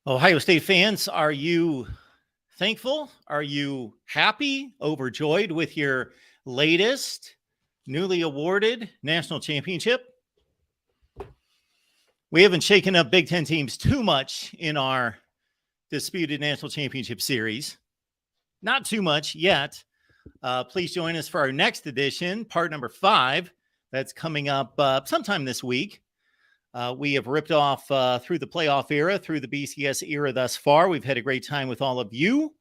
Ohio State fans, are you thankful? Are you happy, overjoyed with your latest newly awarded national championship? We haven't shaken up Big Ten teams too much in our disputed national championship series. Not too much yet. Please join us for our next edition, part number 5. That's coming up sometime this week. We have ripped off through the playoff era, through the BCS era thus far. We've had a great time with all of you.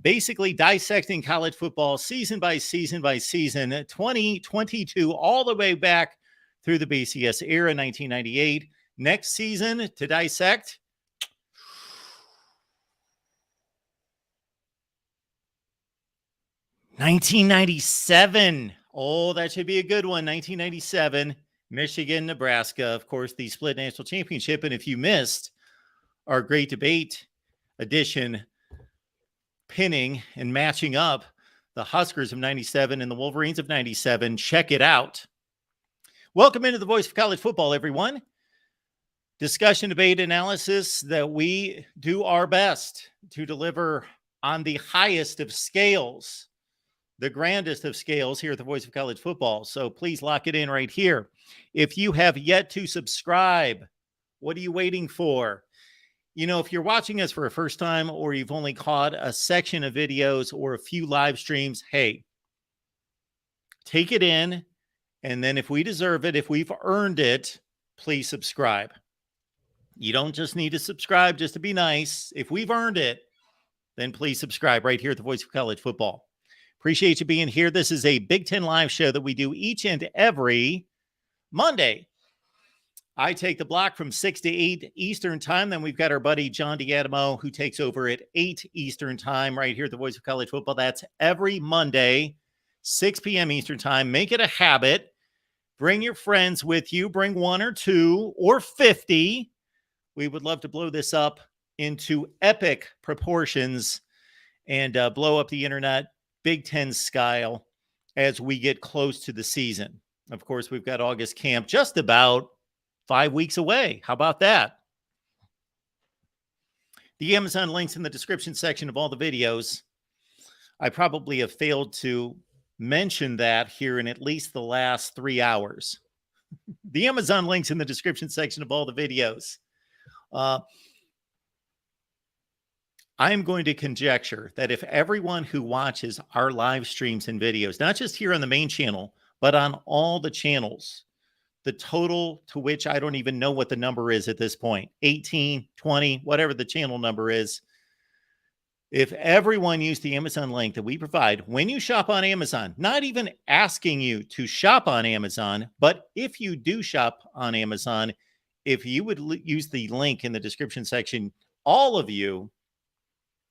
Basically dissecting college football season by season by season, 2022, all the way back through the BCS era, 1998. Next season to dissect, $1997. Oh, that should be a good one. 1997, Michigan, Nebraska. Of course, the split national championship. And if you missed our great debate edition, pinning and matching up the Huskers of 97 and the Wolverines of 97, check it out. Welcome into the Voice of College Football, everyone. Discussion, debate, analysis that we do our best to deliver on the highest of scales, the grandest of scales here at the Voice of College Football. So please lock it in right here. If you have yet to subscribe, what are you waiting for? You know, if you're watching us for a first time or you've only caught a section of videos or a few live streams, hey, take it in. And then if we deserve it, if we've earned it, please subscribe. You don't just need to subscribe just to be nice. If we've earned it, then please subscribe right here at the Voice of College Football. Appreciate you being here. This is a Big Ten live show that we do each and every Monday. I take the block from 6 to 8 Eastern time. Then we've got our buddy John D'Adamo who takes over at 8 Eastern time right here at the Voice of College Football. That's every Monday, 6 p.m. Eastern time. Make it a habit. Bring your friends with you. Bring 1 or 2 or 50. We would love to blow this up into epic proportions and blow up the internet Big Ten style as we get close to the season. Of course, we've got August camp just about 5 weeks away. How about that? The Amazon links in the description section of all the videos. I probably have failed to mention that here in at least the last 3 hours. The Amazon links in the description section of all the videos. I am going to conjecture that if everyone who watches our live streams and videos, not just here on the main channel, but on all the channels, the total to which I don't even know what the number is at this point, 18, 20, whatever the channel number is. If everyone used the Amazon link that we provide when you shop on Amazon, not even asking you to shop on Amazon, but if you do shop on Amazon, if you would use the link in the description section, all of you,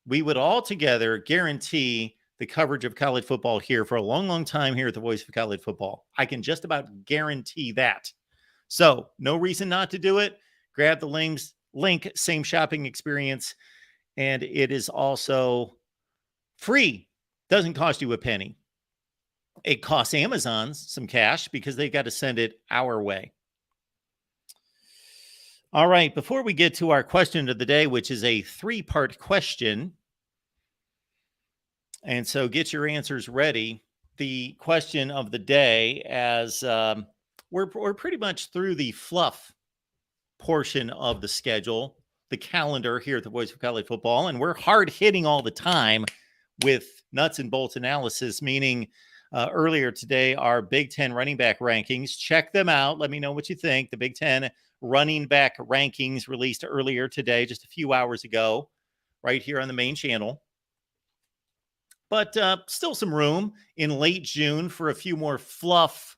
we would all together guarantee the coverage of college football here for a long, long time here at the Voice of College Football. I can just about guarantee that. So no reason not to do it. Grab the link, same shopping experience. And it is also free. Doesn't cost you a penny. It costs Amazon some cash because they got to send it our way. All right, before we get to our question of the day, which is a 3-part question, and so get your answers ready. The question of the day, as we're pretty much through the fluff portion of the schedule, the calendar here at the Voice of College Football, and we're hard hitting all the time with nuts and bolts analysis, meaning earlier today, our Big Ten running back rankings. Check them out. Let me know what you think. The Big Ten running back rankings released earlier today, just a few hours ago, right here on the main channel. But still some room in late June for a few more fluff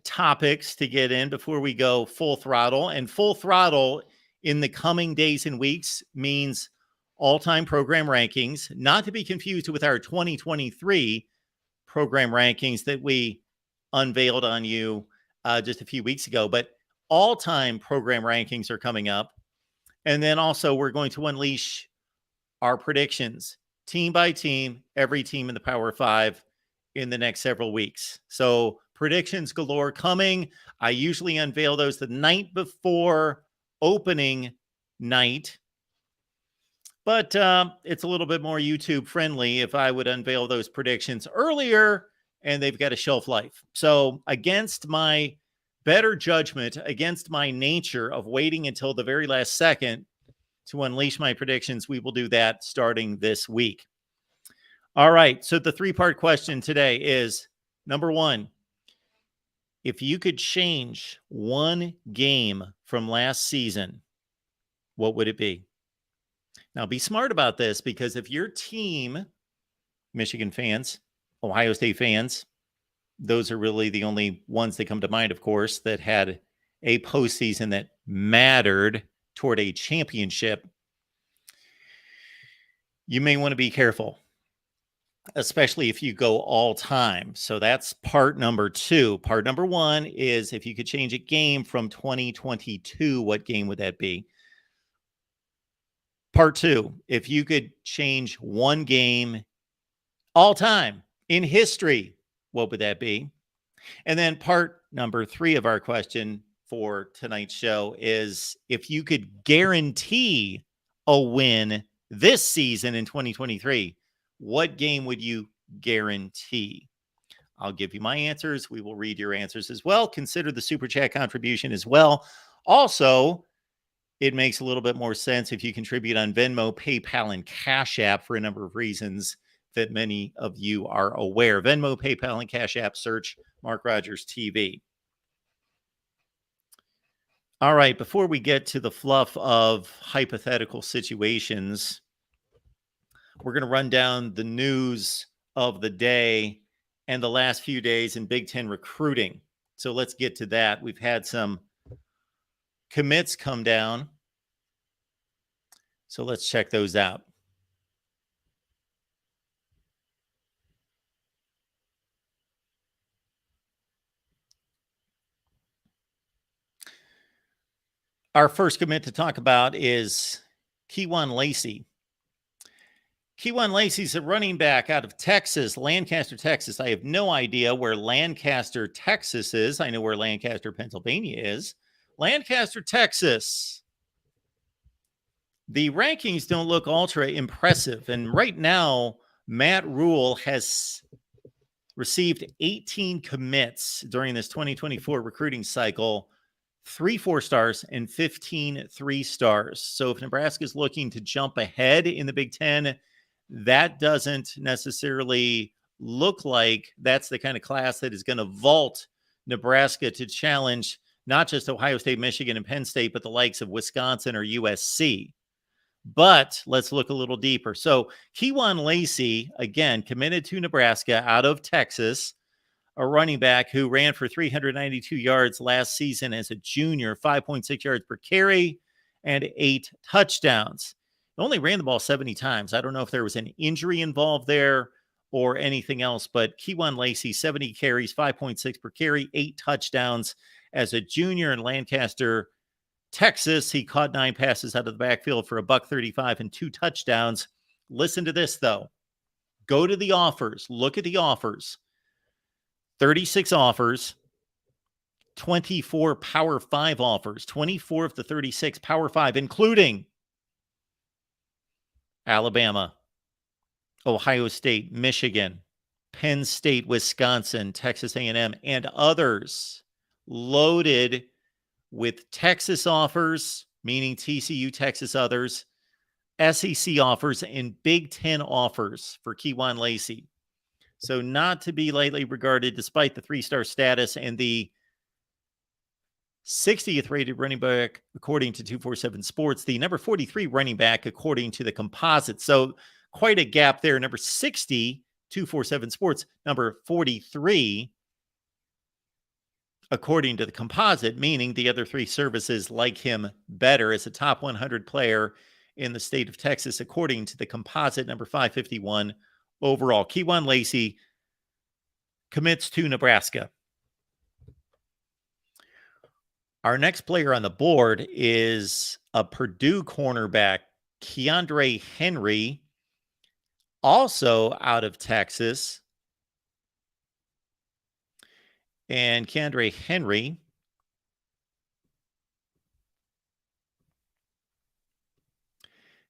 topics to get in before we go full throttle. And full throttle in the coming days and weeks means all-time program rankings, not to be confused with our 2023 program rankings that we unveiled on you just a few weeks ago. But all-time program rankings are coming up. And then also we're going to unleash our predictions, team by team, every team in the Power 5 in the next several weeks. So predictions galore coming. I usually unveil those the night before opening night. But it's a little bit more YouTube friendly if I would unveil those predictions earlier, and they've got a shelf life. So against my better judgment, against my nature of waiting until the very last second to unleash my predictions, we will do that starting this week. All right. So the 3-part question today is, number 1, if you could change one game from last season, what would it be? Now, be smart about this, because if your team, Michigan fans, Ohio State fans, those are really the only ones that come to mind, of course, that had a postseason that mattered toward a championship, you may want to be careful, especially if you go all time. So that's part number 2. Part number 1 is, if you could change a game from 2022, what game would that be? Part 2, if you could change one game all time in history, what would that be? And then part number 3 of our question for tonight's show is, if you could guarantee a win this season in 2023, what game would you guarantee? I'll give you my answers. We will read your answers as well. Consider the Super Chat contribution as well. Also, it makes a little bit more sense if you contribute on Venmo, PayPal, and Cash App for a number of reasons that many of you are aware. Venmo, PayPal, and Cash App, search Mark Rogers TV. All right, before we get to the fluff of hypothetical situations, we're going to run down the news of the day and the last few days in Big Ten recruiting. So let's get to that. We've had some commits come down, so let's check those out. Our first commit to talk about is Kewan Lacey. Kewan Lacey's a running back out of Texas, Lancaster, Texas. I have no idea where Lancaster, Texas is. I know where Lancaster, Pennsylvania is. Lancaster, Texas. The rankings don't look ultra impressive. And right now, Matt Rule has received 18 commits during this 2024 recruiting cycle, 3 4-stars and 15 3-stars. So if Nebraska is looking to jump ahead in the Big Ten, that doesn't necessarily look like that's the kind of class that is going to vault Nebraska to challenge not just Ohio State, Michigan, and Penn State, but the likes of Wisconsin or USC. But let's look a little deeper. So Kewan Lacey, again, committed to Nebraska out of Texas, a running back who ran for 392 yards last season as a junior, 5.6 yards per carry, and 8 touchdowns. He only ran the ball 70 times. I don't know if there was an injury involved there or anything else, but Kewan Lacey, 70 carries, 5.6 per carry, 8 touchdowns as a junior in Lancaster, Texas. He caught 9 passes out of the backfield for $135 and 2 touchdowns. Listen to this, though. Go to the offers. Look at the offers. 36 offers, 24 Power 5 offers, 24 of the 36 Power 5, including Alabama, Ohio State, Michigan, Penn State, Wisconsin, Texas A&M, and others, loaded with Texas offers, meaning TCU, Texas others, SEC offers, and Big Ten offers for Kewan Lacey. So not to be lightly regarded, despite the 3-star status and the 60th rated running back, according to 247 Sports, the number 43 running back, according to the composite. So quite a gap there. Number 60, 247 Sports, number 43, according to the composite, meaning the other 3 services like him better as a top 100 player in the state of Texas, according to the composite, number 551 overall. Kewan Lacey commits to Nebraska. Our next player on the board is a Purdue cornerback, Keandre Henry, also out of Texas. And Keandre Henry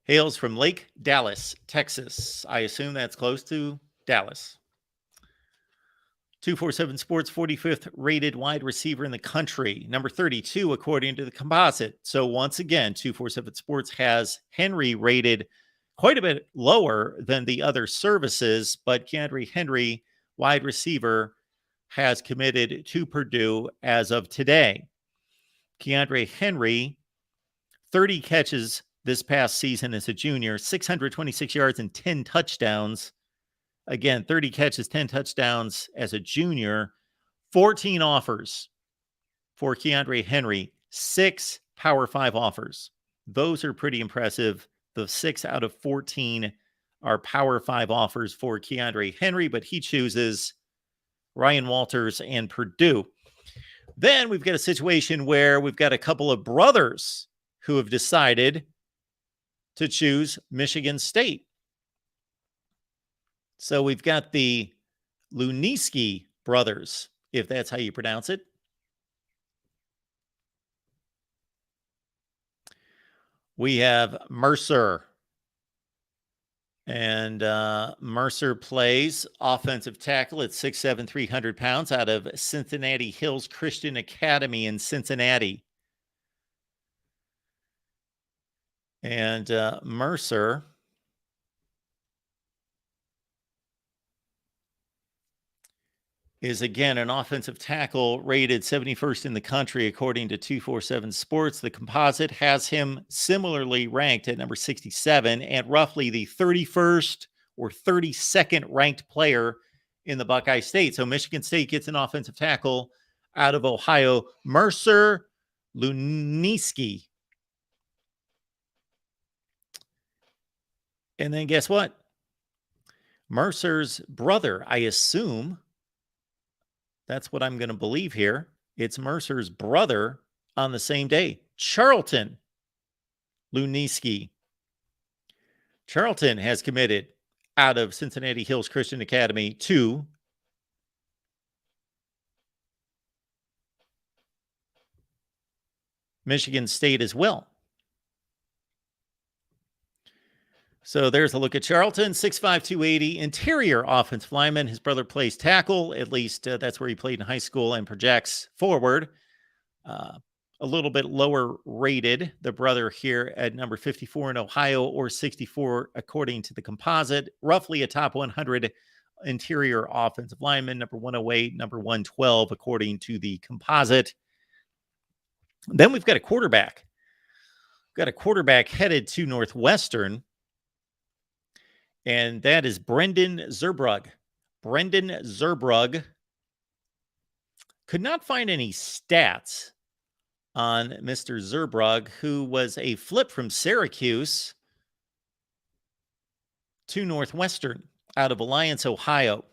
Hails from Lake Dallas, Texas. I assume that's close to Dallas. 247 Sports, 45th rated wide receiver in the country, number 32 according to the composite. So once again, 247 Sports has Henry rated quite a bit lower than the other services, but Keandre Henry, wide receiver, has committed to Purdue as of today. Keandre Henry, 30 catches this past season as a junior, 626 yards and 10 touchdowns. Again, 30 catches, 10 touchdowns as a junior, 14 offers for Keandre Henry, 6 Power 5 offers. Those are pretty impressive. The 6 out of 14 are Power 5 offers for Keandre Henry, but he chooses Ryan Walters and Purdue. Then we've got a situation where we've got a couple of brothers who have decided to choose Michigan State. So we've got the Luniski brothers, if that's how you pronounce it. We have Mercer. And Mercer plays offensive tackle at 6'7", 300 pounds out of Cincinnati Hills Christian Academy in Cincinnati. And Mercer is, again, an offensive tackle rated 71st in the country, according to 247 Sports. The composite has him similarly ranked at number 67 and roughly the 31st or 32nd ranked player in the Buckeye State. So Michigan State gets an offensive tackle out of Ohio, Mercer Luniski. And then guess what? Mercer's brother, I assume, that's what I'm going to believe here. It's Mercer's brother on the same day, Charlton Luniski. Charlton has committed out of Cincinnati Hills Christian Academy to Michigan State as well. So there's a look at Charlton, 6'5", 280, interior offensive lineman. His brother plays tackle, at least that's where he played in high school, and projects forward. A little bit lower rated, the brother here at number 54 in Ohio, or 64 according to the composite. Roughly a top 100 interior offensive lineman, number 108, number 112 according to the composite. Then we've got a quarterback. We've got a quarterback headed to Northwestern, and that is Brendan Zurbrugg. Brendan Zurbrugg. Could not find any stats on Mr. Zurbrugg, who was a flip from Syracuse to Northwestern out of Alliance, Ohio.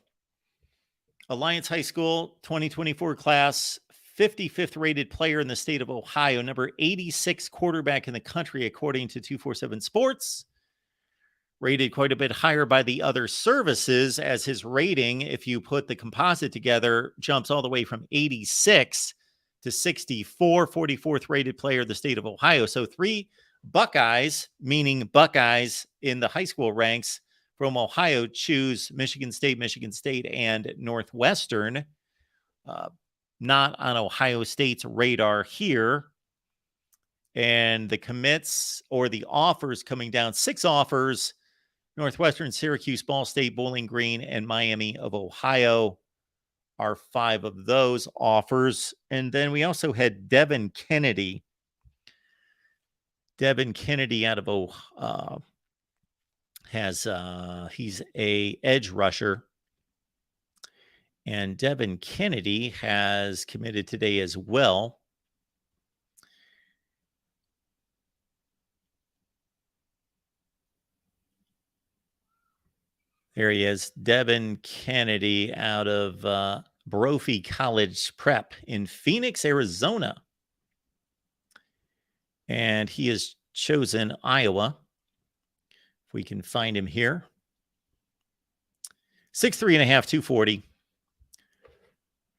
Alliance High School 2024 class, 55th rated player in the state of Ohio, number 86 quarterback in the country, according to 247 Sports. Rated quite a bit higher by the other services, as his rating, if you put the composite together, jumps all the way from 86 to 64, 44th rated player in the state of Ohio. So 3 Buckeyes, meaning Buckeyes in the high school ranks from Ohio, choose Michigan State, and Northwestern. Not on Ohio State's radar here. And the commits or the offers coming down, 6 offers: Northwestern, Syracuse, Ball State, Bowling Green, and Miami of Ohio are 5 of those offers. And then we also had Devin Kennedy. Devin Kennedy out of he's a edge rusher. And Devin Kennedy has committed today as well. There he is, Devin Kennedy out of Brophy College Prep in Phoenix, Arizona. And he has chosen Iowa. If we can find him here. 6'3.5", 240.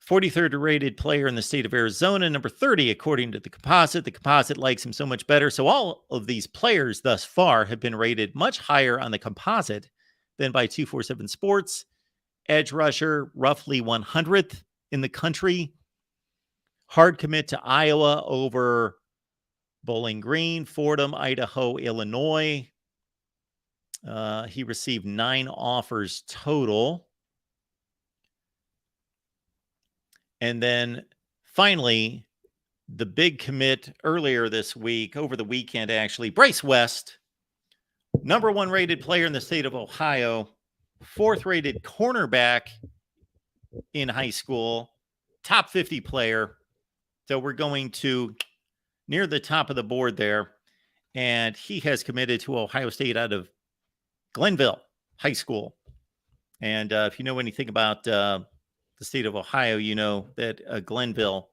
43rd rated player in the state of Arizona, number 30, according to the composite. The composite likes him so much better. So all of these players thus far have been rated much higher on the composite than by 247 Sports. Edge rusher, roughly 100th in the country. Hard commit to Iowa over Bowling Green, Fordham, Idaho, Illinois. He received 9 offers total. And then finally, the big commit earlier this week, over the weekend actually, Bryce West, number 1 rated player in the state of Ohio, 4th rated cornerback in high school, top 50 player. So we're going to near the top of the board there. And he has committed to Ohio State out of Glenville High School. And if you know anything about the state of Ohio, you know that Glenville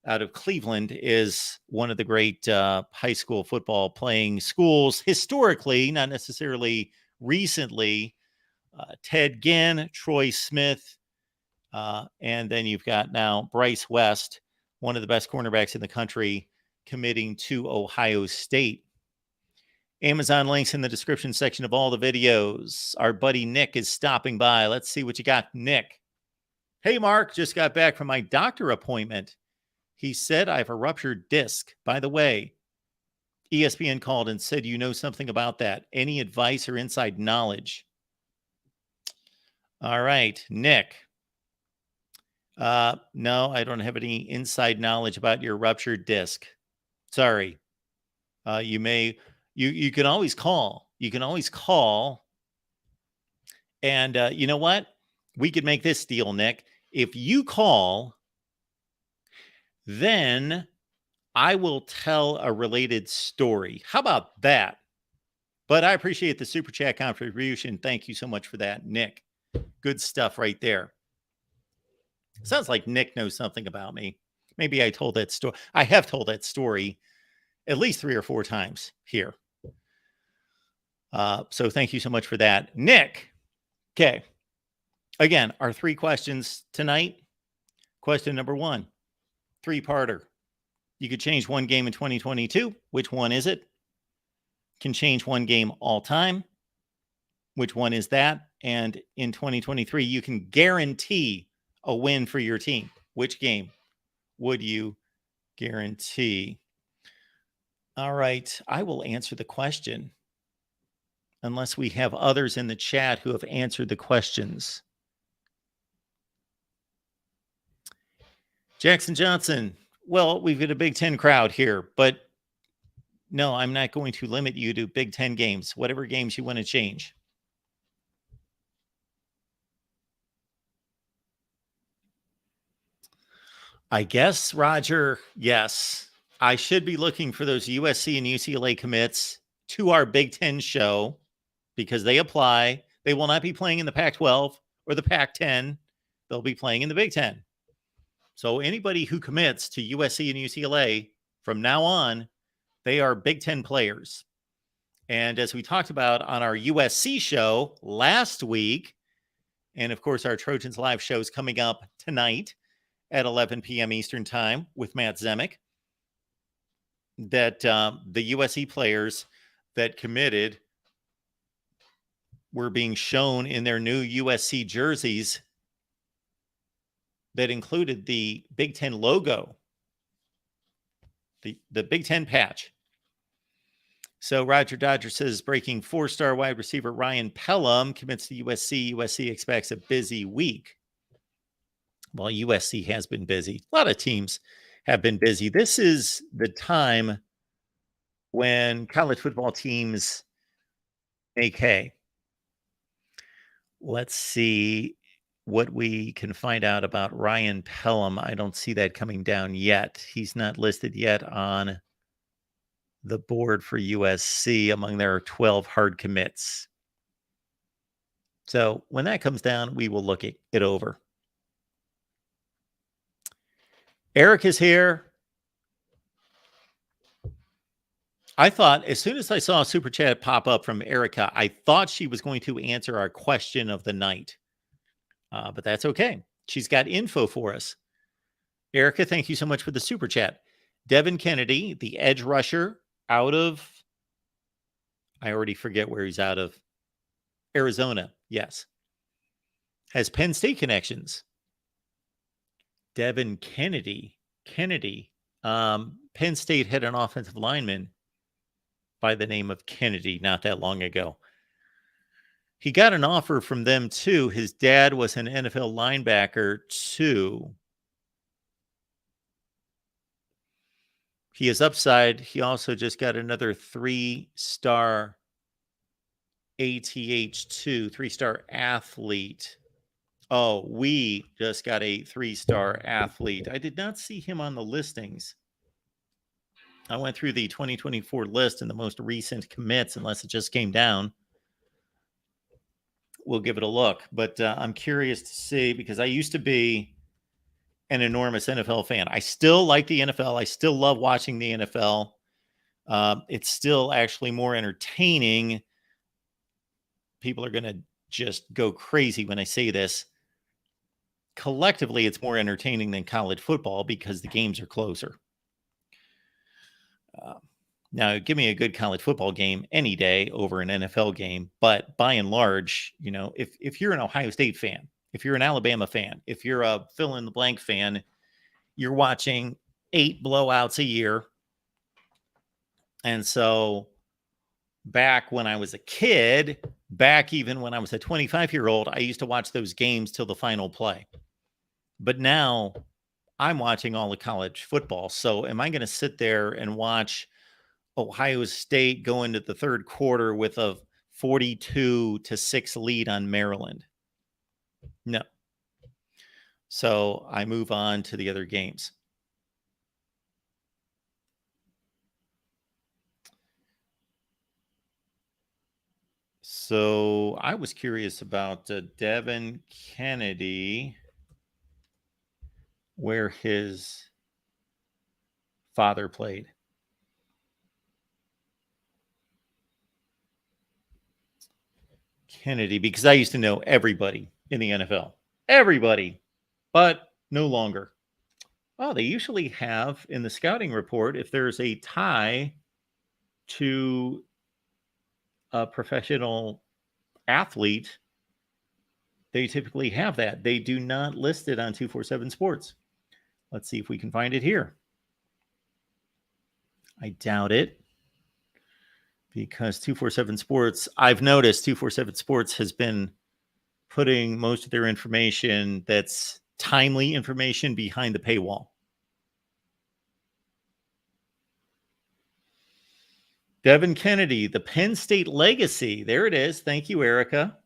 out of Cleveland is one of the great high school football playing schools historically, not necessarily recently. Ted Ginn, Troy Smith, and then you've got now Bryce West, one of the best cornerbacks in the country, committing to Ohio State. Amazon links in the description section of all the videos. Our buddy Nick is stopping by. Let's see what you got, Nick. Hey, Mark, just got back from my doctor appointment. He said I have a ruptured disc. By the way, ESPN called and said you know something about that. Any advice or inside knowledge? All right, Nick. No, I don't have any inside knowledge about your ruptured disc. Sorry. You can always call. You can always call. And you know what? We could make this deal, Nick. If you call, then I will tell a related story. How about that? But I appreciate the super chat contribution. Thank you so much for that, Nick. Good stuff right there. Sounds like Nick knows something about me. Maybe I told that story. I have told that story at least 3 or 4 times here. So thank you so much for that, Nick. Okay. Again, our 3 questions tonight. Question number 1, 3-parter. You could change one game in 2022. Which one is it? Can change one game all time. Which one is that? And in 2023, you can guarantee a win for your team. Which game would you guarantee? All right. I will answer the question unless we have others in the chat who have answered the questions. Jackson Johnson. Well, we've got a Big Ten crowd here, but no, I'm not going to limit you to Big Ten games, whatever games you want to change. I guess, Roger, yes. I should be looking for those USC and UCLA commits to our Big Ten show because they apply. They will not be playing in the Pac-12 or the Pac-10. They'll be playing in the Big Ten. So anybody who commits to USC and UCLA from now on, they are Big Ten players. And as we talked about on our USC show last week, and of course our Trojans Live show is coming up tonight at 11 p.m. Eastern Time with Matt Zemek, that the USC players that committed were being shown in their new USC jerseys that included the Big Ten logo, the Big Ten patch. So Roger Dodger says, breaking 4-star wide receiver Ryan Pelham commits to USC. USC expects a busy week. Well, USC has been busy. A lot of teams have been busy. This is the time when college football teams make hay. Let's see what we can find out about Ryan Pelham. I don't see that coming down yet. He's not listed yet on the board for USC among their 12 hard commits. So when that comes down, we will look it over. Eric is here. I thought as soon as I saw a super chat pop up from Erica, I thought she was going to answer our question of the night. But that's okay. She's got info for us. Erica, thank you so much for the super chat. Devin Kennedy, the edge rusher out of, I already forget where he's out of, Arizona. Yes. Has Penn State connections. Devin Kennedy. Penn State had an offensive lineman by the name of Kennedy not that long ago. He got an offer from them too. His dad was an NFL linebacker too. He is upside. He also just got another 3-star ATH2, 3-star athlete. Oh, we just got a 3-star athlete. I did not see him on the listings. I went through the 2024 list and the most recent commits, unless it just came down. We'll give it a look. But I'm curious to see, because I used to be an enormous NFL fan. I still like the NFL. I still love watching the NFL. It's still actually more entertaining. People are going to just go crazy when I say this. Collectively, it's more entertaining than college football because the games are closer. Now, give me a good college football game any day over an NFL game. But by and large, you know, if you're an Ohio State fan, if you're an Alabama fan, if you're a fill-in-the-blank fan, you're watching 8 blowouts a year. And so back when I was a kid, back even when I was a 25-year-old, I used to watch those games till the final play. But now I'm watching all the college football. So am I going to sit there and watch Ohio State go into the third quarter with a 42-6 lead on Maryland? No. So I move on to the other games. So I was curious about Devin Kennedy, where his father played. Kennedy, because I used to know everybody in the NFL. Everybody, but no longer. Oh, they usually have in the scouting report, if there's a tie to a professional athlete, they typically have that. They do not list it on 247 Sports. Let's see if we can find it here. I doubt it, because 247 Sports, I've noticed 247 Sports has been putting most of their information that's timely information behind the paywall. Devin Kennedy, the Penn State legacy. There it is. Thank you, Erica.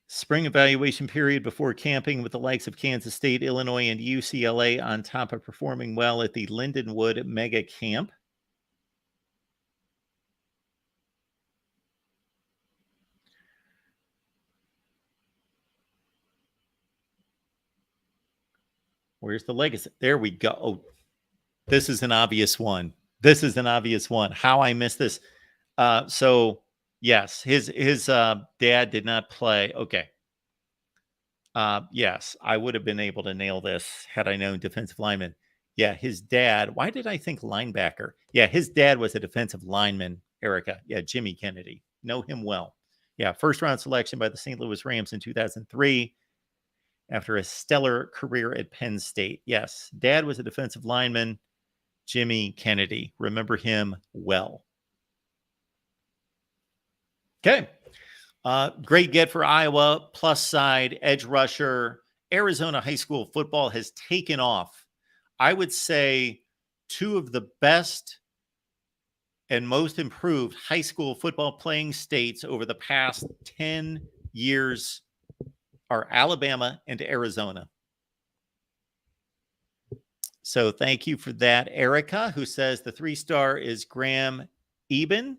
Spring evaluation period before camping with the likes of Kansas State, Illinois, and UCLA, on top of performing well at the Lindenwood Mega Camp. Where's the legacy? There we go. Oh, this is an obvious one. How I missed this. So yes, his dad did not play. Okay. Yes, I would have been able to nail this had I known defensive lineman. Yeah, his dad. Why did I think linebacker? Yeah, his dad was a defensive lineman, Erica. Yeah, Jimmy Kennedy. Know him well. Yeah, first round selection by the St. Louis Rams in 2003 after a stellar career at Penn State. Yes, dad was a defensive lineman, Jimmy Kennedy. Remember him well. Okay. Great get for Iowa. Plus side, edge rusher. Arizona high school football has taken off. I would say 2 of the best and most improved high school football playing states over the past 10 years are Alabama and Arizona. So thank you for that, Erica, who says the 3-star is Graham Eben.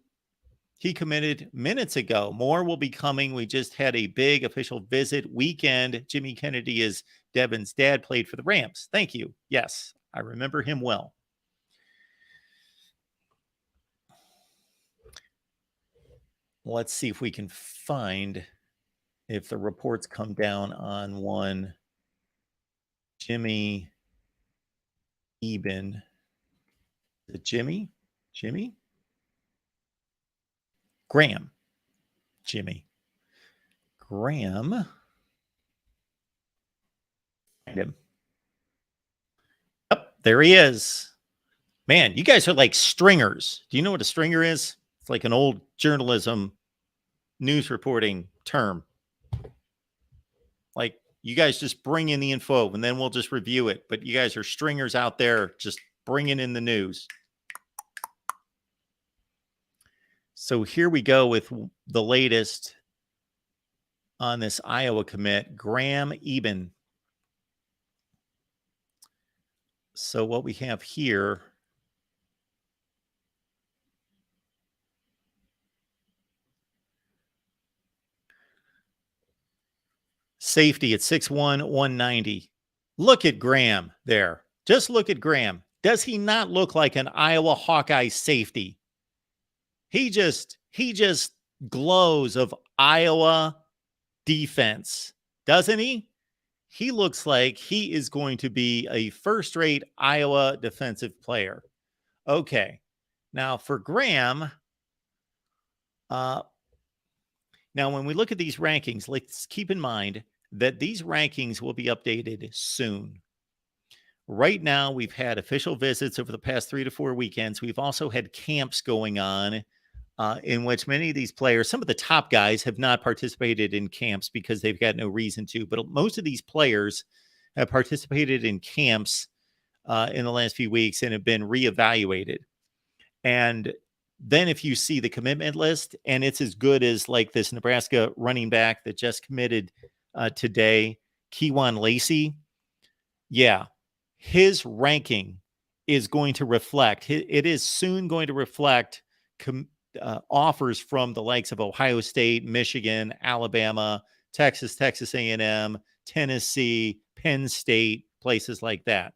He committed minutes ago. More will be coming. We just had a big official visit weekend. Jimmy Kennedy is Devin's dad, played for the Rams. Thank you. Yes, I remember him well. Let's see if we can find if the reports come down on one Jimmy Eben. Is it Jimmy? Jimmy? Graham. Jimmy. Graham. Find him. Yep, there he is. Man, you guys are like stringers. Do you know what a stringer is? It's like an old journalism news reporting term. Like you guys just bring in the info and then we'll just review it. But you guys are stringers out there just bringing in the news. So here we go with the latest on this Iowa commit, Graham Eben. So what we have here, safety at 6'1", 190. Look at Graham there. Just look at Graham. Does he not look like an Iowa Hawkeye safety? He just glows of Iowa defense, doesn't he? He looks like he is going to be a first-rate Iowa defensive player. Okay. Now for Graham, now when we look at these rankings, let's keep in mind that these rankings will be updated soon. Right now, we've had official visits over the past 3 to 4 weekends. We've also had camps going on in which many of these players, some of the top guys, have not participated in camps because they've got no reason to. But most of these players have participated in camps in the last few weeks and have been reevaluated. And then if you see the commitment list, and it's as good as like this Nebraska running back that just committed today, Kewan Lacey, yeah, his ranking is going to reflect, it is soon going to reflect offers from the likes of Ohio State, Michigan, Alabama, Texas A&M, Tennessee, Penn State, places like that.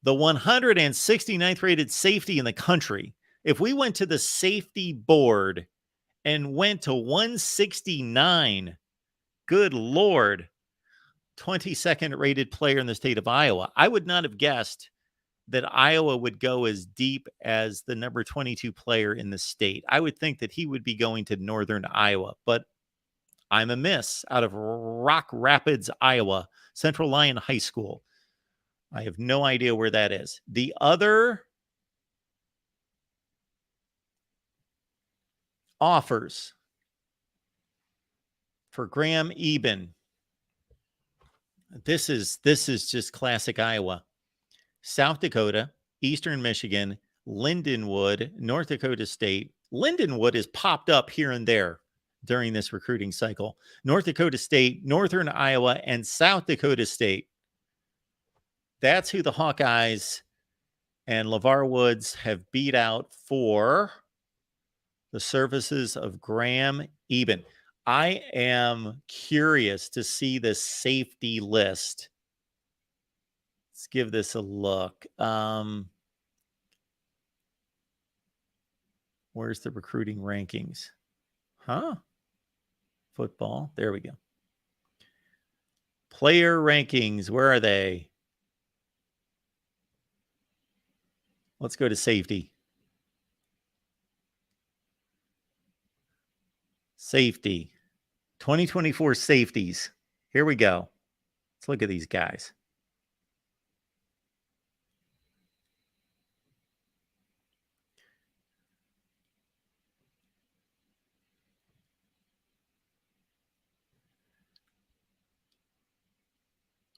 The 169th rated safety in the country. If we went to the safety board and went to 169, good Lord, 22nd rated player in the state of Iowa. I would not have guessed that Iowa would go as deep as the number 22 player in the state. I would think that he would be going to Northern Iowa, but I'm a miss out of Rock Rapids, Iowa, Central Lyon High School. I have no idea where that is. The other offers for Graham Eben. This is just classic Iowa. South Dakota, Eastern Michigan, Lindenwood, North Dakota State. Lindenwood has popped up here and there during this recruiting cycle. North Dakota State, Northern Iowa, and South Dakota State. That's who the Hawkeyes and LeVar Woods have beat out for the services of Graham Eben. I am curious to see the safety list. Let's give this a look. Where's the recruiting rankings? Football. There we go. Player rankings. Where are they? Let's go to safety. Safety. 2024 safeties. Here we go. Let's look at these guys.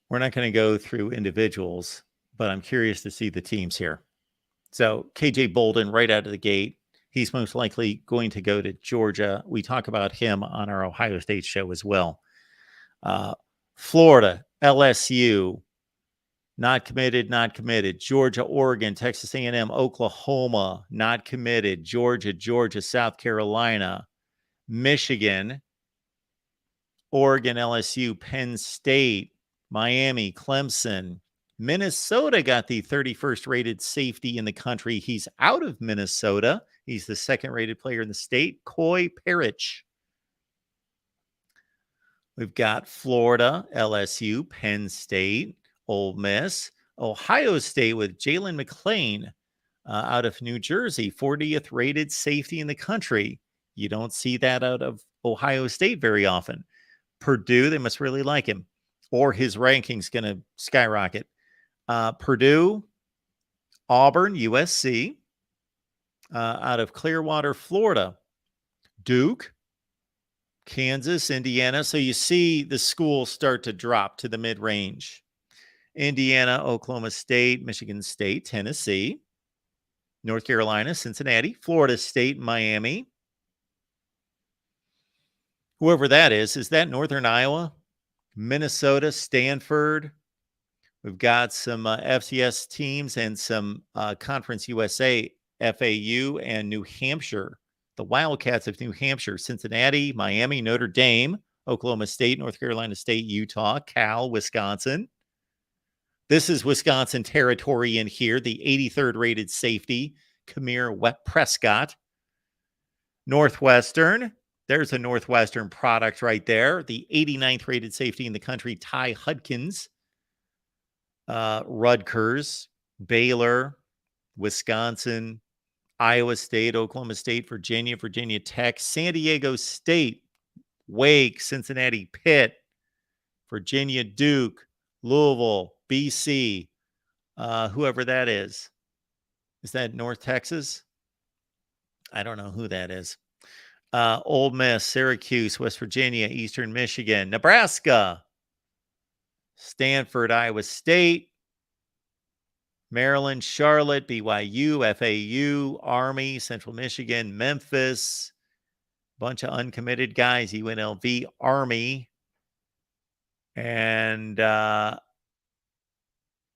We're not going to go through individuals, but I'm curious to see the teams here. So KJ Bolden right out of the gate. He's most likely going to go to Georgia. We talk about him on our Ohio State show as well. Florida, LSU, not committed. Georgia, Oregon, Texas A&M, Oklahoma, not committed. Georgia, South Carolina, Michigan, Oregon, LSU, Penn State, Miami, Clemson. Minnesota got the 31st rated safety in the country. He's out of Minnesota. He's the second-rated player in the state. Coy Parrish. We've got Florida, LSU, Penn State, Ole Miss, Ohio State with Jalen McClain out of New Jersey, 40th rated safety in the country. You don't see that out of Ohio State very often. Purdue, they must really like him, or his ranking's going to skyrocket. Purdue, Auburn, USC, out of Clearwater, Florida, Duke, Kansas, Indiana. So you see the schools start to drop to the mid-range. Indiana, Oklahoma State, Michigan State, Tennessee, North Carolina, Cincinnati, Florida State, Miami. Whoever that is that Northern Iowa? Minnesota, Stanford. We've got some FCS teams and some Conference USA, FAU, and New Hampshire. The Wildcats of New Hampshire, Cincinnati, Miami, Notre Dame, Oklahoma State, North Carolina State, Utah, Cal, Wisconsin. This is Wisconsin territory in here. The 83rd rated safety, Kamir Prescott. Northwestern. There's a Northwestern product right there. The 89th rated safety in the country, Ty Hudkins. Rutgers, Baylor, Wisconsin, Iowa State, Oklahoma State, Virginia, Virginia Tech, San Diego State, Wake, Cincinnati, Pitt, Virginia, Duke, Louisville, BC, whoever that is. Is that North Texas? I don't know who that is. Ole Miss, Syracuse, West Virginia, Eastern Michigan, Nebraska, Stanford, Iowa State, Maryland, Charlotte, BYU, FAU, Army, Central Michigan, Memphis, bunch of uncommitted guys, UNLV, Army, and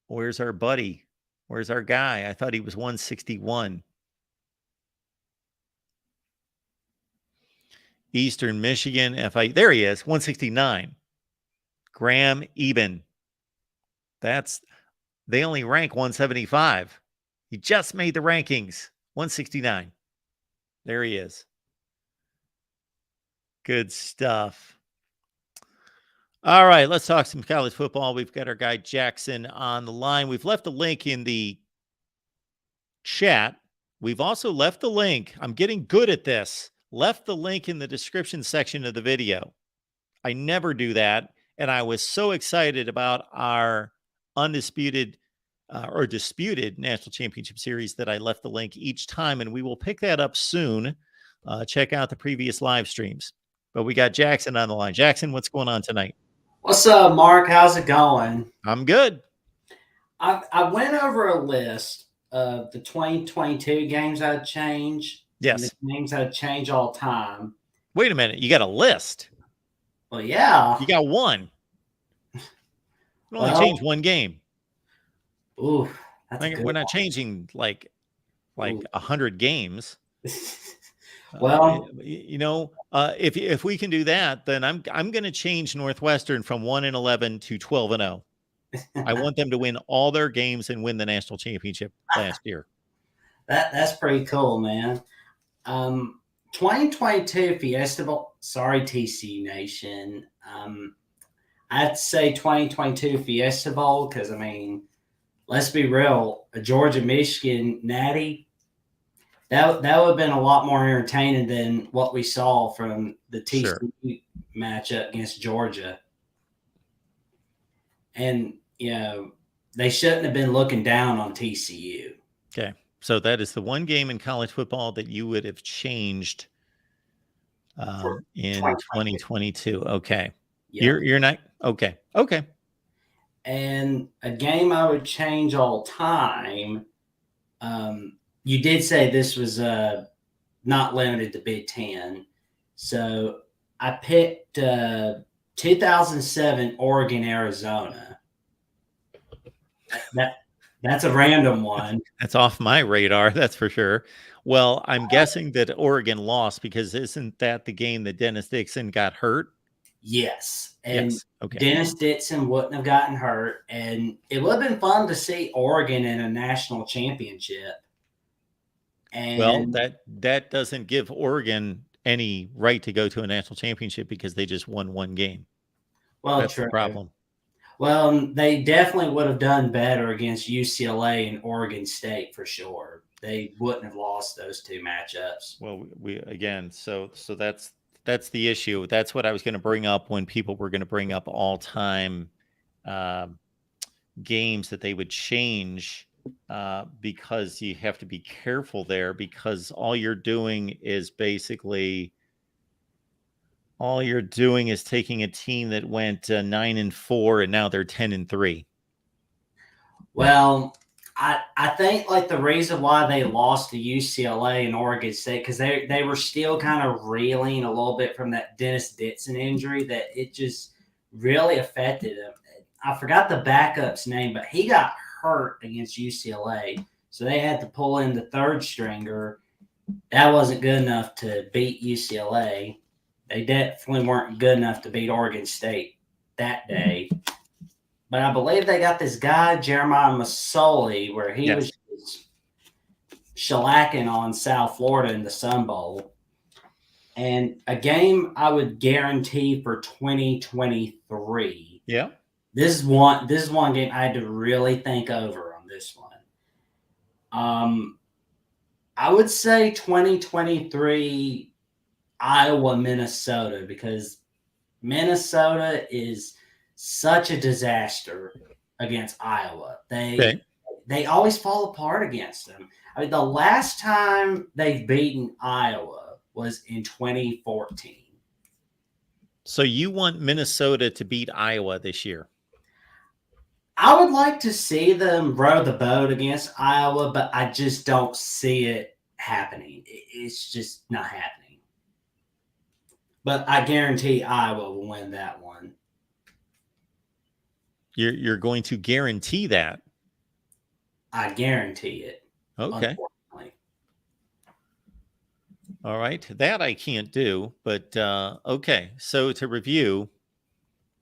where's our buddy? Where's our guy? I thought he was 161. Eastern Michigan, FIU. There he is, 169. Graham Eben. They only rank 175. He just made the rankings. 169. There he is. Good stuff. All right, let's talk some college football. We've got our guy Jackson on the line. We've left a link in the chat. We've also left the link. I'm getting good at this. Left the link in the description section of the video. I never do that. And I was so excited about our undisputed or disputed national championship series that I left the link each time. And we will pick that up soon. Check out the previous live streams. But we got Jackson on the line. Jackson, what's going on tonight? What's up, Mark? How's it going? I'm good. I went over a list of the 2022 games that would change. Yes. And the games that would change all time. Wait a minute. You got a list? Well, yeah. You got one. You only change one game. Ooh, we're not changing like 100 games. Well, if we can do that, then I'm going to change Northwestern from 1-11 to 12-0. I want them to win all their games and win the national championship last year. That's pretty cool, man. 2022 Fiesta Bowl. Sorry, TC Nation. I'd say 2022 Fiesta Bowl because, I mean, let's be real, a Georgia-Michigan natty, that would have been a lot more entertaining than what we saw from the TCU matchup against Georgia. And, they shouldn't have been looking down on TCU. Okay. So that is the one game in college football that you would have changed in 2022. Okay. Yeah. You're not okay. Okay. And a game I would change all time. You did say this was not limited to Big Ten. So I picked 2007 Oregon, Arizona. That's a random one. That's off my radar, that's for sure. Well, I'm guessing that Oregon lost because isn't that the game that Dennis Dixon got hurt? Yes. And yes. Okay. Dennis Dixon wouldn't have gotten hurt. And it would have been fun to see Oregon in a national championship. Well, And that doesn't give Oregon any right to go to a national championship because they just won one game. well, That's the true. problem. Well, they definitely would have done better against UCLA and Oregon State for sure. They wouldn't have lost those two matchups. Well, we again, so that's the issue. That's what I was going to bring up when people were going to bring up all-time um, games that they would change because you have to be careful there because all you're doing is taking a team that went 9-4 and now they're 10-3. Well, I think like the reason why they lost to UCLA and Oregon State because they were still kind of reeling a little bit from that Dennis Ditson injury that it just really affected him. I forgot the backup's name, but he got hurt against UCLA, so they had to pull in the third stringer. That wasn't good enough to beat UCLA. They definitely weren't good enough to beat Oregon State that day. But I believe they got this guy, Jeremiah Masoli, where he was just shellacking on South Florida in the Sun Bowl. And a game I would guarantee for 2023. Yeah. This is one game I had to really think over on this one. I would say 2023 Iowa, Minnesota, because Minnesota is such a disaster against Iowa. They always fall apart against them. I mean, the last time they've beaten Iowa was in 2014. So you want Minnesota to beat Iowa this year? I would like to see them row the boat against Iowa, but I just don't see it happening. It's just not happening. But I guarantee Iowa will win that one. You're going to guarantee that? I guarantee it. Okay. All right. That I can't do, but okay. So to review,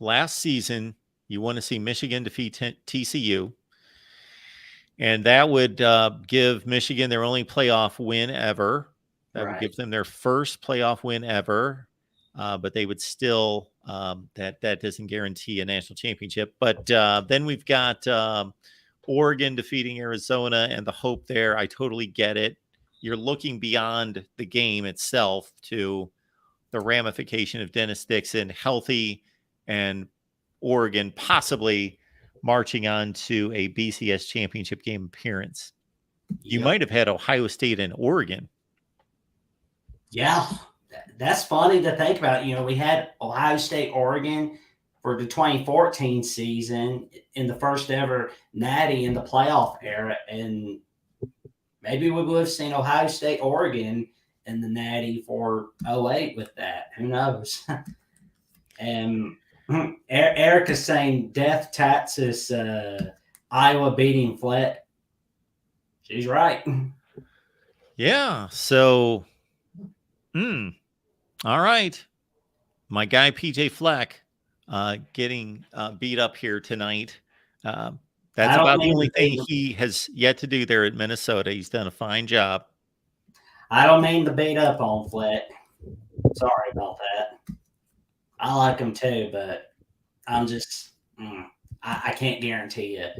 last season, you want to see Michigan defeat TCU. And that would give Michigan their only playoff win ever. That would give them their first playoff win ever. But they would still, that doesn't guarantee a national championship. But then we've got Oregon defeating Arizona and the hope there. I totally get it. You're looking beyond the game itself to the ramification of Dennis Dixon healthy and Oregon possibly marching on to a BCS championship game appearance. You might have had Ohio State and Oregon. Yeah, that's funny to think about. You know, we had Ohio State, Oregon for the 2014 season in the first ever Natty in the playoff era, and maybe we would have seen Ohio State, Oregon in the Natty for 08 with that. Who knows? And Erica's saying Death Texas, Iowa beating Fleck. She's right. Yeah. So, all right. My guy, PJ Fleck, getting beat up here tonight. That's about the only thing he has yet to do there at Minnesota. He's done a fine job. I don't mean to beat up on Fleck. Sorry about that. I like him too, but I'm just I can't guarantee a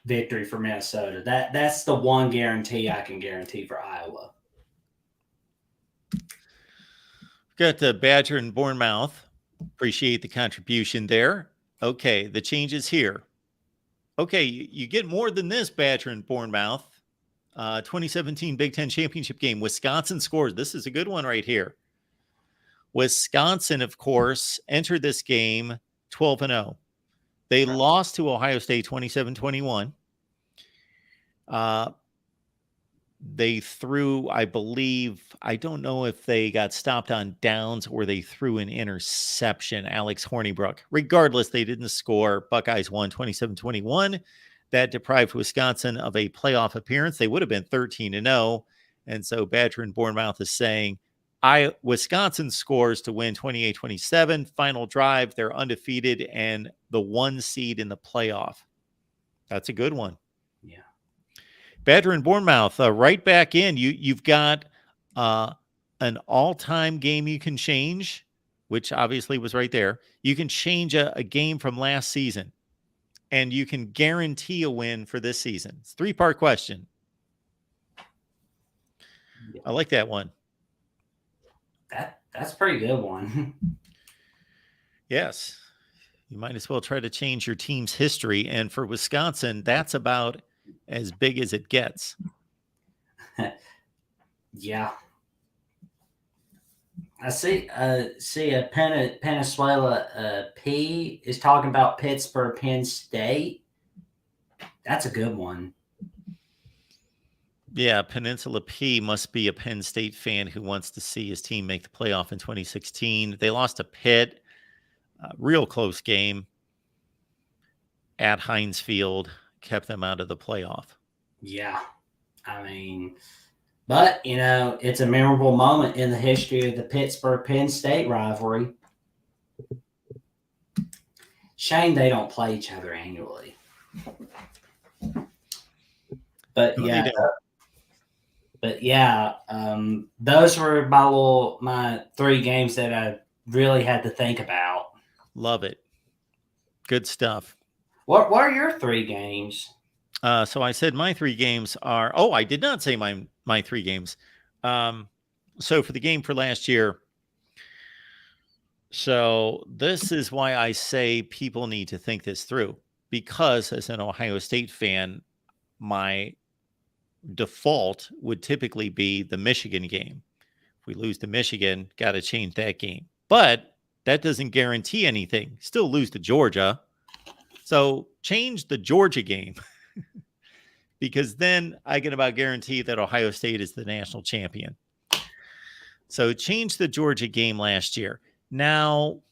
victory for Minnesota. That's the one guarantee I can guarantee for Iowa. Got the Badger and Bournemouth. Appreciate the contribution there. Okay, the changes here. Okay, you get more than this, Badger and Bournemouth. 2017 Big Ten Championship game. Wisconsin scores. This is a good one right here. Wisconsin, of course, entered this game 12-0. They lost to Ohio State 27-21. They threw, I believe, I don't know if they got stopped on downs or they threw an interception, Alex Hornibrook. Regardless, they didn't score. Buckeyes won 27-21. That deprived Wisconsin of a playoff appearance. They would have been 13-0. And so Badger and Bournemouth is saying, Wisconsin scores to win 28-27. Final drive, they're undefeated and the 1 seed in the playoff. That's a good one. Yeah. Badger and Bournemouth, right back in. You've got an all-time game you can change, which obviously was right there. You can change a game from last season, and you can guarantee a win for this season. It's a 3-part question. I like that one. That's a pretty good one. Yes. You might as well try to change your team's history. And for Wisconsin, that's about as big as it gets. Yeah. I see a Venezuela P is talking about Pittsburgh, Penn State. That's a good one. Yeah, Peninsula P must be a Penn State fan who wants to see his team make the playoff in 2016. They lost to Pitt. Real close game at Heinz Field, kept them out of the playoff. Yeah. I mean, but, it's a memorable moment in the history of the Pittsburgh-Penn State rivalry. Shame they don't play each other annually. But, those were my 3 games that I really had to think about. Love it. Good stuff. What are your 3 games? So I said my 3 games are. I did not say my 3 games. So for the game for last year. So this is why I say people need to think this through, because as an Ohio State fan, my default would typically be the Michigan game. If we lose to Michigan, got to change that game. But that doesn't guarantee anything. Still lose to Georgia. So change the Georgia game because then I can about guarantee that Ohio State is the national champion. So change the Georgia game last year. Now,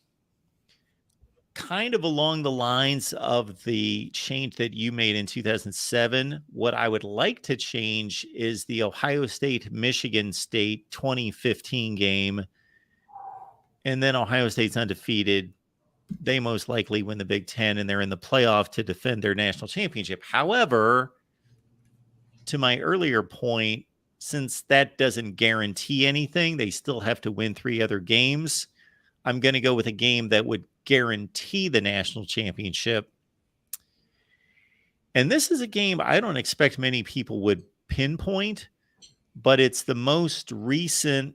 kind of along the lines of the change that you made in 2007, what I would like to change is the Ohio State-Michigan State 2015 game. And then Ohio State's undefeated. They most likely win the Big Ten, and they're in the playoff to defend their national championship. However, to my earlier point, since that doesn't guarantee anything, they still have to win 3 other games. I'm going to go with a game that would guarantee the national championship. And this is a game I don't expect many people would pinpoint, but it's the most recent.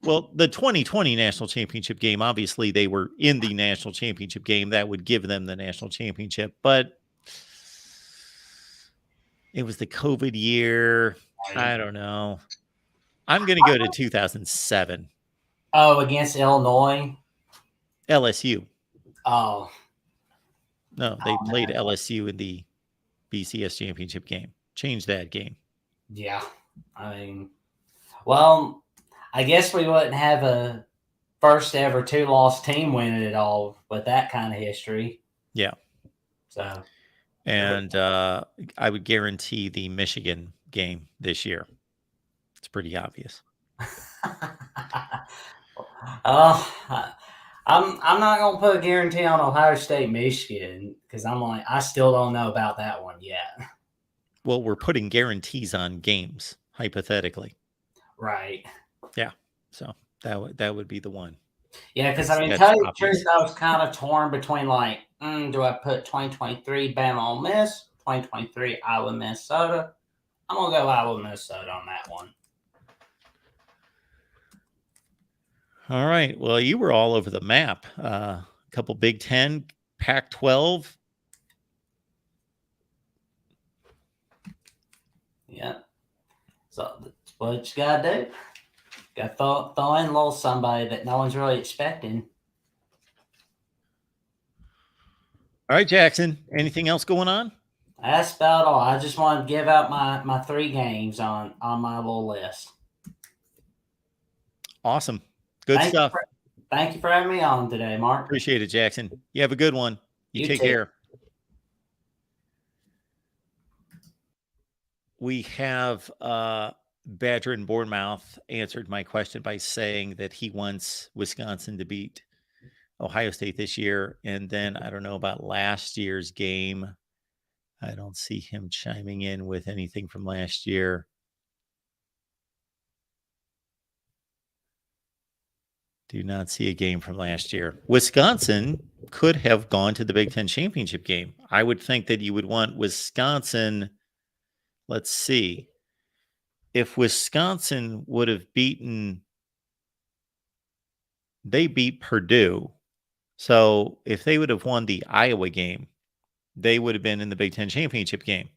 Well, the 2020 national championship game, obviously they were in the national championship game. That would give them the national championship, but it was the COVID year. I don't know. I'm going to go to 2007. Oh, against Illinois? LSU. Oh. No, they played LSU in the BCS championship game. Change that game. Yeah. I mean, well, I guess we wouldn't have a first ever 2-loss team winning it all with that kind of history. Yeah. So. And I would guarantee the Michigan game this year. It's pretty obvious. I'm not gonna put a guarantee on Ohio State, Michigan, because I still don't know about that one yet. Well, we're putting guarantees on games, hypothetically. Right. Yeah. So that would be the one. Yeah, because tell you the truth, I was kind of torn between do I put 2023 Bama Ole Miss, 2023 Iowa Minnesota? I'm gonna go Iowa Minnesota on that one. All right. Well, you were all over the map. A couple Big Ten, Pac-12. Yeah. So that's what you gotta do. Got to throw in a little somebody that no one's really expecting. All right, Jackson. Anything else going on? That's about all. I just wanted to give out my 3 games on my little list. Awesome. Good stuff. Thank you for having me on today, Mark. Appreciate it, Jackson. You have a good one. You take care. We have Badger and Bournemouth answered my question by saying that he wants Wisconsin to beat Ohio State this year. And then I don't know about last year's game. I don't see him chiming in with anything from last year. Do not see a game from last year. Wisconsin could have gone to the Big Ten championship game. I would think that you would want Wisconsin. Let's see. If Wisconsin would have beaten, they beat Purdue. So if they would have won the Iowa game, they would have been in the Big Ten championship game.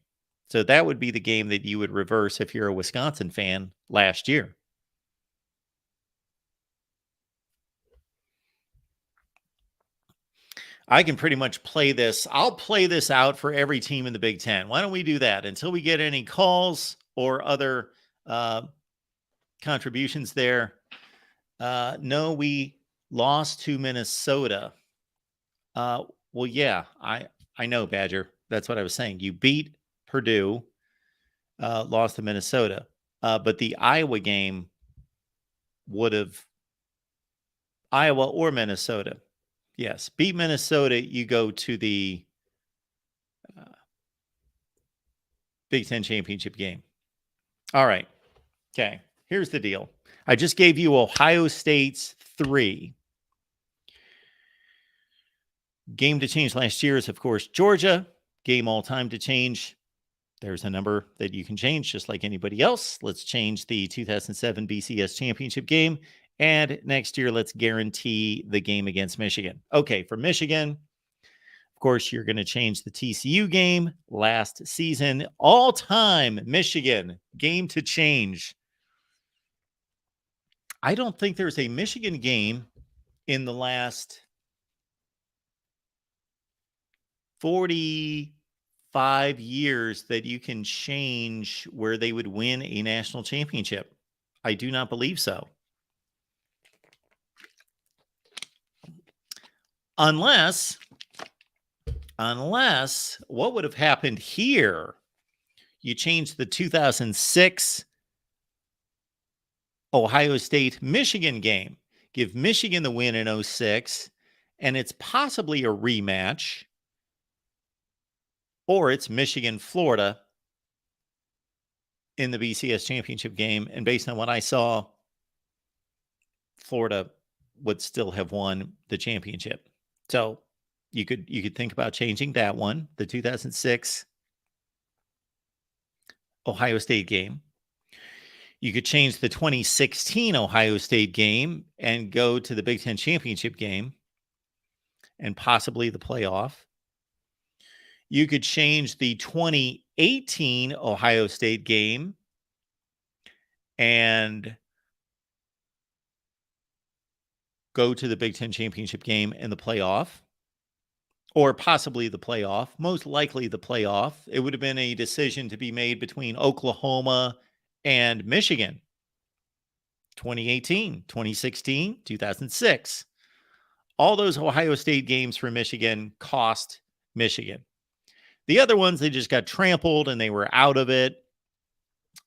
So that would be the game that you would reverse if you're a Wisconsin fan last year. I can pretty much play this. I'll play this out for every team in the Big Ten. Why don't we do that until we get any calls or other contributions there? No, we lost to Minnesota. Well, yeah, I know, Badger. That's what I was saying. You beat Purdue, lost to Minnesota. But the Iowa game would have Iowa or Minnesota. Yes, beat Minnesota, you go to the Big Ten championship game. All right. Okay. Here's the deal. I just gave you Ohio State's 3. Game to change last year is, of course, Georgia. Game all time to change. There's a number that you can change just like anybody else. Let's change the 2007 BCS championship game. And next year, let's guarantee the game against Michigan. Okay, for Michigan, of course, you're going to change the TCU game last season. All-time Michigan game to change. I don't think there's a Michigan game in the last 45 years that you can change where they would win a national championship. I do not believe so. Unless what would have happened here? You changed the 2006 Ohio State Michigan game. Give Michigan the win in 06, and it's possibly a rematch, or it's Michigan Florida in the BCS championship game. And based on what I saw, Florida would still have won the championship. So you could think about changing that one, the 2006 Ohio State game. You could change the 2016 Ohio State game and go to the Big Ten championship game and possibly the playoff. You could change the 2018 Ohio State game and go to the Big Ten championship game and the playoff, or possibly the playoff, most likely the playoff. It would have been a decision to be made between Oklahoma and Michigan. 2018, 2016, 2006. All those Ohio State games for Michigan cost Michigan. The other ones, they just got trampled and they were out of it.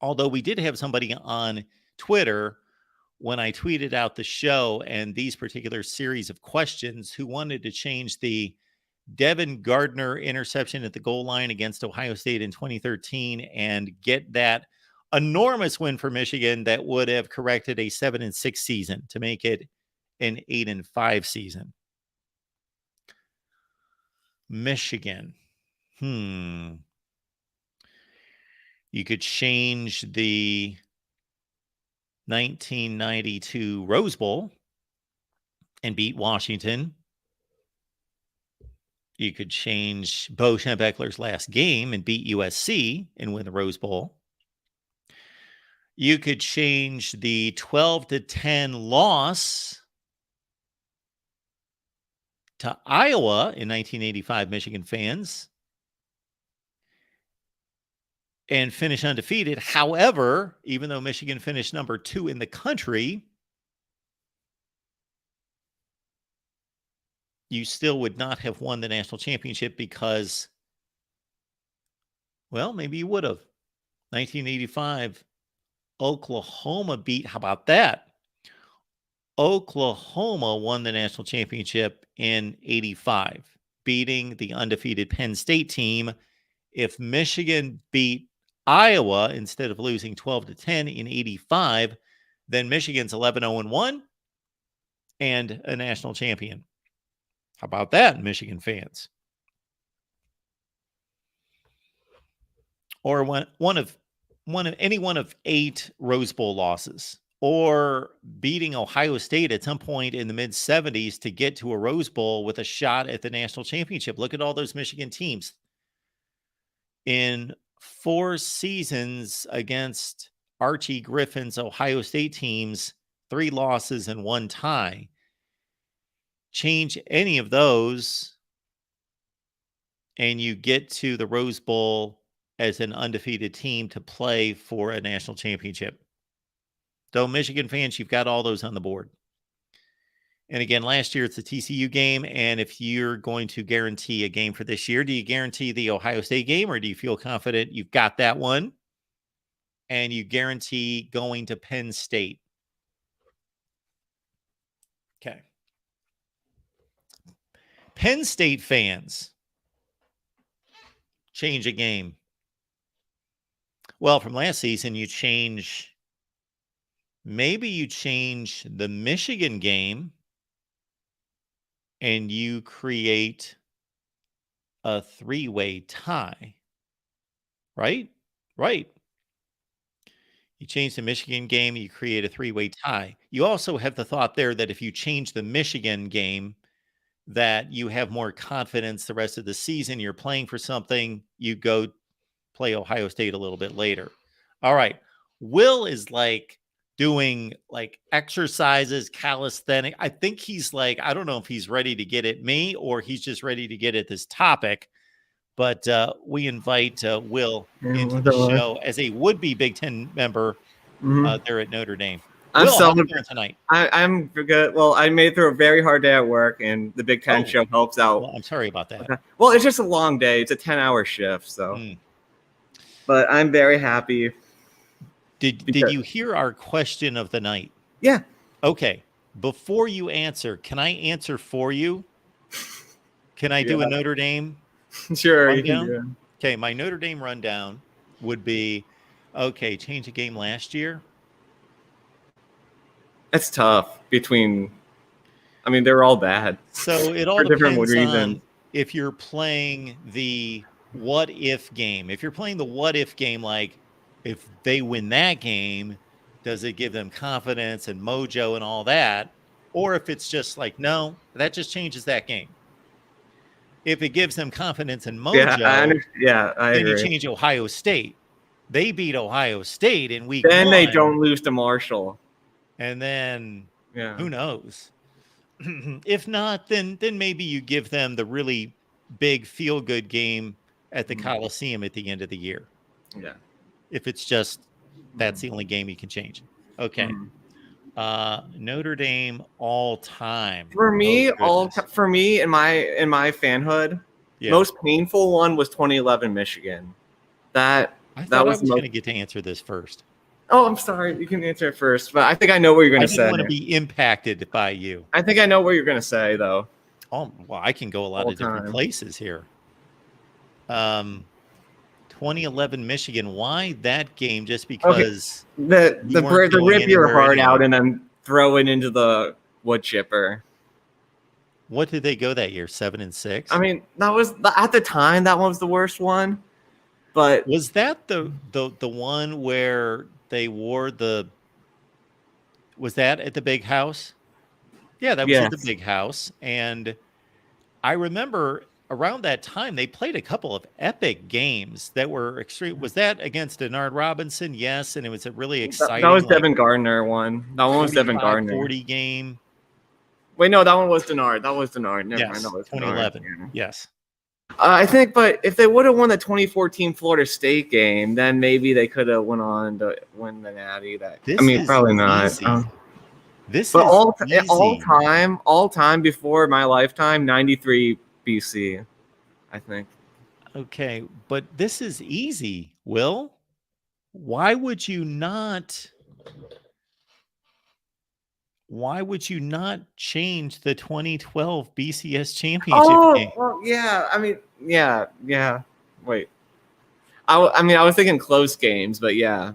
Although we did have somebody on Twitter when I tweeted out the show and these particular series of questions who wanted to change the Devin Gardner interception at the goal line against Ohio State in 2013 and get that enormous win for Michigan that would have corrected a 7-6 season to make it an 8-5 season. Michigan. You could change the 1992 Rose Bowl and beat Washington. You could change Bo Schembechler's last game and beat USC and win the Rose Bowl. You could change the 12-10 loss to Iowa in 1985, Michigan fans, and finish undefeated. However, even though Michigan finished number 2 in the country, you still would not have won the national championship because, well, maybe you would have. 1985, Oklahoma beat, how about that? Oklahoma won the national championship in 85, beating the undefeated Penn State team if Michigan beat Iowa instead of losing 12-10 in 85, then Michigan's 11-0-1 and a national champion. How about that, Michigan fans? Or one of 8 Rose Bowl losses, or beating Ohio State at some point in the mid-70s to get to a Rose Bowl with a shot at the national championship. Look at all those Michigan teams. In 4 seasons against Archie Griffin's Ohio State teams, 3 losses and 1 tie. Change any of those, and you get to the Rose Bowl as an undefeated team to play for a national championship. So, Michigan fans, you've got all those on the board. And again, last year it's the TCU game. And if you're going to guarantee a game for this year, do you guarantee the Ohio State game, or do you feel confident you've got that one and you guarantee going to Penn State? Okay. Penn State fans, change a game. Well, from last season, maybe you change the Michigan game and you create a 3-way tie, right? Right. You change the Michigan game, you create a 3-way tie. You also have the thought there that if you change the Michigan game, that you have more confidence the rest of the season. You're playing for something, you go play Ohio State a little bit later. All right. Will is doing exercises, calisthenic. I think he's I don't know if he's ready to get at me or he's just ready to get at this topic, but we invite Will into the show as a would-be Big Ten member there at Notre Dame. I'm Will, how you doing tonight? I'm good. Well, I made it through a very hard day at work, and the Big Ten show helps out. Well, I'm sorry about that. Okay. Well, it's just a long day. It's a 10-hour shift, so. But I'm very happy. Did you hear our question of the night? Yeah. Okay. Before you answer, can I answer for you? Can I do a Notre Dame Sure. rundown? Okay, my Notre Dame rundown would be, okay, change the game last year. It's tough they're all bad. So it all depends on if you're playing the what if game. If you're playing the what if game, if they win that game, does it give them confidence and mojo and all that? Or if it's just no, that just changes that game. If it gives them confidence and mojo, I then agree. you change Ohio State. They beat Ohio State in week 1. Then they don't lose to Marshall. And then who knows? If not, then maybe you give them the really big feel-good game at the Coliseum at the end of the year. Yeah. If it's just that's the only game you can change. Okay. Notre Dame all time. For me, in my fanhood, most painful one was 2011 Michigan. I was going to get to answer this first. Oh, I'm sorry. You can answer it first, but I think I know what you're going to say. I didn't want to be impacted by you. I think I know what you're going to say, though. Oh, well, I can go a lot of different places here. 2011 Michigan. Why that game? Just because the rip your heart out and then throw it into the wood chipper. What did they go that year? 7-6. I mean, that was at the time that was the worst one. But was that the one where they wore was that at the Big House? Yeah, that was at the Big House. And I remember around that time they played a couple of epic games that were extreme. Was that against Denard Robinson? Yes, and it was a really exciting. That was Devin Gardner one. That one was Devin Gardner. 40 game. Wait, no, that one was Denard. Never mind. Yes, 2011. Yeah. Yes. I think, but if they would have won the 2014 Florida State game, then maybe they could have went on to win the Natty. Probably not. This but is all time before my lifetime, 93 BC, I think. Okay, but this is easy, Will. Why would you not change the 2012 BCS championship game? Well, yeah. Wait. I mean, I was thinking close games, but yeah,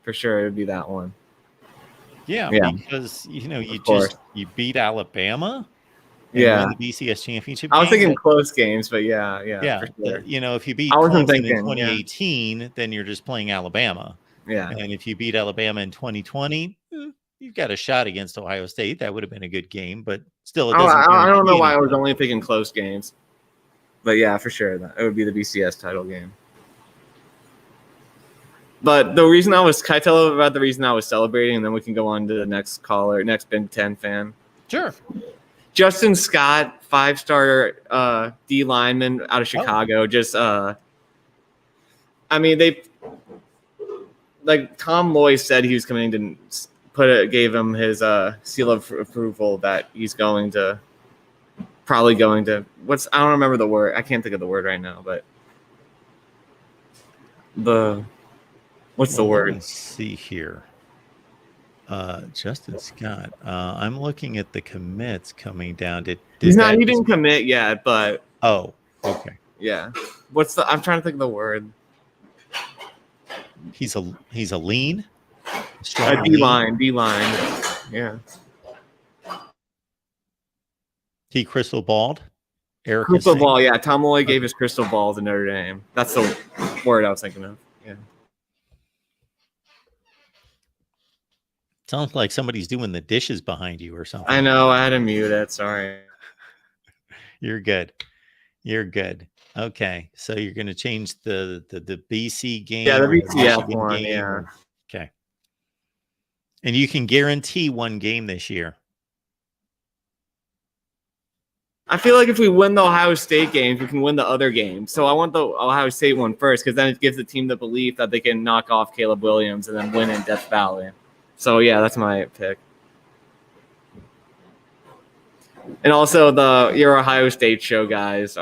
for sure it would be that one. Yeah, Yeah. because course. you beat Alabama and Yeah. win the BCS championship I was game. thinking close games, but yeah, Yeah, for sure. if you beat I wasn't Clemson in thinking, 2018, then you're just playing Alabama. Yeah. And if you beat Alabama in 2020, you've got a shot against Ohio State. That would have been a good game, but still, it doesn't. I don't know why I was anything. only thinking close games, but yeah, for sure, it would be the BCS title game. But the reason can I tell about the reason I was celebrating, and then we can go on to the next caller, next Big Ten fan. Sure. Justin Scott, 5-star D lineman out of Chicago. Just, I mean, like Tom Loy said he was coming to gave him his seal of approval that he's probably going to I don't remember the word. I can't think of the word right now, but what's the word? Let's see here. Justin Scott. I'm looking at the commits coming down. He didn't commit yet, but oh, okay. Yeah. I'm trying to think of the word. He's a lean, strong D-line. Yeah. He crystal balled. Crystal ball, yeah. Tom Loy gave his crystal ball to Notre Dame. That's the word I was thinking of. Yeah. Sounds like somebody's doing the dishes behind you or something. I know. I had to mute it. Sorry. You're good. Okay, so you're going to change the BC game. Yeah, the BCF one. Game. Yeah. Okay. And you can guarantee one game this year. I feel like if we win the Ohio State games, we can win the other games. So I want the Ohio State one first, because then it gives the team the belief that they can knock off Caleb Williams and then win in Death Valley. So yeah, that's my pick. And also your Ohio State show guys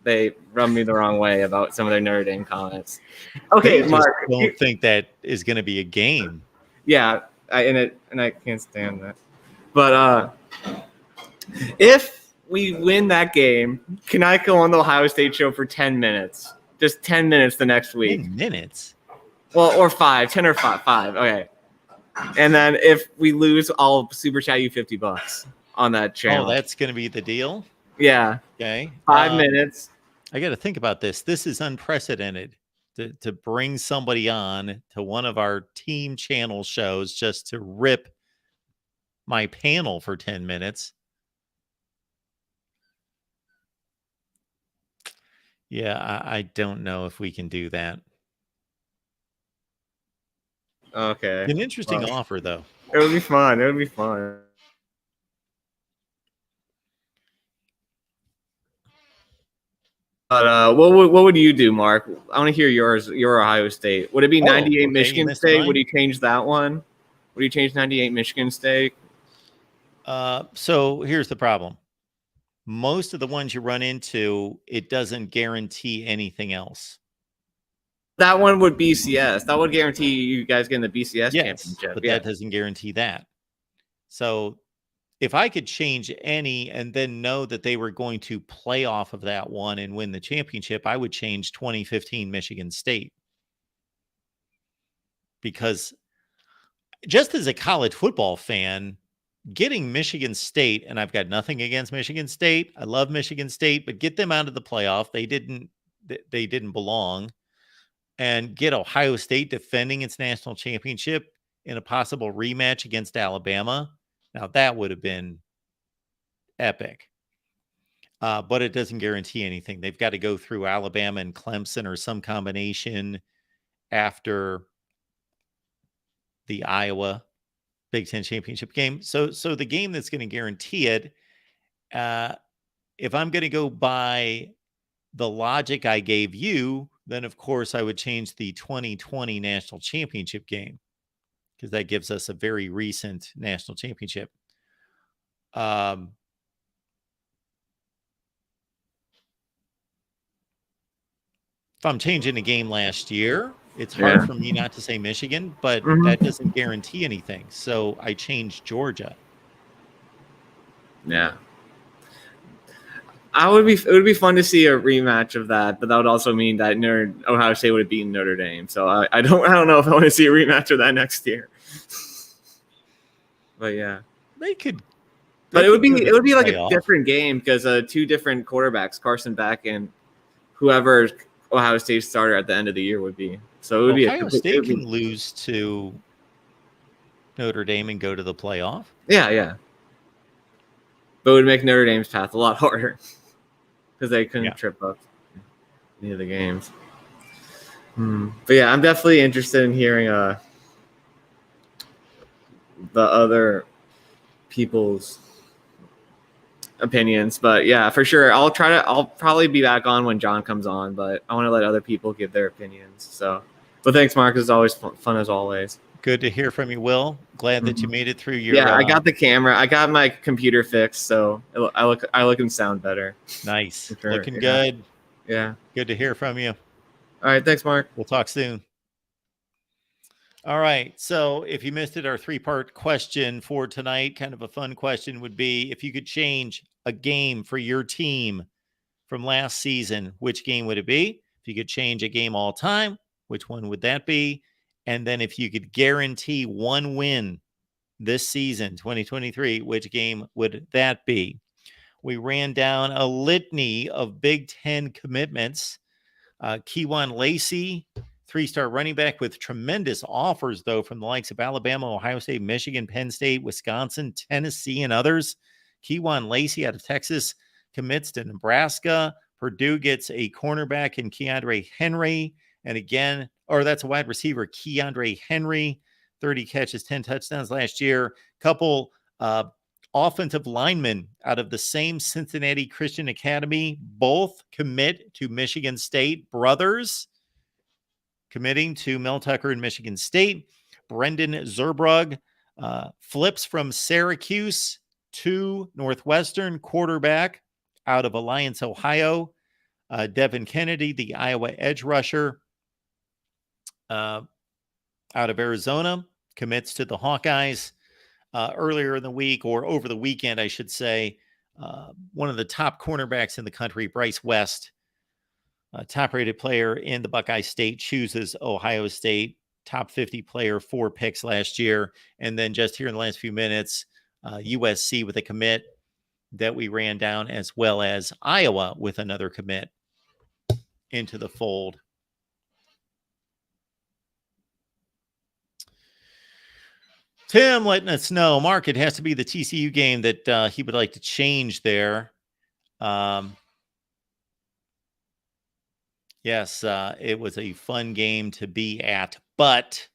they rub me the wrong way about some of their Notre Dame comments. Okay, Mark, don't think that is going to be a game. Yeah, I can't stand that. But if we win that game, can I go on the Ohio State show for 10 minutes? Just 10 minutes the next week. 10 minutes? Well, or 5. 10 or 5. Okay. And then if we lose, I'll super chat you $50 on that channel. Oh, that's going to be the deal? Yeah. Okay. 5 minutes. I got to think about this. This is unprecedented to bring somebody on to one of our team channel shows just to rip my panel for 10 minutes. Yeah, I don't know if we can do that. Okay. An interesting offer, though. It would be fun. But what would you do, Mark? I want to hear yours. Your Ohio State. Would it be 98 Michigan State? Mine? Would you change that one? Would you change 98 Michigan State? So here's the problem. Most of the ones you run into, it doesn't guarantee anything else. That one would BCS. That would guarantee you guys getting the BCS championship. But that doesn't guarantee that. So if I could change any and then know that they were going to play off of that one and win the championship, I would change 2015 Michigan State. Because just as a college football fan, getting Michigan State, and I've got nothing against Michigan State. I love Michigan State, but get them out of the playoff. They didn't belong. And get Ohio State defending its national championship in a possible rematch against Alabama. Now, that would have been epic. But it doesn't guarantee anything. They've got to go through Alabama and Clemson or some combination after the Iowa Big Ten championship game. So the game that's going to guarantee it, if I'm going to go by the logic I gave you, then of course I would change the 2020 national championship game, because that gives us a very recent national championship. If I'm changing a game last year, it's hard for me not to say Michigan, but that doesn't guarantee anything. So I changed Georgia. Yeah. It would be fun to see a rematch of that, but that would also mean that Ohio State would have beaten Notre Dame. So I don't know if I want to see a rematch of that next year. But yeah, They could. But it would be like playoff. a different game because two different quarterbacks, Carson Beck and whoever Ohio State starter at the end of the year would be. So it would be Ohio State can lose to Notre Dame and go to the playoff. Yeah. But it would make Notre Dame's path a lot harder because they couldn't trip up any of the games. But yeah, I'm definitely interested in hearing the other people's opinions. But yeah, for sure, I'll probably be back on when John comes on, but I want to let other people give their opinions. So, but thanks, Mark. It's always fun as always. Good to hear from you, Will. Glad that you made it through your. Yeah, I got the camera. I got my computer fixed, so I look and sound better. Nice, sure. Looking good. Yeah, good to hear from you. All right, thanks, Mark. We'll talk soon. All right, so if you missed it, our 3-part question for tonight, kind of a fun question, would be if you could change a game for your team from last season, which game would it be? If you could change a game all time, which one would that be? And then if you could guarantee one win this season, 2023, which game would that be? We ran down a litany of Big Ten commitments. Keywan Lacey, 3-star running back with tremendous offers, though, from the likes of Alabama, Ohio State, Michigan, Penn State, Wisconsin, Tennessee, and others. Keywan Lacey out of Texas commits to Nebraska. Purdue gets a cornerback in Keandre Henry. And again, that's a wide receiver, Keandre Henry, 30 catches, 10 touchdowns last year. Couple offensive linemen out of the same Cincinnati Christian Academy, both commit to Michigan State. Brothers committing to Mel Tucker in Michigan State. Brendan Zurbrugg flips from Syracuse to Northwestern, quarterback out of Alliance, Ohio. Devin Kennedy, the Iowa edge rusher, out of Arizona, commits to the Hawkeyes. Earlier in the week, or over the weekend, I should say, one of the top cornerbacks in the country, Bryce West, top-rated player in the Buckeye State, chooses Ohio State, top 50 player, 4 picks last year. And then just here in the last few minutes, USC with a commit that we ran down, as well as Iowa with another commit into the fold. Tim letting us know, Mark, it has to be the TCU game that he would like to change there. Yes, it was a fun game to be at, but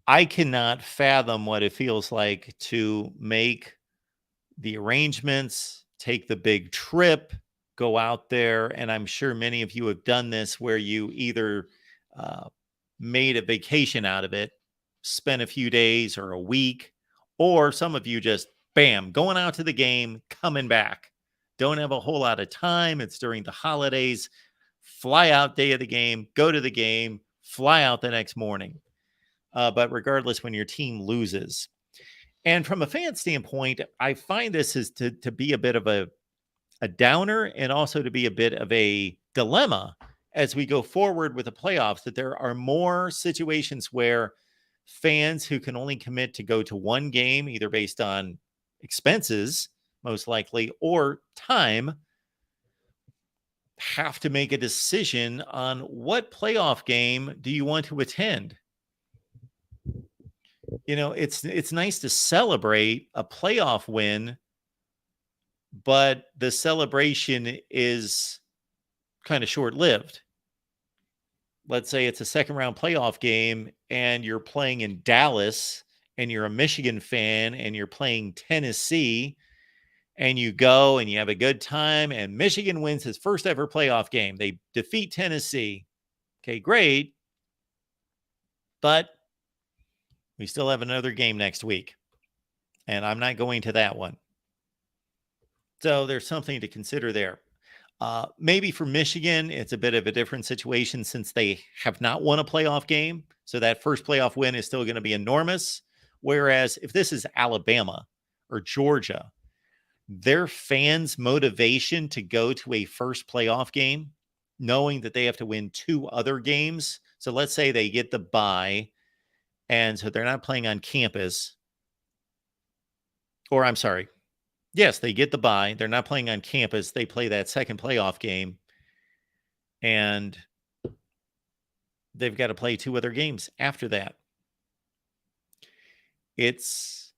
I cannot fathom what it feels like to make the arrangements, take the big trip, go out there. And I'm sure many of you have done this where you either made a vacation out of it, spent a few days or a week, or some of you just, bam, going out to the game, coming back. Don't have a whole lot of time. It's during the holidays. Fly out day of the game, go to the game, fly out the next morning. But regardless, when your team loses. And from a fan standpoint, I find this is to be a bit of a downer, and also to be a bit of a dilemma as we go forward with the playoffs, that there are more situations where fans who can only commit to go to one game, either based on expenses, most likely, or time, have to make a decision on what playoff game do you want to attend. You know, it's nice to celebrate a playoff win, but the celebration is kind of short-lived. Let's say it's a second-round playoff game and you're playing in Dallas and you're a Michigan fan and you're playing Tennessee, and you go and you have a good time and Michigan wins his first ever playoff game. They defeat Tennessee. Okay, great. But we still have another game next week, and I'm not going to that one. So there's something to consider there. Maybe for Michigan, it's a bit of a different situation since they have not won a playoff game. So that first playoff win is still going to be enormous. Whereas if this is Alabama or Georgia, their fans' motivation to go to a first playoff game, knowing that they have to win 2 other games. So let's say they get the bye, and so they're not playing on campus. Or I'm sorry. Yes, they get the bye. They're not playing on campus. They play that second playoff game, and they've got to play 2 other games after that. It's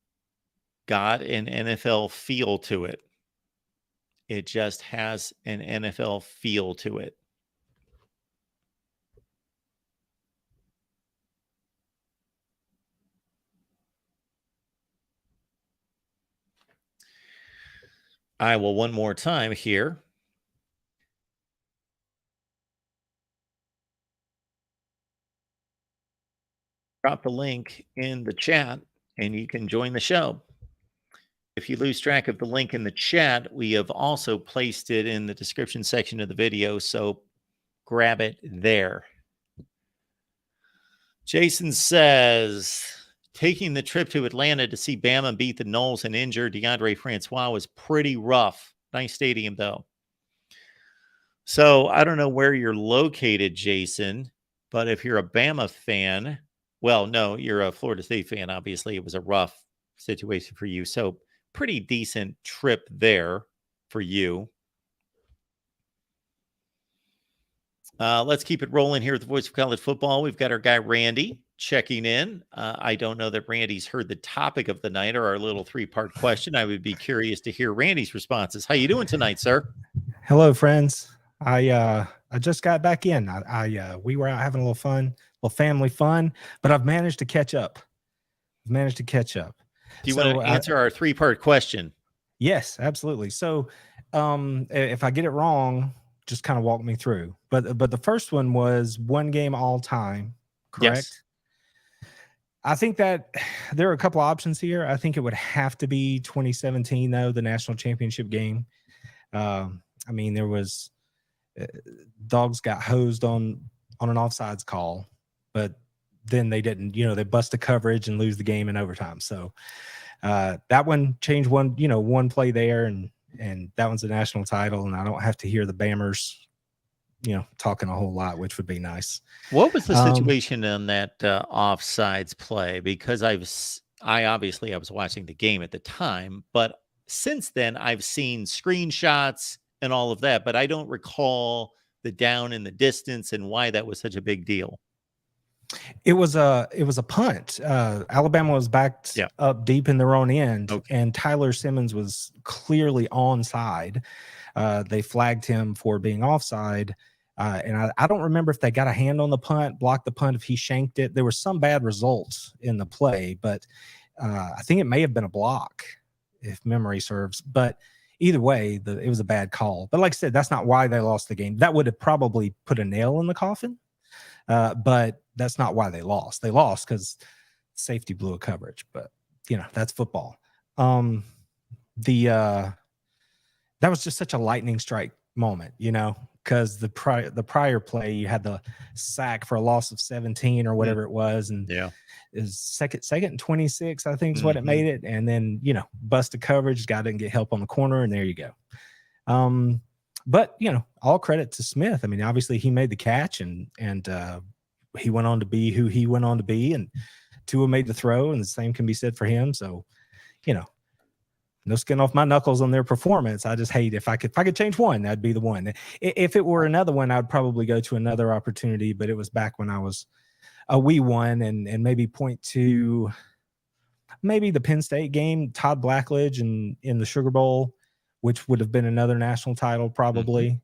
got an NFL feel to it. It just has an NFL feel to it. I will one more time here. Drop the link in the chat and you can join the show. If you lose track of the link in the chat, we have also placed it in the description section of the video, so grab it there. Jason says, taking the trip to Atlanta to see Bama beat the Noles and injure DeAndre Francois was pretty rough. Nice stadium, though. So I don't know where you're located, Jason, but if you're a Bama fan, well, no, you're a Florida State fan. Obviously, it was a rough situation for you. So pretty decent trip there for you. Let's keep it rolling here with the Voice of College Football. We've got our guy Randy checking in. I don't know that Randy's heard the topic of the night or our little 3-part question. I would be curious to hear Randy's responses. How you doing tonight, sir? Hello, friends. I just got back in. We were out having a little fun, little family fun, but I've managed to catch up. Do you want to answer our 3-part question? Yes, absolutely. So if I get it wrong, just kind of walk me through. But the first one was 1 game all time, correct? Yes. I think that there are a couple options here. I think it would have to be 2017, though, the national championship game. I mean, there was dogs got hosed on an offsides call, but then they didn't, they bust the coverage and lose the game in overtime. So that one changed one play there, and that one's a national title, and I don't have to hear the Bammers, talking a whole lot, which would be nice. What was the situation on that offsides play? Because I was watching the game at the time, but since then I've seen screenshots and all of that, but I don't recall the down in the distance and why that was such a big deal. It was a punt. Alabama was backed up deep in their own end, and Tyler Simmons was clearly onside. They flagged him for being offside. And I don't remember if they got a hand on the punt, blocked the punt, if he shanked it. There were some bad results in the play, but I think it may have been a block, if memory serves. But either way, it was a bad call. But like I said, that's not why they lost the game. That would have probably put a nail in the coffin, but that's not why they lost. They lost because safety blew a coverage. But, that's football. That was just such a lightning strike moment, because the prior play, you had the sack for a loss of 17 or whatever it was, and is second and 26, I think is what it made it, and then busted coverage, guy didn't get help on the corner, and there you go. But all credit to Smith. I mean, obviously he made the catch, and he went on to be who he went on to be, and Tua made the throw, and the same can be said for him. So, no skin off my knuckles on their performance. I just hate if I could change one, that'd be the one. If it were another one, I'd probably go to another opportunity, but it was back when I was a wee one, and maybe point to maybe the Penn State game, Todd Blackledge in the Sugar Bowl, which would have been another national title probably.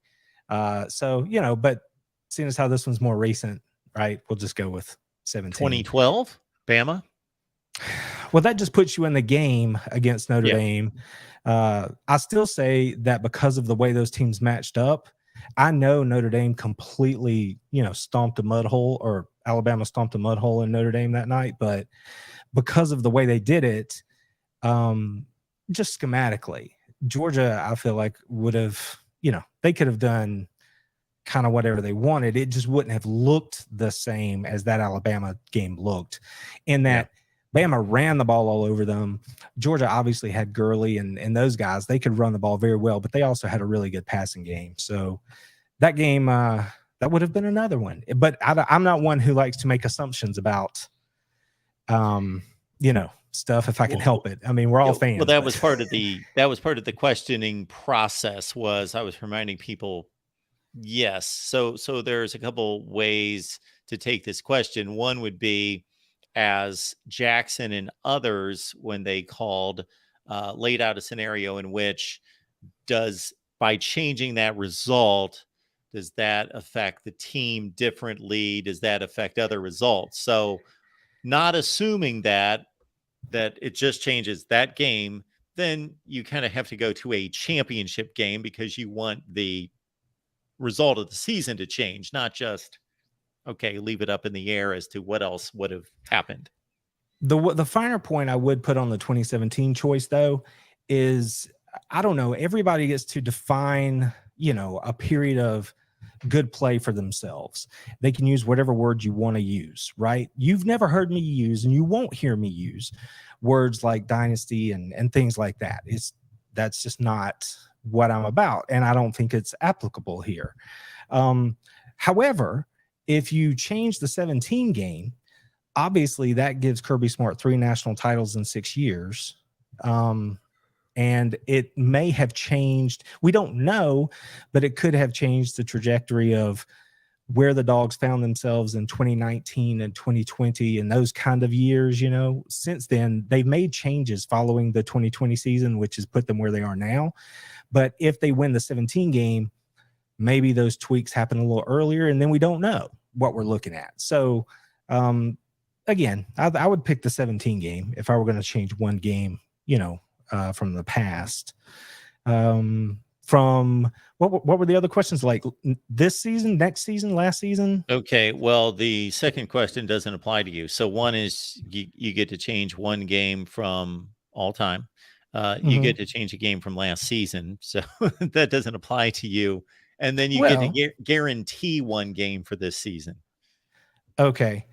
So, but seeing as how this one's more recent, right, we'll just go with 17. 2012, Bama. Well, that just puts you in the game against Notre Dame. I still say that because of the way those teams matched up, I know Notre Dame completely, stomped a mud hole, or Alabama stomped a mud hole in Notre Dame that night. But because of the way they did it, just schematically, Georgia, I feel like would have, they could have done kind of whatever they wanted. It just wouldn't have looked the same as that Alabama game looked, in that. Bama ran the ball all over them. Georgia obviously had Gurley and those guys. They could run the ball very well, but they also had a really good passing game. So that game, that would have been another one. But I'm not one who likes to make assumptions about, stuff if I can help it. I mean, we're all fans. Well, that was part of the questioning process. Was I was reminding people, yes. So there's a couple ways to take this question. One would be, as Jackson and others, when they called, laid out a scenario in which by changing that result, does that affect the team differently? Does that affect other results? So not assuming that it just changes that game, then you kind of have to go to a championship game because you want the result of the season to change, not just, okay, leave it up in the air as to what else would have happened. The finer point I would put on the 2017 choice, though, is, I don't know, everybody gets to define, a period of good play for themselves. They can use whatever word you want to use, right? You've never heard me use, and you won't hear me use words like dynasty and things like that. That's just not what I'm about, and I don't think it's applicable here. However, if you change the 17 game, obviously that gives Kirby Smart 3 national titles in 6 years. And it may have changed. We don't know, but it could have changed the trajectory of where the Dogs found themselves in 2019 and 2020 and those kind of years. Since then, they've made changes following the 2020 season, which has put them where they are now. But if they win the 17 game, maybe those tweaks happen a little earlier, and then we don't know what we're looking at. So, again, I would pick the 17 game if I were going to change one game, from the past. From what were the other questions, like this season, next season, last season? Okay, well, the second question doesn't apply to you. So one is you get to change one game from all time. You get to change a game from last season, so that doesn't apply to you. And then you get to guarantee one game for this season. Okay.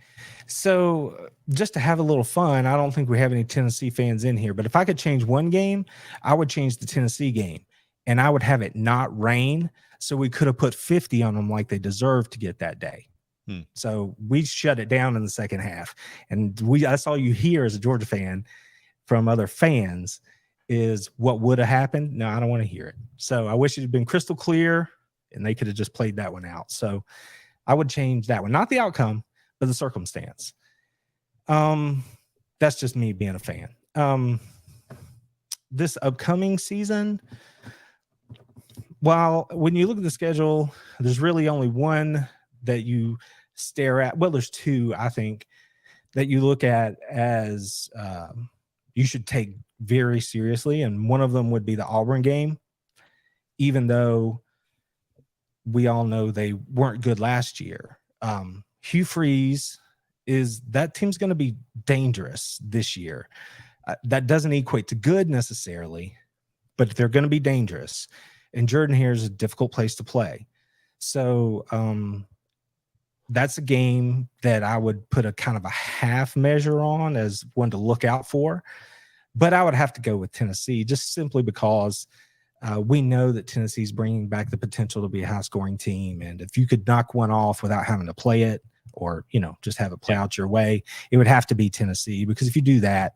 So just to have a little fun, I don't think we have any Tennessee fans in here, but if I could change one game, I would change the Tennessee game, and I would have it not rain, so we could have put 50 on them like they deserved to get that day. So we shut it down in the second half, and that's all you hear as a Georgia fan from other fans is what would have happened. No, I don't want to hear it. So I wish it had been crystal clear, and they could have just played that one out. So I would change that one, not the outcome, but the circumstance. That's just me being a fan. This upcoming season, while when you look at the schedule, there's really only one that you stare at. Well, there's two, I think, that you look at as you should take very seriously. And one of them would be the Auburn game, even though we all know they weren't good last year. Hugh Freeze that team's going to be dangerous this year. That doesn't equate to good necessarily, but they're going to be dangerous. And Jordan here is a difficult place to play. So that's a game that I would put a kind of a half measure on as one to look out for. But I would have to go with Tennessee just simply because we know that Tennessee's bringing back the potential to be a high-scoring team. And if you could knock one off without having to play it, or just have it play out your way, it would have to be Tennessee, because if you do that,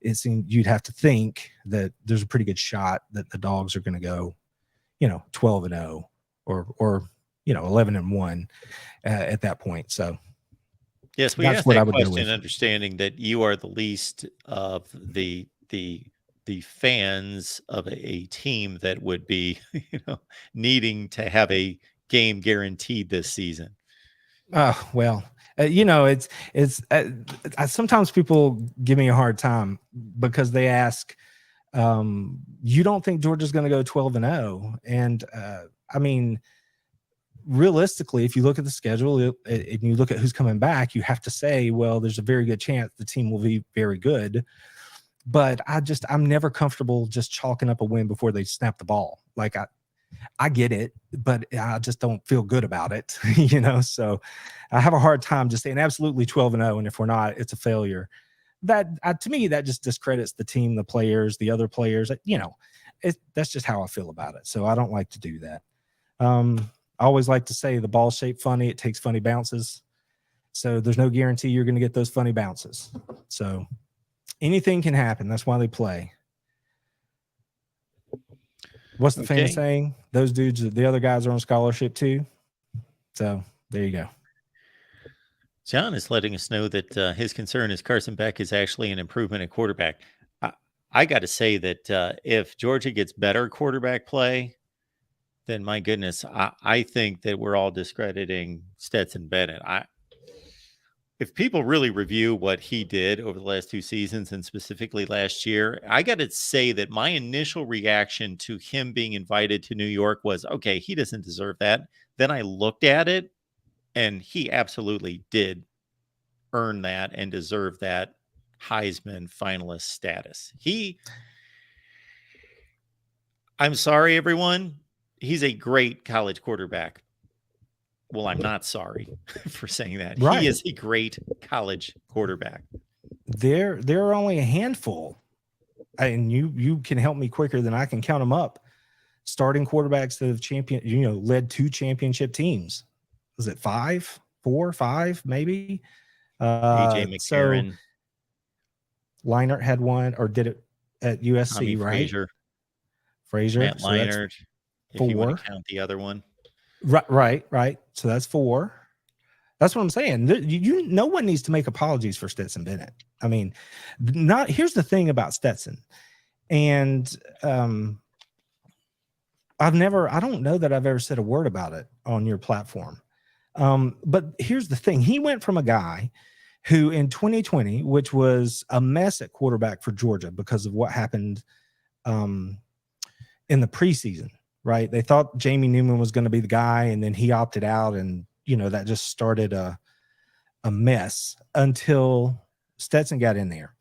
it seems you'd have to think that there's a pretty good shot that the Dogs are going to go 12-0 or 11-1 at that point. So yes, we asked that question understanding that you are the least of the fans of a team that would be needing to have a game guaranteed this season. Well, it's sometimes people give me a hard time because they ask, you don't think Georgia's going to go 12-0? And I mean, realistically, if you look at the schedule and you look at who's coming back, you have to say, well, there's a very good chance the team will be very good. But I'm never comfortable just chalking up a win before they snap the ball. Like I get it, but I just don't feel good about it, So I have a hard time just saying absolutely 12-0, and if we're not, it's a failure. that to me, that just discredits the team, the players, the other players. That's just how I feel about it. So I don't like to do that. I always like to say the ball's shaped funny. It takes funny bounces. So there's no guarantee you're going to get those funny bounces. So anything can happen. That's why they play. What's the famous saying? Those dudes, the other guys are on scholarship too. So there you go. John is letting us know that his concern is Carson Beck is actually an improvement at quarterback. I got to say that if Georgia gets better quarterback play, then my goodness, I think that we're all discrediting Stetson Bennett. If people really review what he did over the last 2 seasons and specifically last year, I got to say that my initial reaction to him being invited to New York was, okay, he doesn't deserve that. Then I looked at it, and he absolutely did earn that and deserve that Heisman finalist status. I'm sorry, everyone. He's a great college quarterback. Well, I'm not sorry for saying that. Right. He is a great college quarterback. There are only a handful, and you can help me quicker than I can count them up. Starting quarterbacks that have led 2 championship teams. Was it 5, 4, 5, maybe? AJ McCarron. So Leinart had one, or did it at USC, Tommy right? Frazier. Matt Leinart, if you want to count the other one. Right. So that's 4. That's what I'm saying. No one needs to make apologies for Stetson Bennett. I mean, here's the thing about Stetson. And I don't know that I've ever said a word about it on your platform. But here's the thing. He went from a guy who in 2020, which was a mess at quarterback for Georgia because of what happened in the preseason, right? They thought Jamie Newman was going to be the guy, and then he opted out, and that just started a mess until Stetson got in there.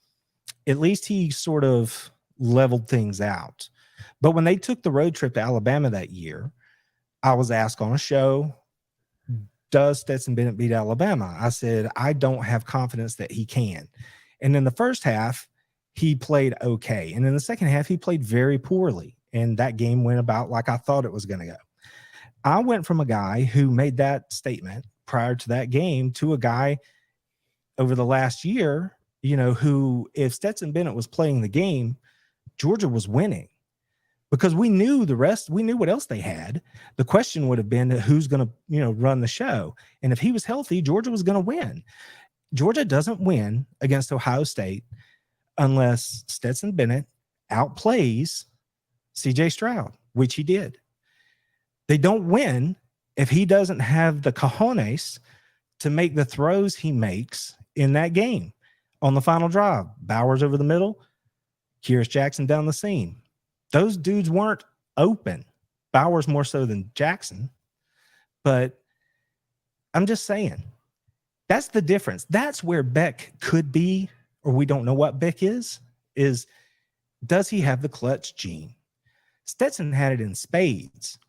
At least he sort of leveled things out. But when they took the road trip to Alabama that year, I was asked on a show, does Stetson Bennett beat Alabama? I said, I don't have confidence that he can. And in the first half, he played okay. And in the second half, he played very poorly. And that game went about like I thought it was going to go. I went from a guy who made that statement prior to that game to a guy over the last year, who, if Stetson Bennett was playing the game, Georgia was winning. Because we knew the rest, we knew what else they had. The question would have been who's going to, run the show. And if he was healthy, Georgia was going to win. Georgia doesn't win against Ohio State unless Stetson Bennett outplays CJ Stroud, which he did. They don't win if he doesn't have the cojones to make the throws he makes in that game on the final drive. Bowers over the middle, Kyrus Jackson down the seam. Those dudes weren't open. Bowers more so than Jackson. But I'm just saying, that's the difference. That's where Beck could be, or we don't know what Beck is does he have the clutch gene? Stetson had it in spades,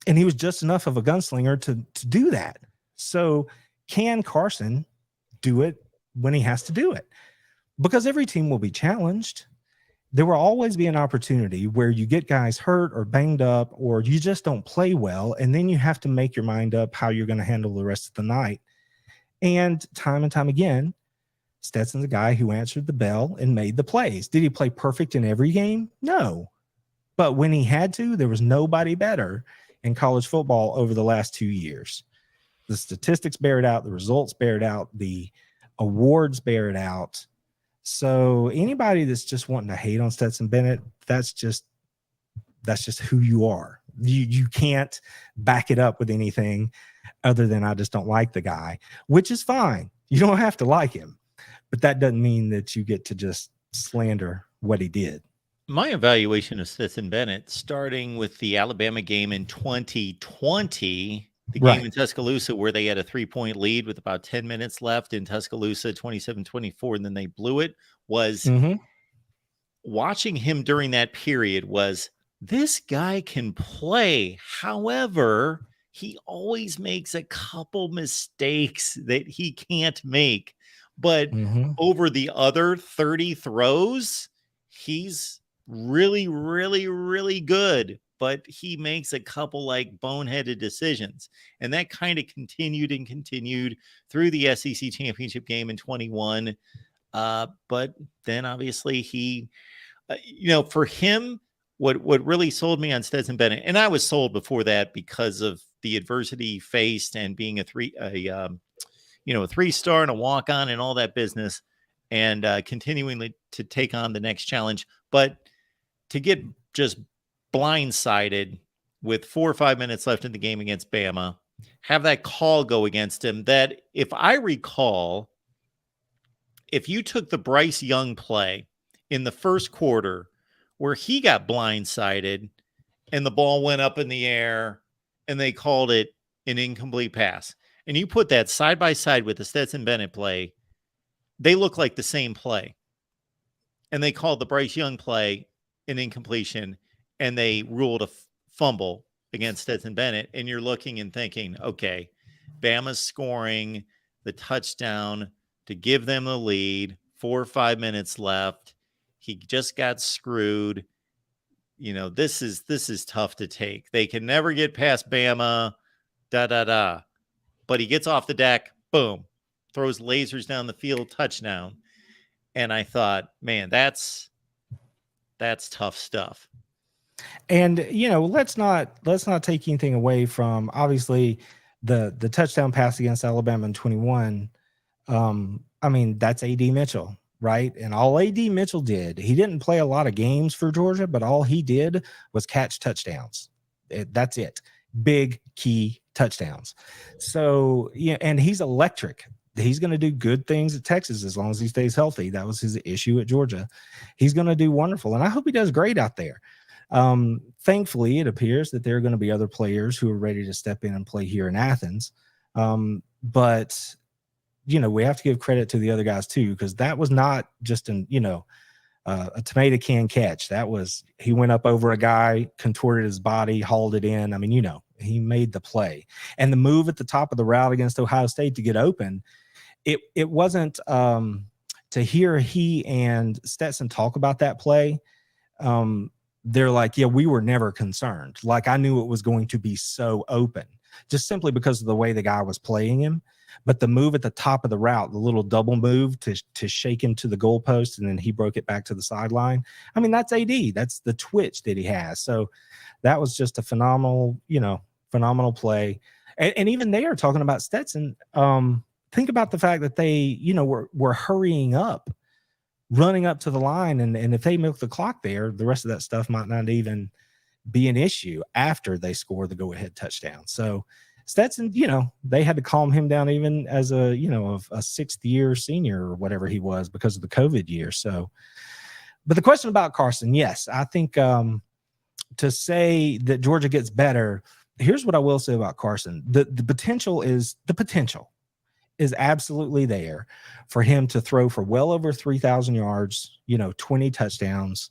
and he was just enough of a gunslinger to do that. So can Carson do it when he has to do it? Because every team will be challenged. There will always be an opportunity where you get guys hurt or banged up, or you just don't play well, and then you have to make your mind up how you're going to handle the rest of the night. And time again, Stetson's a guy who answered the bell and made the plays. Did he play perfect in every game? No. But when he had to, there was nobody better in college football over the last 2 years. The statistics bear it out. The results bear it out. The awards bear it out. So anybody that's just wanting to hate on Stetson Bennett, that's just who you are. You can't back it up with anything other than I just don't like the guy, which is fine. You don't have to like him, but that doesn't mean that you get to just slander what he did. My evaluation of Stetson Bennett, starting with the Alabama game in 2020, the game in Tuscaloosa where they had a 3-point lead with about 10 minutes left in Tuscaloosa, 27-24, and then they blew it, was watching him during that period was, this guy can play. However, he always makes a couple mistakes that he can't make. But Mhm. over the other 30 throws, he's really, really, really good. But he makes a couple like boneheaded decisions. And that kind of continued and continued through the SEC championship game in 21. But then obviously he, for him, what really sold me on Stetson Bennett, and I was sold before that because of the adversity he faced and being a 3-star and a walk-on and all that business, and continuing to take on the next challenge. But to get just blindsided with 4 or 5 minutes left in the game against Bama, have that call go against him, that if I recall, if you took the Bryce Young play in the first quarter where he got blindsided and the ball went up in the air and they called it an incomplete pass, and you put that side by side with the Stetson Bennett play, they look like the same play. And they called the Bryce Young play an incompletion, and they ruled a fumble against Stetson Bennett. And you're looking and thinking, okay, Bama's scoring the touchdown to give them the lead, 4 or 5 minutes left. He just got screwed. This is tough to take. They can never get past Bama, But he gets off the deck, boom, throws lasers down the field, touchdown. And I thought, man, that's tough stuff. And let's not take anything away from obviously the touchdown pass against Alabama in 21. I mean, that's AD Mitchell, right? And all AD Mitchell did, he didn't play a lot of games for Georgia, but all he did was catch touchdowns. That's it. Big key touchdowns. So, and he's electric. He's going to do good things at Texas as long as he stays healthy. That was his issue at Georgia. He's going to do wonderful. And I hope he does great out there. Thankfully, it appears that there are going to be other players who are ready to step in and play here in Athens. But we have to give credit to the other guys too, because that was not just a tomato can catch. That was, he went up over a guy, contorted his body, hauled it in. I mean, he made the play. And the move at the top of the route against Ohio State to get open, it wasn't to hear he and Stetson talk about that play. They're like, yeah, we were never concerned. Like, I knew it was going to be so open just simply because of the way the guy was playing him. But the move at the top of the route, the little double move to shake him to the goalpost, and then he broke it back to the sideline. I mean, that's AD. That's the twitch that he has. So that was just a phenomenal play. And even they are talking about Stetson. Think about the fact that they, were hurrying up, running up to the line. And if they milk the clock there, the rest of that stuff might not even be an issue after they score the go-ahead touchdown. So Stetson, they had to calm him down even as a 6th-year senior or whatever he was because of the COVID year. So, but the question about Carson, yes, I think to say that Georgia gets better, here's what I will say about Carson. The potential is absolutely there for him to throw for well over 3,000 yards, 20 touchdowns.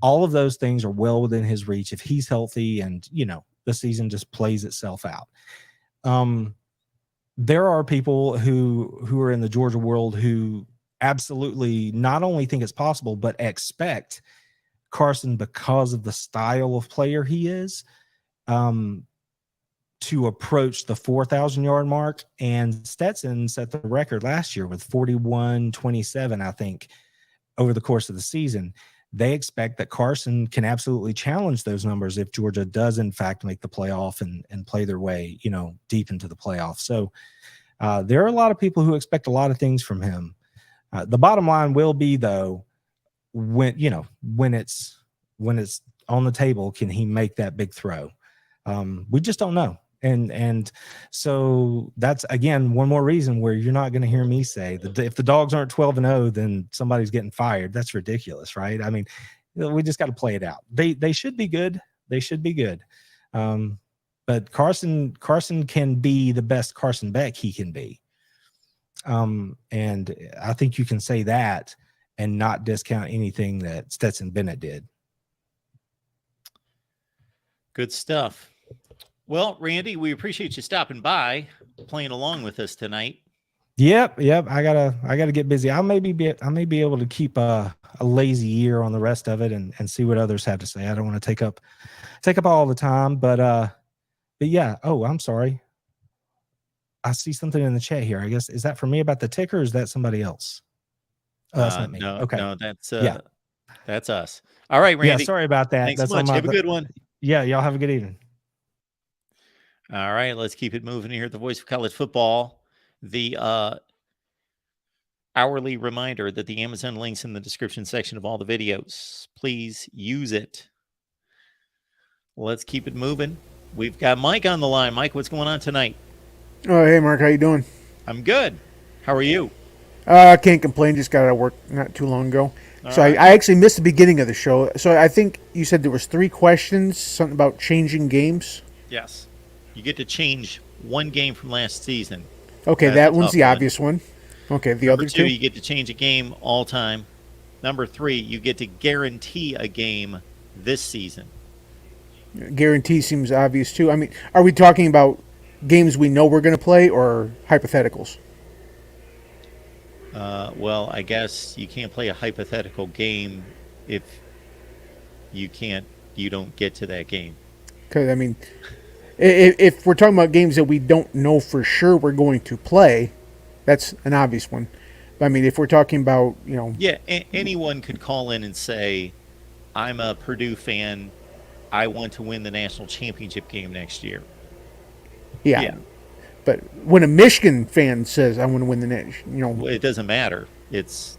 All of those things are well within his reach if he's healthy and, the season just plays itself out. There are people who are in the Georgia world who absolutely not only think it's possible, but expect Carson, because of the style of player he is, to approach the 4,000-yard mark. And Stetson set the record last year with 41-27, I think, over the course of the season. They expect that Carson can absolutely challenge those numbers if Georgia does, in fact, make the playoff and play their way, deep into the playoff. So there are a lot of people who expect a lot of things from him. The bottom line will be, though, when it's on the table, can he make that big throw? We just don't know. And so that's, again, one more reason where you're not going to hear me say that if the Dogs aren't 12-0, then somebody's getting fired. That's ridiculous, right? I mean, we just got to play it out. They should be good. They should be good. But Carson can be the best Carson Beck he can be. And I think you can say that and not discount anything that Stetson Bennett did. Good stuff. Well, Randy, we appreciate you stopping by, playing along with us tonight. Yep. I gotta get busy. I may be able to keep a lazy ear on the rest of it and see what others have to say. I don't want to take up all the time, but yeah. Oh, I'm sorry. I see something in the chat here. I guess, is that for me about the ticker, or is that somebody else? Oh, that's not me. No, Okay. no, that's Yeah. that's us. All right, Yeah. Randy. Sorry about that. Thanks That's so on much. my. Have a good one. Yeah. Y'all have a good evening. All right, let's keep it moving here at the Voice of College Football. The hourly reminder that the Amazon links in the description section of all the videos. Please use it. Let's keep it moving. We've got Mike on the line. Mike, what's going on tonight? Oh, hey, Mark, how you doing? I'm good. How are you? I can't complain. Just got out of work not too long ago. All right. I actually missed the beginning of the show. So I think you said there was 3 questions, something about changing games. Yes. You get to change one game from last season. Okay, That's that a one's tough the one. obvious one. Okay, the Number other 2, 2? you get to change a game all time. Number 3, you get to guarantee a game this season. Guarantee seems obvious too. I mean, are we talking about games we know we're going to play or hypotheticals? Well, I guess you can't play a hypothetical game if you don't get to that game. Because, I mean, if we're talking about games that we don't know for sure we're going to play, that's an obvious one. But, I mean, if we're talking about, Yeah, anyone could call in and say, I'm a Purdue fan. I want to win the national championship game next year. yeah. But when a Michigan fan says, I want to win the next, Well, it doesn't matter. It's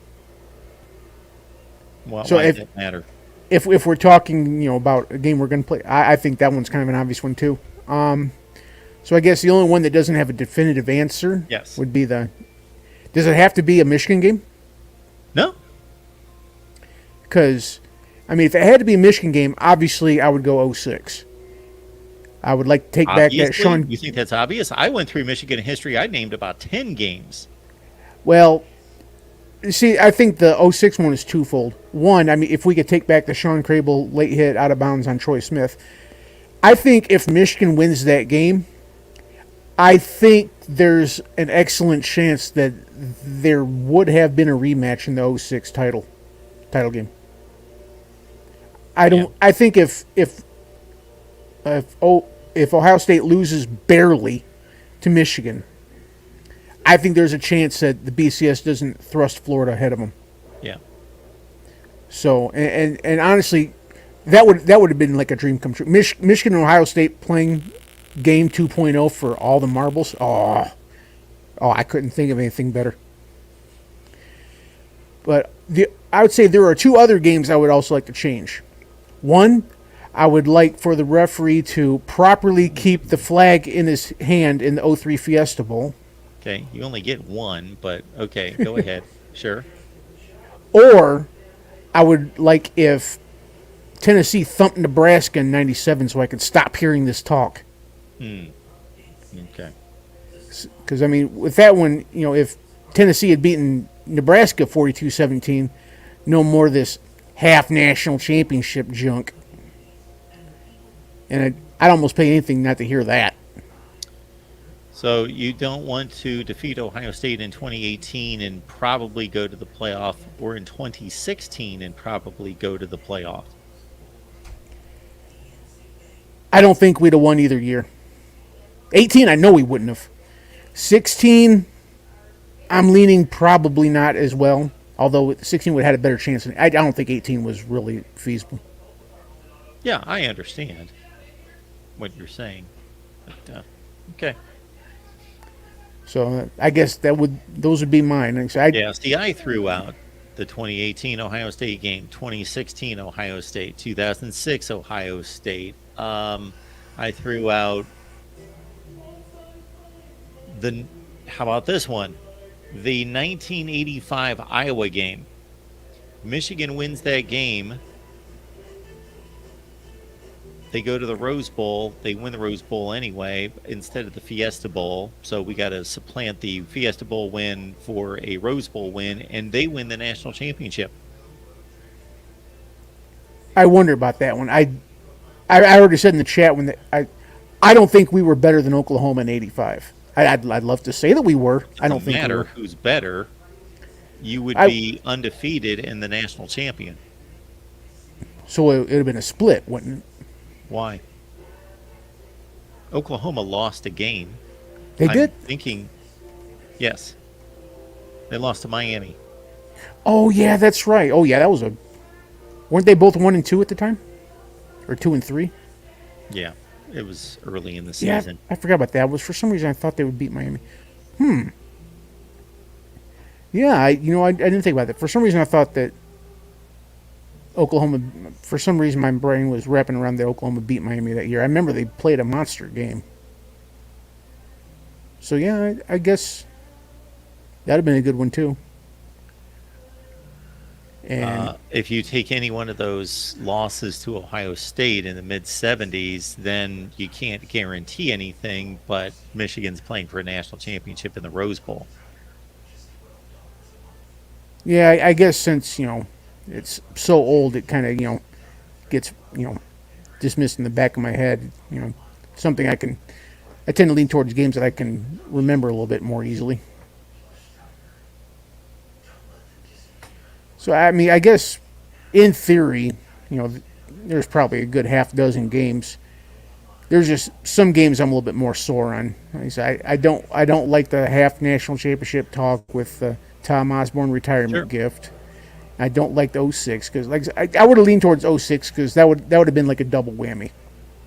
well, So why if- does it matter? if we're talking, about a game we're going to play, I think that one's kind of an obvious one too. So I guess the only one that doesn't have a definitive answer Yes. would be does it have to be a Michigan game? No. Because, I mean, if it had to be a Michigan game, obviously I would go 06. I would like to take back that Obviously, Sean. you think that's obvious? I went through Michigan history. I named about 10 games. Well, see, I think the 06 one is twofold. One, I mean, if we could take back the Sean Crable late hit out of bounds on Troy Smith, I think if Michigan wins that game, I think there's an excellent chance that there would have been a rematch in the 06 title game. I don't. Yeah. I think if Ohio State loses barely to Michigan, I think there's a chance that the BCS doesn't thrust Florida ahead of them. Yeah. So, and honestly, that would have been like a dream come true. Michigan and Ohio State playing game 2.0 for all the marbles. Oh, I couldn't think of anything better. But I would say there are 2 other games I would also like to change. One, I would like for the referee to properly keep the flag in his hand in the 03 Fiesta Bowl. Okay. You only get one, but okay, go ahead. Sure. Or I would like if Tennessee thumped Nebraska in 97 so I could stop hearing this talk. Okay. Because, I mean, with that one, if Tennessee had beaten Nebraska 42-17, no more of this half national championship junk. And I'd almost pay anything not to hear that. So you don't want to defeat Ohio State in 2018 and probably go to the playoff, or in 2016 and probably go to the playoff? I don't think we'd have won either year. 18, I know we wouldn't have. 16, I'm leaning probably not as well. Although 16 would have had a better chance. I don't think 18 was really feasible. Yeah, I understand what you're saying. But, okay. So I guess those would be mine. Yeah, see, I threw out the 2018 Ohio State game, 2016 Ohio State, 2006 Ohio State. I threw out how about this one? The 1985 Iowa game. Michigan wins that game. They go to the Rose Bowl. They win the Rose Bowl anyway instead of the Fiesta Bowl. So we got to supplant the Fiesta Bowl win for a Rose Bowl win, and they win the national championship. I wonder about that one. I already said in the chat I don't think we were better than Oklahoma in '85. I'd love to say that we were. I don't Doesn't think we matter were. who's better. You would I- be undefeated and the national champion. So it would have been a split, wouldn't it? Why? Oklahoma lost a game. They I'm did? thinking, yes. They lost to Miami. Oh, yeah, that's right. Oh, yeah, that was a... Weren't they both 1 and 2 at the time? Or 2 and 3? Yeah, it was early in the Yeah, season. I forgot about that. For some reason I thought they would beat Miami. Yeah, I didn't think about that. For some reason I thought that Oklahoma... For some reason my brain was wrapping around that Oklahoma beat Miami that year. I remember they played a monster game. So, yeah, I guess that would have been a good one, too. And If you take any one of those losses to Ohio State in the mid 70s, then you can't guarantee anything, but Michigan's playing for a national championship in the Rose Bowl. yeah, I guess since, it's so old, it kind of, gets, dismissed in the back of my head. Something I tend to lean towards games that I can remember a little bit more easily. So, I mean, I guess in theory, there's probably a good half dozen games. There's just some games I'm a little bit more sore on. Like I said, I don't like the half national championship talk with the Tom Osborne retirement gift. I don't like the 06 because, like I would have leaned towards 06 because that would have been like a double whammy.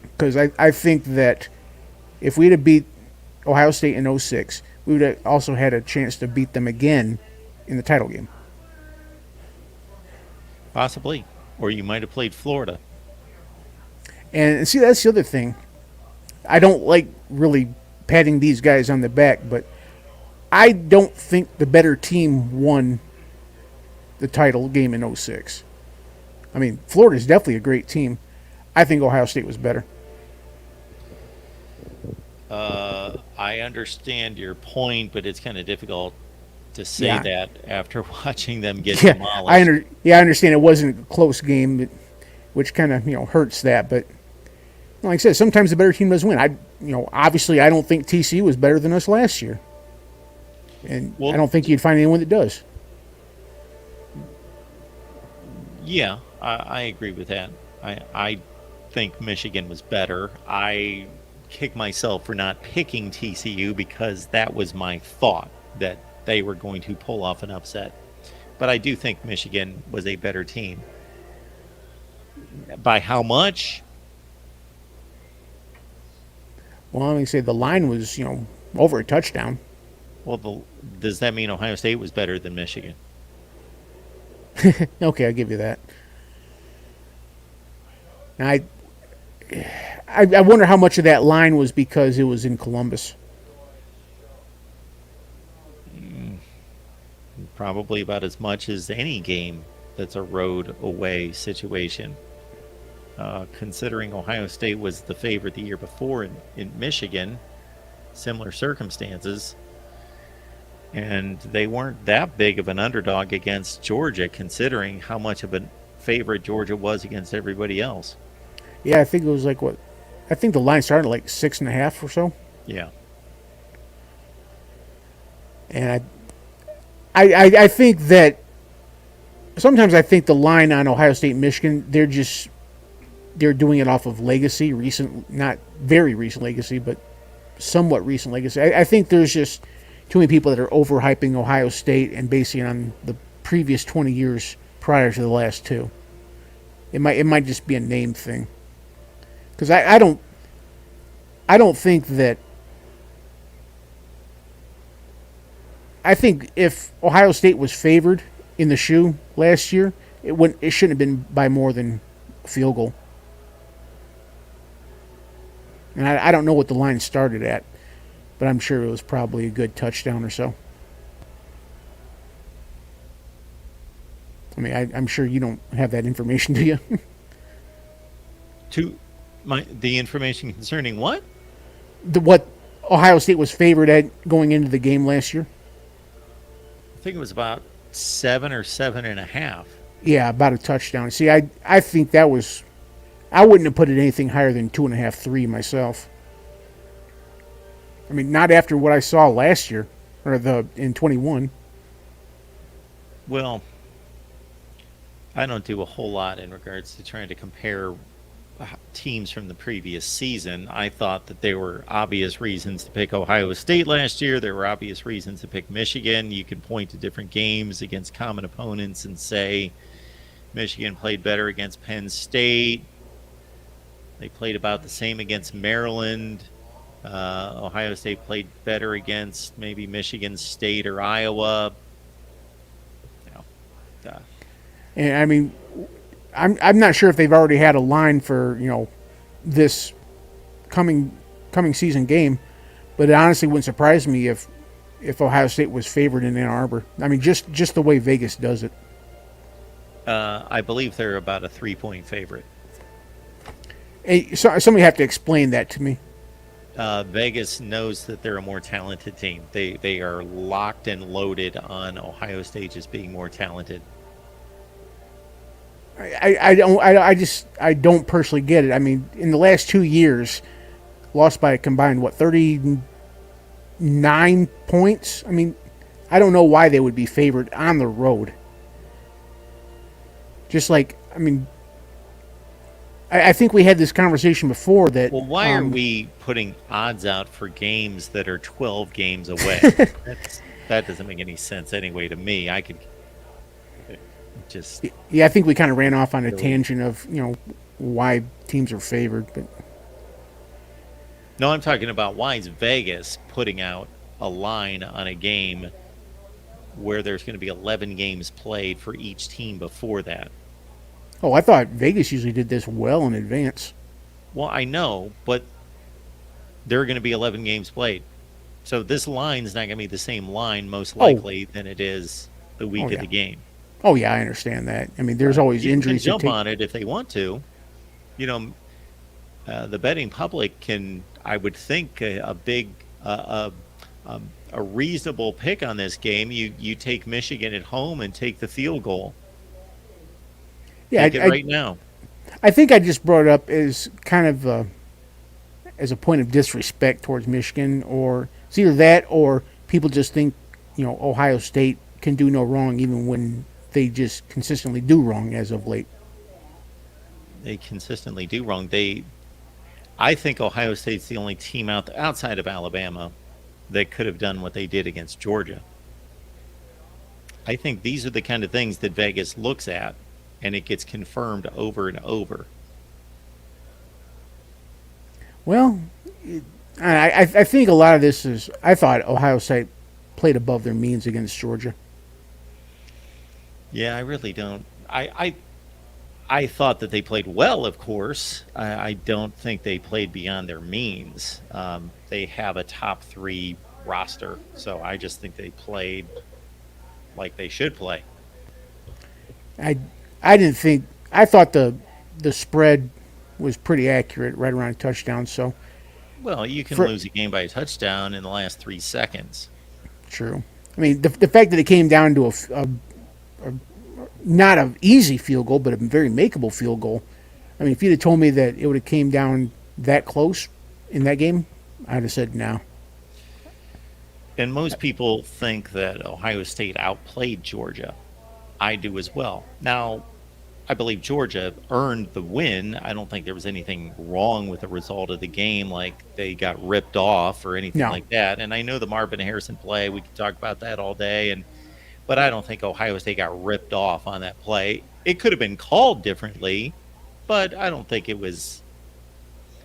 Because I think that if we'd have beat Ohio State in 06, we would have also had a chance to beat them again in the title game. Possibly. Or you might have played Florida. And see, that's the other thing. I don't like really patting these guys on the back, but I don't think the better team won the title game in 06. I mean, Florida's definitely a great team. I think Ohio State was better. I understand your point, but it's kind of difficult to say Yeah. that after watching them get Yeah, demolished. I understand it wasn't a close game, which kind of hurts that. But like I said, sometimes the better team does win. Obviously, I don't think TCU was better than us last year, and Well, I don't think you'd find anyone that does. Yeah, I agree with that. I think Michigan was better. I kick myself for not picking TCU because that was my thought that they were going to pull off an upset. But I do think Michigan was a better team. By how much? Well, like I say, the line was over a touchdown. Well, does that mean Ohio State was better than Michigan? Okay, I'll give you that. Now, I wonder how much of that line was because it was in Columbus. Probably about as much as any game that's a road away situation. Considering Ohio State was the favorite the year before in Michigan, similar circumstances, and they weren't that big of an underdog against Georgia, considering how much of a favorite Georgia was against everybody else. Yeah, I think it was like what? I think the line started like 6.5 or so. Yeah. And I think that sometimes I think the line on Ohio State and Michigan, they're doing it off of legacy, not very recent legacy, but somewhat recent legacy. I think there's just too many people that are overhyping Ohio State and basing it on the previous 20 years prior to the last two. It might just be a name thing. Because I don't think that. I think if Ohio State was favored in the shoe last year, it shouldn't have been by more than a field goal. And I don't know what the line started at, but I'm sure it was probably a good touchdown or so. I mean, I'm sure you don't have that information, do you? The information concerning what? What Ohio State was favored at going into the game last year? I think it was about 7 or 7.5. Yeah, about a touchdown. See, I think that was... I wouldn't have put it anything higher than 2.5, 3 myself. I mean, not after what I saw last year or in 21. Well, I don't do a whole lot in regards to trying to compare teams from the previous season. I thought that there were obvious reasons to pick Ohio State last year. There were obvious reasons to pick Michigan. You can point to different games against common opponents and say Michigan played better against Penn State. They played about the same against Maryland. Ohio State played better against maybe Michigan State or Iowa. And I mean, I'm not sure if they've already had a line for this coming season game, but it honestly wouldn't surprise me if Ohio State was favored in Ann Arbor. I mean, just the way Vegas does it. I believe they're about a 3-point favorite. Hey, so somebody have to explain that to me. Vegas knows that they're a more talented team. They are locked and loaded on Ohio State just being more talented. I don't personally get it. I mean, in the last 2 years, lost by a combined 39 points. I mean, I don't know why they would be favored on the road. Just like, I mean, I think we had this conversation before that. Well, why are we putting odds out for games that are 12 games away? That doesn't make any sense anyway to me. I could just... Yeah, I think we kind of ran off on a tangent of, why teams are favored. But no, I'm talking about why is Vegas putting out a line on a game where there's going to be 11 games played for each team before that? Oh, I thought Vegas usually did this well in advance. Well, I know, but there are going to be 11 games played. So this line's not going to be the same line, most likely, than it is the week of the game. Oh, yeah, I understand that. I mean, there's always injuries. People can jump on it if they want to. The betting public can, I would think, a reasonable pick on this game. You take Michigan at home and take the field goal. Yeah, right now. I think I just brought it up as kind of as a point of disrespect towards Michigan, or it's either that or people just think Ohio State can do no wrong even when they just consistently do wrong as of late. They consistently do wrong. I think Ohio State's the only team outside of Alabama that could have done what they did against Georgia. I think these are the kind of things that Vegas looks at, and it gets confirmed over and over. Well, I think a lot of this is, I thought Ohio State played above their means against Georgia. Yeah, I really don't. I thought that they played well, of course. I don't think they played beyond their means. They have a top 3 roster, so I just think they played like they should play. I didn't think. I thought the spread was pretty accurate, right around a touchdown. So, well, you can lose a game by a touchdown in the last 3 seconds. True. I mean, the fact that it came down to a not an easy field goal, but a very makeable field goal. I mean, if you'd have told me that it would have came down that close in that game, I'd have said no. And most people think that Ohio State outplayed Georgia. I do as well. Now, I believe Georgia earned the win. I don't think there was anything wrong with the result of the game, like they got ripped off or anything like that. And I know the Marvin Harrison play, we could talk about that all day, but I don't think Ohio State got ripped off on that play. It could have been called differently, but I don't think it was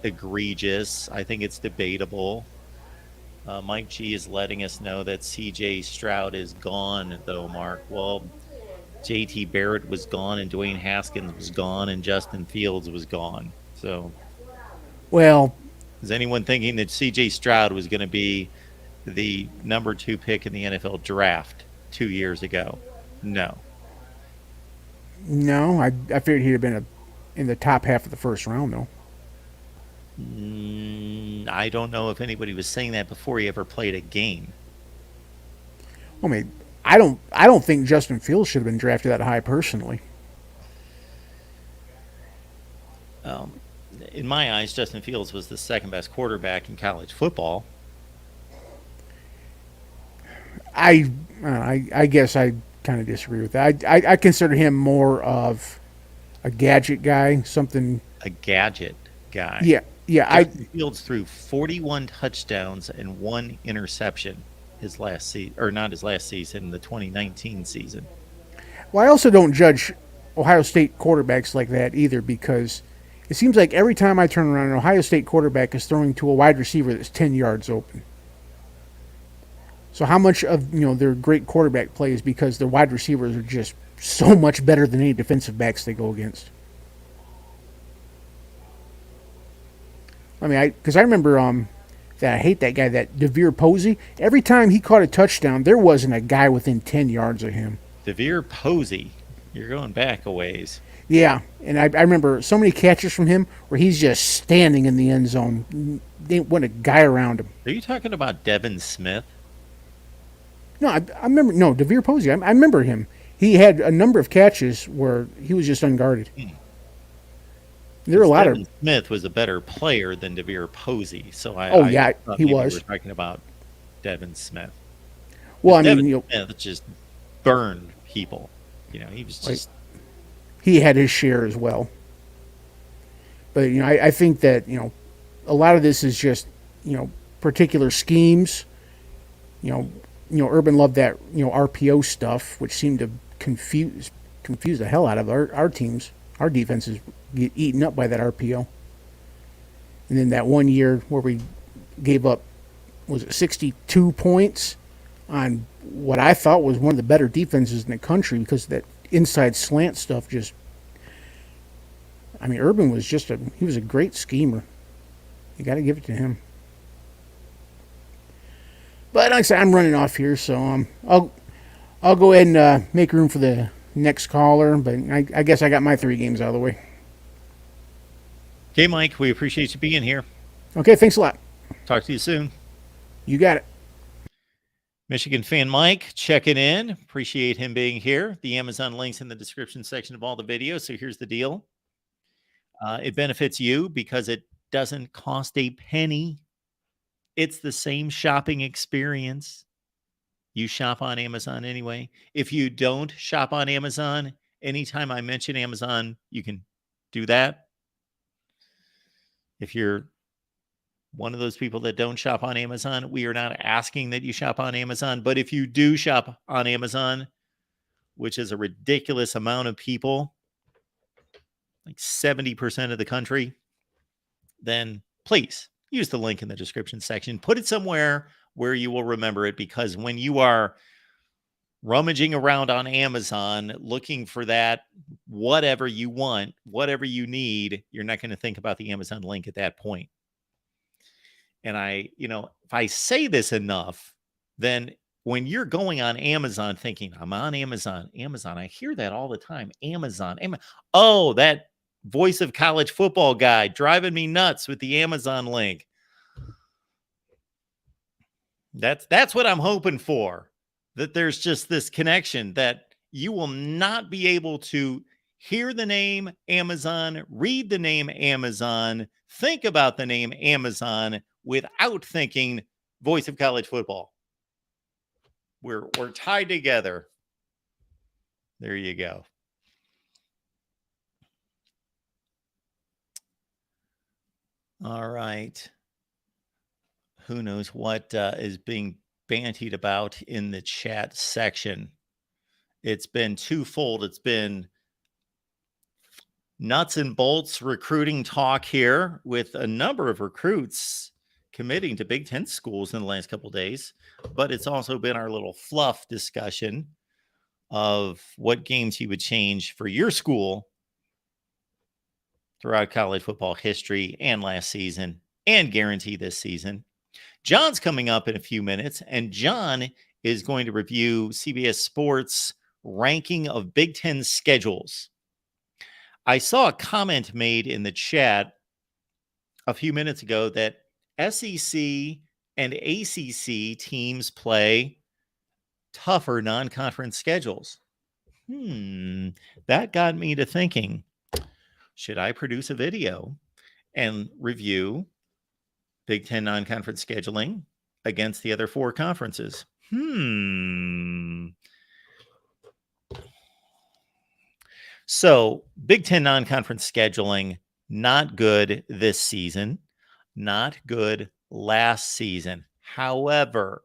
egregious. I think it's debatable. Mike G is letting us know that C.J. Stroud is gone, though, Mark. Well, J.T. Barrett was gone, and Dwayne Haskins was gone, and Justin Fields was gone. So, well, is anyone thinking that C.J. Stroud was going to be the number 2 pick in the NFL draft 2 years ago? No. No, I figured he'd have been in the top half of the first round, though. I don't know if anybody was saying that before he ever played a game. I mean, I don't think Justin Fields should have been drafted that high personally. In my eyes, Justin Fields was the second best quarterback in college football. I guess I kind of disagree with that. I consider him more of a gadget guy, something. A gadget guy. Yeah, yeah. Justin Fields threw 41 touchdowns and 1 interception his last season, or not his last season, the 2019 season. Well, I also don't judge Ohio State quarterbacks like that either, because it seems like every time I turn around, an Ohio State quarterback is throwing to a wide receiver that's 10 yards open. So how much of their great quarterback play is because their wide receivers are just so much better than any defensive backs they go against? I mean, because I remember that I hate that guy, that DeVere Posey. Every time he caught a touchdown, there wasn't a guy within 10 yards of him. DeVere Posey, you're going back a ways. Yeah, and I remember so many catches from him where he's just standing in the end zone. There wasn't a guy around him. Are you talking about Devin Smith? No, I remember. No, DeVere Posey. I remember him. He had a number of catches where he was just unguarded. There were a lot Devin of. Smith was a better player than DeVere Posey, so I. Oh, yeah, thought he maybe was. We were talking about Devin Smith. Well, I mean, Devin Smith just burned people. He was just. He had his share as well. But I think that a lot of this is just particular schemes. Urban loved that RPO stuff, which seemed to confuse the hell out of our teams. Our defenses get eaten up by that RPO. And then that one year where we gave up, was it 62 points on what I thought was one of the better defenses in the country, because that inside slant stuff just. I mean, Urban was he was a great schemer. You got to give it to him. But like I said, I'm running off here, so I'll go ahead and make room for the next caller. But I guess I got my 3 games out of the way. Okay, Mike, we appreciate you being here. Okay, thanks a lot. Talk to you soon. You got it. Michigan fan Mike checking in. Appreciate him being here. The Amazon link's in the description section of all the videos. So here's the deal. It benefits you because it doesn't cost a penny. It's the same shopping experience. You shop on Amazon anyway. If you don't shop on Amazon, anytime I mention Amazon, you can do that. If you're one of those people that don't shop on Amazon, we are not asking that you shop on Amazon. But if you do shop on Amazon, which is a ridiculous amount of people, like 70% of the country, then please use the link in the description section. Put it somewhere where you will remember it, because when you are rummaging around on Amazon looking for that whatever you want, whatever you need, you're not going to think about the Amazon link at that point. And if I say this enough, then when you're going on Amazon thinking, I'm on Amazon, I hear that all the time. Amazon. Oh, that voice of college football guy driving me nuts with the Amazon link. That's what I'm hoping for, that there's just this connection that you will not be able to hear the name Amazon, read the name Amazon, think about the name Amazon without thinking voice of college football. We're tied together. There you go. All right. Who knows what is being bantied about in the chat section. It's been twofold. It's been nuts and bolts recruiting talk here with a number of recruits committing to Big Ten schools in the last couple of days. But it's also been our little fluff discussion of what games you would change for your school throughout college football history and last season and guarantee this season. John's coming up in a few minutes, and John is going to review CBS Sports ranking of Big Ten schedules. I saw a comment made in the chat a few minutes ago that SEC and ACC teams play tougher non-conference schedules. That got me to thinking, should I produce a video and review Big Ten non-conference scheduling against the other 4 conferences? So, Big Ten non-conference scheduling, not good this season, not good last season. However,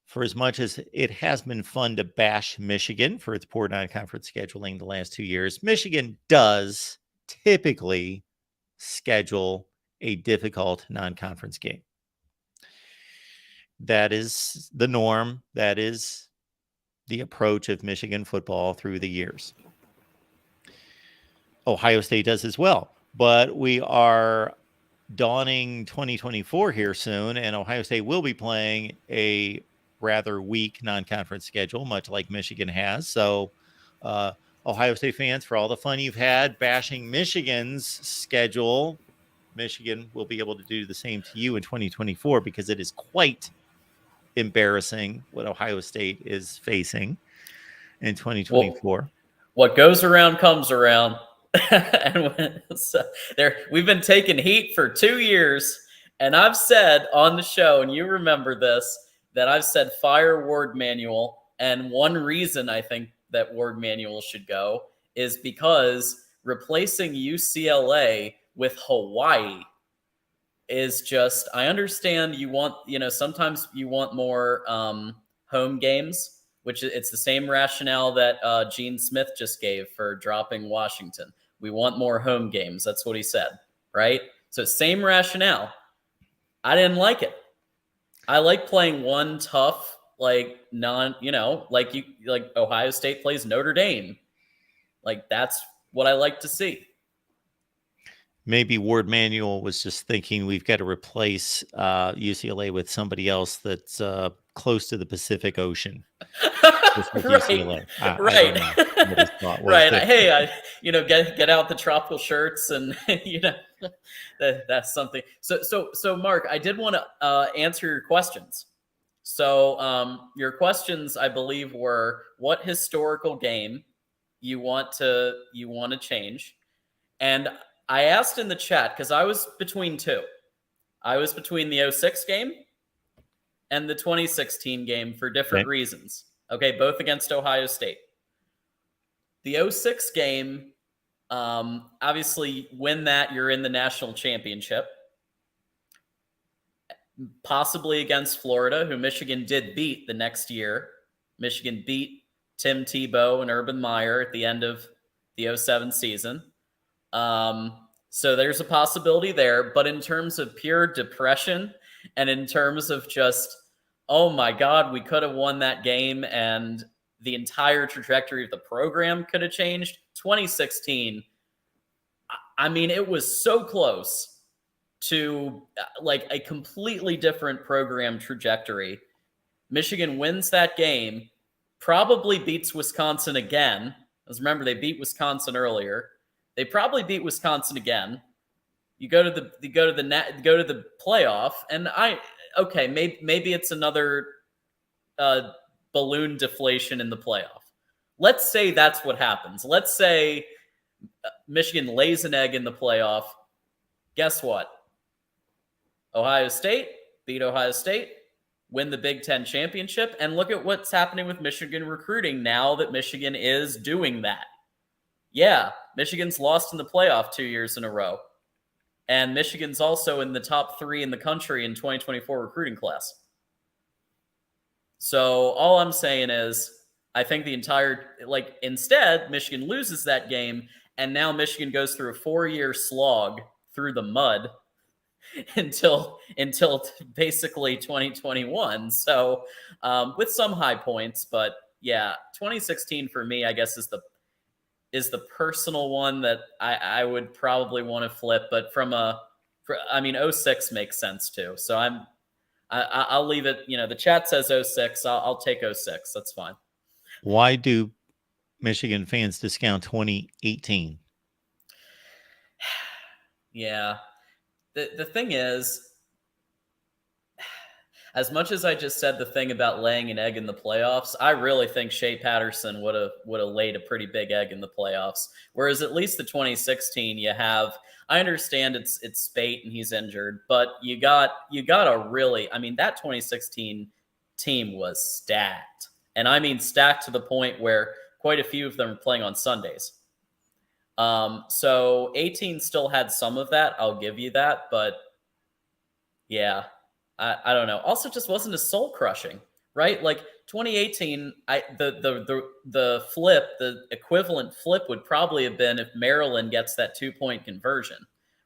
for as much as it has been fun to bash Michigan for its poor non-conference scheduling the last 2 years, Michigan does typically schedule a difficult non-conference game. That is the norm. That is the approach of Michigan football through the years. Ohio State does as well, but we are dawning 2024 here soon, and Ohio State will be playing a rather weak non-conference schedule, much like Michigan has. So, Ohio State fans, for all the fun you've had bashing Michigan's schedule, Michigan will be able to do the same to you in 2024 because it is quite embarrassing what Ohio State is facing in 2024. Well, what goes around comes around. We've been taking heat for 2 years, and I've said on the show, and you remember this, that I've said fire Ward Manual, and one reason I think that Ward Manual should go is because replacing UCLA with Hawaii is just, I understand you want, sometimes you want more home games, which it's the same rationale that Gene Smith just gave for dropping Washington. We want more home games. That's what he said, right? So same rationale. I didn't like it. I like playing one tough, like Ohio State plays Notre Dame. Like that's what I like to see. Maybe Ward Manual was just thinking we've got to replace UCLA with somebody else that's close to the Pacific Ocean. Right. Right. Hey, get out the tropical shirts and that's something. So Mark, I did want to answer your questions. So your questions, I believe, were what historical game you want to change, and I asked in the chat because I was between two. I was between the 06 game and the 2016 game for different reasons. Okay, both against Ohio State. The 06 game, obviously, win that, you're in the national championship. Possibly against Florida, who Michigan did beat the next year. Michigan beat Tim Tebow and Urban Meyer at the end of the 07 season. So there's a possibility there. But in terms of pure depression and in terms of just, oh my God, we could have won that game and the entire trajectory of the program could have changed. 2016, I mean, it was so close to like a completely different program trajectory. Michigan wins that game, probably beats Wisconsin again. Because remember, they beat Wisconsin earlier. They probably beat Wisconsin again. You go to the playoff, and maybe it's another balloon deflation in the playoff. Let's say that's what happens. Let's say Michigan lays an egg in the playoff. Guess what? Ohio State beat Ohio State, win the Big Ten championship, and look at what's happening with Michigan recruiting now that Michigan is doing that. Yeah, Michigan's lost in the playoff 2 years in a row. And Michigan's also in the top 3 in the country in 2024 recruiting class. So all I'm saying is I think instead, Michigan loses that game, and now Michigan goes through a 4-year slog through the mud until basically 2021. So with some high points, but yeah, 2016 for me, I guess, is the personal one that I would probably want to flip, but 06 makes sense too. So I'll leave it. The chat says 06. I'll take 06. That's fine. Why do Michigan fans discount 2018? Yeah. The thing is, as much as I just said the thing about laying an egg in the playoffs, I really think Shea Patterson would have laid a pretty big egg in the playoffs. Whereas at least the 2016, I understand it's Spate and he's injured, but you got a really, that 2016 team was stacked. And I mean stacked to the point where quite a few of them are playing on Sundays. So 18 still had some of that. I'll give you that. But yeah, I don't know. Also just wasn't as soul crushing, right? Like 2018, the flip, the equivalent flip would probably have been if Maryland gets that 2-point conversion,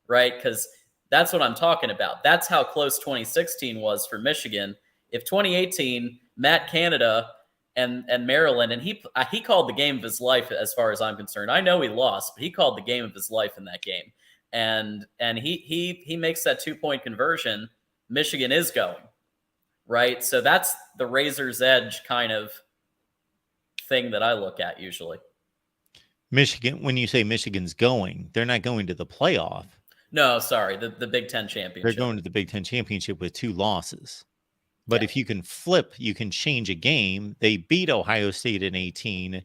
right? Because that's what I'm talking about. That's how close 2016 was for Michigan. If 2018, Matt Canada and Maryland, and he called the game of his life as far as I'm concerned. I know he lost, but he called the game of his life in that game. And he makes that 2-point conversion. Michigan is going, right? So that's the razor's edge kind of thing that I look at usually. Michigan, when you say Michigan's going, they're not going to the playoff. No, sorry, the Big Ten championship. They're going to the Big Ten championship with 2 losses. But if you can flip, you can change a game. They beat Ohio State in 18.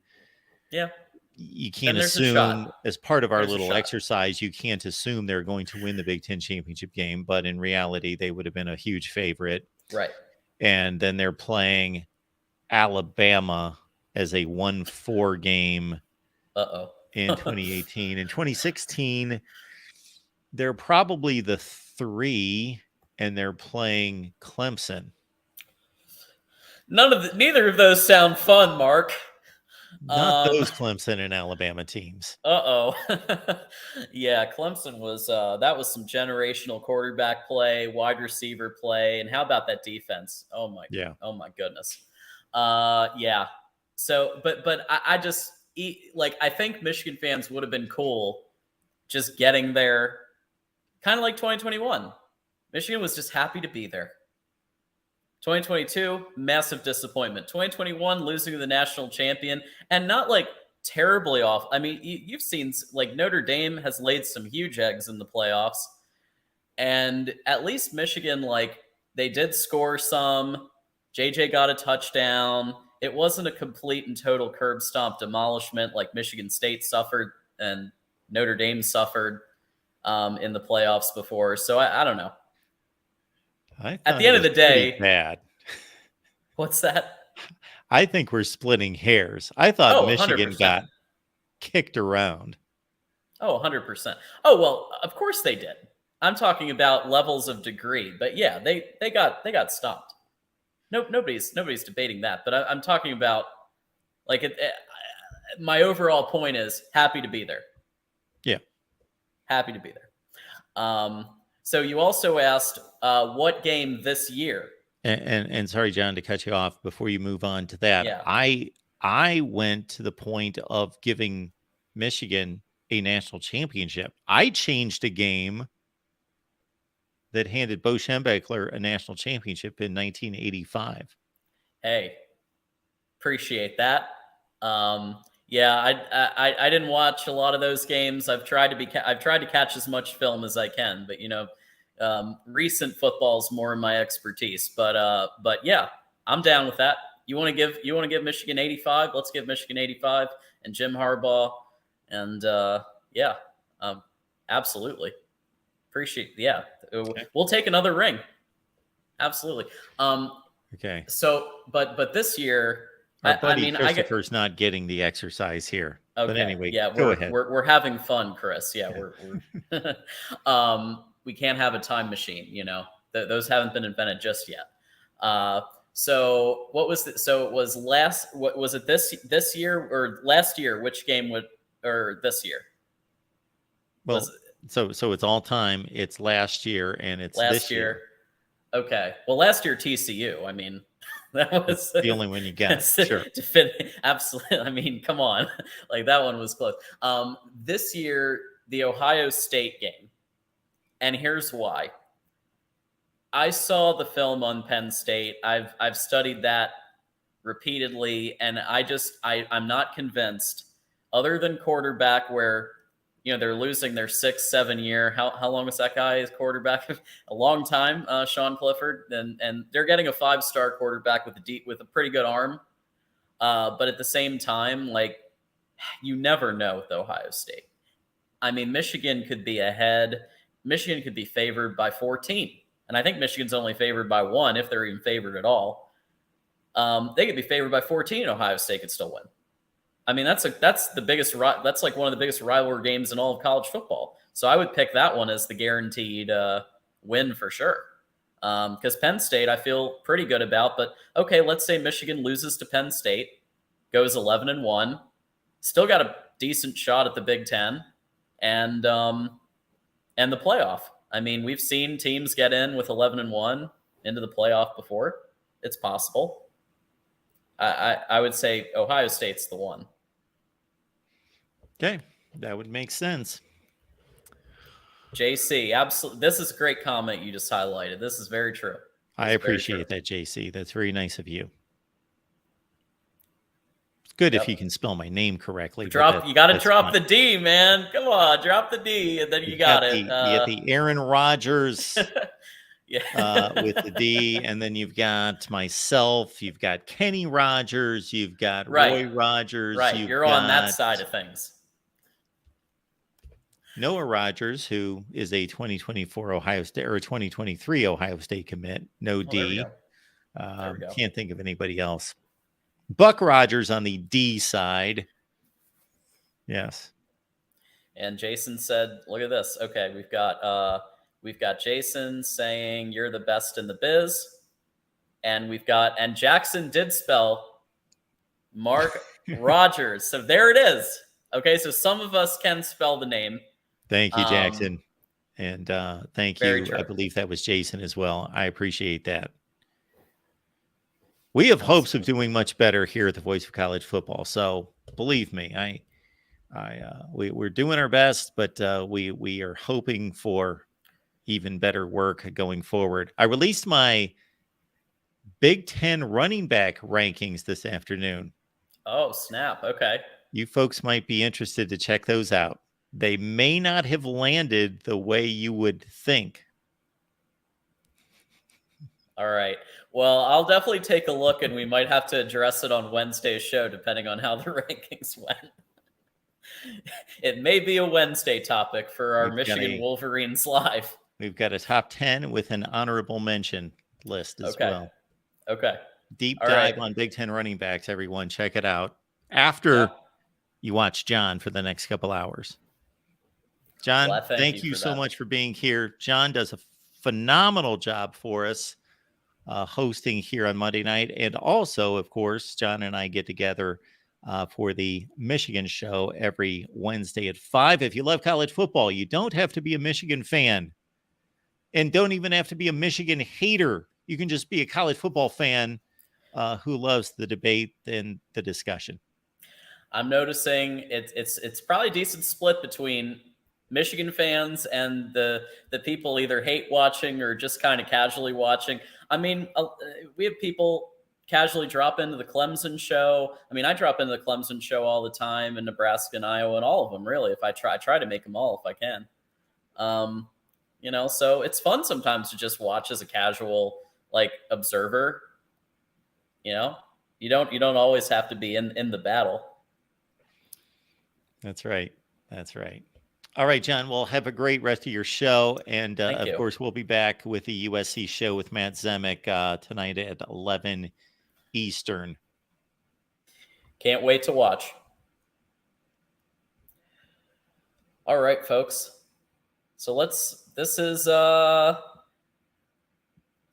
Yeah. You can't assume, as part of our little exercise, you can't assume they're going to win the Big Ten championship game. But in reality, they would have been a huge favorite. Right. And then they're playing Alabama as a 1-4 game in 2018. In 2016, they're probably the 3, and they're playing Clemson. Neither of those sound fun, Mark. Not those Clemson and Alabama teams. Yeah, Clemson was that was some generational quarterback play, wide receiver play, and how about that defense? Oh my goodness. Yeah. So, but I just I think Michigan fans would have been cool just getting there, kind of like 2021. Michigan was just happy to be there. 2022, massive disappointment. 2021, losing to the national champion, and not like terribly off. I mean, you've seen like Notre Dame has laid some huge eggs in the playoffs, and at least Michigan, like they did score some. JJ got a touchdown. It wasn't a complete and total curb stomp demolishment like Michigan State suffered and Notre Dame suffered in the playoffs before. So I don't know. At the end of the day, bad. What's that? I think we're splitting hairs. I thought Michigan 100%. got kicked around. Oh, 100%. Oh, well, of course they did. I'm talking about levels of degree, but yeah, they got stopped. Nobody's debating that, but I'm talking about like my overall point is happy to be there. Yeah. Happy to be there. So you also asked what game this year? And sorry, John, to cut you off before you move on to that. Yeah. I went to the point of giving Michigan a national championship. I changed a game that handed Bo Schembechler a national championship in 1985. Hey, appreciate that. Yeah, I didn't watch a lot of those games. I've tried to catch as much film as I can, but recent football is more my expertise. But yeah, I'm down with that. You want to give Michigan 85? Let's give Michigan 85 and Jim Harbaugh, and yeah, absolutely appreciate. Yeah, okay. We'll take another ring. Absolutely. Okay. So, but this year. Our buddy Christopher's not getting the exercise here. Okay. But anyway, yeah, go ahead. We're having fun, Chris. Yeah, we're we can't have a time machine, Those haven't been invented just yet. So what was it? So it was what was it this year or last year? Which game or this year? Well, so it's all time. It's last year and it's this year. Okay. Well, last year TCU. I mean, that was the only one you got. Sure. Absolutely. I mean, come on. Like that one was close. This year, the Ohio State game. And here's why. I saw the film on Penn State. I've studied that repeatedly, and I'm not convinced, other than quarterback where they're losing their 6-7 year. How long was that guy as quarterback? A long time, Sean Clifford, and they're getting a 5-star quarterback with a pretty good arm. But at the same time, like you never know with Ohio State. I mean, Michigan could be ahead. Michigan could be favored by 14, and I think Michigan's only favored by 1 if they're even favored at all. They could be favored by 14 and Ohio State could still win. I mean, that's the biggest, that's like one of the biggest rivalry games in all of college football. So I would pick that one as the guaranteed win for sure. Because Penn State, I feel pretty good about. But okay, let's say Michigan loses to Penn State, goes 11-1, still got a decent shot at the Big Ten, and the playoff. I mean, we've seen teams get in with 11-1 into the playoff before. It's possible. I would say Ohio State's the one. Okay, that would make sense. JC, absolutely. This is a great comment you just highlighted. This is very true. I appreciate that, JC. That's very nice of you. It's good if you can spell my name correctly. You got to drop the D, man. Come on, drop the D, and then you got it. You get the Aaron Rodgers with the D, and then you've got myself. You've got Kenny Rogers. You've got Roy Rogers. Right, you're on that side of things. Noah Rogers, who is a 2024 Ohio State or 2023 Ohio State commit. No D. Can't think of anybody else. Buck Rogers on the D side. Yes. And Jason said, "Look at this. Okay, we've got Jason saying you're the best in the biz, and and Jackson did spell Mark Rogers. So there it is. Okay, so some of us can spell the name." Thank you, Jackson. And thank you. True. I believe that was Jason as well. I appreciate that. We have hopes of doing much better here at the Voice of College Football. So believe me, we're doing our best, but we are hoping for even better work going forward. I released my Big Ten running back rankings this afternoon. Oh, snap. Okay. You folks might be interested to check those out. They may not have landed the way you would think. All right. Well, I'll definitely take a look, and we might have to address it on Wednesday's show, depending on how the rankings went. It may be a Wednesday topic for our Michigan Wolverines live. We've got a top 10 with an honorable mention list as well. Okay. Deep dive on Big Ten running backs, everyone. Check it out after you watch John for the next couple hours. John, thank you so much for being here. John does a phenomenal job for us hosting here on Monday night. And also, of course, John and I get together for the Michigan show every Wednesday at 5. If you love college football, you don't have to be a Michigan fan and don't even have to be a Michigan hater. You can just be a college football fan who loves the debate and the discussion. I'm noticing it's probably a decent split between Michigan fans and the people either hate watching or just kind of casually watching. I mean, we have people casually drop into the Clemson show. I mean, I drop into the Clemson show all the time in Nebraska and Iowa and all of them, really. If I try to make them all if I can. So it's fun sometimes to just watch as a casual observer. You don't always have to be in the battle. That's right. All right, John, well, have a great rest of your show. And, of course, we'll be back with the USC show with Matt Zemek tonight at 11 Eastern. Can't wait to watch. All right, folks. So this is the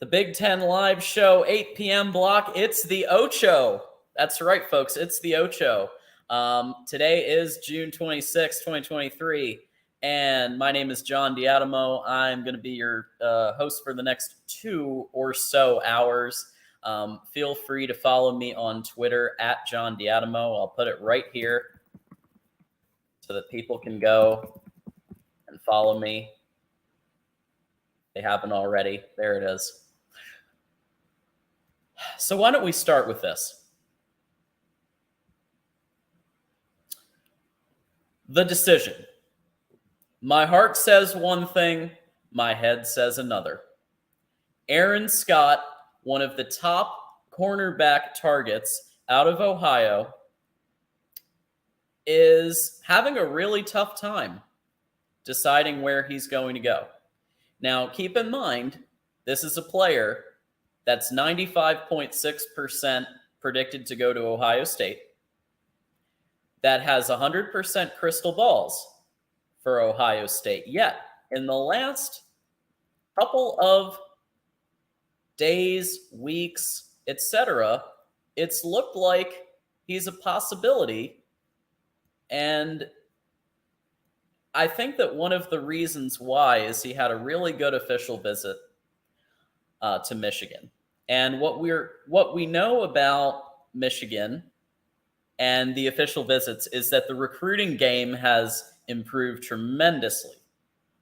Big Ten Live show, 8 p.m. block. It's the Ocho. That's right, folks. It's the Ocho. Today is June 26, 2023. And my name is John Diadamo. I'm going to be your host for the next 2 or so hours. Feel free to follow me on Twitter at John Diadamo. I'll put it right here so that people can go and follow me. They haven't already. There it is. So why don't we start with this? The decision. My heart says one thing, my head says another. Aaron Scott, one of the top cornerback targets out of Ohio, is having a really tough time deciding where he's going to go. Now, keep in mind, this is a player That's 95.6% predicted to go to Ohio State. That has 100% crystal balls for Ohio State. Yet, in the last couple of days, weeks, etc., it's looked like he's a possibility. And I think that one of the reasons why is he had a really good official visit to Michigan. And what we know about Michigan and the official visits is that the recruiting game has improved tremendously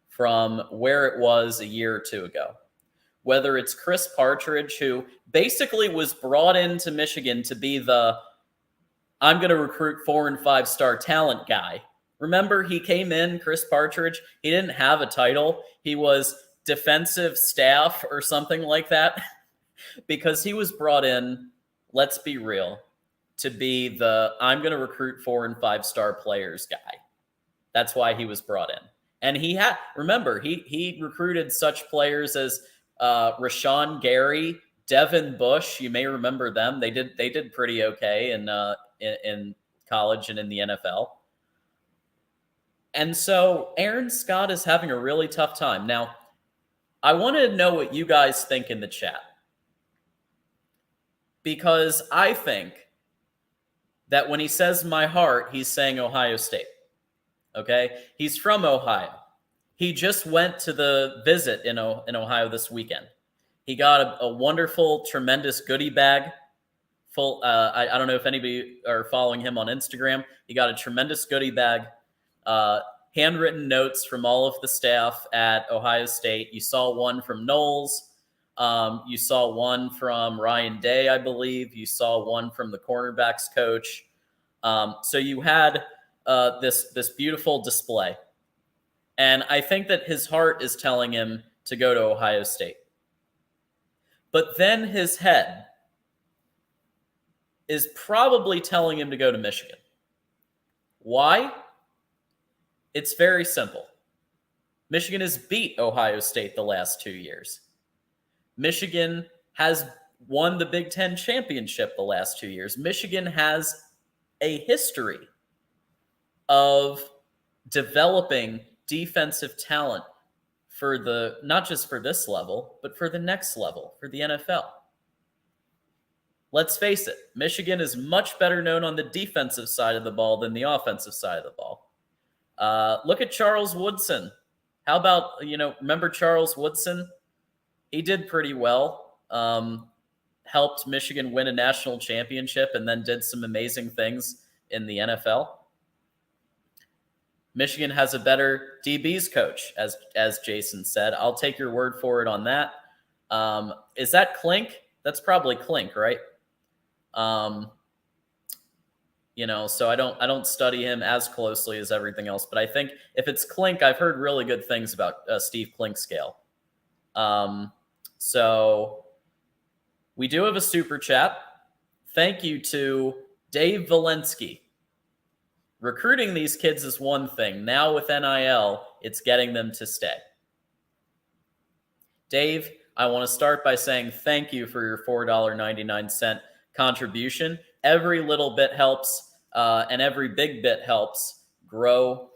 from where it was a year or two ago. Whether it's Chris Partridge, who basically was brought into Michigan to be the I'm going to recruit 4- and 5-star talent guy. Remember, he came in, Chris Partridge, he didn't have a title. He was defensive staff or something like that because he was brought in, let's be real, to be the I'm going to recruit 4- and 5-star players guy. That's why he was brought in. And he recruited such players as Rashawn Gary, Devin Bush. You may remember them. They did pretty okay in college and in the NFL. And so Aaron Scott is having a really tough time. Now, I want to know what you guys think in the chat. Because I think that when he says my heart, he's saying Ohio State. Okay? He's from Ohio. He just went to the visit in Ohio this weekend. He got a wonderful, tremendous goodie bag. Full. I don't know if anybody are following him on Instagram. He got a tremendous goodie bag. Handwritten notes from all of the staff at Ohio State. You saw one from Knowles. You saw one from Ryan Day, I believe. You saw one from the cornerbacks coach. So you had this beautiful display. And I think that his heart is telling him to go to Ohio State. But then his head is probably telling him to go to Michigan. Why? It's very simple. Michigan has beat Ohio State the last 2 years. Michigan has won the Big Ten championship the last 2 years. Michigan has a history of developing defensive talent for not just for this level, but for the next level, for the NFL. Let's face it, Michigan is much better known on the defensive side of the ball than the offensive side of the ball. Look at Charles Woodson. How about, remember Charles Woodson? He did pretty well. Helped Michigan win a national championship and then did some amazing things in the NFL. Michigan has a better DBs coach, as Jason said. I'll take your word for it on that. Is that Klink? That's probably Klink, right? So I don't study him as closely as everything else, but I think if it's Klink, I've heard really good things about Steve Clinkscale. So we do have a super chat. Thank you to Dave Valensky. Recruiting these kids is one thing. Now with NIL, it's getting them to stay. Dave, I want to start by saying thank you for your $4.99 contribution. Every little bit helps, and every big bit helps grow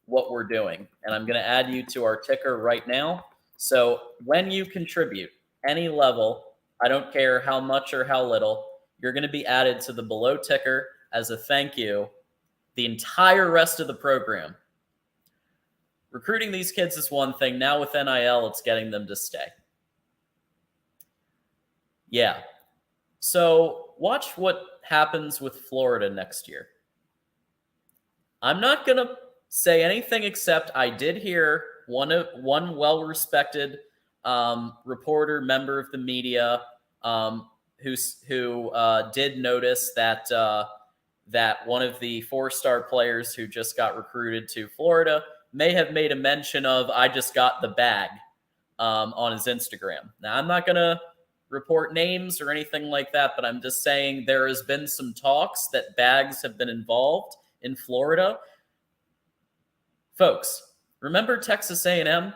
what we're doing. And I'm going to add you to our ticker right now. So when you contribute any level, I don't care how much or how little, you're going to be added to the below ticker as a thank you the entire rest of the program. Recruiting these kids is one thing. Now with NIL, it's getting them to stay. Yeah. So watch what happens with Florida next year. I'm not going to say anything except I did hear one well-respected reporter, member of the media, who did notice that one of the 4-star players who just got recruited to Florida may have made a mention of I just got the bag on his Instagram. Now, I'm not going to report names or anything like that, but I'm just saying there has been some talks that bags have been involved in Florida. Folks, remember Texas A&M?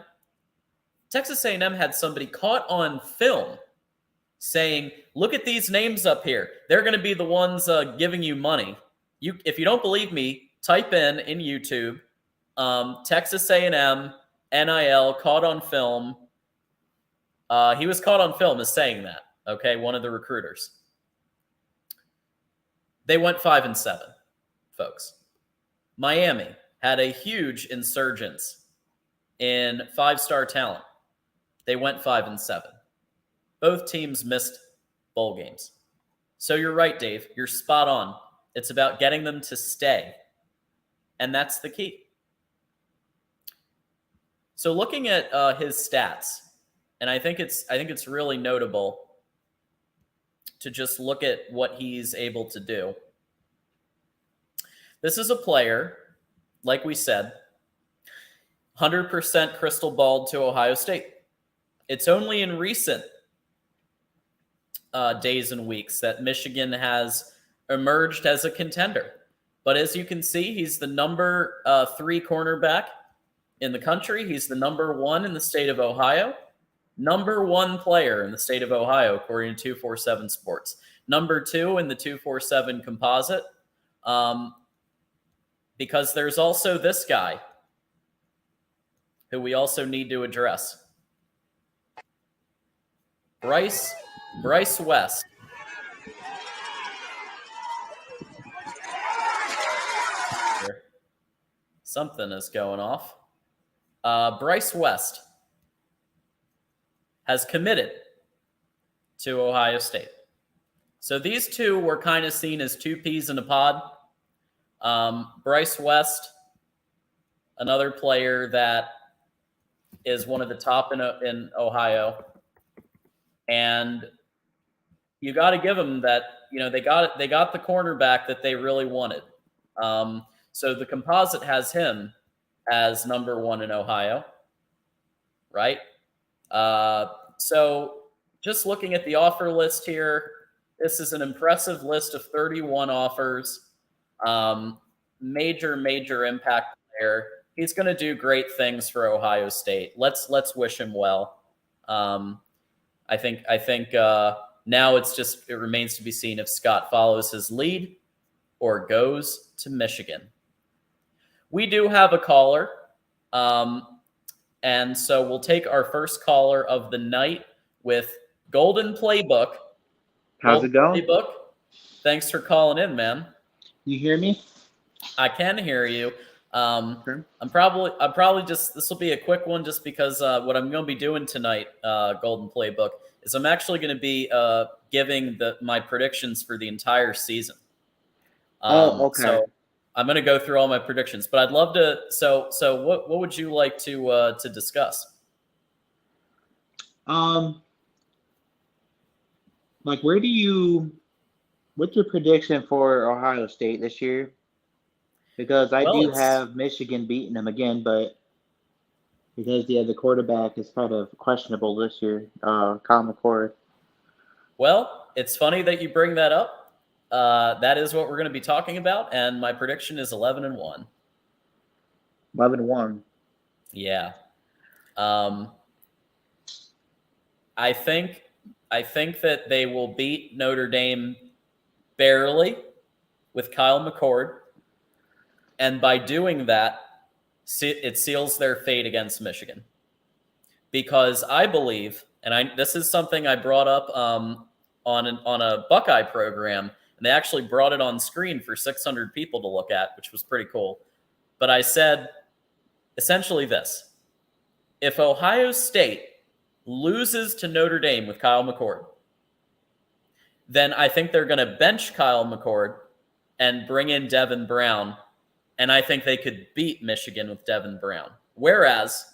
Texas A&M had somebody caught on film saying, look at these names up here. They're going to be the ones giving you money. If you don't believe me, type in YouTube, Texas A&M, NIL, caught on film. He was caught on film as saying that, okay, one of the recruiters. They went 5-7, folks. Miami had a huge insurgence in 5-star talent. They went 5-7. Both teams missed bowl games. So you're right, Dave. You're spot on. It's about getting them to stay. And that's the key. So looking at his stats, and I think it's really notable to just look at what he's able to do. This is a player, like we said, 100% crystal balled to Ohio State. It's only in recent days and weeks that Michigan has emerged as a contender. But as you can see, he's the number 3 cornerback in the country. He's the number 1 in the state of Ohio. Number 1 player in the state of Ohio, according to 247 Sports. Number 2 in the 247 composite. Because there's also this guy who we also need to address. Bryce West. Something is going off. Bryce West has committed to Ohio State. So these two were kind of seen as 2 peas in a pod. Bryce West, another player that is one of the top in Ohio. And you got to give them that, they got the cornerback that they really wanted. So the composite has him as number 1 in Ohio, right? So just looking at the offer list here, this is an impressive list of 31 offers. Major impact player. He's going to do great things for Ohio State. Let's wish him well. I think now it remains to be seen if Scott follows his lead or goes to Michigan. We do have a caller, and so we'll take our first caller of the night with Golden Playbook. How's it going? Playbook. Thanks for calling in, man. You hear me? I can hear you. I'm probably just, this will be a quick one just because what I'm going to be doing tonight, Golden Playbook, is I'm actually going to be giving my predictions for the entire season. Okay. So I'm going to go through all my predictions, but I'd love to. So what would you like to discuss? What's your prediction for Ohio State this year? Because I do have Michigan beating them again, but because the quarterback is kind of questionable this year, Kyle McCord. Well, it's funny that you bring that up. That is what we're going to be talking about, and my prediction is 11-1. 11-1. Yeah. I think that they will beat Notre Dame barely with Kyle McCord. And by doing that, it seals their fate against Michigan. Because I believe, and this is something I brought up on a Buckeye program, and they actually brought it on screen for 600 people to look at, which was pretty cool. But I said essentially this: if Ohio State loses to Notre Dame with Kyle McCord, then I think they're going to bench Kyle McCord and bring in Devin Brown, and I think they could beat Michigan with Devin Brown. Whereas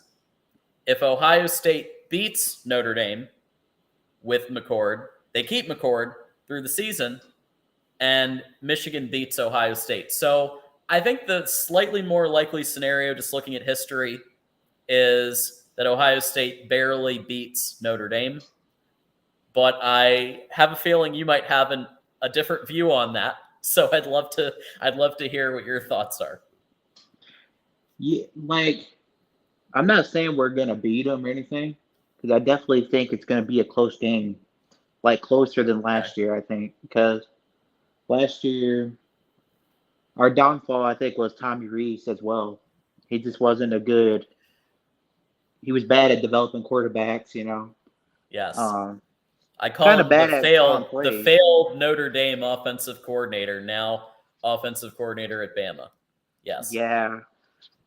if Ohio State beats Notre Dame with McCord, they keep McCord through the season, and Michigan beats Ohio State. So I think the slightly more likely scenario, just looking at history, is that Ohio State barely beats Notre Dame. But I have a feeling you might have a different view on that. So I'd love to hear what your thoughts are. Yeah, I'm not saying we're gonna beat them or anything, because I definitely think it's gonna be a close game. like closer than last year, I think, because last year our downfall, I think, was Tommy Rees as well. He just wasn't a good. He was bad at developing quarterbacks, you know. Yes. I call Kind him of bad at calling the plays. failed Notre Dame offensive coordinator, now offensive coordinator at Bama. Yes. Yeah.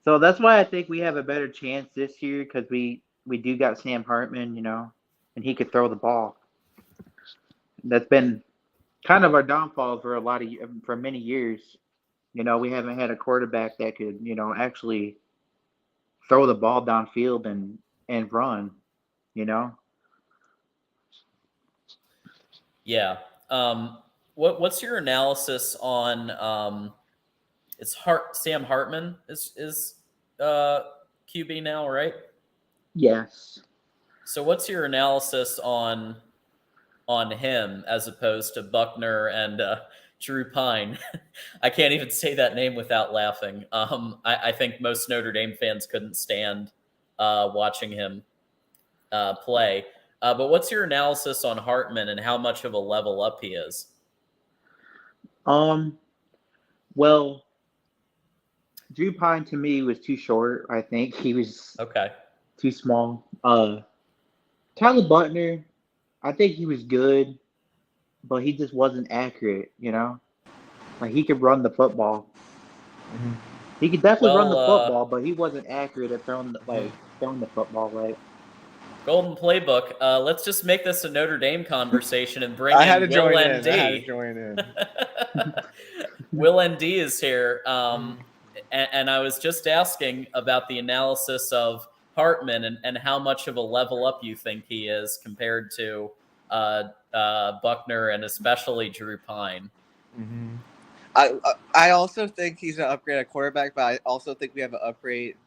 So that's why I think we have a better chance this year because we do got Sam Hartman, you know, and he could throw the ball. That's been kind of our downfall for many years. You know, we haven't had a quarterback that could, you know, actually throw the ball downfield and run, you know. Yeah. What's your analysis on it's Sam Hartman is QB now, right? Yes. So what's your analysis on him as opposed to Buckner and Drew Pine? I can't even say that name without laughing. I think most Notre Dame fans couldn't stand watching him play. But what's your analysis on Hartman and how much of a level up he is? Well, Drew Pine to me was too short. I think he was too small. Tyler Buckner, I think he was good, but he just wasn't accurate, you know? Like, he could run the football. Mm-hmm. He could definitely run the football, but he wasn't accurate at throwing the football right. Golden Playbook. Let's just make this a Notre Dame conversation and bring I had to in Will join ND. in. I had to join in. Will ND is here. And I was just asking about the analysis of Hartman and how much of a level up you think he is compared to Buckner and especially Drew Pine. Mm-hmm. I also think he's an upgrade at quarterback, but I also think we have to upgrade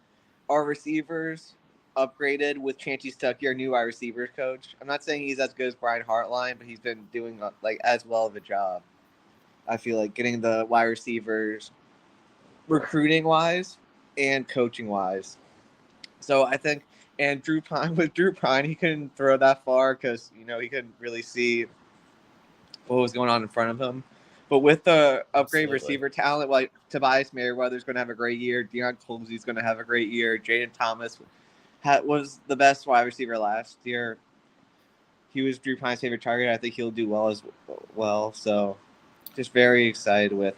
our receivers. Upgraded with Chancey Stuckey, our new wide receivers coach. I'm not saying he's as good as Brian Hartline, but he's been doing like as well of a job. I feel like getting the wide receivers recruiting wise and coaching wise. So I think, and Drew Pine, he couldn't throw that far because, you know, he couldn't really see what was going on in front of him. But with the upgrade receiver talent, like Tobias Merriweather's going to have a great year. Deion Colsey's going to have a great year. Jaden Thomas was the best wide receiver last year. He was Drew Pine's favorite target. I think he'll do well as well. So just very excited with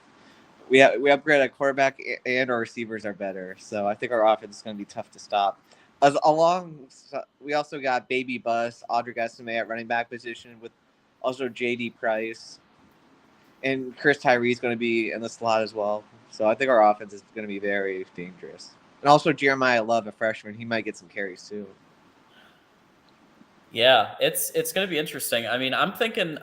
we upgraded a quarterback and our receivers are better. So I think our offense is going to be tough to stop. We also got Baby Bus, Audric Estime at running back position with also J.D. Price. And Chris Tyree is going to be in the slot as well. So I think our offense is going to be very dangerous. And also Jeremiah Love, a freshman, he might get some carries too. Yeah, it's going to be interesting. I mean, I'm feeling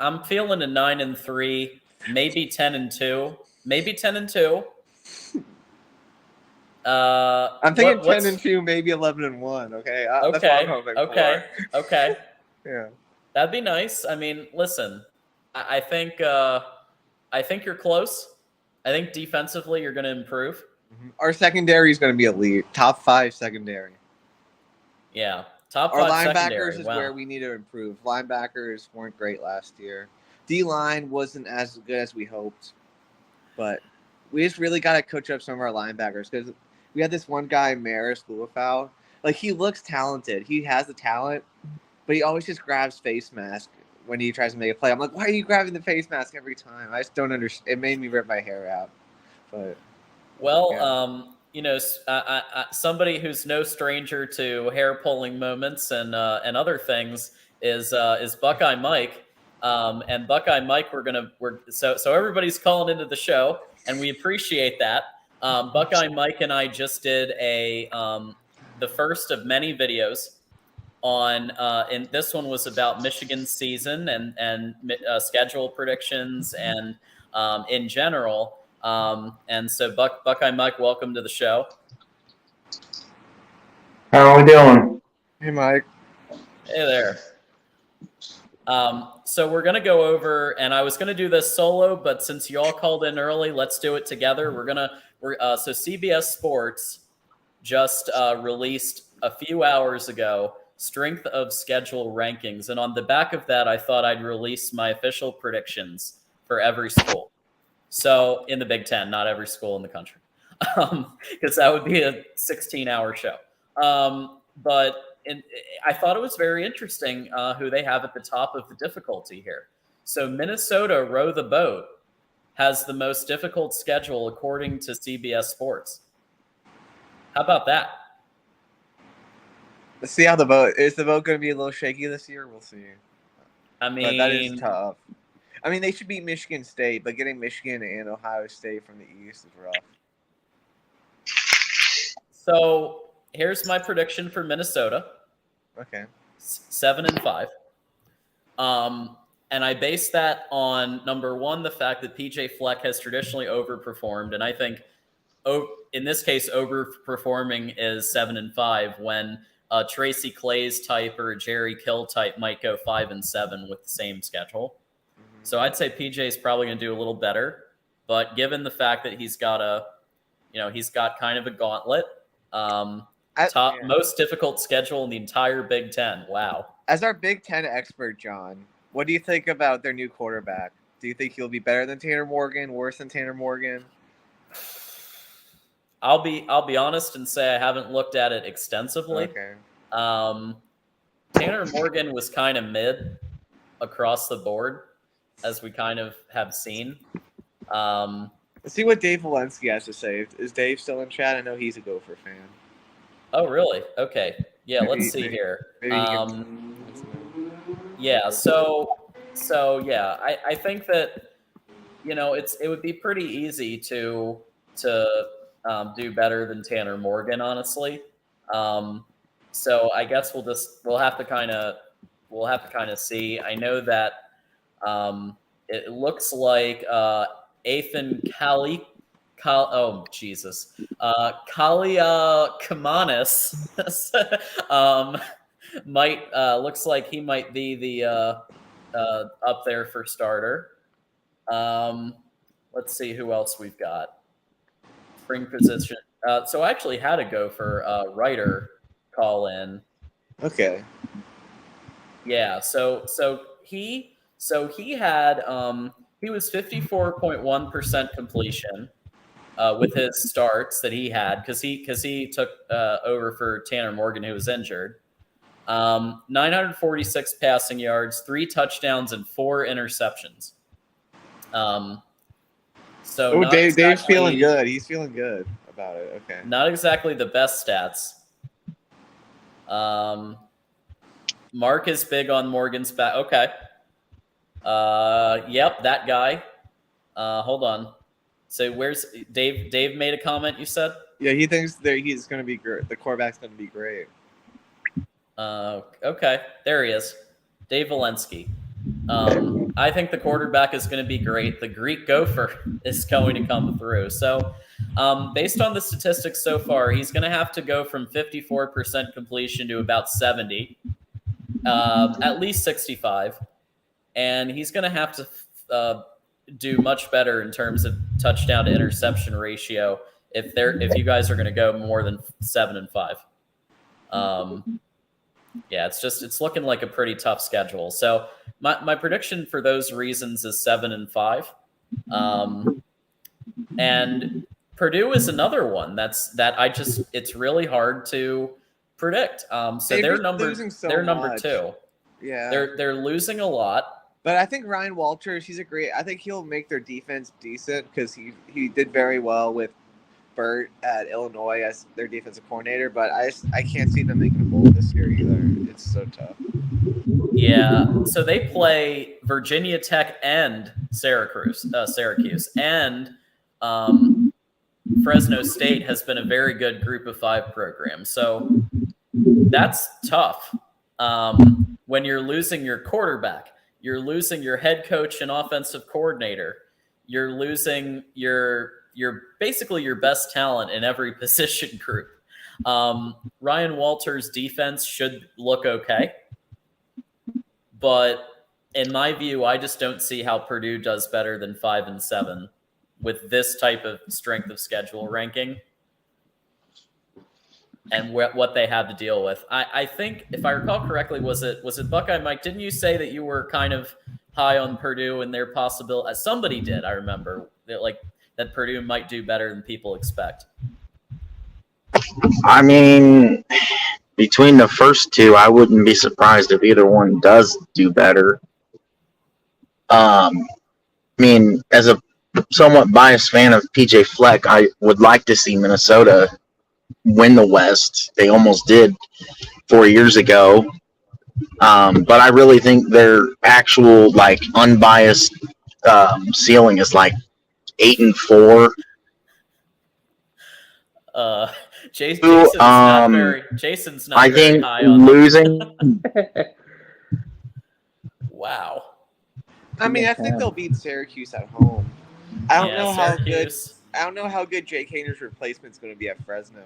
a 9-3, maybe 10-2, maybe 10-2. I'm thinking 10-2, maybe 11-1. Okay. That's what I'm hoping for. Okay. Yeah. That'd be nice. I mean, listen, I think you're close. I think defensively you're going to improve. Our secondary is going to be elite. Top 5 secondary. Yeah. Top 5 Our linebackers secondary. is where we need to improve. Linebackers weren't great last year. D-line wasn't as good as we hoped. But we just really got to coach up some of our linebackers because we had this one guy, Maris Luafau. Like, he looks talented. He has the talent, but he always just grabs face mask when he tries to make a play. I'm like, why are you grabbing the face mask every time? I just don't understand. It made me rip my hair out. But you know, somebody who's no stranger to hair pulling moments and other things is Buckeye Mike. And Buckeye Mike, so everybody's calling into the show, and we appreciate that. Buckeye Mike and I just did the first of many videos on, and this one was about Michigan's season and schedule predictions and in general. And so Buckeye Mike, welcome to the show. How are we doing? Hey, Mike. Hey there. So we're going to go over, and I was going to do this solo, but since you all called in early, let's do it together. So CBS Sports just released a few hours ago strength of schedule rankings. And on the back of that, I thought I'd release my official predictions for every school. So in the Big Ten, not every school in the country, because that would be a 16-hour show. But I thought it was very interesting who they have at the top of the difficulty here. So Minnesota, row the boat, has the most difficult schedule according to CBS Sports. How about that? Let's see how the vote is. The vote going to be a little shaky this year. We'll see. I mean, but that is tough. I mean, they should beat Michigan State, but getting Michigan and Ohio State from the East is rough. So here's my prediction for Minnesota. Okay. 7-5. And I base that on, number one, the fact that PJ Fleck has traditionally overperformed. And I think, in this case, overperforming is 7-5 when Tracy Clay's type or Jerry Kill type might go 5-7 with the same schedule. Mm-hmm. So I'd say PJ is probably going to do a little better. But given the fact that he's got kind of a gauntlet, most difficult schedule in the entire Big Ten. Wow. As our Big Ten expert, John, what do you think about their new quarterback? Do you think he'll be better than Tanner Morgan, worse than Tanner Morgan? I'll be honest and say I haven't looked at it extensively. Okay. Tanner Morgan was kind of mid across the board, as we kind of have seen. Let's see what Dave Walensky has to say. Is Dave still in chat? I know he's a Gopher fan. Oh, really? Okay. Yeah, let's see here. Yeah, so yeah, I think that, it would be pretty easy to do better than Tanner Morgan, honestly. So I guess we'll have to kind of see. I know that it looks like Athan Kamanis looks like he might be the up there for starter. Let's see who else we've got. Spring position. So I actually had to go for writer call in. Okay. Yeah. So he had he was 54.1% completion with his starts that he had because he took over for Tanner Morgan, who was injured. 946 passing yards, 3 touchdowns, and 4 interceptions. So Dave's feeling good. He's feeling good about it. Okay. Not exactly the best stats. Mark is big on Morgan's back. Okay. Yep, that guy. Hold on. So where's Dave? Dave made a comment, you said? Yeah, he thinks he's going to be great. The quarterback's going to be great. Okay, there he is. Dave Walensky. I think the quarterback is going to be great. The Greek Gopher is going to come through. So based on the statistics so far, he's going to have to go from 54% completion to about 70, at least 65. And he's going to have to do much better in terms of touchdown to interception ratio if you guys are going to go more than 7-5. Yeah, it's looking like a pretty tough schedule. So my prediction for those reasons is 7-5. And Purdue is another one it's really hard to predict. So they're number 2. Yeah. They're losing a lot. But I think Ryan Walters, I think he'll make their defense decent because he did very well with Burt at Illinois as their defensive coordinator, but I can't see them making a bowl this year either. It's so tough. Yeah, so they play Virginia Tech and Syracuse, and Fresno State has been a very good Group of 5 program. So that's tough. When you're losing your quarterback, you're losing your head coach and offensive coordinator, you're losing your basically your best talent in every position group. Ryan Walters' defense should look okay. But in my view, I just don't see how Purdue does better than 5-7 with this type of strength of schedule ranking. what they had to deal with. I think, if I recall correctly, was it Buckeye Mike? Didn't you say that you were kind of high on Purdue and their possibility? Somebody did, I remember, that Purdue might do better than people expect. I mean, between the first two, I wouldn't be surprised if either one does do better. I mean, as a somewhat biased fan of PJ Fleck, I would like to see Minnesota win the West. They almost did 4 years ago. But I really think their actual, like, unbiased ceiling is like 8-4. Jason's not very. Jason's not. I very think high on losing. Wow. I mean, I think they'll beat Syracuse at home. I don't know Syracuse. I don't know how good Jake Hayner's replacement is going to be at Fresno.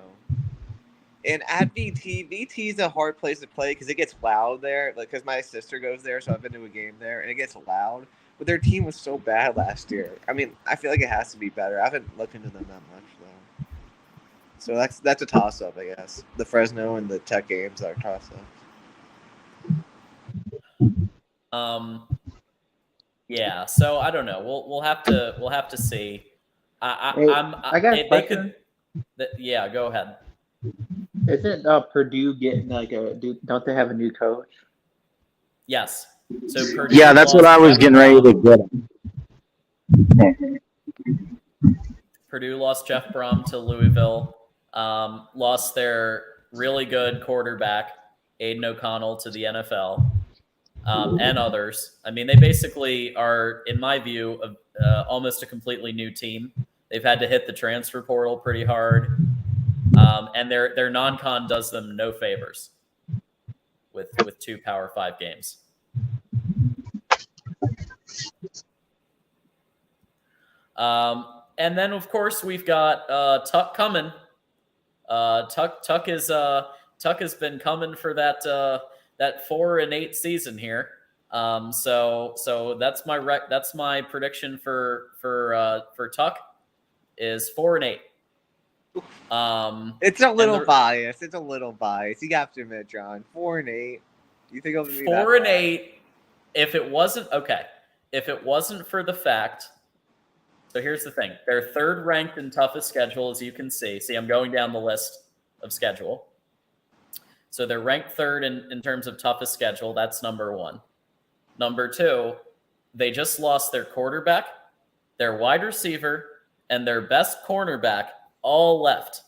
And at VT is a hard place to play because it gets loud there. Like, because my sister goes there, so I've been to a game there, and it gets loud. But their team was so bad last year. I mean, I feel like it has to be better. I haven't looked into them that much though. So that's a toss-up, I guess. The Fresno and the Tech games are toss-ups. Yeah. So I don't know. We'll have to see. I got a question. Yeah. Go ahead. Isn't Purdue getting don't they have a new coach? Yes. So Purdue. Yeah, that's what I was getting ready to get. Purdue lost Jeff Brom to Louisville. Lost their really good quarterback, Aiden O'Connell, to the NFL, and others. I mean, they basically are, in my view, almost a completely new team. They've had to hit the transfer portal pretty hard, and their non-con does them no favors with 2 Power 5 games. And then, of course, we've got Tuck coming. Tuck has been coming for that 4-8 season here. So that's my prediction for Tuck is 4-8. It's a little biased. It's a little biased. You have to admit, John. 4-8. You think it'll be 4-8? If it wasn't for the fact. So here's the thing. They're third ranked in toughest schedule, as you can see. See, I'm going down the list of schedule. So they're ranked third in terms of toughest schedule. That's number one. Number two, they just lost their quarterback, their wide receiver, and their best cornerback all left.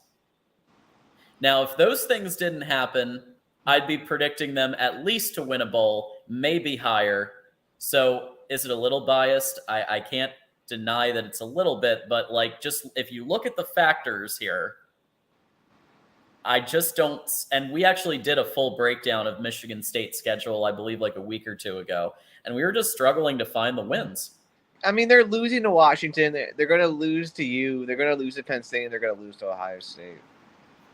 Now, if those things didn't happen, I'd be predicting them at least to win a bowl, maybe higher. So is it a little biased? I can't deny that it's a little bit, but like, just if you look at the factors here, I just don't. And we actually did a full breakdown of Michigan State's schedule, I believe, like a week or two ago, and we were just struggling to find the wins. I mean, they're losing to Washington. They're going to lose to you. They're going to lose to Penn State. And they're going to lose to Ohio State.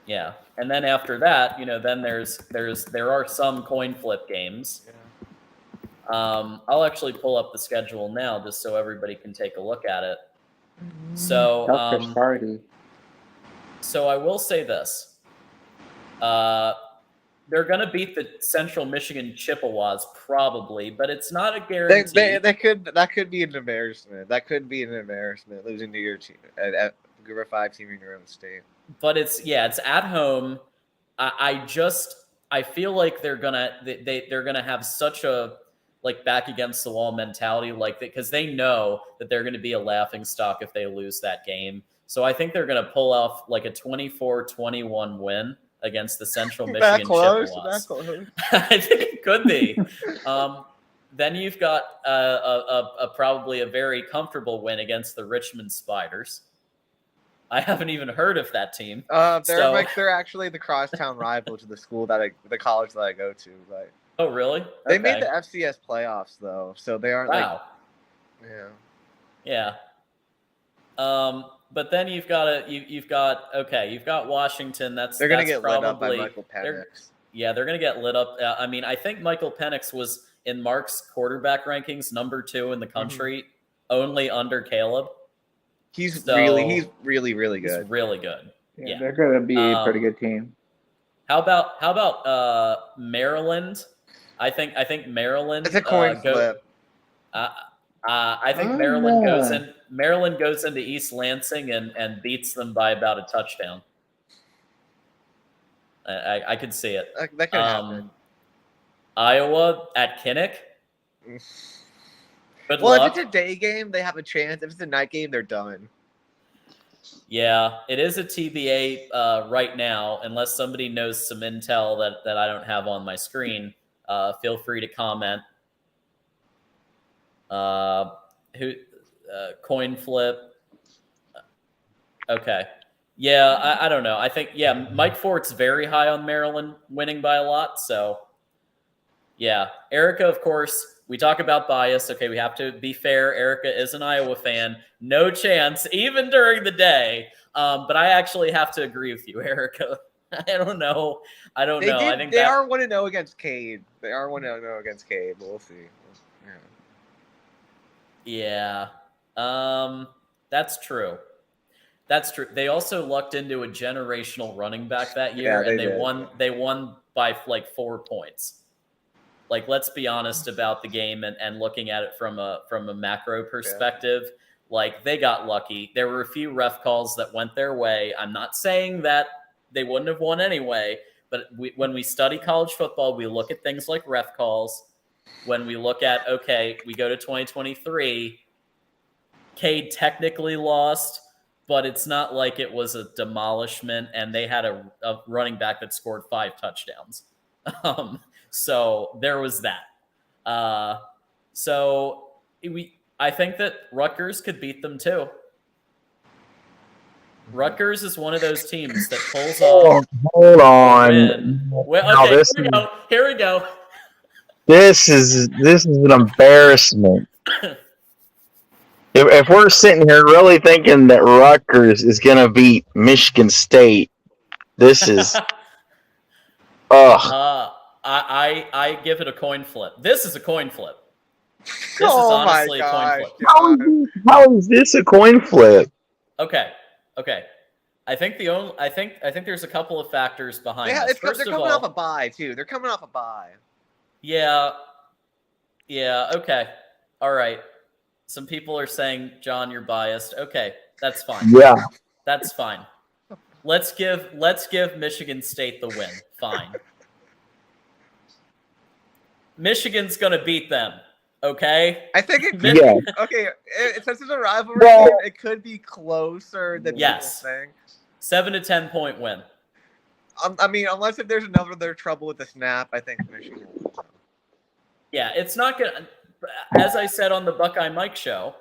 Yeah, and then after that, then there are some coin flip games. Yeah. I'll actually pull up the schedule now just so everybody can take a look at it. So, so I will say this. They're going to beat the Central Michigan Chippewas probably, but it's not a guarantee. That could be an embarrassment. That could be an embarrassment, losing to your team, at Group of 5 team in your own state. But it's at home. I feel like they're gonna have such a back against the wall mentality, because they know that they're going to be a laughing stock if they lose that game. So I think they're going to pull off a 24-21 win against the Central Michigan Chippewas. I think it could be. Then you've got a probably a very comfortable win against the Richmond Spiders. I haven't even heard of that team. They're actually the crosstown rival to the school the college that I go to. Oh, really? They made the FCS playoffs though, so they aren't Yeah. But then you've got Washington. They're going to get lit up by Michael Penix. They're going to get lit up. I mean, I think Michael Penix was in Mark's quarterback rankings number 2 in the country, only under Caleb. He's really good. He's really good. Yeah, they're going to be a pretty good team. How about Maryland? I think Maryland. It's a coin flip. I think Maryland goes into East Lansing and beats them by about a touchdown. I could see it. That could happen. Iowa at Kinnick. Good Well, luck. if it's a day game, they have a chance. If it's a night game, they're done. Yeah, it is a TBA right now. Unless somebody knows some intel that I don't have on my screen, feel free to comment. Coin flip. Okay. Yeah, I don't know. I think, Mike Fort's very high on Maryland winning by a lot. So, yeah. Erica, of course, we talk about bias. Okay, we have to be fair. Erica is an Iowa fan. No chance, even during the day. But I actually have to agree with you, Erica. I don't know. I think they are 1-0 against Cade. They are 1-0 against Cade. We'll see. Yeah. That's true. That's true. They also lucked into a generational running back that year, and they won by like 4 points. Like, let's be honest about the game and looking at it from a macro perspective. Yeah. Like, they got lucky. There were a few ref calls that went their way. I'm not saying that they wouldn't have won anyway, but when we study college football, we look at things like ref calls. When we look at, okay, we go to 2023, Cade technically lost, but it's not like it was a demolishment, and they had a running back that scored 5 touchdowns. So there was that. I think that Rutgers could beat them too. Rutgers is one of those teams that pulls off. Hold on. Well, okay, here we go. This is an embarrassment. If we're sitting here really thinking that Rutgers is going to beat Michigan State, this is I give it a coin flip. This is a coin flip. This is honestly a coin flip. How is this a coin flip? Okay. I think there's a couple of factors behind this. They're coming off a bye too. They're coming off a bye. Yeah. Okay. All right. Some people are saying, John, you're biased. Okay, that's fine. Yeah, that's fine. Let's give Michigan State the win. Fine. Michigan's gonna beat them. Okay. I think it could. Yeah. Okay. Since it's a rivalry, it could be closer than people think. 7 to 10 point win. I mean, unless if there's another trouble with the snap, I think Michigan. Yeah, it's not gonna. As I said on the Buckeye Mike show,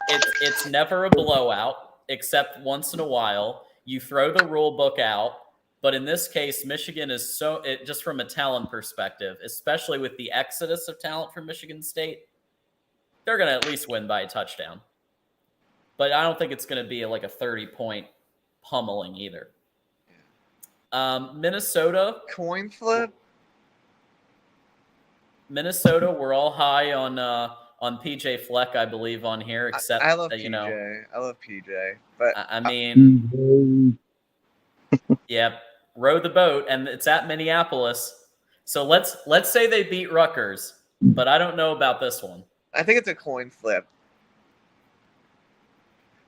it's never a blowout, except once in a while. You throw the rule book out, but in this case, Michigan is just from a talent perspective, especially with the exodus of talent from Michigan State, they're going to at least win by a touchdown. But I don't think it's going to be like a 30-point pummeling either. Minnesota. Coin flip? Minnesota, we're all high on PJ Fleck, I believe, on here. Except I love that, PJ. I love PJ, but I mean, yeah, row the boat, and it's at Minneapolis. So let's say they beat Rutgers, but I don't know about this one. I think it's a coin flip.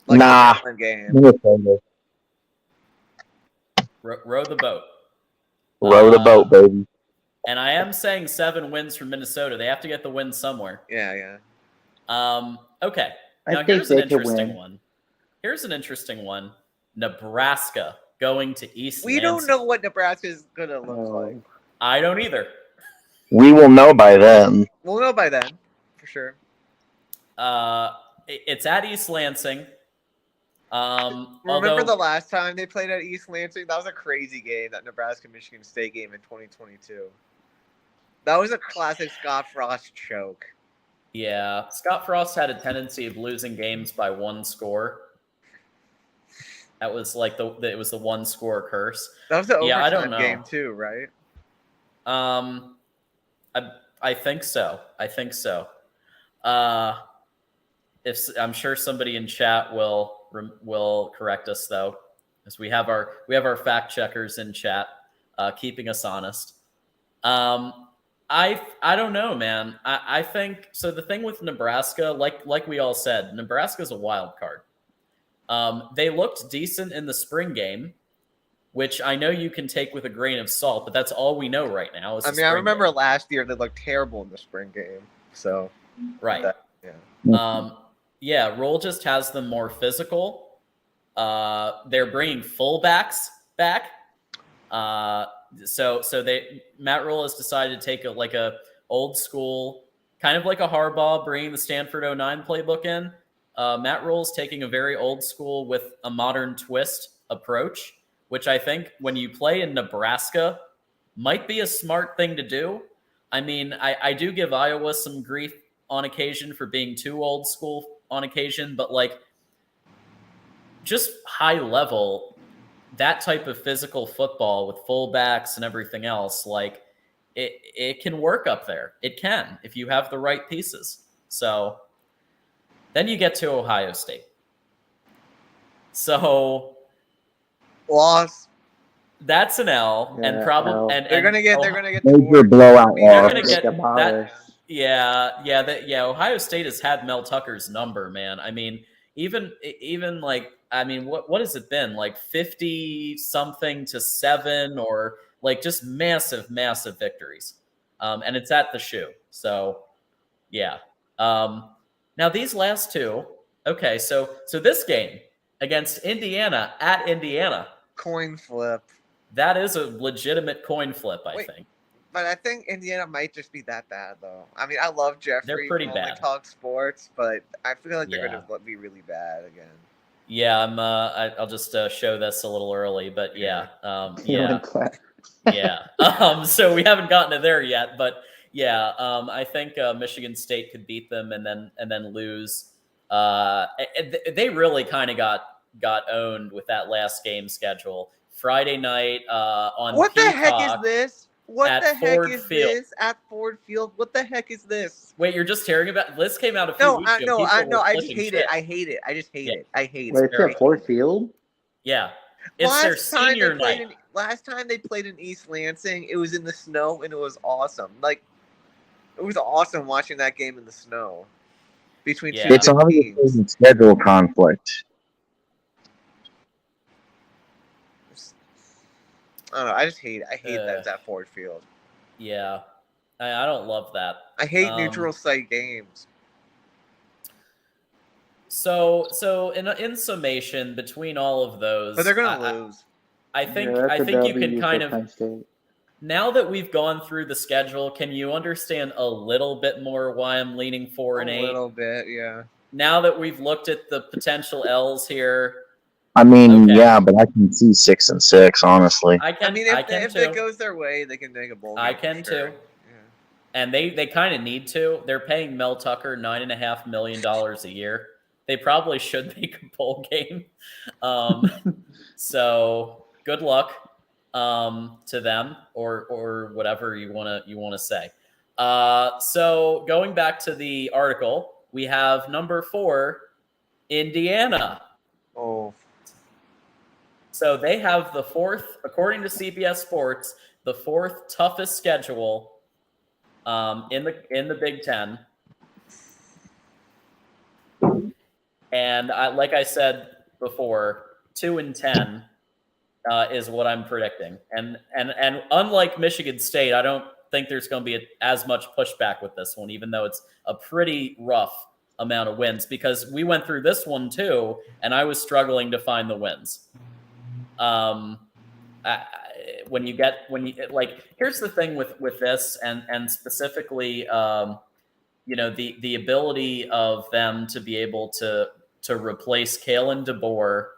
Like nah. Game. Row the boat. Row the boat, baby. And I am saying 7 wins from Minnesota. They have to get the win somewhere. Yeah. Okay. Now here's an interesting one. Here's an interesting one. Nebraska going to East We Lansing. don't know what Nebraska is going to look like. I don't either. We will know by then. We'll know by then, for sure. It's at East Lansing. Remember the last time they played at East Lansing? That was a crazy game, that Nebraska-Michigan State game in 2022. That was a classic Scott Frost choke. Yeah, Scott Frost had a tendency of losing games by 1 score. That was like it was the 1 score curse. That was the overtime game too, right? I think so. If I'm sure somebody in chat will correct us though, as we have our fact checkers in chat. keeping us honest. I don't know, man. I think so. The thing with Nebraska, like we all said, Nebraska's a wild card. They looked decent in the spring game, which I know you can take with a grain of salt, but that's all we know right now. I mean, I remember last year they looked terrible in the spring game. So, right. Yeah, Roll just has them more physical. They're bringing fullbacks back. So Matt Rule has decided to take a old school, kind of like a Harbaugh bringing the Stanford 09 playbook in. Matt Rule's taking a very old school with a modern twist approach, which I think when you play in Nebraska might be a smart thing to do. I mean, I do give Iowa some grief on occasion for being too old school on occasion, but like just high level, that type of physical football with fullbacks and everything else, like it can work up there. It can if you have the right pieces. So then you get to Ohio State. So loss. That's an L, Yeah, and probably L. and They're gonna get major blowout they're loss. gonna get that. Yeah. Ohio State has had Mel Tucker's number, man. I mean, even like, I mean, what has it been, like 50 something to 7, or like just massive victories, and it's at the shoe. So yeah. Now these last two, okay. So this game against Indiana at Indiana, coin flip. That is a legitimate coin flip, I think. But I think Indiana might just be that bad, though. I mean, I love Jeffrey. They're pretty from bad. Only Talk Sports, but I feel like they're going to be really bad again. Yeah, I'll just show this a little early, but yeah. So we haven't gotten to there yet, but yeah, I think Michigan State could beat them and then lose. They really kind of got owned with that last game schedule. Friday night on what Peacock. The heck is this? What the heck Ford is Field. this at Ford Field? What the heck is this? Wait, you're just hearing about this? Came out a few weeks ago. I just hate it. I hate it. I just hate it. I hate it. Wait, it's at Ford Field? Yeah. It's their senior night. Last time they played in East Lansing, it was in the snow, and it was awesome. Like, it was awesome watching that game in the snow. Between two it's obviously a schedule conflict. I don't know. I just hate it. I hate that it's at Ford Field. Yeah. I don't love that. I hate neutral site games. So in summation, between all of those, but they're gonna lose. I think you can kind of, now that we've gone through the schedule, can you understand a little bit more why I'm leaning 4 and 8? A little bit, yeah. Now that we've looked at the potential L's here. I mean, yeah, but I can see 6 and 6, honestly. I mean, if it goes their way, they can make a bowl game. I can too. Yeah. And they kind of need to. They're paying Mel Tucker $9.5 million a year. They probably should make a bowl game. So good luck to them, or whatever you want to say. So going back to the article, we have number 4, Indiana. Oh. So they have the 4th, according to CBS Sports, the 4th toughest schedule in the Big Ten. And like I said before, 2 and 10 is what I'm predicting. And unlike Michigan State, I don't think there's going to be as much pushback with this one, even though it's a pretty rough amount of wins, because we went through this one too, and I was struggling to find the wins. Here's the thing with this, and specifically, the ability of them to be able to replace Kalen DeBoer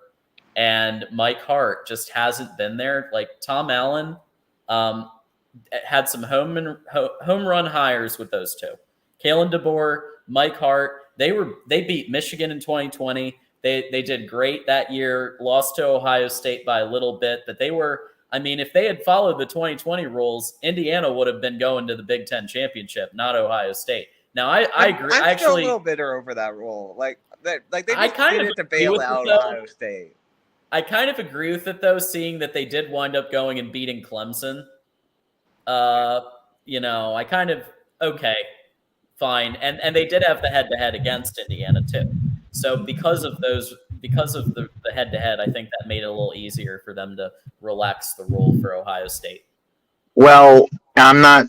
and Mike Hart just hasn't been there. Like Tom Allen had some home run hires with those two. Kalen DeBoer, Mike Hart, they beat Michigan in 2020. They did great that year, lost to Ohio State by a little bit, but if they had followed the 2020 rules, Indiana would have been going to the Big Ten championship, not Ohio State. Now, I agree. I'm still a little bitter over that rule. They just did it to bail out Ohio State. I kind of agree with it though, seeing that they did wind up going and beating Clemson. I kind of okay, fine, and they did have the head-to-head against Indiana too. So because of the head-to-head, I think that made it a little easier for them to relax the rule for Ohio State. Well, I'm not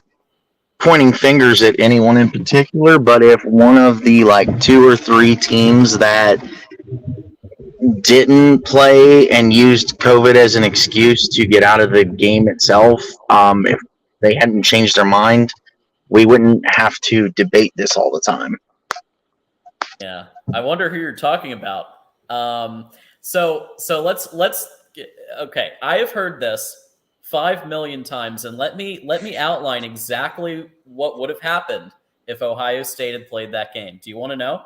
pointing fingers at anyone in particular, but if one of the 2 or 3 teams that didn't play and used COVID as an excuse to get out of the game itself, if they hadn't changed their mind, we wouldn't have to debate this all the time. Yeah, I wonder who you're talking about. So let's okay. I have heard this 5 million times, and let me outline exactly what would have happened if Ohio State had played that game. Do you want to know?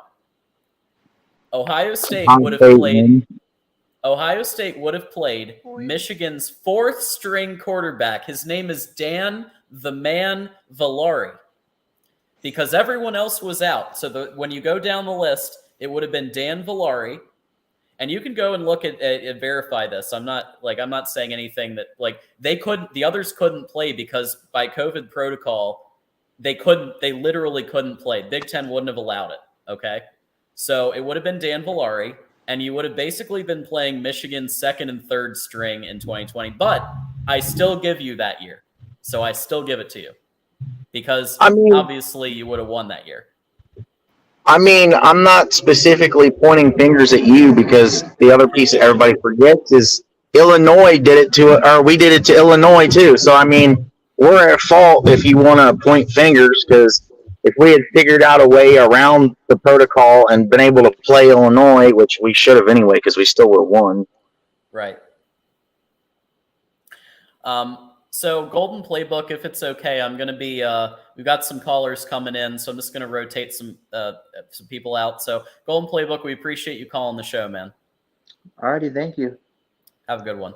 Ohio State would have played Michigan's 4th string quarterback. His name is Dan the Man Villari, because everyone else was out. So when you go down the list, it would have been Dan Villari. And you can go and look at verify this. I'm not saying anything that the others couldn't play because by COVID protocol, they literally couldn't play. Big Ten wouldn't have allowed it. Okay. So it would have been Dan Villari, and you would have basically been playing Michigan's 2nd and 3rd string in 2020. But I still give you that year. So I still give it to you because obviously you would have won that year. I mean, I'm not specifically pointing fingers at you because the other piece that everybody forgets is Illinois did it we did it to Illinois too. So, I mean, we're at fault if you want to point fingers, because if we had figured out a way around the protocol and been able to play Illinois, which we should have anyway because we still would have won. Right. So Golden Playbook, if it's okay, I'm going to be, we've got some callers coming in, so I'm just going to rotate some people out. So Golden Playbook, we appreciate you calling the show, man. Alrighty, thank you. Have a good one.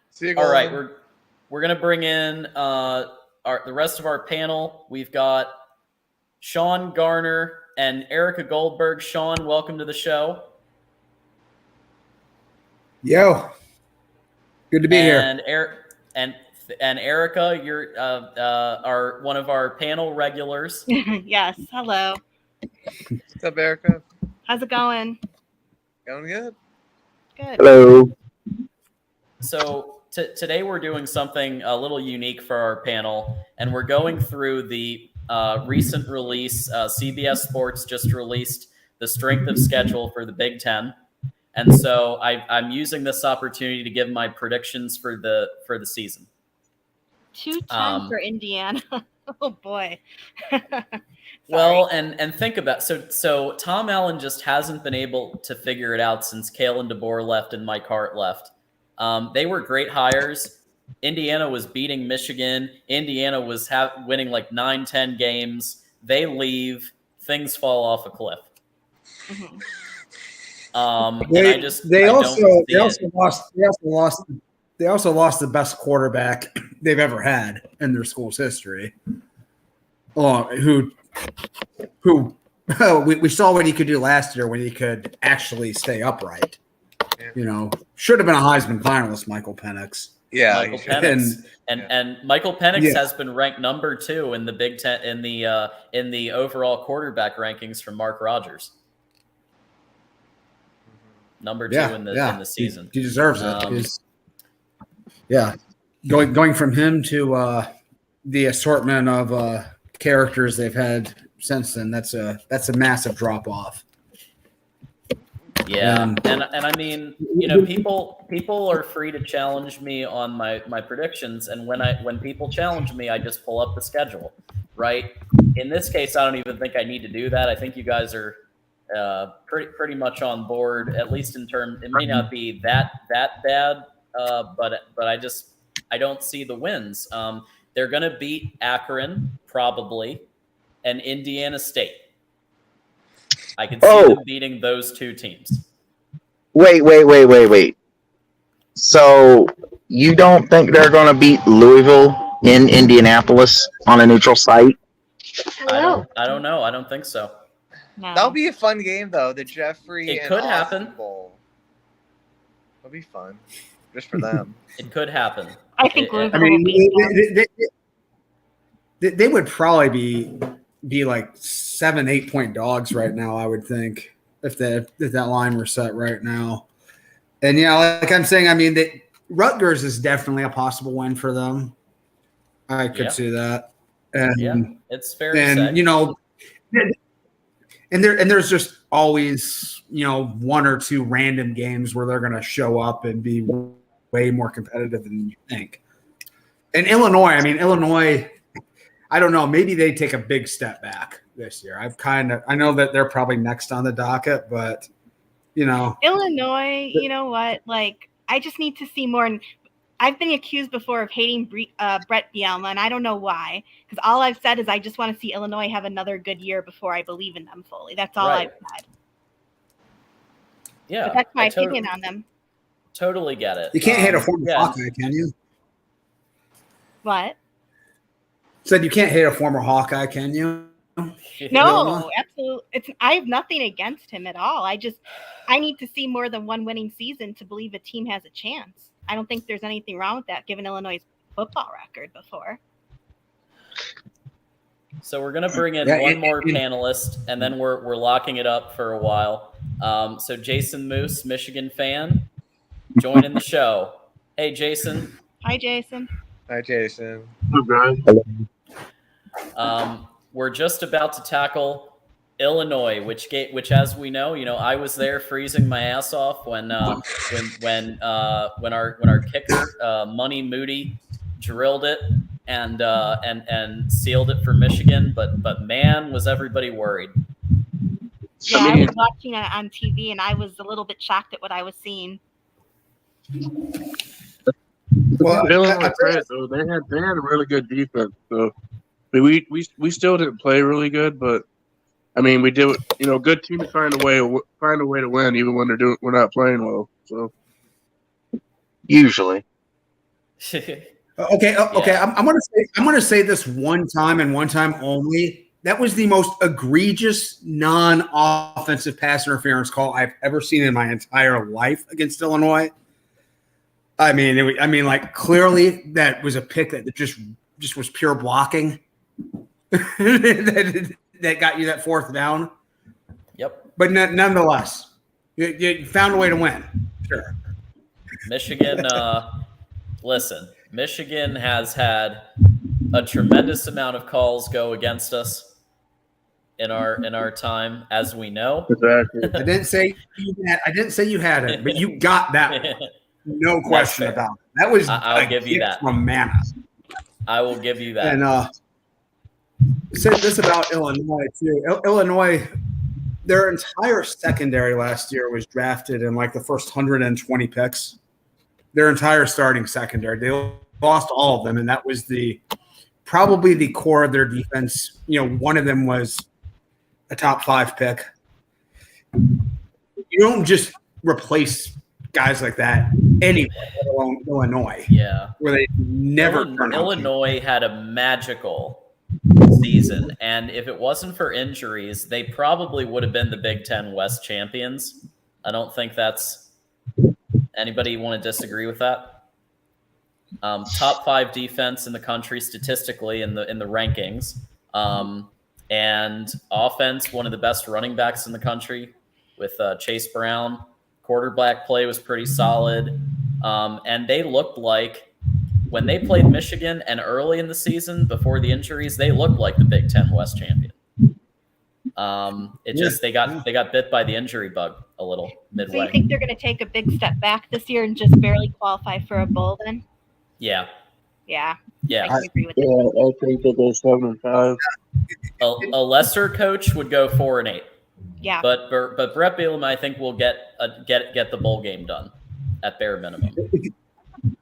See you. All right, we're going to bring in the rest of our panel. We've got Sean Garner and Erica Goldberg. Sean, welcome to the show. Yo, good to be here. And Erica, you're one of our panel regulars. Yes. Hello. What's up, Erica? How's it going? Going good. Good. Hello. So today we're doing something a little unique for our panel, and we're going through the recent release. CBS Sports just released the strength of schedule for the Big Ten, and so I'm using this opportunity to give my predictions for the season. 2-10 for Indiana. Oh boy. Well, and think about so Tom Allen just hasn't been able to figure it out since Kalen DeBoer left and Mike Hart left. They were great hires. Indiana was beating Michigan. Indiana was winning 9-10 games. They leave. Things fall off a cliff. Mm-hmm. They also lost the best quarterback they've ever had in their school's history. Who we saw what he could do last year when he could actually stay upright. Should have been a Heisman finalist, Michael Penix. Yeah, Michael Penix. And Michael Penix has been ranked number 2 in the Big Ten in the overall quarterback rankings from Mark Rogers. Number 2 in the season. He deserves it. Going from him to the assortment of characters they've had since then, that's a massive drop off. Yeah, and I mean, people are free to challenge me on my predictions, and when people challenge me, I just pull up the schedule, right? In this case, I don't even think I need to do that. I think you guys are pretty much on board, at least in terms. It may not be that bad, but I don't see the wins. They're going to beat Akron probably, and Indiana State. I can see them beating those 2 teams. Wait. So you don't think they're going to beat Louisville in Indianapolis on a neutral site? Hello. I don't know. I don't think so. No. That'll be a fun game, though. The Jeffrey. It and could Austin happen. Bowl. It'll be fun, just for them. It could happen. I think It- I mean, they would probably be like 7-8 point dogs right now. I would think if that line were set right now. And yeah, like I'm saying, I mean, Rutgers is definitely a possible win for them. I could see that. And yeah, it's fair to say. you know, and there's just always, you know, one or two random games where they're going to show up and be way more competitive than you think. And Illinois, I don't know, maybe they take a big step back this year. I know that they're probably next on the docket, but you know, Illinois, you know what? Like, I just need to see more. And I've been accused before of hating Brett Bielema, and I don't know why. Because all I've said is I just want to see Illinois have another good year before I believe in them fully. That's all I've said. Yeah, but that's my opinion on them. Totally get it. You can't hate a former Hawkeye, can you? What? Said you can't hate a former Hawkeye, can you? No, absolutely. I have nothing against him at all. I need to see more than one winning season to believe a team has a chance. I don't think there's anything wrong with that, given Illinois' football record before. So we're gonna bring in one more panelist, and then we're locking it up for a while. So Jason Moose, Michigan fan, joining the show. Hey, Jason. Hi, Jason. Hi, Jason. We're just about to tackle Illinois, which as we know, I was there freezing my ass off when our kicker Money Moody drilled it and sealed it for Michigan. But man, was everybody worried. Yeah, I was watching it on TV, and I was a little bit shocked at what I was seeing. Well, though, they had a really good defense. So we still didn't play really good, but I mean we did. Good teams find a way to win even when we're not playing well. So usually. Okay. I'm gonna say this one time and one time only. That was the most egregious non-offensive pass interference call I've ever seen in my entire life against Illinois. I mean, like clearly that was a pick that just was pure blocking that got you that fourth down. Yep. But nonetheless, you found a way to win. Sure. Michigan, listen, Michigan has had a tremendous amount of calls go against us in our time, as we know. Exactly. I didn't say you had it, but you got that one. No question about it. That was I'll give you that from Mana. I will give you that. And say this about Illinois too. Illinois, their entire secondary last year was drafted in like the first 120 picks. Their entire starting secondary, they lost all of them, and that was probably the core of their defense. One of them was a top 5 pick. You don't just replace guys like that anywhere, let alone Illinois. Yeah. Where they never Illinois had a magical season, and if it wasn't for injuries, they probably would have been the Big Ten West champions. I don't think that's anybody want to disagree with that. Top 5 defense in the country statistically in the rankings. And offense, one of the best running backs in the country with Chase Brown. Quarterback play was pretty solid. And they looked like, when they played Michigan and early in the season before the injuries, they looked like the Big Ten West champion. They got bit by the injury bug a little midway. So you think they're going to take a big step back this year and just barely qualify for a bowl then? Yeah. Yeah. Yeah. I can agree with that. I think they'll go 7-5. A lesser coach would go 4-8. Yeah. But Brett Bielema, I think, will get the bowl game done at bare minimum.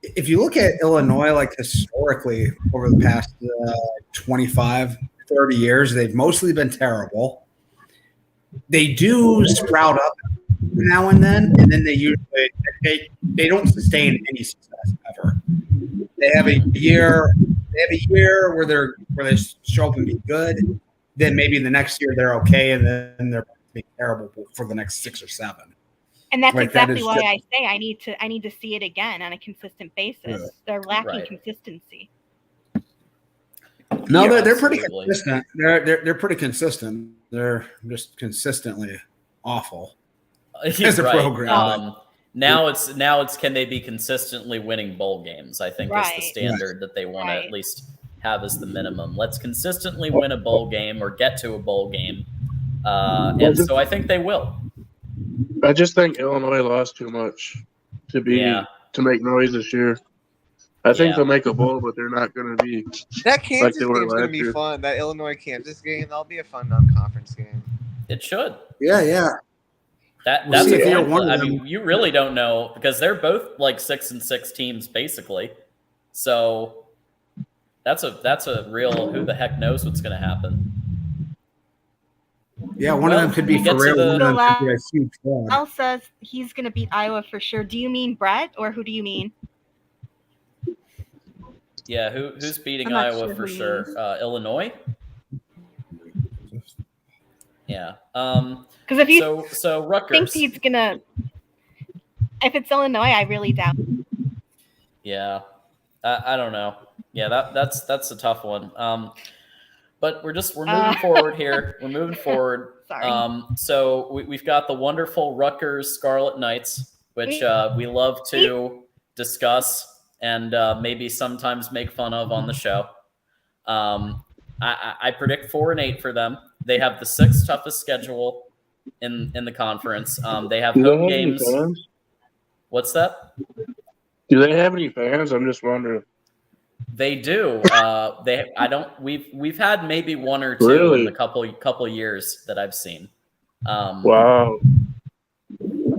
If you look at Illinois, like historically over the past 25, 30 years, they've mostly been terrible. They do sprout up now and then they usually they don't sustain any success ever. They have a year where they show up and be good. Then maybe the next year they're okay, and then they're being terrible for the next 6 or 7. And that's Like, that exactly is why just- I say I need to see it again on a consistent basis. Yeah. They're lacking Right. consistency. No, Yeah, they're pretty absolutely. consistent. They're pretty consistent. They're just consistently awful as a Right. program. Now it's can they be consistently winning bowl games? I think is the Right. standard that they want to Right. at least have as the minimum. Let's consistently win a bowl game or get to a bowl game, and so I think they will. I just think Illinois lost too much to make noise this year. I think Yeah. they'll make a bowl, but they're not going to be. That Kansas they were game's going to last be year. fun. That Illinois Kansas game, that'll be a fun non-conference game. It should. Yeah. That's see a if either good one one. of I mean, you really don't know because they're both like 6-6 teams basically. So that's a real who the heck knows what's going to happen. Yeah, one of them could be we get for to real. the- One of them could be a huge fraud. Al says he's going to beat Iowa for sure. Do you mean Brett or who do you mean? Yeah, who's beating I'm not Iowa sure for who he sure? means. Illinois. Yeah. Because if you So Rutgers. think he's gonna, if it's Illinois, I really doubt. Yeah, I don't know. Yeah, that's a tough one. But we're moving forward here. We're moving forward. Sorry. So we've got the wonderful Rutgers Scarlet Knights, which we love to discuss and maybe sometimes make fun of on the show. I predict 4-8 for them. They have the 6th toughest schedule in the conference. They have Do they home have any games. fans? What's that? Do they have any fans? I'm just wondering. They do. We've had maybe 1 or 2 Really? in the couple years that I've seen. Wow.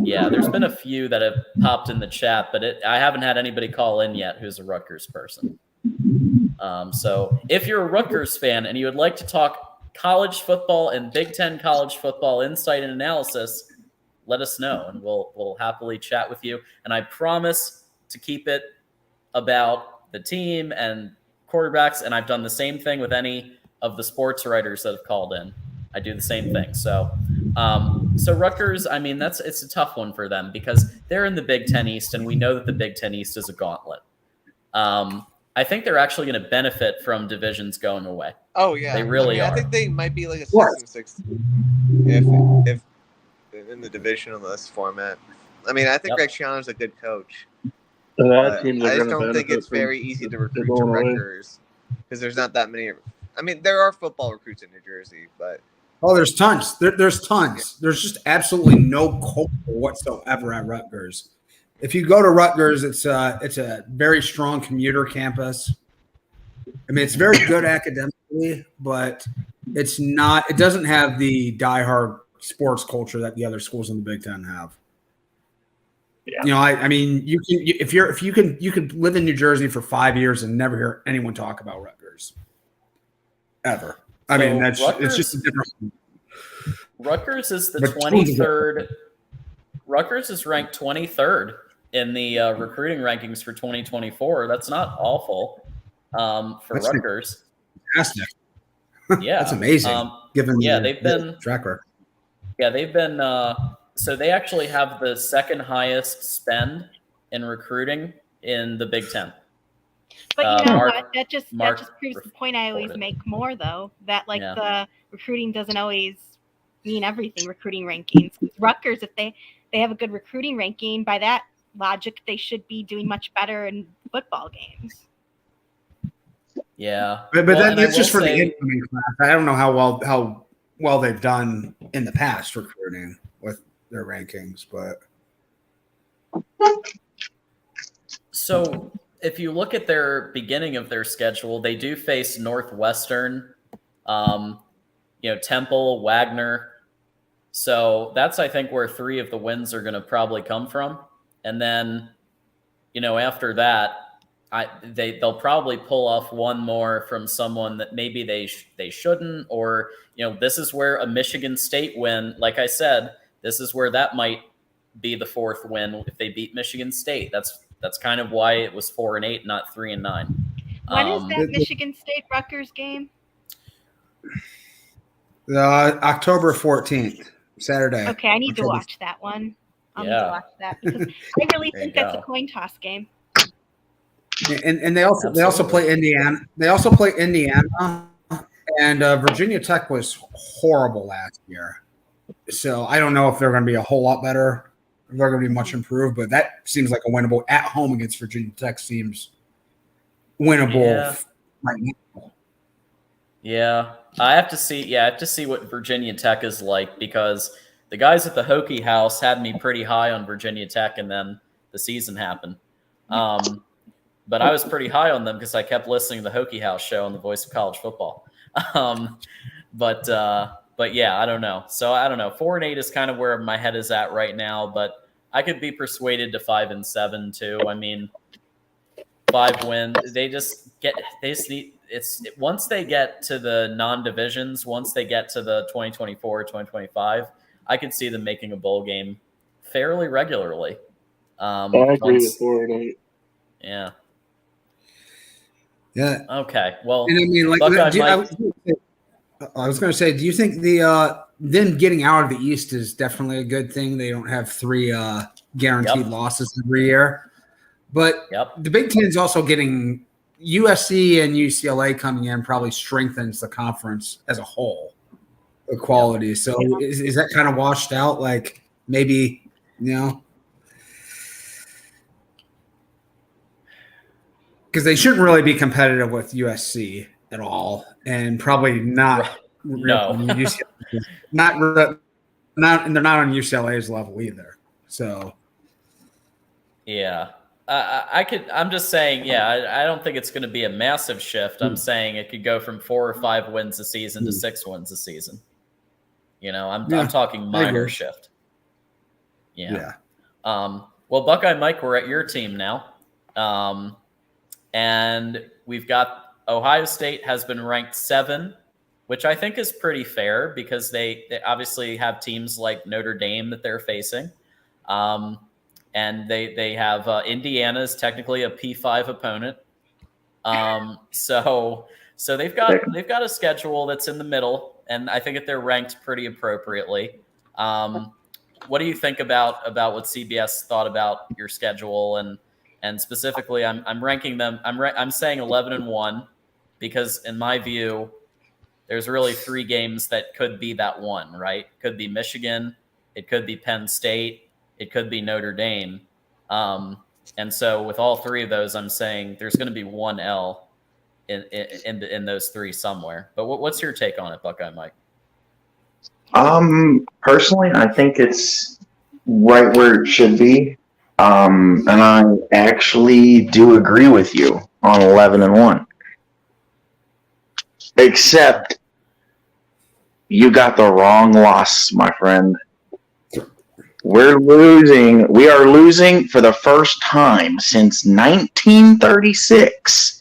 Yeah, there's been a few that have popped in the chat, but I haven't had anybody call in yet who's a Rutgers person. So if you're a Rutgers fan and you would like to talk college football and Big Ten college football insight and analysis, let us know and we'll happily chat with you. And I promise to keep it about the team and quarterbacks. And I've done the same thing with any of the sports writers that have called in. I do the same thing. So Rutgers, I mean, it's a tough one for them because they're in the Big Ten East, and we know that the Big Ten East is a gauntlet. I think they're actually going to benefit from divisions going away. Oh yeah, They really I are. think they might be like a What? 6-6 if in the divisionless format. I mean, I think Yep. Greg Schiano's a good coach. A lot But of teams are I just gonna don't think benefit it's from very easy to recruit to going away. Rutgers because there's not that many. I mean, there are football recruits in New Jersey, but Oh, there's tons. There's tons. There's just absolutely no culture whatsoever at Rutgers. If you go to Rutgers, it's a very strong commuter campus. I mean, it's very good academically, but it's not. It doesn't have the diehard sports culture that the other schools in the Big Ten have. Yeah. You know, I mean, you could live in New Jersey for 5 years and never hear anyone talk about Rutgers ever. I mean, it's just a different. Rutgers is the But 23rd. Rutgers is ranked 23rd in the recruiting rankings for 2024. That's not awful for That's Rutgers. Fantastic. Yeah, That's amazing. Given they've been track record. Yeah, they've been. So they actually have the second highest spend in recruiting in the Big Ten. But you know Mark- what? That just proves the point I always reported. make more though. That like Yeah. the recruiting doesn't always mean everything. Recruiting rankings. Rutgers, if they have a good recruiting ranking, by that logic, they should be doing much better in football games. Yeah, But Well, then and I it's just will for say- the incoming class. I don't know how well they've done in the past recruiting with their rankings, but So if you look at their beginning of their schedule, they do face Northwestern, Temple, Wagner. So that's, I think, where 3 of the wins are going to probably come from. And then, after that, they'll probably pull off one more from someone that maybe they shouldn't, or, this is where a Michigan State win, like I said, this is where that might be the 4th win if they beat Michigan State. That's kind of why it was 4-8, not 3-9. When is that Michigan State Rutgers game? October 14th, Saturday. Okay, I need to October- watch that one. I'll need to watch that because I really think that's a coin toss game. And they also play Indiana. They also play Indiana, and Virginia Tech was horrible last year. So I don't know if they're going to be a whole lot better. If they're going to be much improved, but that seems like a winnable at home against Virginia Tech seems winnable right now. Yeah, I have to see. Yeah, I have to see what Virginia Tech is like because the guys at the Hokie House had me pretty high on Virginia Tech, and then the season happened. But I was pretty high on them because I kept listening to the Hokie House show on the Voice of College Football. But yeah, I don't know. So I don't know. 4-8 is kind of where my head is at right now, but I could be persuaded to 5-7 too. I mean, 5 wins. They just need. Once they get to the non-divisions, once they get to the 2024, 2025, I could see them making a bowl game fairly regularly. I agree with 4-8. Yeah. Yeah. Okay. Well, and I mean, like, I was going to say, do you think them getting out of the East is definitely a good thing? They don't have 3 guaranteed losses every year, but the Big Ten is also getting USC and UCLA coming in probably strengthens the conference as a whole, the quality. So is that kind of washed out? Like maybe, because they shouldn't really be competitive with USC at all, and probably not. No, and they're not on UCLA's level either. So, yeah, I'm just saying, I don't think it's going to be a massive shift. I'm saying it could go from 4 or 5 wins a season to 6 wins a season. I'm talking minor shift. Yeah. Well, Buckeye Mike, we're at your team now. And we've got Ohio State has been ranked 7, which I think is pretty fair because they obviously have teams like Notre Dame that they're facing. And they have Indiana is technically a P5 opponent. So they've got a schedule that's in the middle, and I think that they're ranked pretty appropriately. What do you think about what CBS thought about your schedule and specifically, I'm ranking them. I'm saying 11-1 because, in my view, there's really 3 games that could be that one. Right? It could be Michigan, it could be Penn State, it could be Notre Dame. And so, with all 3 of those, I'm saying there's going to be 1 L in those 3 somewhere. But what's your take on it, Buckeye Mike? Personally, I think it's right where it should be. And I actually do agree with you on 11-1. Except you got the wrong loss, my friend. We are losing for the first time since 1936.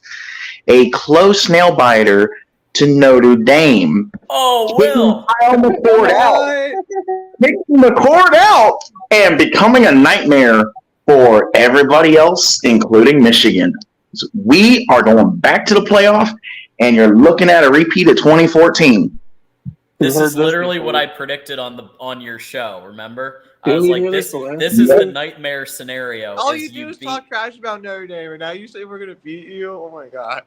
A close nail biter to Notre Dame. Oh, Will! Taking McCord out and becoming a nightmare for everybody else, including Michigan. So we are going back to the playoff, and you're looking at a repeat of 2014. This is literally what I predicted on your show. Remember, I was like, "This is the nightmare scenario." All you do is talk trash about Notre Dame, and now you say we're going to beat you. Oh my gosh!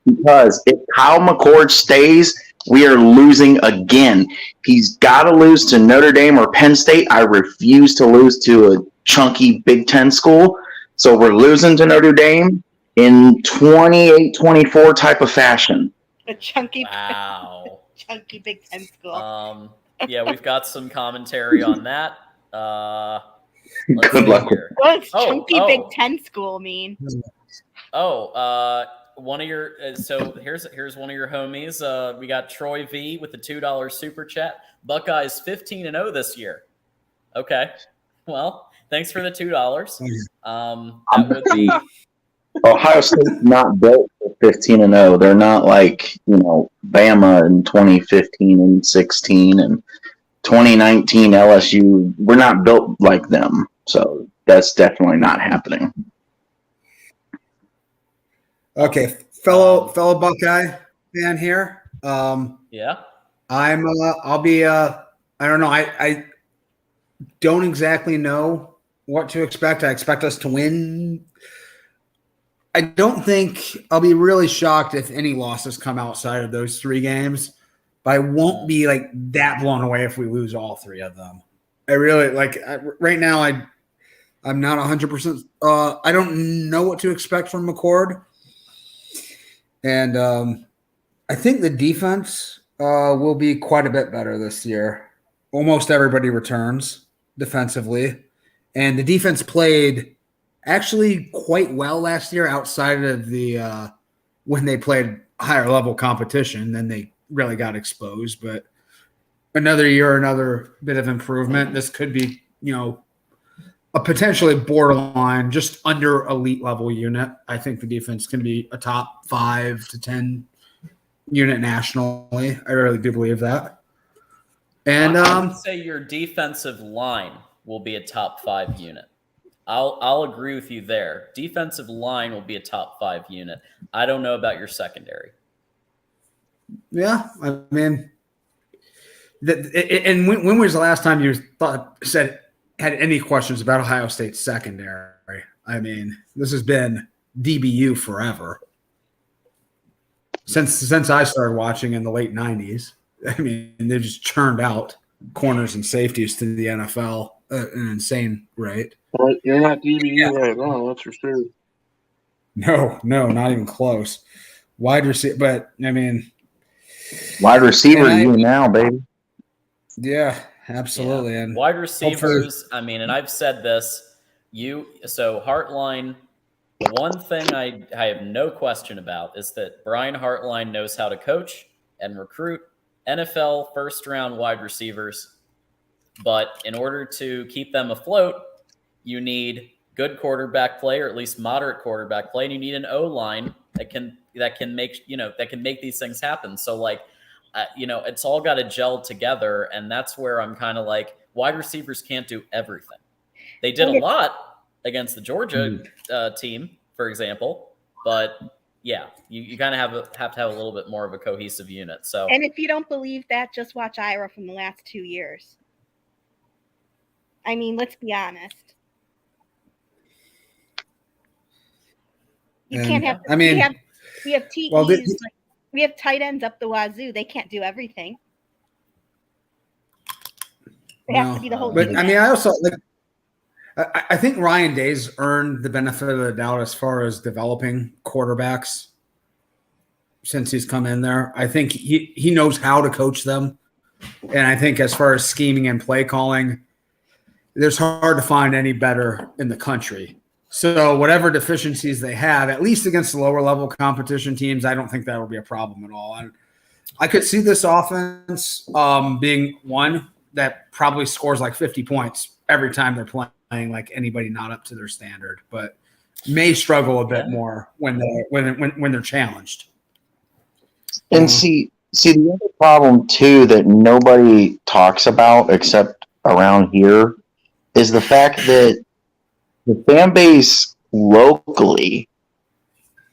Because if Kyle McCord stays, we are losing again. He's got to lose to Notre Dame or Penn State. I refuse to lose to a chunky Big Ten school. So we're losing to Notre Dame in 28-24 type of fashion. A chunky, chunky Big Ten school. Yeah, we've got some commentary on that. Good luck. What does chunky Big Ten school mean? One of your so here's one of your homies. We got Troy V with the $2 super chat. Buckeyes 15-0 this year. Okay, well, thanks for the $2. That would be Ohio State's not built for 15-0. They're not like Bama in 2015 and 16 and 2019 LSU. We're not built like them, so that's definitely not happening. Okay, fellow Buckeye fan here. Yeah. I'll be I don't know. don't exactly know what to expect. I expect us to win. I don't think I'll be really shocked if any losses come outside of those 3 games, but I won't be like that blown away if we lose all 3 of them. I really right now. I'm not 100%. I don't know what to expect from McCord, and I think the defense will be quite a bit better this year. Almost everybody returns defensively, and the defense played actually quite well last year outside of the when they played higher level competition. Then they really got exposed, but another year, another bit of improvement. This could be, a potentially borderline, just under elite level unit. I think the defense can be a top 5 to 10 unit nationally. I really do believe that. And I would say your defensive line will be a top 5 unit. I'll agree with you there. Defensive line will be a top 5 unit. I don't know about your secondary. Yeah, I mean, and when was the last time you had any questions about Ohio State's secondary? I mean, this has been DBU forever since I started watching in the late '90s. I mean, they've just churned out corners and safeties to the NFL at an insane rate. But you're not DBU right now, that's for sure. No, not even close. Wide receiver, but I mean, wide receiver you now, baby. Yeah, absolutely. Yeah. And wide receivers, I mean, and I've said this, so Hartline, the one thing I have no question about is that Brian Hartline knows how to coach and recruit NFL first-round wide receivers. But in order to keep them afloat, you need good quarterback play, or at least moderate quarterback play, and you need an O-line that can make these things happen. So it's all got to gel together, and that's where I'm kind of like, wide receivers can't do everything. They did a lot against the Georgia team, for example, but yeah, you kind of have to have a little bit more of a cohesive unit. So, and if you don't believe that, just watch Ira from the last 2 years. I mean, let's be honest. You can't have. I mean, we have TEs. Well, we have tight ends up the wazoo. They can't do everything. They have to be the whole. But unit. I mean, I also I think Ryan Day's earned the benefit of the doubt as far as developing quarterbacks since he's come in there. I think he knows how to coach them, and I think as far as scheming and play calling, there's hard to find any better in the country. So whatever deficiencies they have, at least against the lower level competition teams, I don't think that will be a problem at all. I could see this offense being one that probably scores like 50 points every time they're playing, like anybody not up to their standard, but may struggle a bit more when they're challenged. And see the other problem too that nobody talks about except around here is the fact that the fan base locally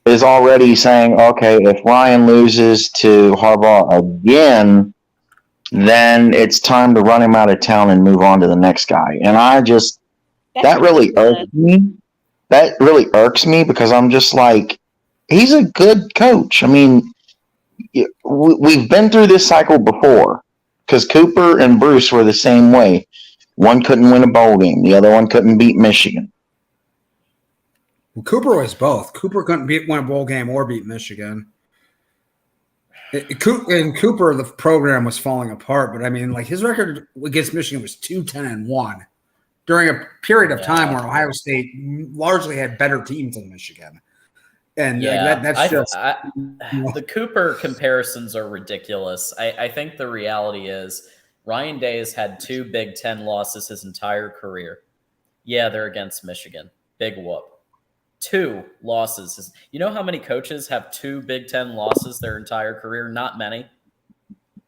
is already saying, okay, if Ryan loses to Harbaugh again, then it's time to run him out of town and move on to the next guy. And that really irks me. That really irks me because I'm just like, he's a good coach. I mean, we've been through this cycle before because Cooper and Bruce were the same way. One couldn't win a bowl game. The other one couldn't beat Michigan. Well, Cooper was both. Cooper couldn't win a bowl game or beat Michigan. In Cooper, the program was falling apart. But, I mean, like his record against Michigan was 2-10-1 during a period of time where Ohio State largely had better teams than Michigan. And the Cooper comparisons are ridiculous. I think the reality is Ryan Day has had 2 Big Ten losses his entire career. Yeah, they're against Michigan. Big whoop. 2 losses. You know how many coaches have 2 Big Ten losses their entire career? Not many.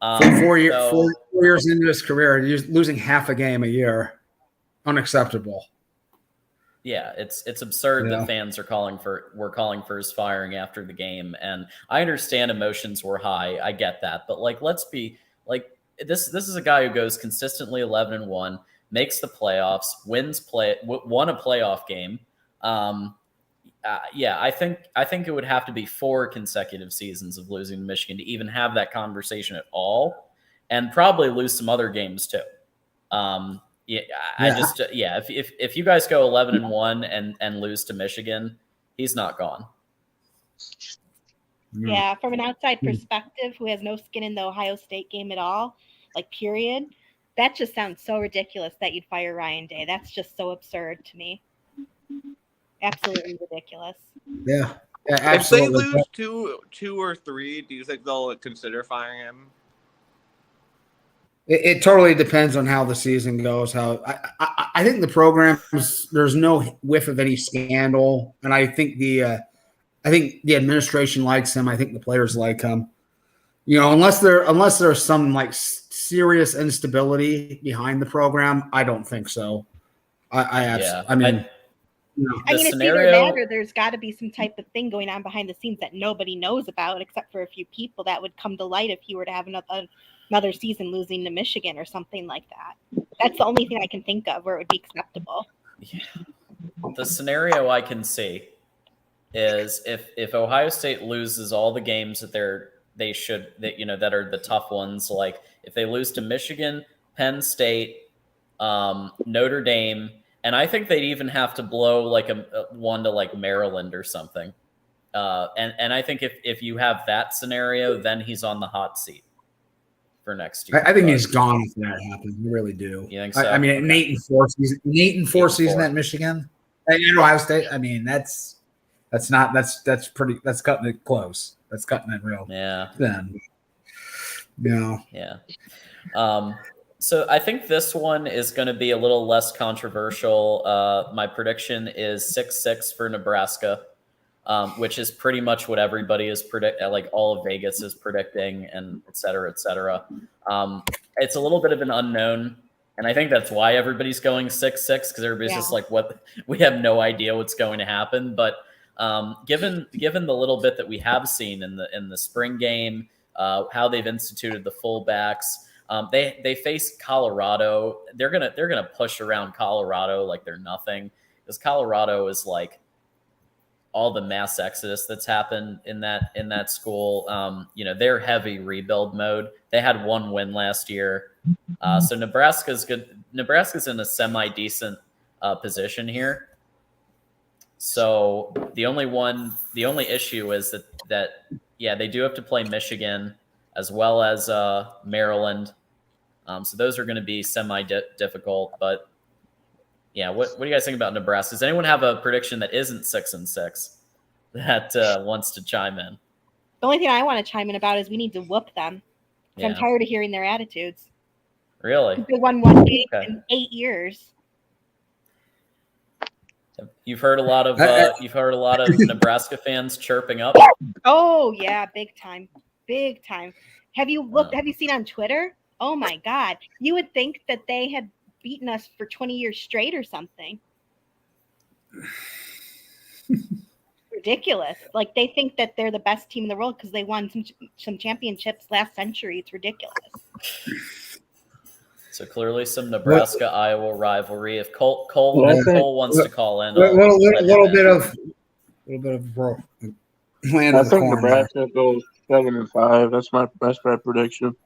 4 years into his career, he's losing half a game a year. Unacceptable. Yeah, it's absurd that fans were calling for his firing after the game, and I understand emotions were high. I get that, but let's be this is a guy who goes consistently 11-1, makes the playoffs, won a playoff game. Yeah, I think it would have to be 4 consecutive seasons of losing to Michigan to even have that conversation at all, and probably lose some other games too. If you guys go 11-1 and lose to Michigan, he's not gone. Yeah, from an outside perspective, who has no skin in the Ohio State game at all, like period, that just sounds so ridiculous that you'd fire Ryan Day. That's just so absurd to me. Absolutely ridiculous. Yeah, absolutely. If they lose 2 or 3, do you think they'll consider firing him? It totally depends on how the season goes. How I think the program, there's no whiff of any scandal, and I think the administration likes him. I think the players like him. You know, unless there's some like serious instability behind the program, I don't think so. I mean, it's either that or there's got to be some type of thing going on behind the scenes that nobody knows about, except for a few people that would come to light if he were to have another season losing to Michigan or something like that. That's the only thing I can think of where it would be acceptable. Yeah. The scenario I can see is if Ohio State loses all the games that that are the tough ones, like if they lose to Michigan, Penn State, Notre Dame, and I think they'd even have to blow like one to like Maryland or something. And I think if you have that scenario, then he's on the hot seat for next year. I think he's gone if that happens. I really do. You think so? I mean, an 8-4 season at Michigan and Ohio State. I mean, that's cutting it close. That's cutting it real. Yeah. Then. Yeah. Yeah. So I think this one is going to be a little less controversial. My prediction is 6-6 for Nebraska, which is pretty much what everybody is like all of Vegas is predicting, and et cetera, et cetera. It's a little bit of an unknown, and I think that's why everybody's going 6-6, because everybody's just like, we have no idea what's going to happen. But given the little bit that we have seen in the spring game, how they've instituted the fullbacks. They face Colorado. They're gonna push around Colorado like they're nothing, because Colorado is like all the mass exodus that's happened in that school. They're heavy rebuild mode. They had 1 win last year, so Nebraska's good. Nebraska's in a semi decent position here. So the only issue is that they do have to play Michigan as well as Maryland. So those are going to be semi-difficult. But, yeah, what do you guys think about Nebraska? Does anyone have a prediction that isn't 6-6 that wants to chime in? The only thing I want to chime in about is we need to whoop them. I'm tired of hearing their attitudes. Really? They won 1 game in 8 years. You've heard a lot of Nebraska fans chirping up. Oh yeah, big time. Have you seen on Twitter? Oh my God. You would think that they had beaten us for 20 years straight or something. Ridiculous. Like they think that they're the best team in the world because they won some championships last century. It's ridiculous. So clearly some Nebraska-Iowa rivalry. If Cole wants to call in. A little bit of bro. I think Nebraska goes 7-5. That's my prediction.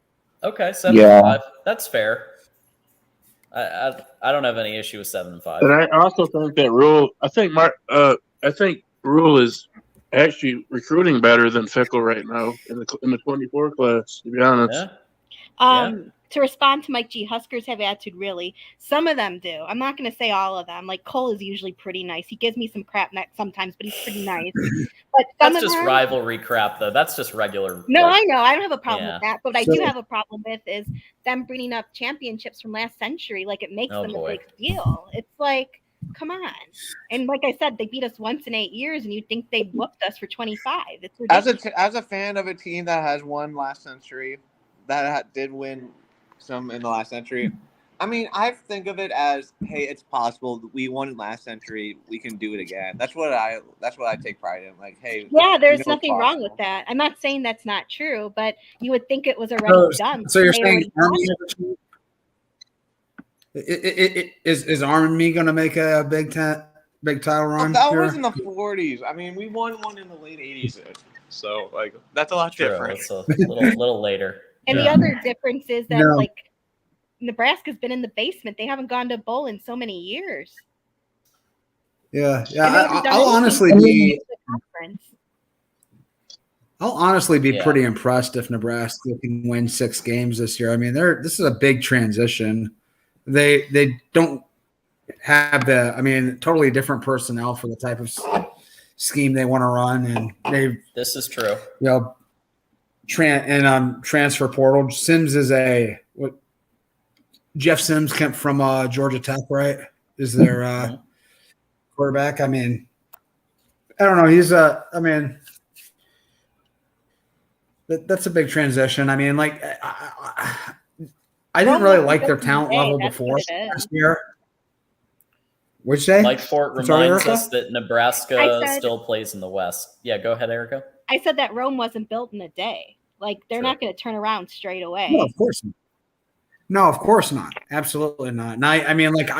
Okay, 7-5. That's fair. I don't have any issue with 7-5. And I also think that Rule. I think Rule is actually recruiting better than Fickle right now in the 24 class. To be honest. Yeah. To respond to Mike G, Huskers have attitude, really. Some of them do. I'm not going to say all of them. Like, Cole is usually pretty nice. He gives me some crap sometimes, but he's pretty nice. But that's just rivalry crap, though. That's just regular. No, I know. I don't have a problem with that. But what I do have a problem with is them bringing up championships from last century. Like, it makes them a big deal. It's like, come on. And like I said, they beat us once in 8 years, and you'd think they whooped us for 25. It's ridiculous. As a fan of a team that has won last century, that did win some in the last century. I mean, I think of it as, hey, it's possible. We won last century. We can do it again. That's what I take pride in. Like, hey, yeah, there's nothing wrong with that. I'm not saying that's not true, but you would think it was already done. So you're saying Is Army going to make a big title run? That here? was in the 40s. I mean, we won one in the late 80s. So, like, that's a lot True. different. It's a little later. And Yeah. the other difference is that No. like Nebraska's been in the basement. They haven't gone to a bowl in so many years. Yeah. And they haven't done I'll anything honestly since be. the conference. I'll honestly be Yeah. pretty impressed if Nebraska can win 6 games this year. I mean, this is a big transition. They don't have totally different personnel for the type of scheme they want to run, and This is true. transfer portal. Sims is Jeff Sims came from Georgia Tech, right? Is their quarterback? I mean, I don't know. He's that's a big transition. I mean, like I didn't really like their talent level before last year. What'd you say? Mike Fort Sorry, reminds Erica? us that Nebraska I said- still plays in the West. Yeah, go ahead, Erica. I said that Rome wasn't built in a day. Like they're not going to turn around straight away. No, of course not. No, of course not. Absolutely not. And I mean, like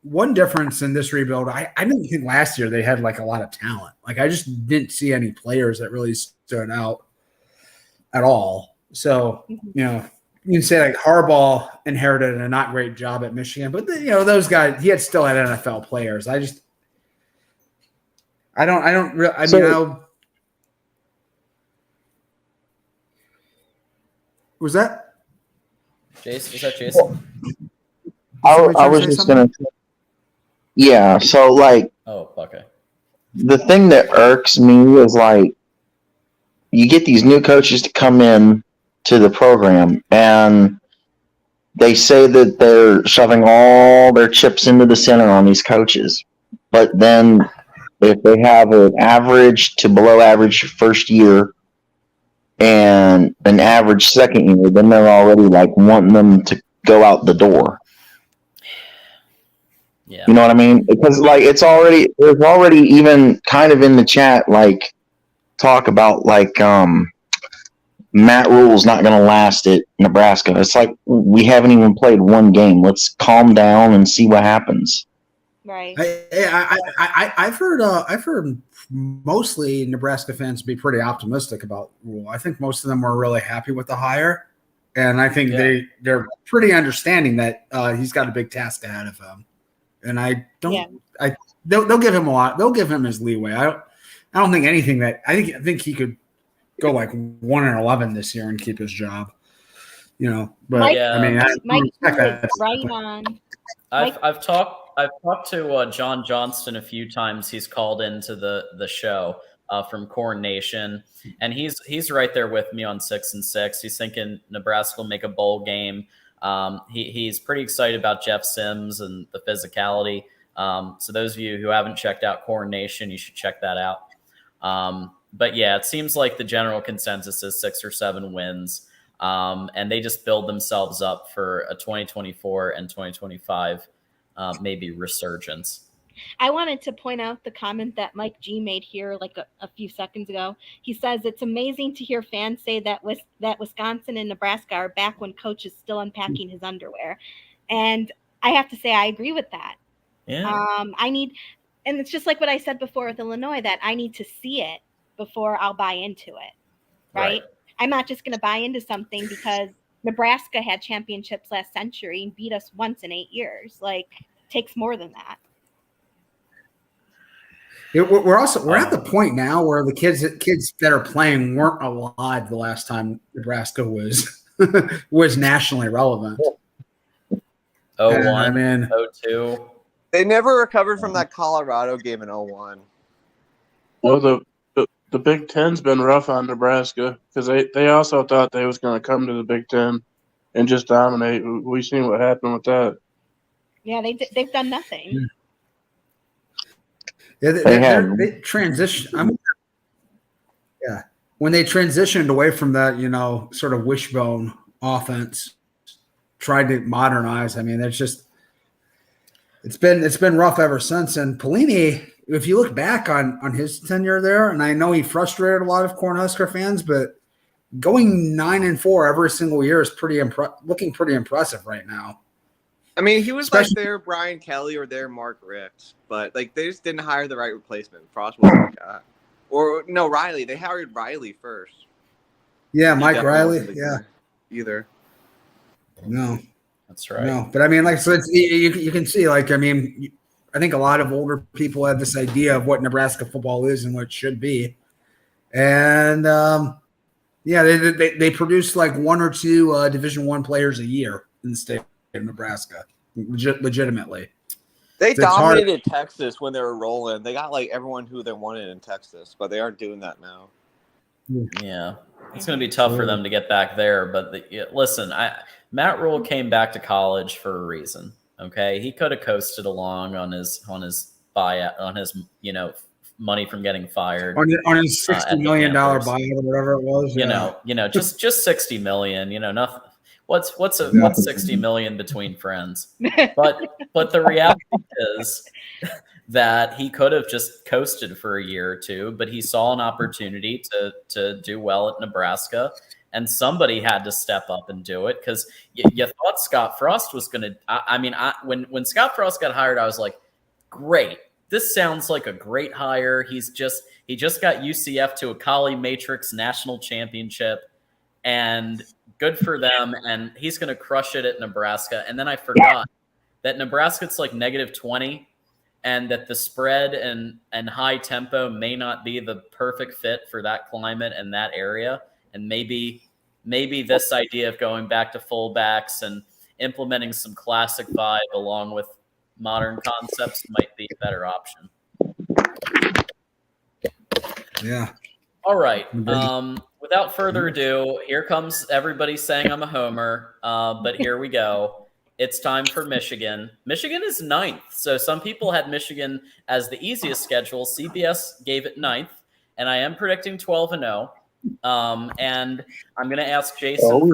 one difference in this rebuild, I didn't think last year they had like a lot of talent. Like I just didn't see any players that really stood out at all. So, you can say like Harbaugh inherited a not great job at Michigan, but those guys, he still had NFL players. I was that? Jason, was that Jason? I was just going to. Yeah. So, like, Oh, okay. the thing that irks me is, like, you get these new coaches to come in to the program, and they say that they're shoving all their chips into the center on these coaches. But then if they have an average to below average first year and an average second year, then they're already like wanting them to go out the door. Yeah. You know what I mean? Because like there's already even kind of in the chat like talk about like Matt Rule's not going to last at Nebraska. It's like we haven't even played one game. Let's calm down and see what happens. Right. I've heard mostly Nebraska fans be pretty optimistic about Rule. I think most of them were really happy with the hire, and I think they're pretty understanding that he's got a big task ahead of him. And they'll give him a lot. They'll give him his leeway. I don't think anything that I think he could go like 1-11 this year and keep his job. But Mike, I mean, Mike that. right on. I've talked to John Johnston a few times. He's called into the show from Corn Nation, and he's right there with me on 6-6. He's thinking Nebraska will make a bowl game. He's pretty excited about Jeff Sims and the physicality. So those of you who haven't checked out Corn Nation, you should check that out. But yeah, it seems like the general consensus is 6 or 7 wins. And they just build themselves up for a 2024 and 2025 maybe resurgence. I wanted to point out the comment that Mike G made here like a few seconds ago. He says it's amazing to hear fans say that Wisconsin and Nebraska are back when coach is still unpacking his underwear. And I have to say I agree with that. Yeah. And it's just like what I said before with Illinois, that I need to see it before I'll buy into it. Right? I'm not just going to buy into something because Nebraska had championships last century and beat us once in 8 years. Like, it takes more than that. We're at the point now where the kids that are playing weren't alive the last time Nebraska was was nationally relevant. 01, 02. They never recovered from that Colorado game in 01. Well, the Big Ten's been rough on Nebraska because they also thought they was going to come to the Big Ten and just dominate. We've seen what happened with that. Yeah, they've done nothing. Yeah, they transition. When they transitioned away from that, sort of wishbone offense, tried to modernize. I mean, it's been rough ever since. And Pelini, if you look back on his tenure there, and I know he frustrated a lot of Cornhusker fans, but going 9-4 every single year is looking pretty impressive right now. I mean, he was Especially- like their Brian Kelly or their Mark Richt, but like they just didn't hire the right replacement. Frost wasn't the guy. Or no, Riley. They hired Riley first. Yeah, He Mike definitely Riley. wasn't the Yeah. guy either. No. That's right. No, but I mean, like, so it's, you can see, like, I mean, I think a lot of older people have this idea of what Nebraska football is and what it should be, and yeah, they produce like one or two Division I players a year in the state of Nebraska, legitimately. They It's hard. dominated Texas when they were rolling. They got like everyone who they wanted in Texas, but they aren't doing that now. Yeah, it's going to be tough for them to get back there. But listen, Matt Rule came back to college for a reason. Okay, he could have coasted along on his buyout, on his money from getting fired, on his $60 million buyout or whatever it was. Just $60 million. Nothing. What's 60 million between friends? But the reality is that he could have just coasted for a year or two, but he saw an opportunity to do well at Nebraska, and somebody had to step up and do it, because you thought Scott Frost was going to. When Scott Frost got hired, I was like, great. This sounds like a great hire. He just got UCF to a Kali Matrix national championship, and good for them. And he's going to crush it at Nebraska. And then I forgot that Nebraska's like -20, and that the spread and high tempo may not be the perfect fit for that climate and that area. And maybe this idea of going back to fullbacks and implementing some classic vibe along with modern concepts might be a better option. Yeah. All right. Without further ado, here comes everybody saying I'm a homer, but here we go. It's time for Michigan. Michigan is 9th. So some people had Michigan as the easiest schedule. CBS gave it 9th, and I am predicting 12-0. And I'm going to ask Jason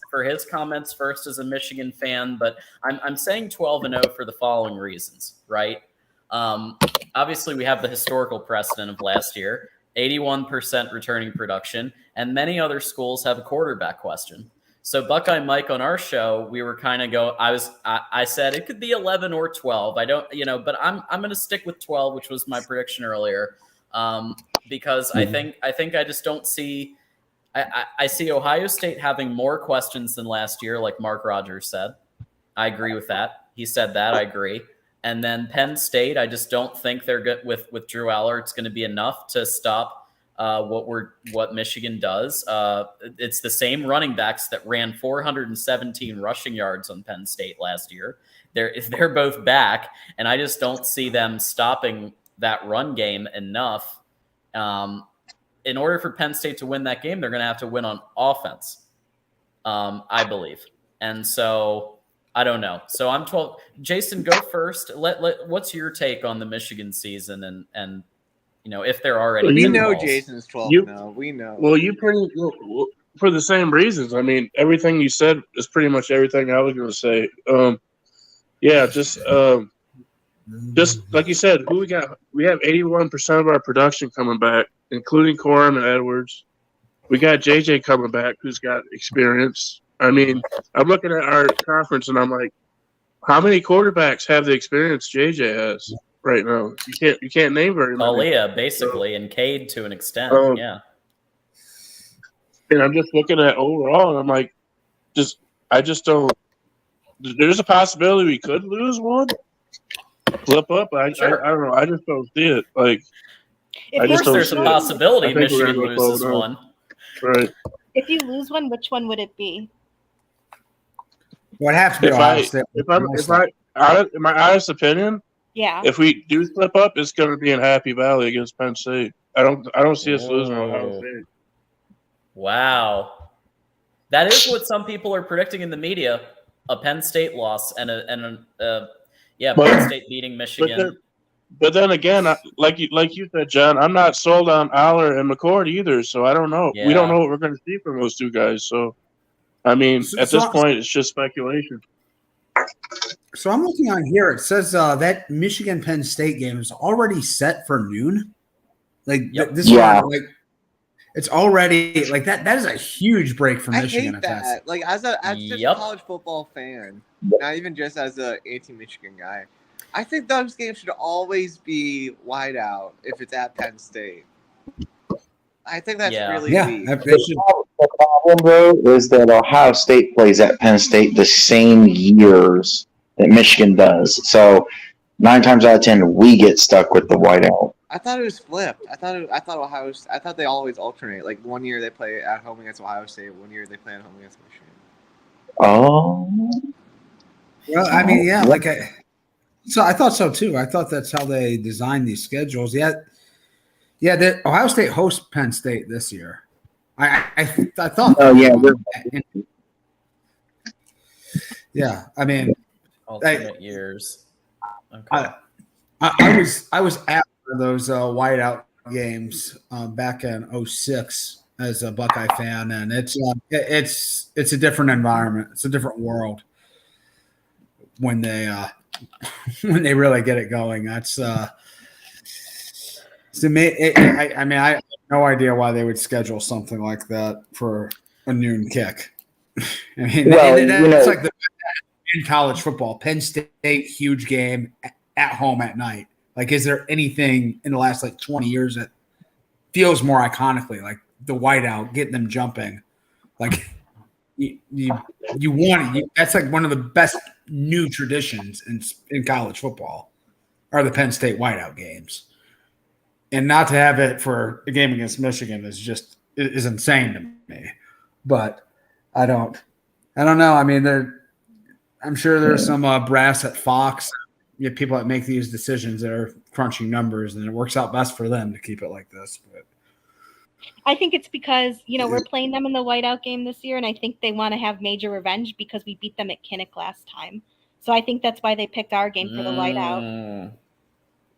for his comments first as a Michigan fan, but I'm saying 12-0 for the following reasons, right? Obviously, we have the historical precedent of last year, 81% returning production, and many other schools have a quarterback question. So Buckeye Mike on our show, we were kind of I said it could be 11 or 12. I don't, but I'm going to stick with 12, which was my prediction earlier. Because I think I just don't see. I see Ohio State having more questions than last year, like Mark Rogers said. I agree with that. He said that. I agree. And then Penn State, I just don't think they're good with Drew Aller. It's going to be enough to stop what Michigan does. It's the same running backs that ran 417 rushing yards on Penn State last year. They're both back, and I just don't see them stopping that run game enough. In order for Penn State to win that game, they're going to have to win on offense, I believe. And so I don't know. So I'm 12. Jason, go first. What's your take on the Michigan season and if there are any? We know Jason's 12-0. We know. Well, for the same reasons. I mean, everything you said is pretty much everything I was going to say. Just like you said, who we got? We have 81% of our production coming back, including Corum and Edwards. We got JJ coming back, who's got experience. I mean, I'm looking at our conference, and I'm like, how many quarterbacks have the experience JJ has right now? You can't name very many. Aaliyah, basically, and Cade to an extent, yeah. And I'm just looking at overall, and I'm like, I just don't. There's a possibility we could lose one. Flip up. I don't know. I just don't see it. Like, of course, there's a possibility Michigan loses one. Right. If you lose one, which one would it be? What have to be Ohio State? In my honest opinion, yeah. If we do slip up, it's going to be in Happy Valley against Penn State. I don't see us losing Ohio State. Wow, that is what some people are predicting in the media: a Penn State loss and Penn State beating Michigan. But then again, like you said, John, I'm not sold on Aller and McCord either, so I don't know. Yeah. We don't know what we're going to see from those two guys. So, I mean, at this point, it's just speculation. So I'm looking on here. It says that Michigan-Penn State game is already set for noon. Like this, It's already like that. That is a huge break for I Michigan. hate that. Like as just a college football fan, not even just as a anti-Michigan guy. I think those games should always be wide out if it's at Penn State. I think that's really weak. The problem, though, is that Ohio State plays at Penn State the same years that Michigan does. So 9 times out of 10, we get stuck with the whiteout. I thought it was flipped. I thought they always alternate. Like 1 year they play at home against Ohio State, 1 year they play at home against Michigan. Oh. Well, I mean, yeah, so I thought so too. I thought that's how they designed these schedules. Yeah, the Ohio State hosts Penn State this year. I thought. Oh yeah. Yeah, I mean, alternate years. Okay. I was at those whiteout games back in 2006 as a Buckeye fan, and it's a different environment. It's a different world when they really get it going. That's to me. I mean, I have no idea why they would schedule something like that for a noon kick. I mean, it's like in college football, Penn State, huge game at home at night. Like, is there anything in the last 20 years that feels more iconically like the whiteout, getting them jumping? Like you want it. That's like one of the best new traditions in college football are the Penn State whiteout games. And not to have it for a game against Michigan is insane to me. But I don't know. I mean, I'm sure there's some brass at Fox. You have people that make these decisions that are crunching numbers, and it works out best for them to keep it like this. But I think it's because, we're playing them in the whiteout game this year, and I think they want to have major revenge because we beat them at Kinnick last time. So I think that's why they picked our game for the whiteout.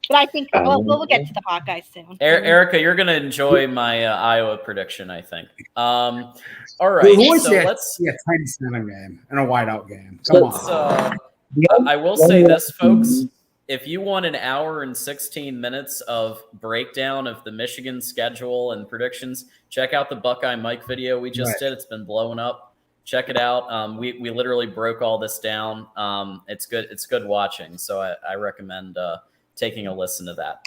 But I think we'll get to the Hawkeyes soon. Erica, you're going to enjoy my Iowa prediction, I think. All right. So let's see a 10-7 game and a whiteout game. Come on. I will say this, folks. If you want an hour and 16 minutes of breakdown of the Michigan schedule and predictions, check out the Buckeye Mike video we just did. It's been blowing up. Check it out. We literally broke all this down. It's good. It's good watching. So I recommend taking a listen to that.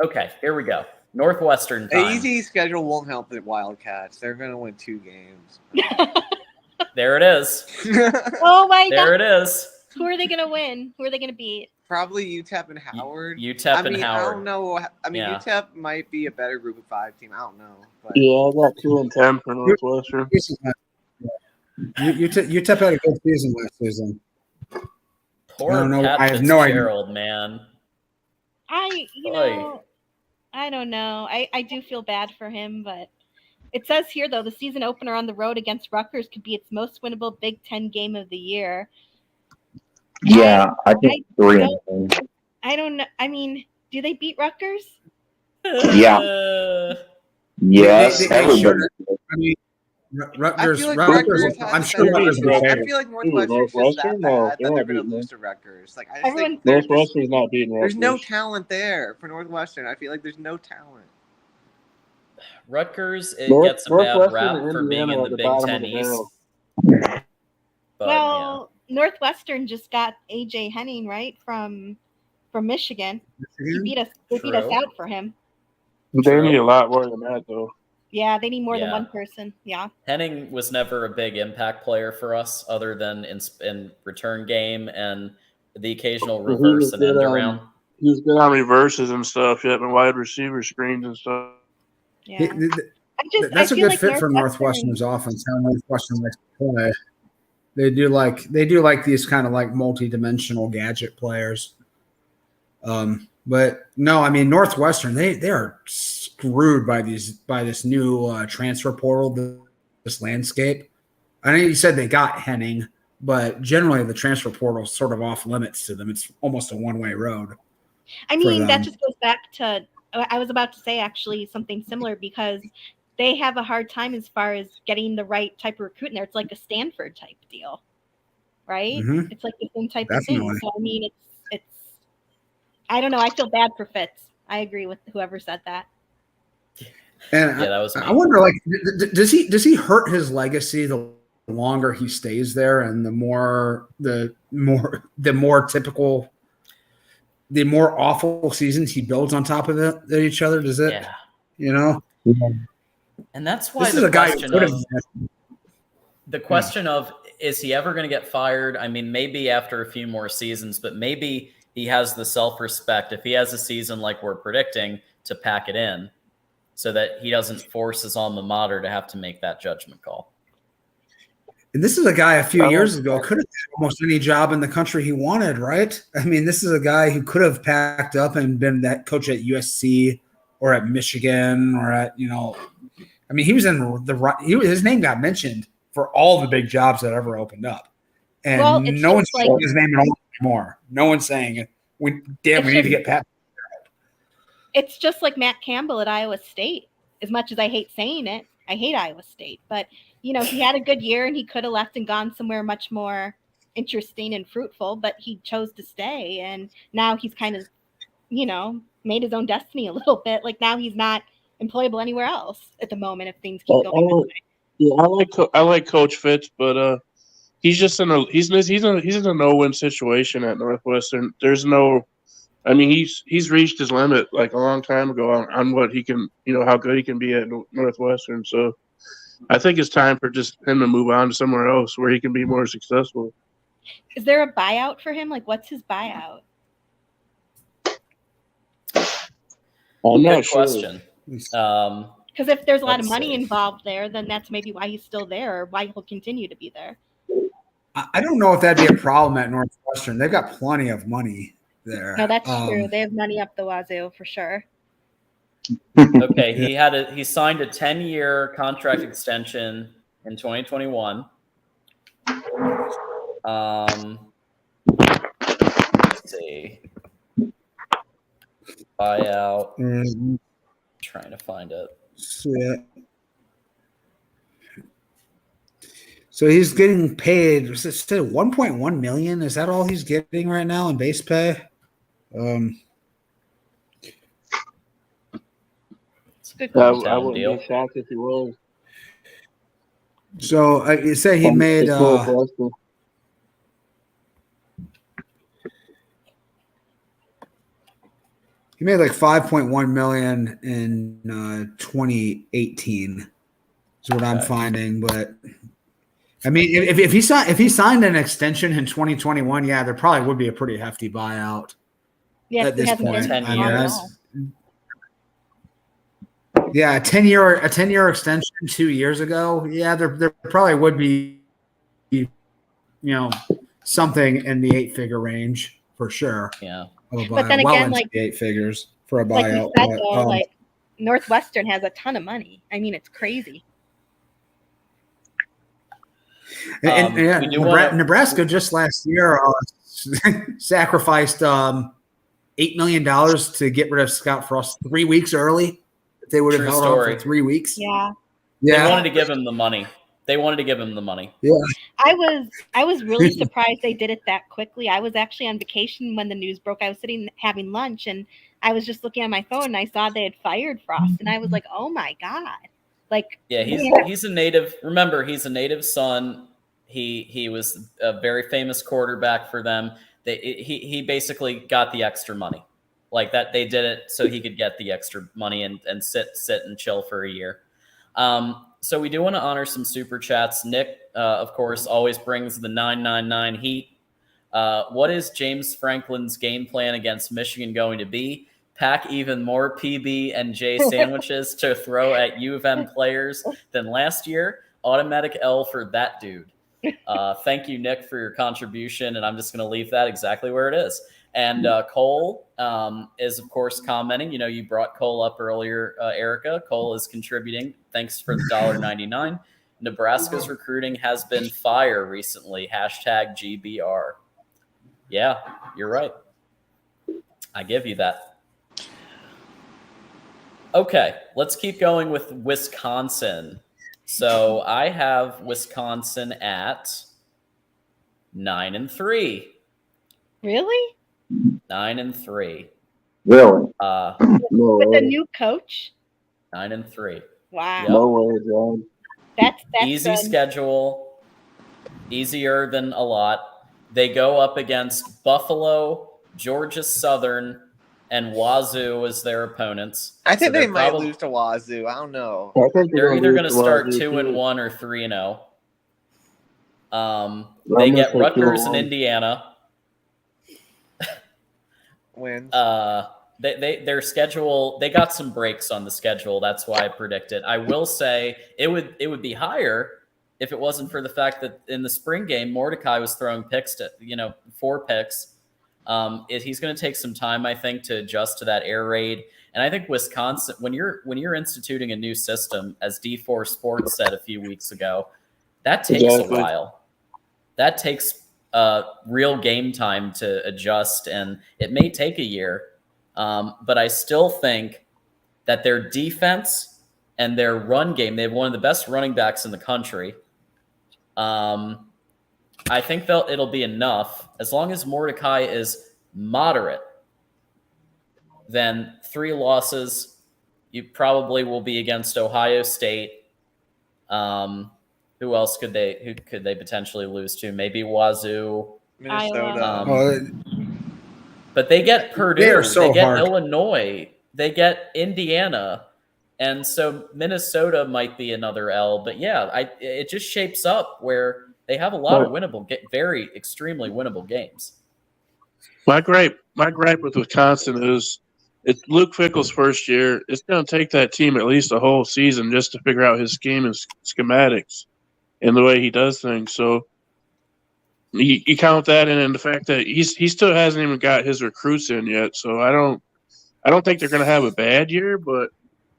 Okay, here we go. Northwestern time. The easy schedule won't help the Wildcats. They're going to win 2 games. There it is. Oh my God. There it is. Who are they going to win? Who are they going to beat? Probably UTEP and Howard. UTEP and Howard. I don't know. I mean, UTEP might be a better Group of 5 team. I don't know. But. Yeah, I got 2-10 for Northwestern. UTEP had a good season last season. Poor Pat Fitzgerald, man. I don't know. I do feel bad for him, but it says here, though, the season opener on the road against Rutgers could be its most winnable Big Ten game of the year. Yeah, I think 3. I don't know. I mean, do they beat Rutgers? Yeah. Yes. Sure. I mean, Rutgers. I'm sure Rutgers will be I feel like Northwestern's just that bad that they're going to lose to Rutgers. Like, I just think Northwestern's not beating Rutgers. There's no talent there for Northwestern. I feel like there's no talent. Rutgers gets a bad rap for being in the Big Ten East. Northwestern just got AJ Henning, right, from Michigan. He beat us. They beat us out for him. They need a lot more than that, though. Yeah, they need more than one person. Yeah. Henning was never a big impact player for us, other than in return game and the occasional reverse and end around. He was good on reverses and stuff, and wide receiver screens and stuff. Yeah. That's a good fit for Northwestern's offense. How Northwestern likes to play. They do like these kind of like multi-dimensional gadget players. But no, I mean Northwestern, they are screwed by this new transfer portal, this landscape. I know you said they got Henning, but generally the transfer portal is sort of off limits to them. It's almost a one-way road. I mean, that just goes back to I was about to say actually something similar because they have a hard time as far as getting the right type of recruit in there. It's like a Stanford type deal, right? Mm-hmm. It's like the same type of thing. So I mean, it's I don't know. I feel bad for Fitz. I agree with whoever said that. And Yeah, that was me. I wonder, like, does he hurt his legacy the longer he stays there, and the more typical, the more awful seasons he builds on top of each other? Does it? Yeah. You know. And that's why This is a guy who could have. The question of, is he ever going to get fired? I mean, maybe after a few more seasons, but maybe he has the self-respect, if he has a season like we're predicting, to pack it in so that he doesn't force his alma mater to have to make that judgment call. And this is a guy a few years ago could have had almost any job in the country he wanted, right? I mean, this is a guy who could have packed up and been that coach at USC or at Michigan or at, I mean, he was in his name got mentioned for all the big jobs that ever opened up. And no one's saying his name at all anymore. No one's saying it. We need to get Pat. It's just like Matt Campbell at Iowa State. As much as I hate saying it, I hate Iowa State. But, he had a good year and he could have left and gone somewhere much more interesting and fruitful, but he chose to stay. And now he's kind of, made his own destiny a little bit. Like now he's not employable anywhere else at the moment if things keep going this way. Yeah, I like Coach Fitz, but he's just in a no-win situation at Northwestern. There's no, I mean, he's reached his limit like a long time ago on what he can, how good he can be at Northwestern. So I think it's time for just him to move on to somewhere else where he can be more successful. Is there a buyout for him? Like, what's his buyout? I'm not Good sure. question. Because if there's a lot of money involved there, then that's maybe why he's still there or why he'll continue to be there. I don't know if that'd be a problem at Northwestern. They've got plenty of money there. No, that's true. They have money up the wazoo for sure. Okay, he signed a 10-year contract extension in 2021. Let's see. Buyout. Trying to find it. Yeah. So he's getting paid. Was it still 1.1 million? Is that all he's getting right now in base pay? It's a good I wouldn't be shocked if he was. So you say he made. He made like 5.1 million in 2018. Is what I'm finding, but I mean, if he signed an extension in 2021, yeah, there probably would be a pretty hefty buyout. Yeah, at this point. 10 years. Yeah, a 10-year extension 2 years ago. Yeah, there probably would be, something in the 8-figure range for sure. Yeah. But then again, like 8 figures for a like buyout. you said, though, like Northwestern has a ton of money. I mean, it's crazy. And Nebraska just last year sacrificed $8 million to get rid of Scott Frost 3 weeks early. If they would have held on for 3 weeks. Yeah. They wanted to give him the money. Yeah. I was really surprised they did it that quickly. I was actually on vacation when the news broke. I was sitting having lunch and I was just looking at my phone and I saw they had fired Frost and I was like, oh my God. Like, yeah, he's a native. Remember, he's a native son. He was a very famous quarterback for them. He basically got the extra money, like that. They did it so he could get the extra money and sit and chill for a year. So we do want to honor some super chats. Nick, of course, always brings the 999 heat. What is James Franklin's game plan against Michigan going to be? Pack even more PB and J sandwiches to throw at U of M players than last year? Automatic L for that dude. Thank you, Nick, for your contribution, and I'm just going to leave that exactly where it is. And Cole is, of course, commenting. You brought Cole up earlier, Erica. Cole is contributing. Thanks for the $1.99. Nebraska's recruiting has been fire recently. #GBR. Yeah, you're right. I give you that. Okay, let's keep going with Wisconsin. So I have Wisconsin at 9-3. Really? 9-3. Really? With a new coach? 9-3. Wow. No way, John. That's easy good. schedule, easier than a lot. They go up against Buffalo, Georgia Southern, and Wazoo as their opponents. I think So they they're might lose to Wazoo. I don't know. I think They're either going to start Wazoo, 2-1 or 3-0. They I'm get gonna say Rutgers and 2-1. Indiana. Wins. Their schedule, they got some breaks on the schedule. That's why I predict it. I will say it would be higher if it wasn't for the fact that in the spring game, Mordecai was throwing picks to 4 picks. He's going to take some time, I think, to adjust to that air raid. And I think Wisconsin, when you're instituting a new system, as D4 Sports said a few weeks ago, that takes a while. That takes real game time to adjust, and it may take a year. But I still think that their defense and their run game, they have one of the best running backs in the country. I think it'll be enough. As long as Mordecai is moderate, then 3 losses, you probably will be against Ohio State. Who else could they potentially lose to? Maybe Wazoo, Minnesota. But they get Purdue, They are so they get hard. Illinois, they get Indiana, and so Minnesota might be another L. But yeah, it just shapes up where they have a lot of winnable, very extremely winnable games. My gripe with Wisconsin is it's Luke Fickell's first year. It's going to take that team at least a whole season just to figure out his scheme and schematics and the way he does things. So you count that in, and the fact that he still hasn't even got his recruits in yet. So I don't think they're going to have a bad year, but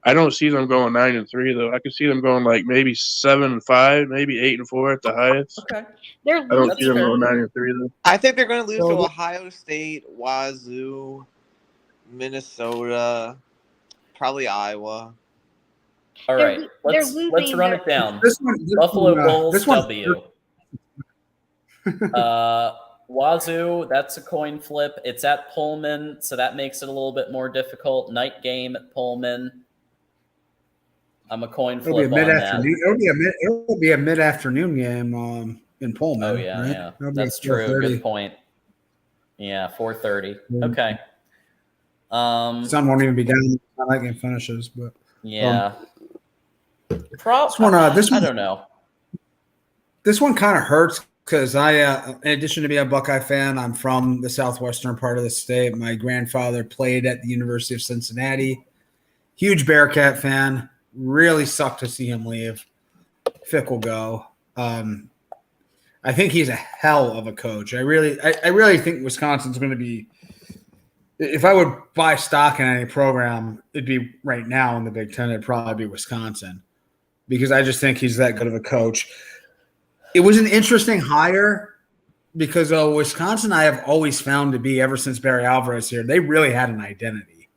I don't see them going 9-3 though. I could see them going like maybe 7-5, maybe 8-4 at the highest. Okay, I don't see them going 9-3 though. I think they're going to lose to Ohio State, Wazoo, Minnesota, probably Iowa. All right, let's run it down. Buffalo Bulls W. Wazoo, that's a coin flip. It's at Pullman, so that makes it a little bit more difficult. Night game at Pullman. I'm a coin It'll be a flip on that. mid-afternoon. It'll be a mid-afternoon game in Pullman. Oh yeah, right? yeah, It'll be that's at true. 4:30. Good point. Yeah, 4:30. Yeah. Okay. Sun won't even be down when that game finishes, but yeah. this one, I don't know. This one kind of hurts because I, in addition to being a Buckeye fan, I'm from the southwestern part of the state. My grandfather played at the University of Cincinnati. Huge Bearcat fan. Really sucked to see him leave. Fickell go. I think he's a hell of a coach. I really think Wisconsin's going to be. If I would buy stock in any program, it'd be right now in the Big Ten. It'd probably be Wisconsin because I just think he's that good of a coach. It was an interesting hire because Wisconsin, I have always found to be, ever since Barry Alvarez here, they really had an identity.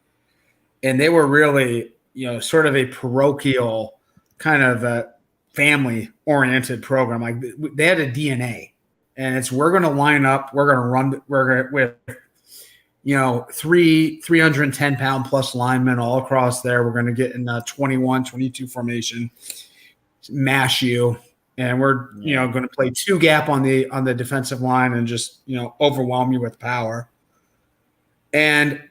And they were really, sort of a parochial kind of a family-oriented program. Like they had a DNA. And it's we're going to line up, we're going to run, we're going to, with 310-pound plus linemen all across there. We're going to get in a 21, 22 formation, mash you. And we're, going to play 2 gap on the defensive line and just, overwhelm you with power. And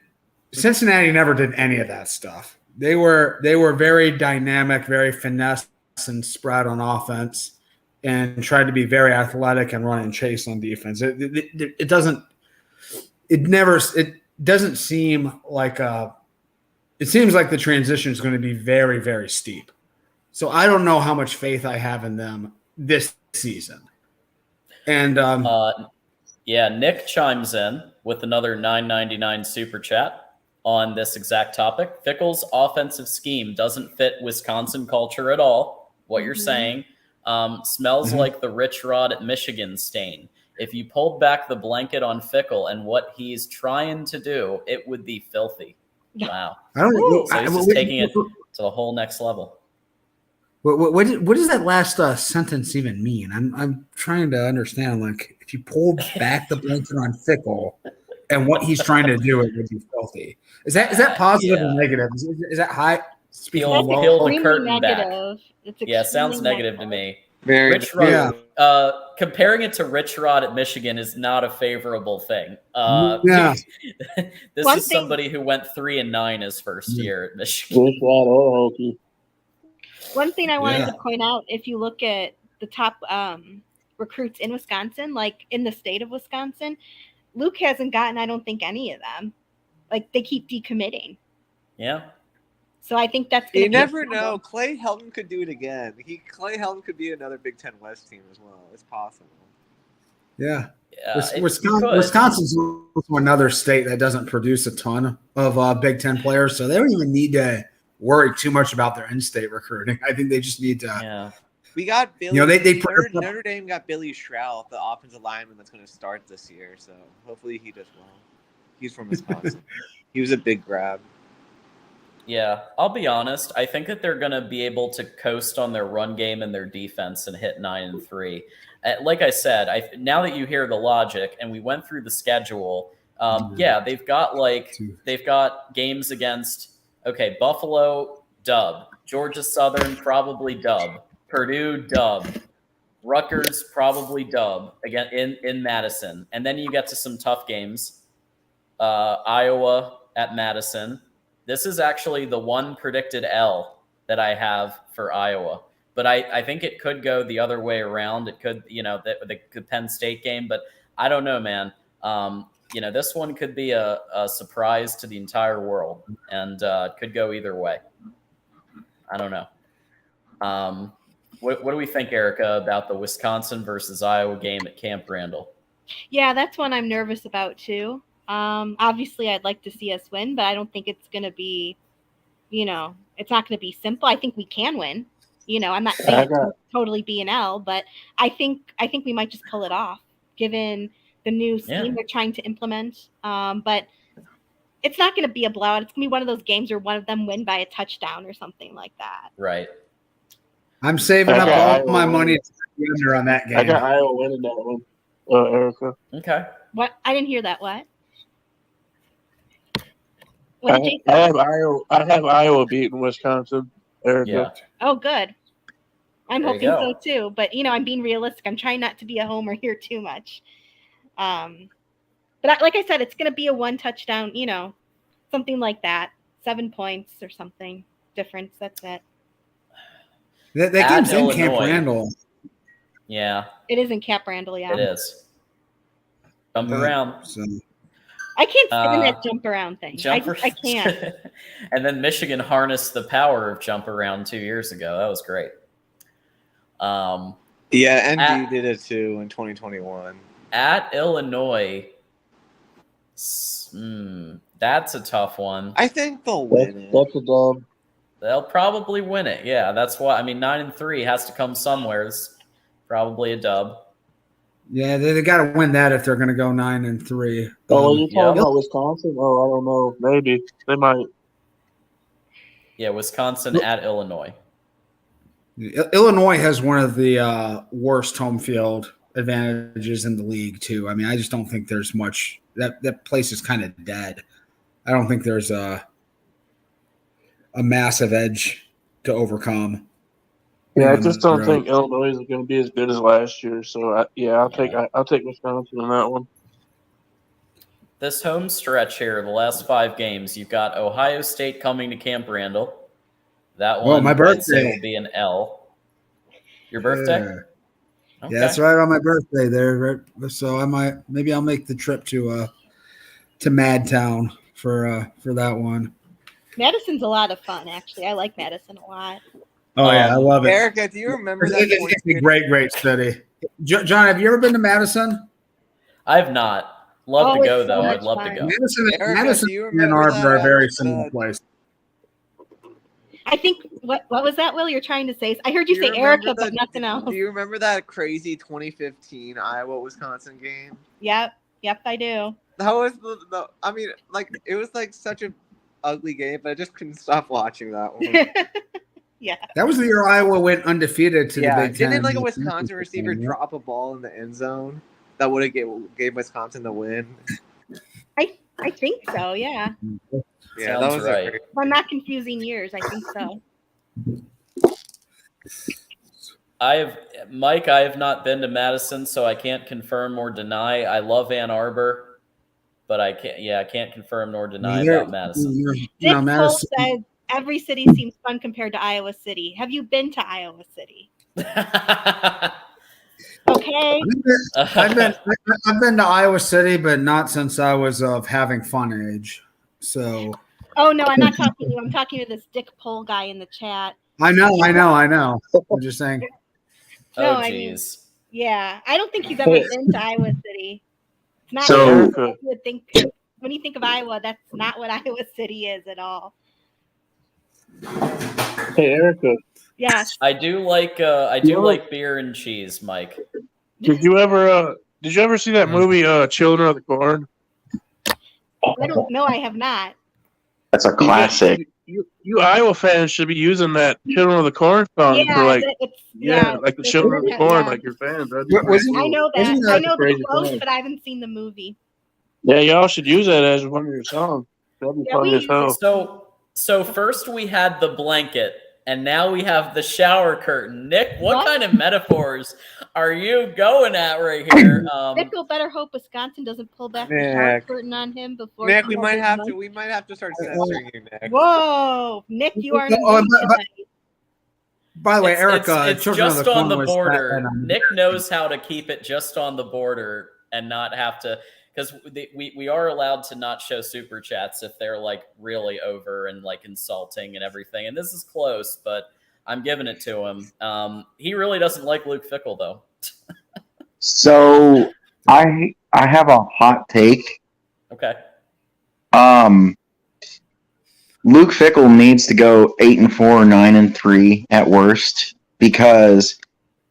Cincinnati never did any of that stuff. They were very dynamic, very finesse and spread on offense, and tried to be very athletic and run and chase on defense. It doesn't seem like it seems like the transition is going to be very, very steep. So I don't know how much faith I have in them this season. And Nick chimes in with another $9.99 super chat on this exact topic. Fickell's offensive scheme doesn't fit Wisconsin culture at all. What you're saying smells like the Rich Rod at Michigan stain. If you pulled back the blanket on Fickell and what he's trying to do, it would be filthy. Wow. I don't know. So he's just taking it to the whole next level. What does that last sentence even mean? I'm trying to understand. Like, if you pulled back the blanket on Fickell and what he's trying to do, it would be filthy. Is that positive or negative? Is that high? That's Peel the extremely curtain back. negative. It's Yeah, sounds extremely negative to me. Very Rich Rod, comparing it to Rich Rod at Michigan is not a favorable thing. This One is thing- somebody who went 3-9 his first year at Michigan. Rich Rod or Hokie. One thing I wanted to point out, if you look at the top recruits in Wisconsin, like in the state of Wisconsin, Luke hasn't gotten, I don't think, any of them. Like, they keep decommitting. Yeah. So I think that's You never know. Clay Helton could do it again. Clay Helton could be another Big Ten West team as well. It's possible. Yeah. Yeah, Wisconsin's also another state that doesn't produce a ton of Big Ten players, so they don't even need to worry too much about their in-state recruiting. I think they just need to. Yeah. We got Billy. Notre Dame got Billy Stroud, the offensive lineman that's going to start this year. So hopefully he does well. He's from Wisconsin. He was a big grab. Yeah, I'll be honest. I think that they're going to be able to coast on their run game and their defense and hit 9-3. Like I said, now that you hear the logic and we went through the schedule, they've got games against Buffalo, dub, Georgia Southern, probably dub, Purdue, dub, Rutgers, probably dub again in Madison, and then you get to some tough games. Iowa at Madison. This is actually the one predicted L that I have for Iowa. But I think it could go the other way around. It could, the Penn State game. But I don't know, man. This one could be a surprise to the entire world. And it could go either way. I don't know. What do we think, Erica, about the Wisconsin versus Iowa game at Camp Randall? Yeah, that's one I'm nervous about, too. Obviously I'd like to see us win, but I don't think it's going to be, it's not going to be simple. I think we can win. I'm not saying it's going to totally be an L, but I think we might just pull it off given the new scheme they're trying to implement. But it's not going to be a blowout. It's going to be one of those games where one of them win by a touchdown or something like that. Right. I'm saving up all my money to the under on that game. I got Iowa winning that one, Erica. Okay. What? I didn't hear that. What? I have Iowa beating Wisconsin, Erica. Yeah. Oh, good. I'm There you hoping go. so too. But I'm being realistic. I'm trying not to be a homer here too much. But like I said, it's going to be a one touchdown. Something like that, 7 points or something difference. That's it. That game's in Camp Randall. Yeah. It is in Camp Randall. Yeah. It is. Jump around. So. I can't stand that jump around thing. I can't. And then Michigan harnessed the power of jump around 2 years ago. That was great. Yeah, ND did it too in 2021. At Illinois, that's a tough one. I think they'll win it. That's a dub. They'll probably win it. Yeah, that's why. 9-3 has to come somewhere. It's probably a dub. Yeah, they got to win that if they're going to go 9-3. Oh, you're talking about Wisconsin? Oh, I don't know. Maybe they might. Yeah, Wisconsin at Illinois. Illinois has one of the worst home field advantages in the league too. I just don't think there's much. That place is kind of dead. I don't think there's a massive edge to overcome. Yeah, I just don't think Illinois is going to be as good as last year. So I'll take Wisconsin on that one. This home stretch here, the last 5 games, you've got Ohio State coming to Camp Randall. That one, my birthday will be an L. Your birthday? Yeah. Okay. Yeah, that's right on my birthday there. So maybe I'll make the trip to Madtown for that one. Madison's a lot of fun, actually. I like Madison a lot. Oh yeah, I love it. Erica, do you remember that? It's a great city. John, have you ever been to Madison? I have not. Love to go though. I'd love to go. Madison and Ann Arbor are very similar places. I think what was that, Will? You're trying to say? I heard you say Erica, but nothing else. Do you remember that crazy 2015 Iowa-Wisconsin game? Yep, I do. That was it was like such an ugly game, but I just couldn't stop watching that one. Yeah. That was the year Iowa went undefeated to the Big Ten. Didn't a Wisconsin receiver drop a ball in the end zone that would have gave Wisconsin the win? I think so. Yeah. Yeah, Sounds right. If I'm not confusing years, I think so. Mike, I have not been to Madison, so I can't confirm or deny. I love Ann Arbor, but I can't confirm nor deny about Madison. Nick Cole Madison. says every city seems fun compared to Iowa City. Have you been to Iowa City? Okay. I've been to Iowa City, but not since I was of having fun age. So. Oh no, I'm not talking to you. I'm talking to this Dick Pole guy in the chat. I know. I'm just saying. No, oh, I mean, geez. yeah, I don't think he's ever been to Iowa City. It's not So- what you would think. When you think of Iowa, that's not what Iowa City is at all. Hey, Erica. Yes. I do like beer and cheese, Mike. Did you ever see that movie Children of the Corn? I don't know. I have not. That's a classic. You Iowa fans should be using that Children of the Corn song for like the Children of the Corn, like your fans. I know that. I know the quote, but I haven't seen the movie. Yeah, y'all should use that as one of your songs. That'd be fun as hell. So first we had the blanket, and now we have the shower curtain. Nick, what kind of metaphors are you going at right here? Nick will better hope Wisconsin doesn't pull back the shower curtain on him before. Nick, we might have to start censoring you, Nick. Whoa, Nick, you are. By the way, Erica, it's just on the border. Nick knows how to keep it just on the border and not have to, because we are allowed to not show super chats if they're like really over and like insulting and everything. And this is close, but I'm giving it to him. He really doesn't like Luke Fickell though. So I have a hot take. Okay. Luke Fickell needs to go 8-4 or 9-3 at worst because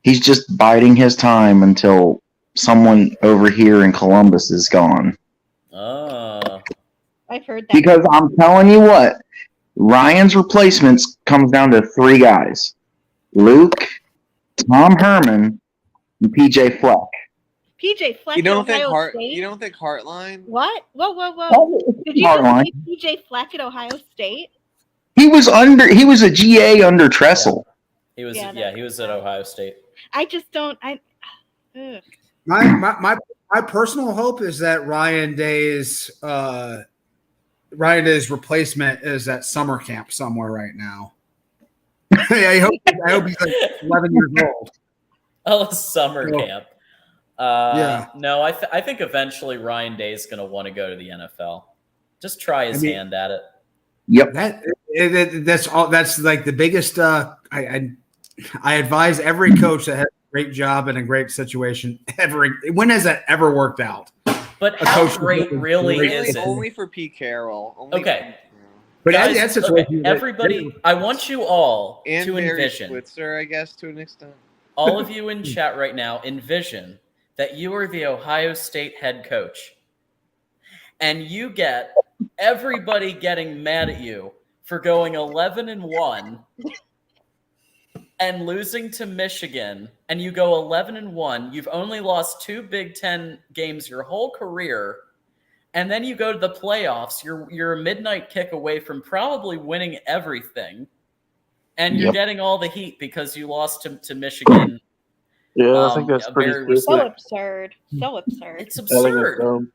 he's just biding his time until someone over here in Columbus is gone. Oh. I've heard that. Because I'm telling you what, Ryan's replacements comes down to 3 guys. Luke, Tom Herman, and PJ Fleck. PJ Fleck. You don't think Hartline? What? Whoa! Did you Hartline. see PJ Fleck at Ohio State? He was a GA under Tressel. He was he was at Ohio State. I just don't. My personal hope is that Ryan Day's replacement is at summer camp somewhere right now. I hope he's like 11 years old. Oh, summer camp. Yeah. No, I think eventually Ryan Day is going to want to go to the NFL. Just try his hand at it. Yep. That's all. That's like the biggest. I advise every coach that has a great job and a great situation. When has that ever worked out? But how great really is it? Only for Pete Carroll. Okay. But guys, everybody, I want you all and to Barry envision. Switzer, I guess, to an extent. All of you in chat right now, envision that you are the Ohio State head coach. And you get everybody getting mad at you for going 11-1 and losing to Michigan, and you go 11-1. You've only lost 2 Big Ten games your whole career, and then you go to the playoffs. You're a midnight kick away from probably winning everything, and you're getting all the heat because you lost to Michigan. Yeah, I think that's pretty so absurd. So absurd. It's absurd.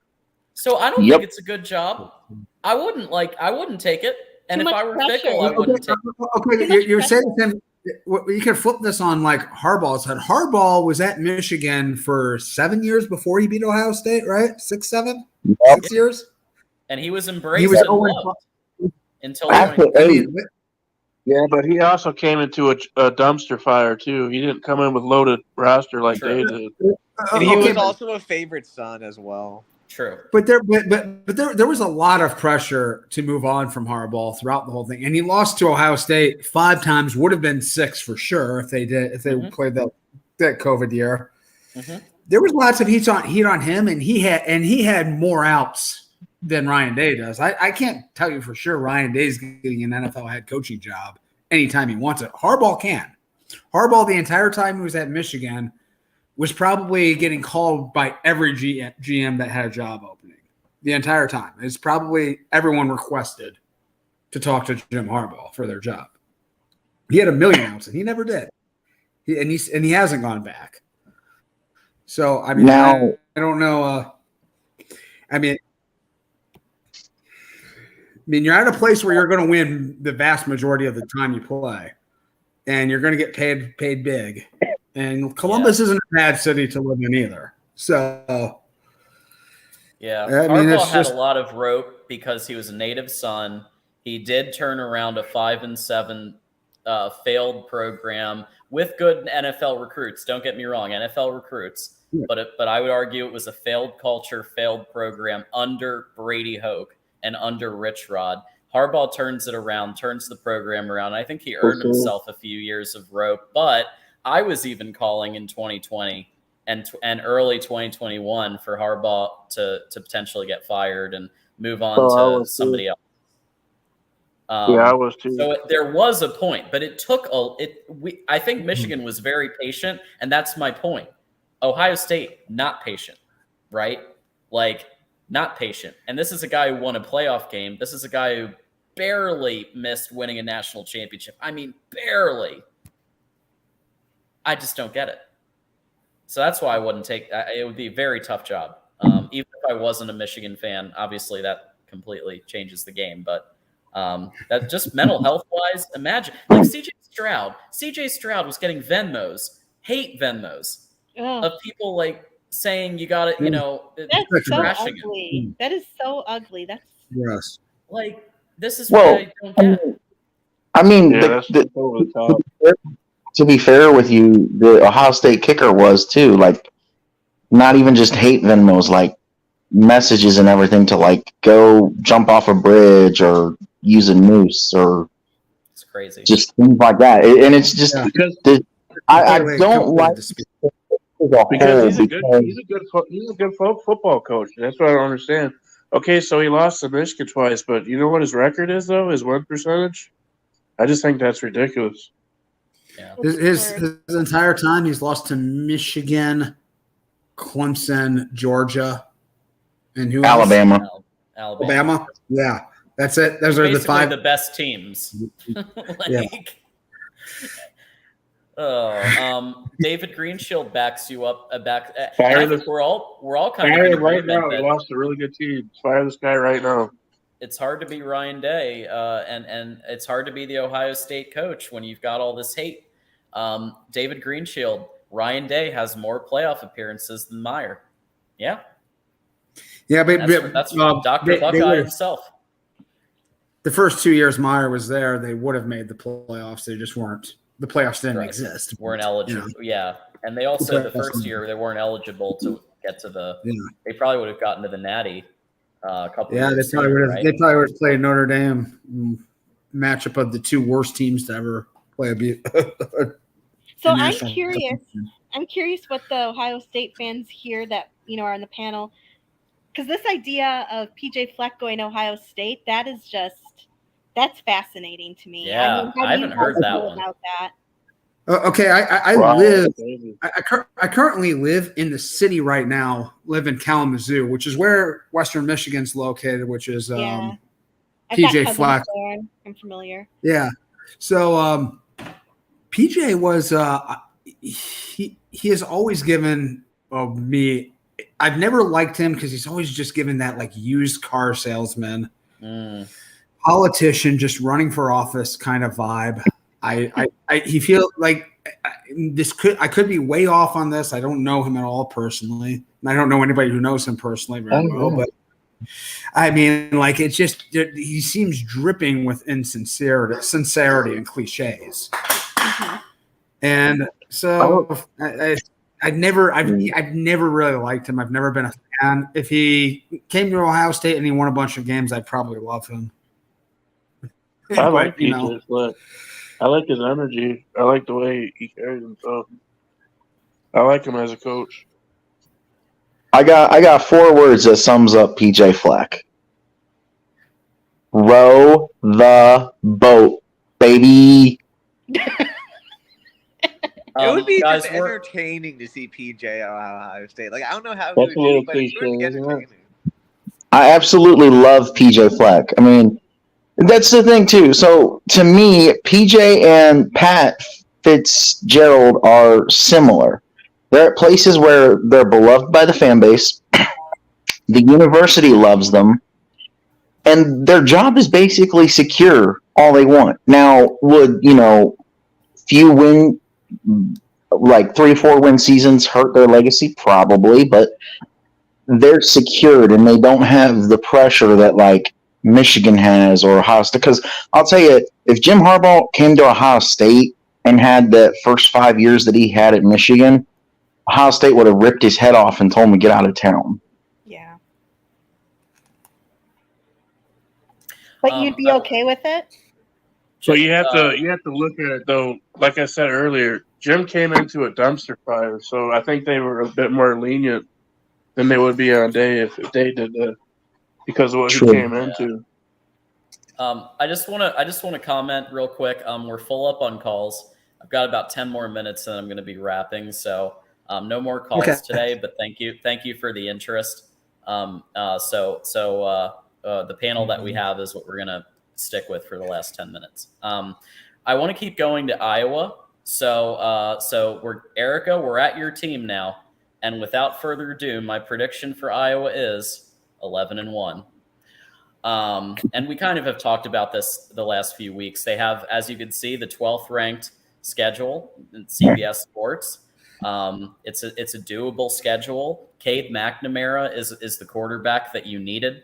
So I don't think it's a good job. I wouldn't take it. And if I were Fickell, I wouldn't take it. Okay, you're saying him. You can flip this on like Harbaugh said. Harbaugh was at Michigan for 7 years before he beat Ohio State, right? 6, 7, 6 years. And he was embraced and loved until Yeah, but he also came into a dumpster fire too. He didn't come in with loaded roster like they did. And he was also a favorite son as well. True. But there was a lot of pressure to move on from Harbaugh throughout the whole thing, and he lost to Ohio State 5 times. Would have been 6 for sure if they played that COVID year. Mm-hmm. There was lots of heat on him, and he had more outs than Ryan Day does. I can't tell you for sure Ryan Day's getting an NFL head coaching job anytime he wants it. Harbaugh can. Harbaugh, the entire time he was at Michigan, was probably getting called by every GM that had a job opening. the entire time. It's probably everyone requested to talk to Jim Harbaugh for their job. He had a million outs, and he never did. He hasn't gone back. So I mean, I don't know. I mean, you're at a place where you're going to win the vast majority of the time you play, and you're going to get paid big. And Columbus isn't a bad city to live in either. So, yeah, I mean, Harbaugh it's had just a lot of rope because he was a native son. He did turn around a 5-7 failed program with good NFL recruits. Don't get me wrong, NFL recruits. Yeah. But I would argue it was a failed culture, failed program under Brady Hoke and under Rich Rod. Harbaugh turns it around, turns the program around. I think he earned himself a few years of rope. But I was even calling in 2020 and early 2021 for Harbaugh to potentially get fired and move on to somebody else. I was too. So there was a point, but it took I think Michigan was very patient, and that's my point. Ohio State, not patient, right? Like, not patient. And this is a guy who won a playoff game. This is a guy who barely missed winning a national championship. I mean, barely. I just don't get it. So that's why I wouldn't take it. Would be a very tough job. Even if I wasn't a Michigan fan, obviously that completely changes the game. But that just mental health wise, imagine like CJ Stroud was getting hate Venmos of people like saying you got it, you know, that's so trashing ugly. him. That is so ugly. That's like this is what I don't get. I mean, to be fair with you, the Ohio State kicker was too, like, not even just hate Venmos, like messages and everything to like go jump off a bridge or use a noose or it's crazy, just things like that. And it's just I don't like because he's a good football coach. That's what I don't understand. Okay, so he lost to Michigan twice, but you know what his record is though? His win percentage. I just think that's ridiculous. Yeah. his entire time he's lost to Michigan, Clemson, Georgia, and who else? Alabama. Yeah, that's it. Those are basically the five, the best teams. Yeah. David Greenshield backs you up. Fire I think we're all kind of in right agreement now. He that lost a really good team. Fire this guy right now. it's hard to be Ryan Day, and it's hard to be the Ohio State coach when you've got all this hate. David Greenshield, Ryan Day has more playoff appearances than Meyer. Yeah. Yeah, but that's Dr. Buckeye himself. The first 2 years Meyer was there, they would have made the playoffs. They just weren't. The playoffs didn't exist. Weren't eligible. You know. Yeah, and they also the first year they weren't eligible to get to the. Yeah. They probably would have gotten to the Natty. A couple. Yeah, they probably would have. Right? They probably would have played Notre Dame matchup of the two worst teams to ever play So I'm curious. I'm curious what the Ohio State fans here that are on the panel, because this idea of PJ Fleck going to Ohio State, that's fascinating to me. Yeah, I haven't heard that one. About that? Okay, I live. I currently live in the city right now. Live in Kalamazoo, which is where Western Michigan's located, which is PJ Fleck. I'm familiar. Yeah, so PJ was he has always given me. I've never liked him because he's always just given that like used car salesman, politician, just running for office kind of vibe. He feels like I could be way off on this. I don't know him at all personally. I don't know anybody who knows him personally very well, but I mean, like, it's just he seems dripping with sincerity and cliches. Mm-hmm. And so I've never really liked him. I've never been a fan. If he came to Ohio State and he won a bunch of games, I'd probably love him. I like PJ Fleck. I like his energy. I like the way he carries himself. I like him as a coach. I got 4 words that sums up PJ Fleck. Row the boat, baby. It would be just entertaining to see PJ at Ohio State. Like, I don't know how that's a little cliche, isn't it? I absolutely love PJ Fleck. I mean, that's the thing too. So to me, PJ and Pat Fitzgerald are similar. They're at places where they're beloved by the fan base. The university loves them, and their job is basically secure all they want. Now, would few win, like 3 or 4 win seasons hurt their legacy? Probably, but they're secured and they don't have the pressure that like Michigan has or Ohio State. Because I'll tell you, if Jim Harbaugh came to Ohio State and had the first 5 years that he had at Michigan, Ohio State would have ripped his head off and told him to get out of town. Yeah. But you'd be okay with it? So you have to look at it though. Like I said earlier, Jim came into a dumpster fire, so I think they were a bit more lenient than they would be on Day if they did that because of what he came into. I just want to comment real quick. We're full up on calls. I've got about 10 more minutes, and I'm going to be wrapping. So no more calls today. But thank you for the interest. The panel that we have is what we're going to stick with for the last 10 minutes. I want to keep going to Iowa. So we're at your team now. And without further ado, my prediction for Iowa is 11-1. And we kind of have talked about this the last few weeks. They have, as you can see, the 12th ranked schedule in CBS Sports. It's a doable schedule. Cade McNamara is the quarterback that you needed,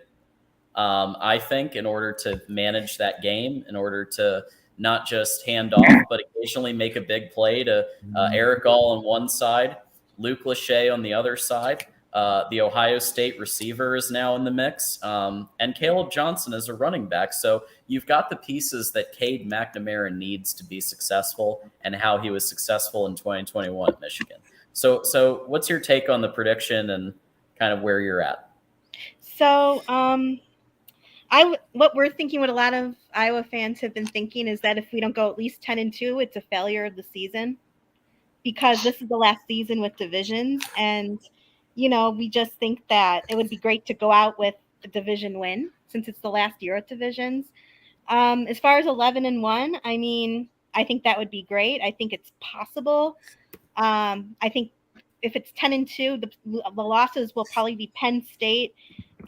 I think, in order to manage that game, in order to not just hand off, but occasionally make a big play to Eric All on one side, Luke Lachey on the other side. The Ohio State receiver is now in the mix, and Caleb Johnson is a running back. So you've got the pieces that Cade McNamara needs to be successful and how he was successful in 2021 at Michigan. So what's your take on the prediction and kind of where you're at? So what we're thinking, what a lot of Iowa fans have been thinking, is that if we don't go at least 10-2, it's a failure of the season, because this is the last season with divisions. And, we just think that it would be great to go out with a division win since it's the last year of divisions. As far as 11-1, I mean, I think that would be great. I think it's possible. I think if it's 10-2, the losses will probably be Penn State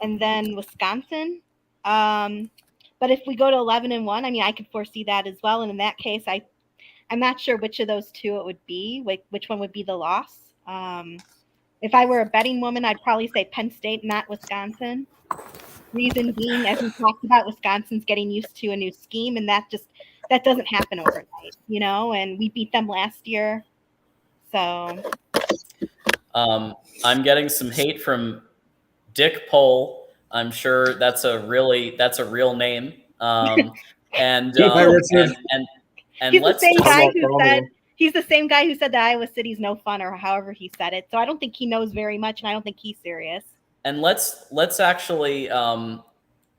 and then Wisconsin. But if we go to 11-1, I mean, I could foresee that as well. And in that case, I'm not sure which of those two it would be, which one would be the loss. If I were a betting woman, I'd probably say Penn State, not Wisconsin. Reason being, as we talked about, Wisconsin's getting used to a new scheme, and that doesn't happen overnight, and we beat them last year. So I'm getting some hate from Dick Pohl. I'm sure that's a real name. And he's let's the same guy who said that Iowa City's no fun, or however he said it. So I don't think he knows very much, and I don't think he's serious. And let's actually go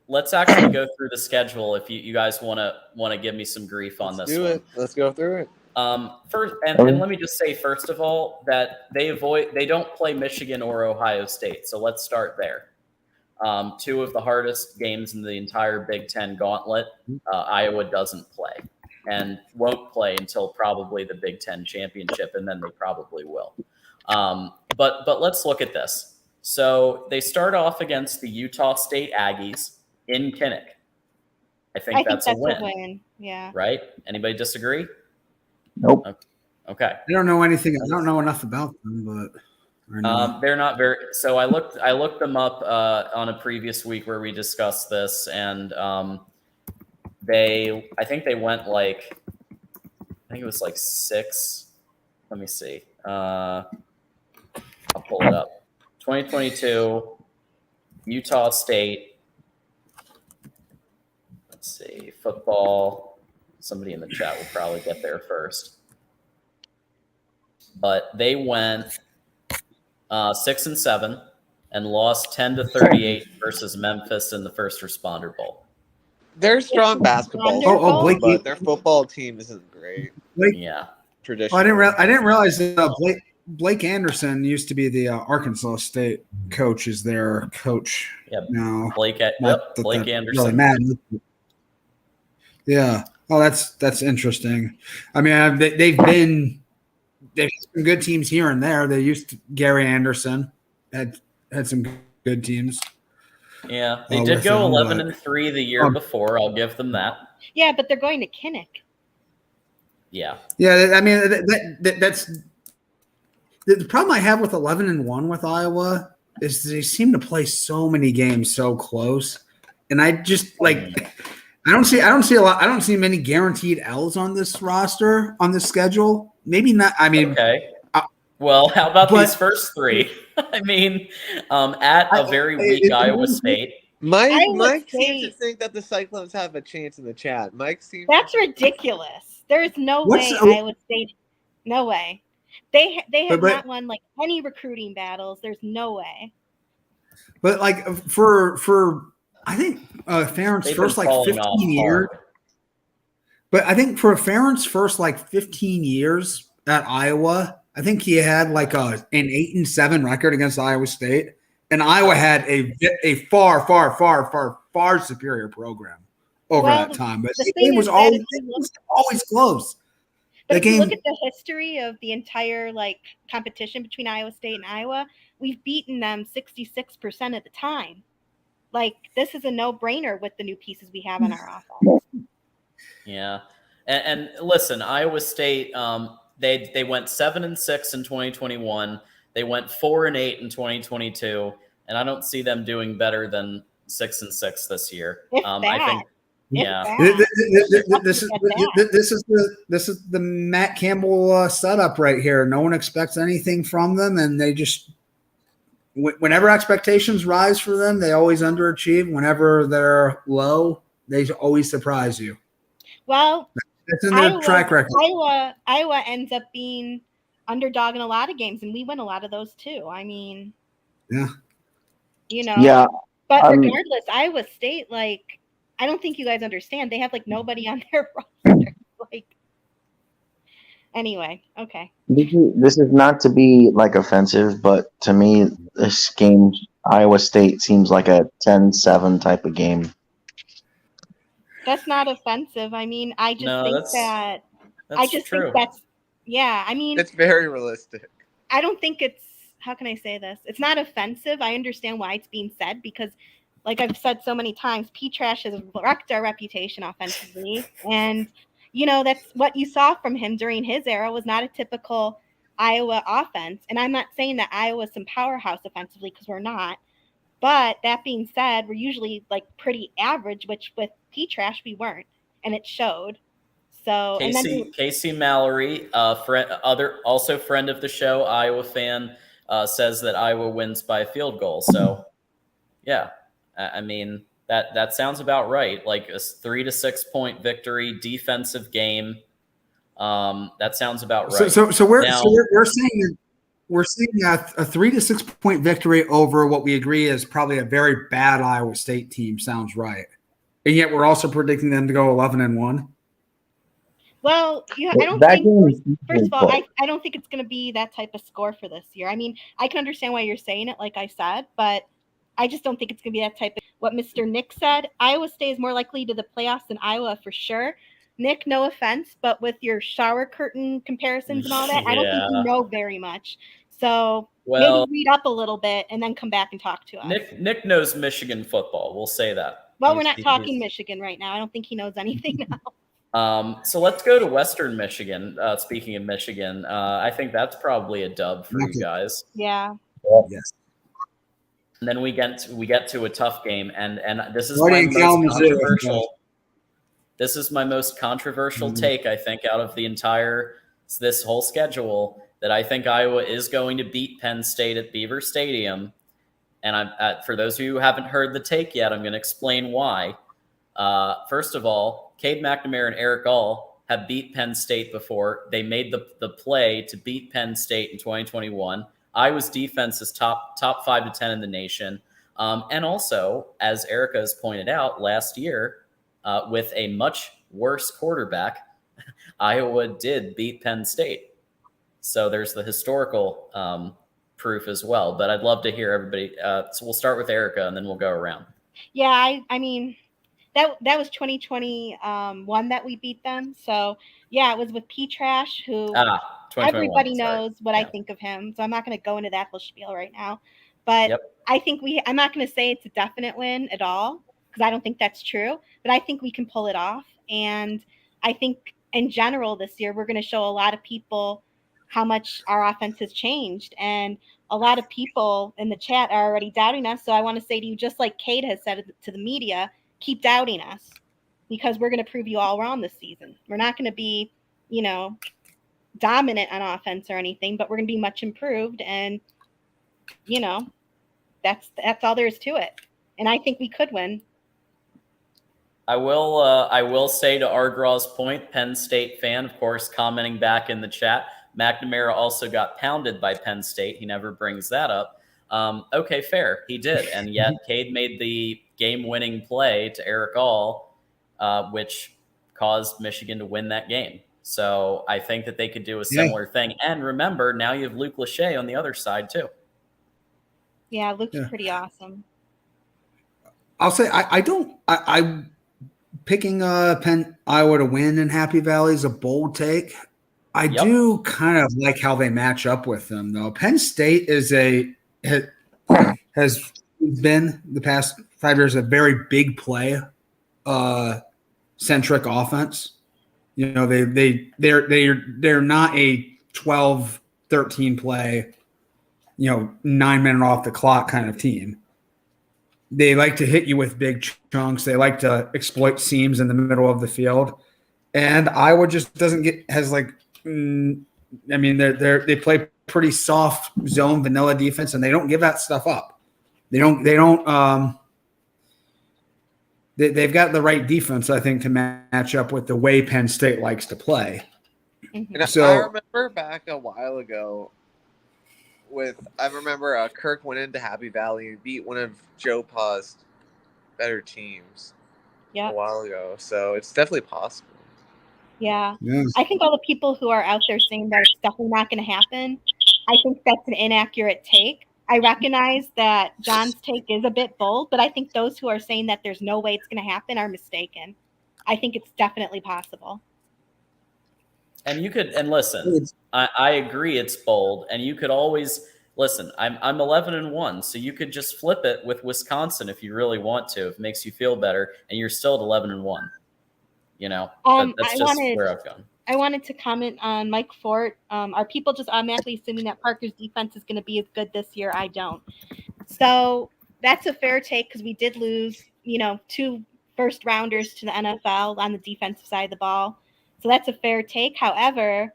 through the schedule if you guys want to give me some grief on this. Let's go through it. First, and let me just say, first of all, that they don't play Michigan or Ohio State. So let's start there. Two of the hardest games in the entire Big Ten gauntlet, Iowa doesn't play and won't play until probably the Big Ten championship, and then they probably will. But let's look at this. So they start off against the Utah State Aggies in Kinnick. I think that's a win. Yeah. Right? Anybody disagree? Nope. Okay. I don't know anything. I don't know enough about them, but they're not very. So I looked them up on a previous week where we discussed this, and I think they went I think it was 6. Let me see. I'll pull it up. 2022, Utah State. Let's see, football. Somebody in the chat will probably get there first. But they went 6-7 and lost 10-38 versus Memphis in the First Responder Bowl. They're strong basketball, Blake, but their football team isn't great. Yeah, traditional. I didn't realize that Blake Anderson used to be the Arkansas State coach. Is their coach now? Blake Anderson. Really matters. Yeah. Oh, that's interesting. I mean, they've some good teams here and there. They used to, Gary Anderson had some good teams. Yeah, they did go 11-3 the year before. I'll give them that. Yeah, but they're going to Kinnick. Yeah. Yeah, I mean that's the problem I have with 11-1 with Iowa is they seem to play so many games so close, and I just like I don't see a lot. I don't see many guaranteed L's on this roster on this schedule. Maybe not. I mean, okay. Well, how about these first three? I mean, at a very weak Iowa State. Mike seems to think that the Cyclones have a chance in the chat. Mike seems that's ridiculous. There is no way Iowa State. No way. They have not won like any recruiting battles. There's no way. But like for I think Farron's first like 15 years. But I think for Farron's first like 15 years at Iowa, I think he had like an 8-7 record against Iowa State, and Iowa had a far superior program over that time. But the game was always close. But if you look at the history of the entire like competition between Iowa State and Iowa, we've beaten them 66% of the time. Like this is a no-brainer with the new pieces we have on our offense. Yeah, and listen, Iowa State, they went 7-6 in 2021. They went 4-8 in 2022, and I don't see them doing better than 6-6 this year. I think. Yeah, this is the Matt Campbell setup right here. No one expects anything from them, and they just whenever expectations rise for them, they always underachieve. Whenever they're low, they always surprise you. Well, that's in their track record. Iowa ends up being underdog in a lot of games, and we win a lot of those too. I mean, yeah, Yeah, but regardless, Iowa State, like. I don't think you guys understand. They have like nobody on their roster. Like, anyway, okay. This is not to be like offensive, but to me, this game, Iowa State seems like a 10-7 type of game. That's not offensive. I mean, I just think true. that's yeah. I mean, it's very realistic. I don't think it's. How can I say this? It's not offensive. I understand why it's being said because. Like I've said so many times, P-Trash has wrecked our reputation offensively. And, that's what you saw from him during his era was not a typical Iowa offense. And I'm not saying that Iowa's some powerhouse offensively because we're not. But that being said, we're usually like pretty average, which with P-Trash we weren't. And it showed. So Casey Mallory, also friend of the show, Iowa fan, says that Iowa wins by a field goal. So, yeah. I mean, that sounds about right. Like a 3 to 6 point victory, defensive game. That sounds about right. So we're seeing a 3 to 6 point victory over what we agree is probably a very bad Iowa State team. Sounds right, and yet we're also predicting them to go 11-1. Well, I don't think. First of all, I don't think it's going to be that type of score for this year. I mean, I can understand why you're saying it, like I said, but. I just don't think it's going to be that type of what Mr. Nick said. Iowa State is more likely to the playoffs than Iowa for sure. Nick, no offense, but with your shower curtain comparisons and all that, I don't think you know very much. So maybe read up a little bit and then come back and talk to us. Nick knows Michigan football. We'll say that. Well, we're not talking Michigan right now. I don't think he knows anything now. So let's go to Western Michigan. Speaking of Michigan, I think that's probably a dub for you guys. Yeah. Yes. And then we get to a tough game, and this is my most controversial. This is my most controversial take, I think, out of this whole schedule. That I think Iowa is going to beat Penn State at Beaver Stadium, and for those of you who haven't heard the take yet, I'm going to explain why. First of all, Cade McNamara and Eric Gall have beat Penn State before. They made the play to beat Penn State in 2021. Iowa's defense is top 5 to 10 in the nation. And also, as Erica has pointed out, last year, with a much worse quarterback, Iowa did beat Penn State. So there's the historical proof as well. But I'd love to hear everybody. So we'll start with Erica, and then we'll go around. Yeah, I mean, that was 2021 that we beat them. So yeah, it was with P Trash, who everybody knows what I think of him. So I'm not going to go into that whole spiel right now. But I think I'm not going to say it's a definite win at all, because I don't think that's true. But I think we can pull it off. And I think in general this year, we're going to show a lot of people how much our offense has changed. And a lot of people in the chat are already doubting us. So I want to say to you, just like Cade has said to the media, keep doubting us, because we're going to prove you all wrong this season. We're not going to be, dominant on offense or anything, but we're going to be much improved. And, that's all there is to it. And I think we could win. I will say, to Argraw's point, Penn State fan, of course, commenting back in the chat, McNamara also got pounded by Penn State. He never brings that up. Okay, fair. He did. And yet Cade made the game-winning play to Eric All, which caused Michigan to win that game. So I think that they could do a similar thing. And remember, now you have Luke Lachey on the other side, too. Yeah, Luke's pretty awesome. I'll say I'm picking Iowa to win in Happy Valley is a bold take. I do kind of like how they match up with them, though. Penn State has been the past 5 years a very big play centric offense. They're not a 12, 13 play, 9-minute off the clock kind of team. They like to hit you with big chunks. They like to exploit seams in the middle of the field. And Iowa just they play pretty soft zone vanilla defense, and they don't give that stuff up. They've got the right defense, I think, to match up with the way Penn State likes to play. And so I remember back a while ago Kirk went into Happy Valley and beat one of Joe Pa's better teams a while ago. So it's definitely possible. Yeah. I think all the people who are out there saying that it's definitely not going to happen, I think that's an inaccurate take. I recognize that John's take is a bit bold, but I think those who are saying that there's no way it's going to happen are mistaken. I think it's definitely possible. And listen, I agree it's bold, and you could always listen. I'm 11-1, so you could just flip it with Wisconsin if you really want to, if it makes you feel better, and you're still at 11-1. That's just where I've gone. I wanted to comment on Mike Fort. Are people just automatically assuming that Parker's defense is going to be as good this year? I don't. So that's a fair take, because we did lose, 2 first rounders to the NFL on the defensive side of the ball. So that's a fair take. However,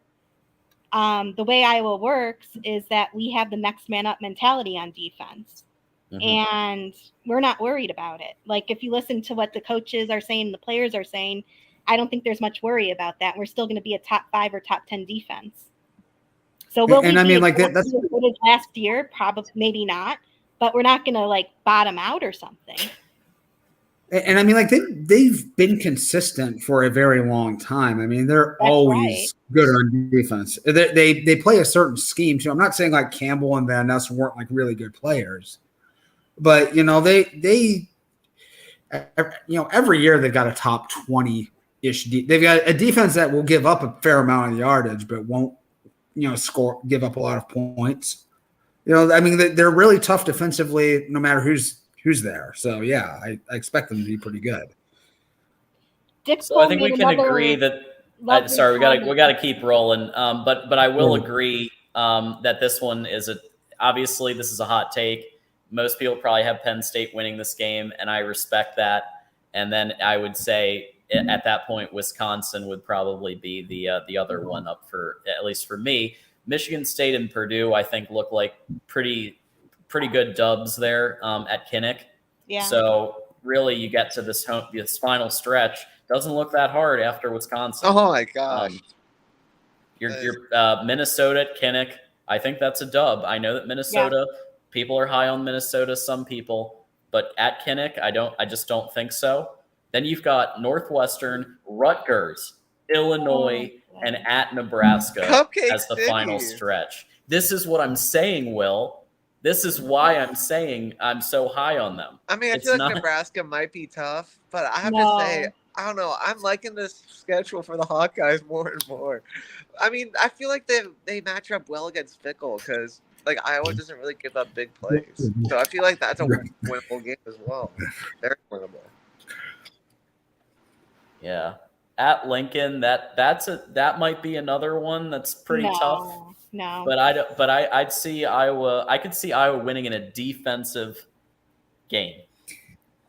the way Iowa works is that we have the next man up mentality on defense. And we're not worried about it. Like, if you listen to what the coaches are saying, the players are saying, I don't think there's much worry about that. We're still going to be a top 5 or top 10 defense. So will we be as good as last year? Probably, maybe not. But we're not going to bottom out or something. And they've been consistent for a very long time. They're always good on defense. They play a certain scheme too. I'm not saying Campbell and Van Ness weren't really good players, but they every year they've got a top 20-ish. They've got a defense that will give up a fair amount of yardage, but won't give up a lot of points. They're really tough defensively, no matter who's there. So yeah, I expect them to be pretty good. So I think we can agree that. Sorry, we got to keep rolling. But I will agree that this one is obviously this is a hot take. Most people probably have Penn State winning this game, and I respect that. And then I would say at that point, Wisconsin would probably be the other one up for, at least for me. Michigan State and Purdue, I think, look like pretty good dubs there at Kinnick. Yeah. So really, you get to this final stretch. Doesn't look that hard after Wisconsin. Oh my gosh. Your Minnesota at Kinnick. I think that's a dub. I know that Minnesota people are high on Minnesota. Some people, but at Kinnick, I just don't think so. Then you've got Northwestern, Rutgers, Illinois, and at Nebraska Cupcake as the City. final stretch. This is what I'm saying, Will. This is why I'm saying I'm so high on them. I mean, I It's feel like not- Nebraska might be tough, but I have to say, I don't know. I'm liking this schedule for the Hawkeyes more and more. I mean, I feel like they match up well against Fickle because like Iowa doesn't really give up big plays, so I feel like that's a winnable game as well. Very winnable. Yeah, at Lincoln, that might be another one that's pretty tough. No, But I'd see Iowa. I could see Iowa winning in a defensive game.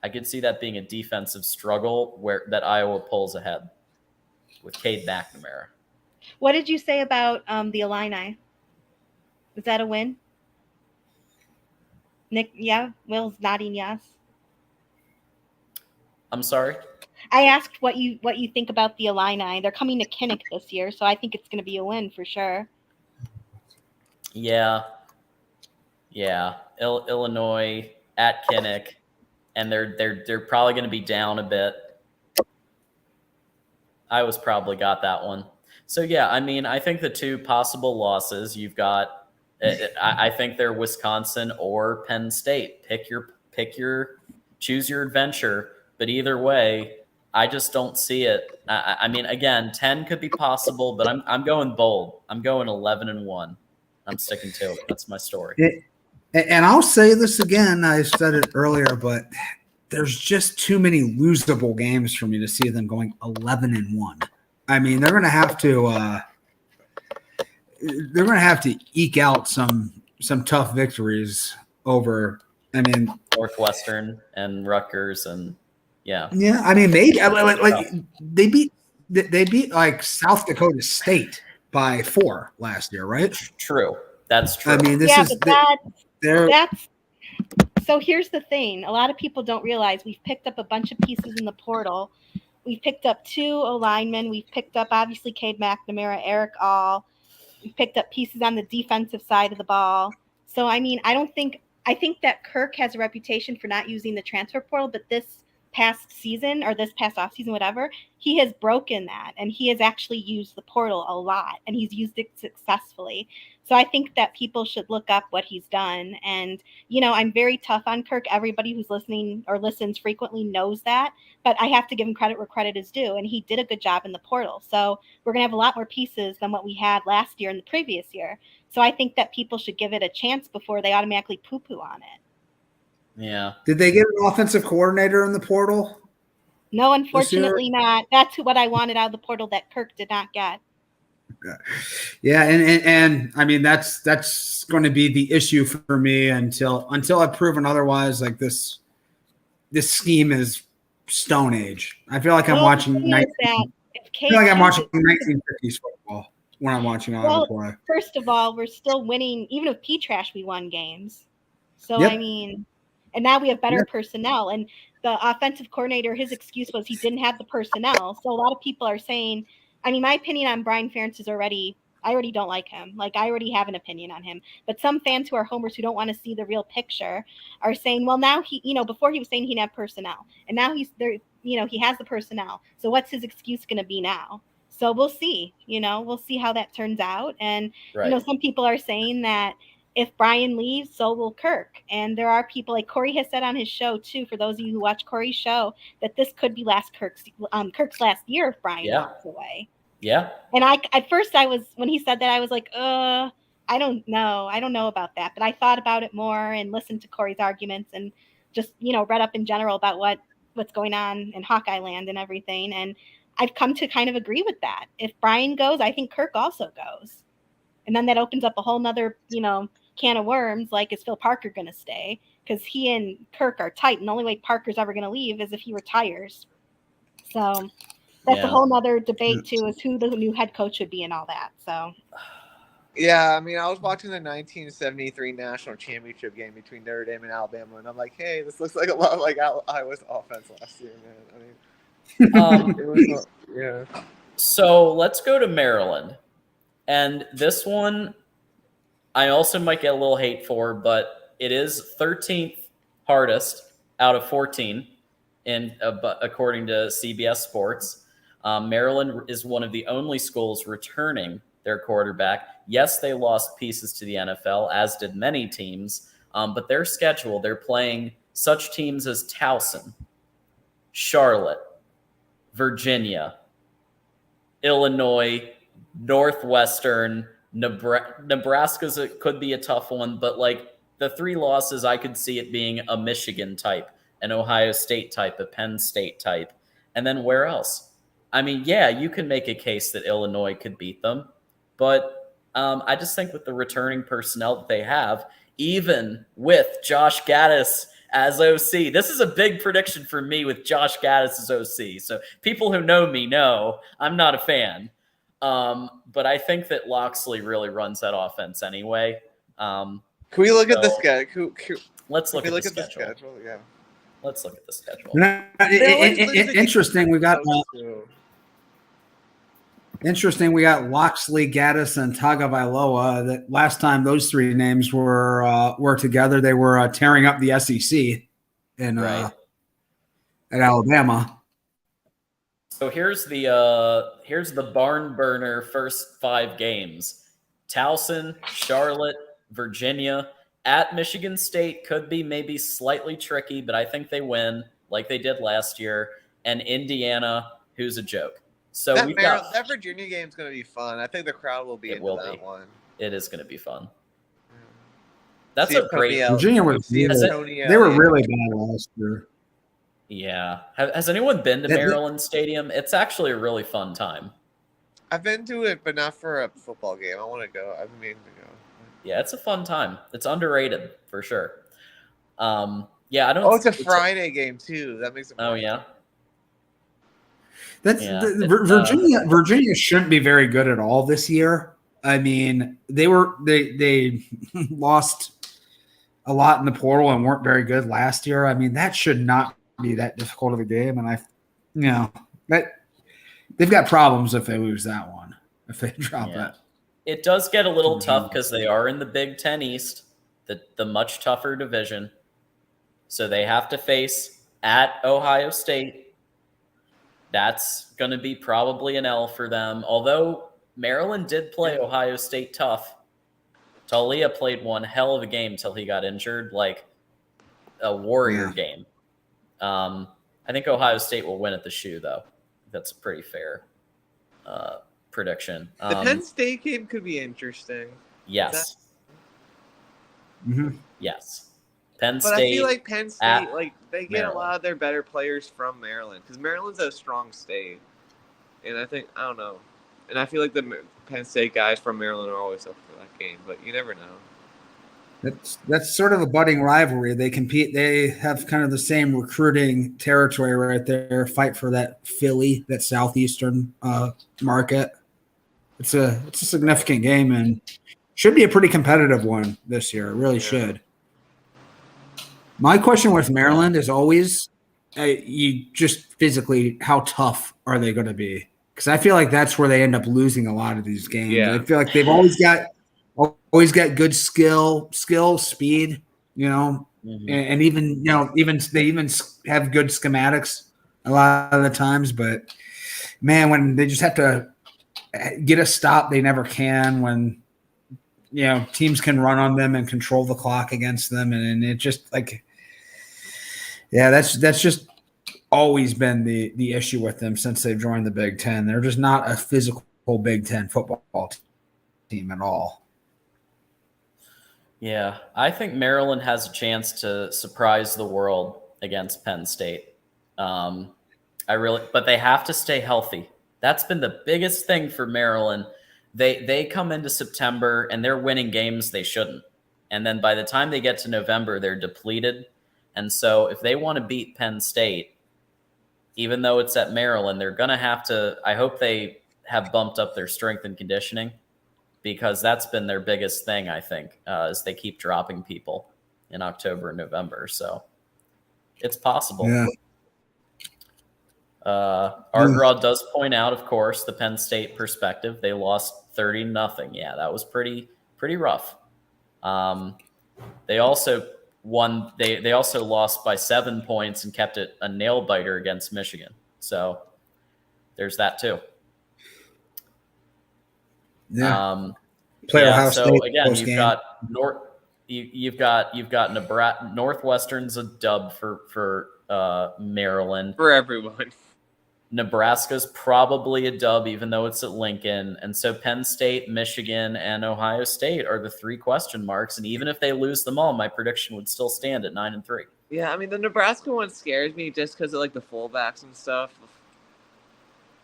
I could see that being a defensive struggle that Iowa pulls ahead with Cade McNamara. What did you say about the Illini? Is that a win? Nick, yeah, Will's nodding yes. I'm sorry. I asked what you think about the Illini. They're coming to Kinnick this year, so I think it's going to be a win for sure. Yeah. Illinois at Kinnick, and they're probably going to be down a bit. Iowa's probably got that one. So yeah, I mean, I think the two possible losses you've got, I think they're Wisconsin or Penn State. Choose your adventure. But either way, I just don't see it. I mean, again, 10 could be possible, but I'm going bold. I'm going 11-1. I'm sticking to it. That's my story. And I'll say this again. I said it earlier, but there's just too many losable games for me to see them going 11-1. I mean, they're going to have to eke out some tough victories over. I mean, Northwestern and Rutgers and yeah. I mean, maybe like they beat like South Dakota State by 4 last year, right? True. That's true. I mean, that's so here's the thing. A lot of people don't realize we've picked up a bunch of pieces in the portal. We've picked up 2 O-linemen. We've picked up, obviously, Cade McNamara, Eric All. We've picked up pieces on the defensive side of the ball. So, I mean, I think that Kirk has a reputation for not using the transfer portal, but this past season or this past offseason, whatever, he has broken that, and he has actually used the portal a lot, and he's used it successfully. So I think that people should look up what he's done. And, I'm very tough on Kirk. Everybody who's listening or listens frequently knows that, but I have to give him credit where credit is due, and he did a good job in the portal. So we're going to have a lot more pieces than what we had last year and the previous year. So I think that people should give it a chance before they automatically poo-poo on it. Yeah. Did they get an offensive coordinator in the portal? No, unfortunately not. That's what I wanted out of the portal that Kirk did not get. Yeah, and I mean that's going to be the issue for me until I've proven otherwise. Like this scheme is Stone Age. I feel like I'm watching. I feel like I'm watching 1950s football when I'm watching Iowa play. First of all, we're still winning. Even with P-Trash, we won games. So Yep. I mean, and now we have better personnel. And the offensive coordinator, his excuse was he didn't have the personnel. So a lot of people are saying. I mean, my opinion on Brian Ferentz is I already don't like him. Like, I already have an opinion on him. But some fans who are homers who don't want to see the real picture are saying, well, now before he was saying he didn't have personnel. And now he's there, he has the personnel. So what's his excuse going to be now? So we'll see, we'll see how that turns out. And, some people are saying that if Brian leaves, so will Kirk. And there are people like Corey has said on his show too, for those of you who watch Corey's show, that this could be Kirk's last year if Brian walks away. Yeah. And at first when he said that, I was like, I don't know. I don't know about that. But I thought about it more and listened to Corey's arguments and just, read up in general about what's going on in Hawkeye land and everything. And I've come to kind of agree with that. If Brian goes, I think Kirk also goes. And then that opens up a whole nother, can of worms. Like, is Phil Parker going to stay? Because he and Kirk are tight. And the only way Parker's ever going to leave is if he retires. So that's a whole nother debate too, is who the new head coach should be and all that. So yeah, I mean, I was watching the 1973 national championship game between Notre Dame and Alabama, and I'm like, hey, this looks like a lot like Iowa's offense last year, man. I mean, So let's go to Maryland, and this one I also might get a little hate for, but it is 13th hardest out of 14 according to CBS Sports. Maryland is one of the only schools returning their quarterback. Yes, they lost pieces to the NFL, as did many teams, but their schedule, they're playing such teams as Towson, Charlotte, Virginia, Illinois, Northwestern, Nebraska's could be a tough one, but like the 3 losses, I could see it being a Michigan type, an Ohio State type, a Penn State type, and then where else? I mean, yeah, you can make a case that Illinois could beat them, but I just think with the returning personnel that they have, even with Josh Gaddis as OC, this is a big prediction for me with Josh Gaddis as OC. So people who know me know I'm not a fan. But I think that Loxley really runs that offense anyway. Can we look at the schedule? Let's look at the schedule. Yeah. Let's look at the schedule. Interesting. We got interesting. We got Loxley, Gaddis, and Tagovailoa. That last time those 3 names were together, they were tearing up the SEC in at Alabama. So here's the barn burner first 5 games: Towson, Charlotte, Virginia, at Michigan State could be maybe slightly tricky, but I think they win like they did last year, and Indiana, who's a joke. So that Virginia game is going to be fun. I think the crowd will be into that one. It is going to be fun. That's a great. Virginia was. They were really bad last year. Yeah. Has anyone been to Maryland Stadium? It's actually a really fun time. I've been to it, but not for a football game. I want to go. I've been meaning to go. Yeah, it's a fun time. It's underrated for sure. Yeah, I don't. Oh, it's a Friday game too. That makes it. Oh yeah. Virginia shouldn't be very good at all this year. I mean, they lost a lot in the portal and weren't very good last year. I mean, that should not be that difficult of a game. And that they've got problems if they lose that one, if they drop that. It does get a little tough because they are in the Big Ten East, the much tougher division. So they have to face at Ohio State. That's going to be probably an L for them. Although Maryland did play Ohio State tough. Talia played one hell of a game till he got injured, like a warrior game. I think Ohio State will win at the shoe, though. That's a pretty fair prediction. The Penn State game could be interesting. Yes. Yes. Penn State. But I feel like Penn State, they get a lot of their better players from Maryland because Maryland's a strong state, and I don't know, and I feel like the Penn State guys from Maryland are always up for that game, but you never know. That's sort of a budding rivalry. They compete. They have kind of the same recruiting territory right there. Fight for that Philly, that southeastern market. It's a significant game and should be a pretty competitive one this year. It really should. My question with Maryland is always, you just physically, how tough are they going to be? Because I feel like that's where they end up losing a lot of these games. Yeah. I feel like they've always got good skill, speed, and even they have good schematics a lot of the times. But man, when they just have to get a stop, they never can. When teams can run on them and control the clock against them, and it just that's just always been the issue with them since they've joined the Big Ten. They're just not a physical Big Ten football team at all. Yeah, I think Maryland has a chance to surprise the world against Penn State. But they have to stay healthy. That's been the biggest thing for Maryland. They come into September and they're winning games they shouldn't. And then by the time they get to November, they're depleted. And so if they want to beat Penn State, even though it's at Maryland, they're going to have to – I hope they have bumped up their strength and conditioning because that's been their biggest thing, I think, is they keep dropping people in October and November. So it's possible. Yeah. Argraw does point out, of course, the Penn State perspective. They lost 30-0. Yeah, that was pretty rough. They also won. They also lost by 7 points and kept it a nail biter against Michigan. So There's that too. Yeah. Play Ohio so State again, post-game. you've got Nebraska. Northwestern's a dub for Maryland. For everyone. Nebraska's probably a dub, even though it's at Lincoln. And so Penn State, Michigan, and Ohio State are the 3 question marks. And even if they lose them all, my prediction would still stand at 9-3. Yeah, I mean, the Nebraska one scares me just because of, like, the fullbacks and stuff.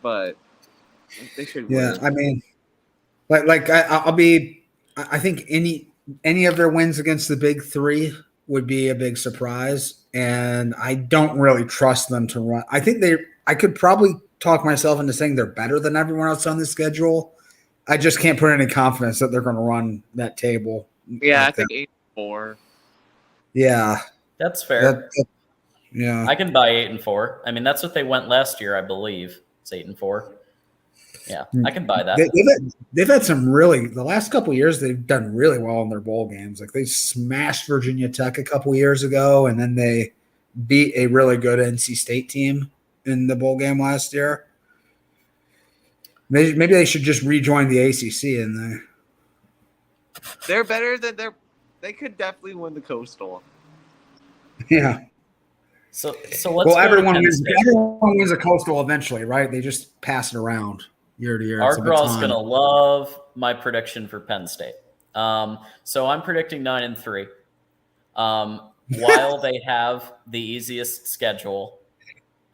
But they should win. Yeah, I mean, I think any of their wins against the big 3 would be a big surprise. And I don't really trust them to run. I could probably talk myself into saying they're better than everyone else on the schedule. I just can't put any confidence that they're going to run that table. Yeah, like I think 8-4. Yeah. That's fair. Yeah. I can buy 8-4. I mean, that's what they went last year, I believe. It's 8-4. Yeah, I can buy that. They've had some the last couple of years, they've done really well in their bowl games. Like they smashed Virginia Tech a couple of years ago, and then they beat a really good NC State team in the bowl game last year. Maybe they should just rejoin the ACC in there. They're better than they could definitely win the Coastal. Yeah. So let's everyone wins a Coastal eventually, right? They just pass it around year to year. Argraw's going to love my prediction for Penn State. So I'm predicting 9-3. While they have the easiest schedule,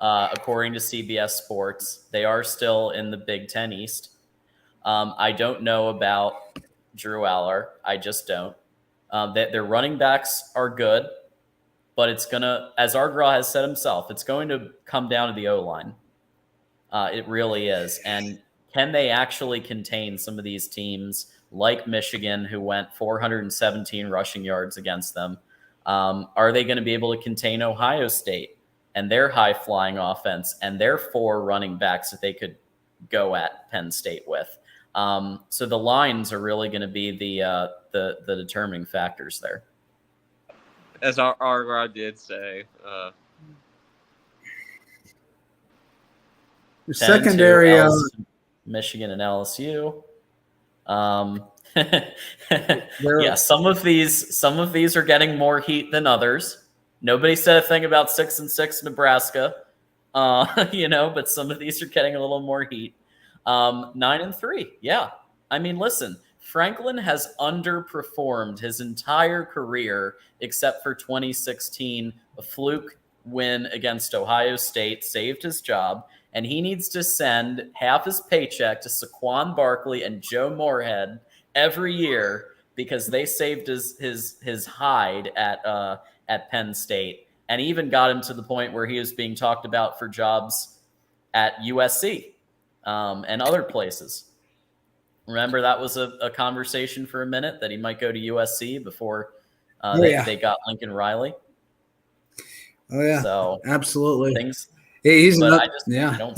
according to CBS Sports, they are still in the Big Ten East. I don't know about Drew Aller. I just don't. Their running backs are good, but it's going to, as Argraw has said himself, it's going to come down to the O-line. It really is. And can they actually contain some of these teams like Michigan, who went 417 rushing yards against them? Are they going to be able to contain Ohio State and their high-flying offense and their 4 running backs that they could go at Penn State with? So the lines are really going to be the determining factors there. As Argraw did say. Secondary, Michigan and LSU. Yeah, some of these are getting more heat than others. Nobody said a thing about 6-6 Nebraska, but some of these are getting a little more heat. 9-3, yeah. I mean, listen, Franklin has underperformed his entire career except for 2016, a fluke win against Ohio State, saved his job, and he needs to send half his paycheck to Saquon Barkley and Joe Moorhead every year because they saved his hide at Penn State, and even got him to the point where he was being talked about for jobs at USC and other places. Remember, that was a conversation for a minute that he might go to USC before they got Lincoln Riley. Oh yeah, so absolutely. I don't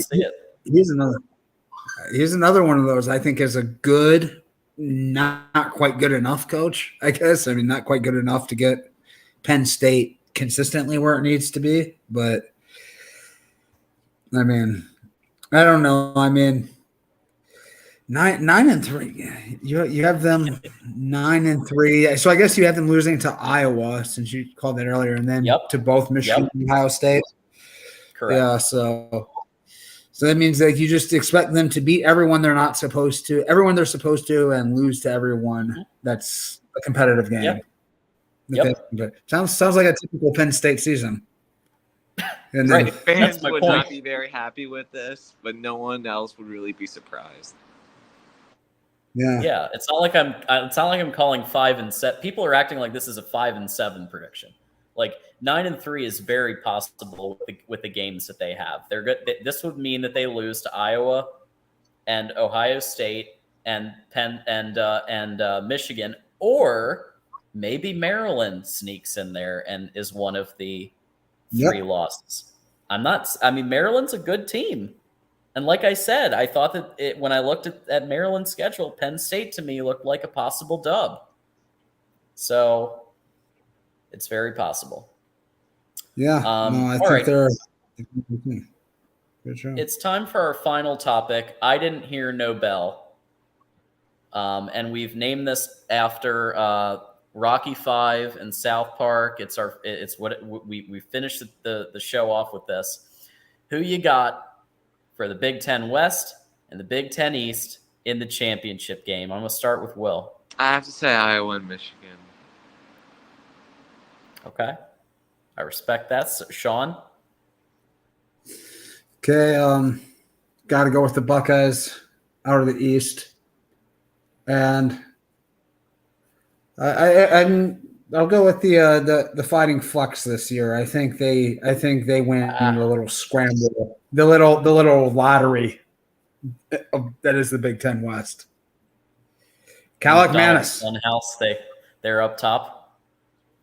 see it. He's another one of those I think is a good, not quite good enough coach. I guess not quite good enough to get Penn State consistently where it needs to be, but I don't know. 9-3. You have them 9-3. So I guess you have them losing to Iowa, since you called that earlier, and then to both Michigan and Ohio State. Correct. Yeah. So that means that you just expect them to beat everyone they're not supposed to, everyone they're supposed to, and lose to everyone. That's a competitive game. Yep. Sounds like a typical Penn State season. And then, right. Fans would not be very happy with this, but no one else would really be surprised. Yeah. It's not like I'm calling 5-7. People are acting like this is a 5-7 prediction. Like 9-3 is very possible with the games that they have. They're good. This would mean that they lose to Iowa and Ohio State and Penn and Michigan, or maybe Maryland sneaks in there and is one of the 3 losses. Maryland's a good team. And like I said, I thought that when I looked at Maryland's schedule, Penn State to me looked like a possible dub. So it's very possible. Yeah. I think they're. Good job. It's time for our final topic. I didn't hear no bell. And we've named this after Rocky V and South Park. We finished the show off with this. Who you got for the Big Ten West and the Big Ten East in the championship game? I'm going to start with Will. I have to say Iowa and Michigan. Okay. I respect that. So, Sean? Okay, got to go with the Buckeyes out of the East, and I'll go with the Fighting Flex this year. I think they win the little scramble, the little lottery that is the Big Ten West. Calic Manis. House, they're up top.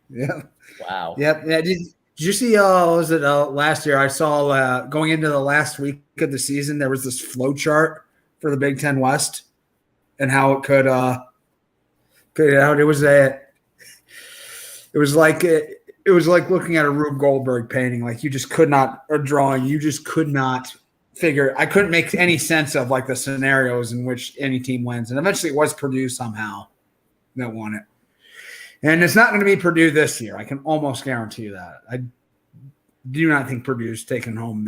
Yeah. Wow. Yep. Yeah. Did you see? Was it last year? I saw going into the last week of the season, there was this flow chart for the Big Ten West and how it could out. It was like looking at a Rube Goldberg painting. Like you just could not, or drawing. You just could not figure. I couldn't make any sense of like the scenarios in which any team wins. And eventually, it was Purdue somehow that won it. And it's not going to be Purdue this year. I can almost guarantee you that. I do not think Purdue's taking home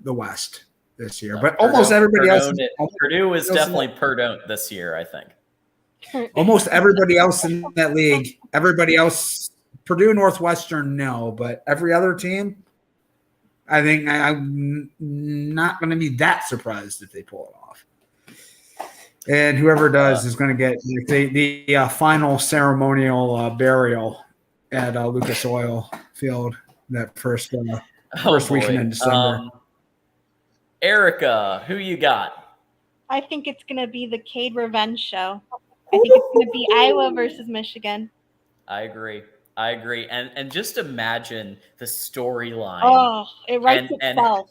the West this year. But almost everybody else. Purdue is definitely Purdue this year, I think. Almost everybody else in that league, everybody else, Purdue, Northwestern, no. But every other team, I think I'm not going to be that surprised if they pull it off. And whoever does is going to get the final ceremonial burial at Lucas Oil Field that first weekend in December. Erica, who you got? I think it's going to be the Cade revenge show. I think it's going to be Iowa versus Michigan. I agree. And just imagine the storyline. Oh, it writes itself.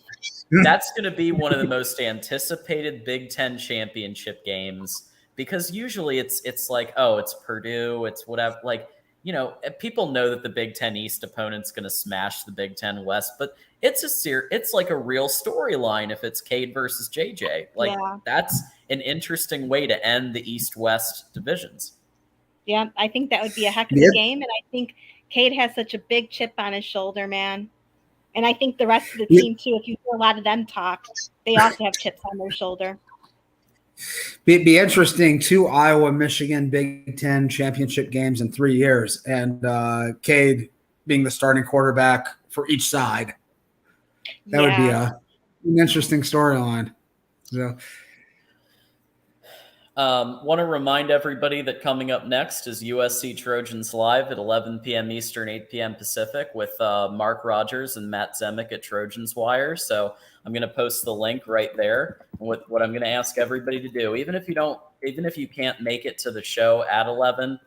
That's going to be one of the most anticipated Big Ten championship games because usually it's like, oh, it's Purdue, it's whatever. Like, you know, people know that the Big Ten East opponent's going to smash the Big Ten West, but it's like a real storyline if it's Cade versus JJ. Like, that's an interesting way to end the East-West divisions. Yeah, I think that would be a heck of a game, and I think Cade has such a big chip on his shoulder, man. And I think the rest of the team, too, if you hear a lot of them talk, they also have chips on their shoulder. Be interesting, 2 Iowa-Michigan Big Ten championship games in 3 years, and Cade being the starting quarterback for each side. That would be an interesting storyline. So. Want to remind everybody that coming up next is USC Trojans Live at 11 p.m. Eastern, 8 p.m. Pacific with Mark Rogers and Matt Zemek at Trojans Wire. So I'm going to post the link right there. What I'm going to ask everybody to do, even if you can't make it to the show at 11,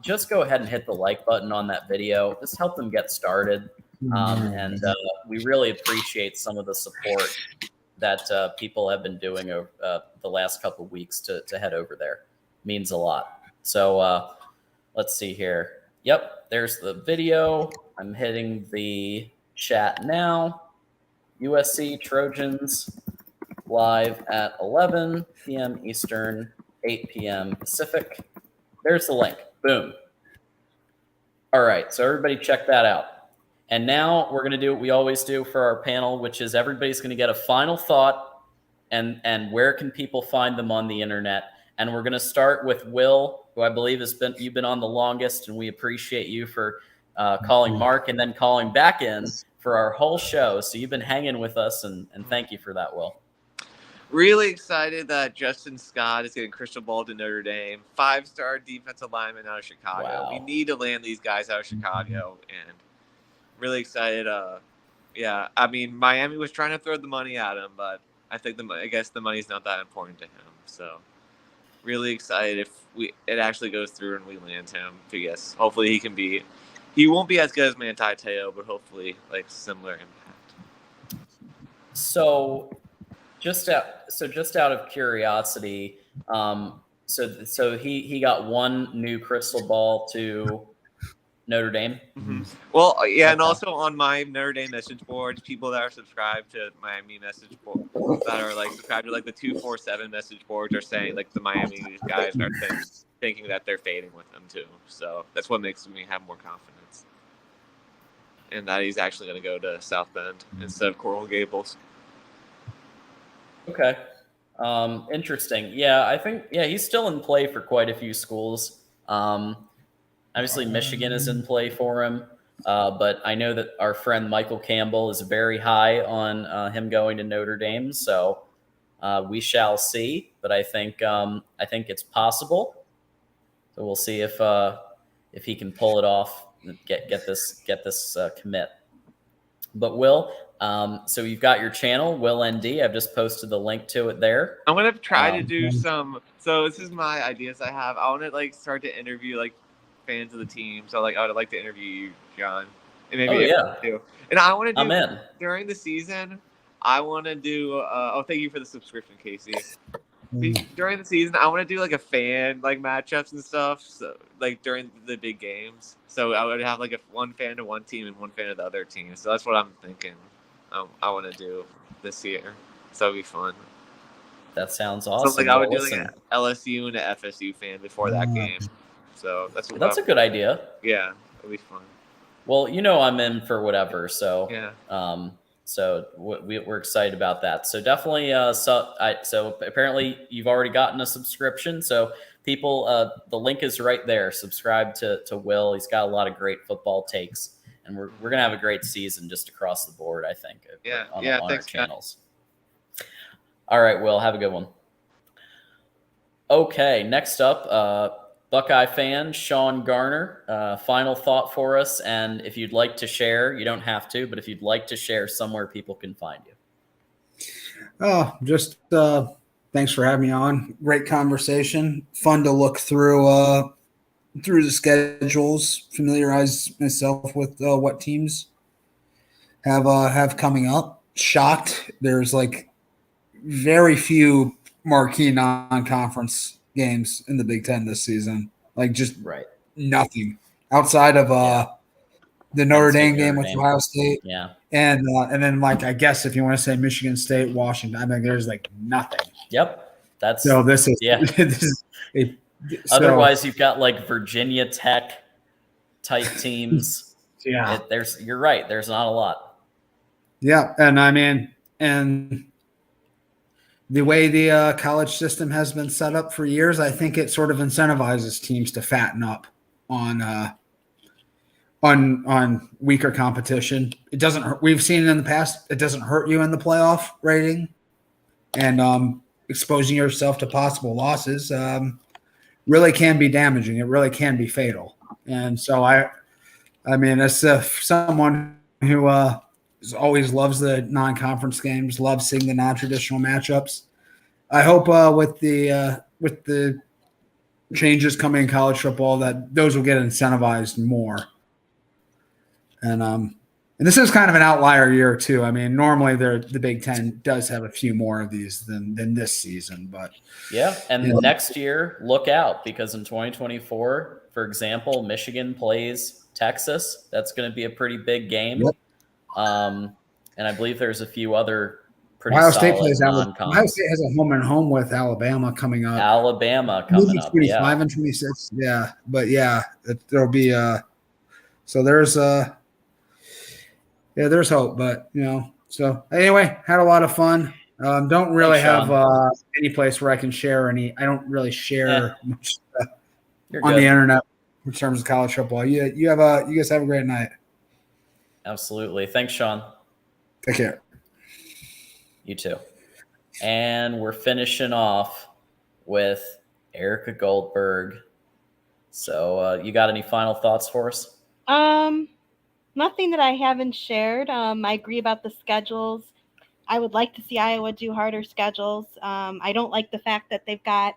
just go ahead and hit the like button on that video. Just help them get started. And we really appreciate some of the support that people have been doing over the last couple of weeks to head over there. Means a lot. So let's see here. Yep, there's the video. I'm hitting the chat now. USC Trojans live at 11 p.m. Eastern, 8 p.m. Pacific. There's the link. Boom. All right, so everybody check that out. And now we're going to do what we always do for our panel, which is everybody's going to get a final thought and where can people find them on the internet. And we're going to start with Will, who I believe you've been on the longest, and we appreciate you for calling Mark and then calling back in for our whole show. So you've been hanging with us, and thank you for that, Will. Really excited that Justin Scott is getting crystal ball to Notre Dame. 5-star defensive lineman out of Chicago. Wow. We need to land these guys out of Chicago, and really excited. Yeah, I mean, Miami was trying to throw the money at him, but I guess the money's not that important to him. So really excited if it actually goes through and we land him. But yes, hopefully he won't be as good as Manti Te'o, but hopefully like similar impact. So just out of curiosity, so he got one new crystal ball to Notre Dame. Mm-hmm. Well, yeah, Okay. and also on my Notre Dame message boards, people that are subscribed to Miami message board that are like subscribed to like the 247 message boards are saying like the Miami guys are thinking that they're fading with them too. So that's what makes me have more confidence, and that he's actually going to go to South Bend instead of Coral Gables. Okay. Interesting. Yeah, I think he's still in play for quite a few schools. Obviously Michigan is in play for him. But I know that our friend Michael Campbell is very high on him going to Notre Dame. So we shall see. But I think it's possible. So we'll see if he can pull it off, get this commit. But Will, so you've got your channel, Will ND. I've just posted the link to it there. I'm gonna try to do some. So this is my ideas I have. I want to like start to interview like fans of the team. So like I would like to interview you, John, and maybe too. And I want to do I'm in. During the season. I want to do. Thank you for the subscription, Casey. During the season, I want to do like a fan like matchups and stuff. So like during the big games, so I would have like one fan to one team and one fan to the other team. So that's what I'm thinking. I want to do this year. So it'd be fun. That sounds awesome. So like I would do like an LSU and an FSU fan before that game. So that's a good idea. Yeah, it'll be fun. Well, I'm in for whatever. So yeah. So we're excited about that. So definitely, so apparently you've already gotten a subscription. So people, the link is right there. Subscribe to Will. He's got a lot of great football takes, and we're gonna have a great season just across the board, I think. On our channels. All right, Will, have a good one. Okay, next up, Buckeye fan Sean Garner, final thought for us, and if you'd like to share, you don't have to, but if you'd like to share somewhere people can find you. Oh, just thanks for having me on. Great conversation. Fun to look through the schedules, familiarize myself with what teams have coming up. Shocked, there's like very few marquee non-conference games in the Big Ten this season, like just nothing outside of the Notre Dame game with Ohio State, and then like I guess if you want to say Michigan State, Washington, I mean there's like nothing. Yep, that's so this is this is otherwise you've got like Virginia Tech type teams. You're right. There's not a lot. Yeah, and I mean the way the college system has been set up for years, I think it sort of incentivizes teams to fatten up on weaker competition. It doesn't hurt. We've seen it in the past. It doesn't hurt you in the playoff rating, and exposing yourself to possible losses really can be damaging. It really can be fatal. And so I mean, as someone who always loves the non-conference games, loves seeing the non-traditional matchups. I hope with the changes coming in college football that those will get incentivized more. And this is kind of an outlier year too. I mean, normally the Big Ten does have a few more of these than this season, but next year, look out, because in 2024, for example, Michigan plays Texas. That's going to be a pretty big game. Yep. And I believe there's a few other pretty Ohio solid State plays non-cons. Ohio State has a home and home with Alabama coming up. Alabama coming up, 25 and 26. Yeah, but there'll be so there's there's hope, but so anyway, had a lot of fun. Don't really have any place where I can share any. I don't really share much on the internet in terms of college football. You guys have a great night. Absolutely. Thanks, Sean. Take care. You too. And we're finishing off with Erica Goldberg. So you got any final thoughts for us? Nothing that I haven't shared. I agree about the schedules. I would like to see Iowa do harder schedules. I don't like the fact that they've got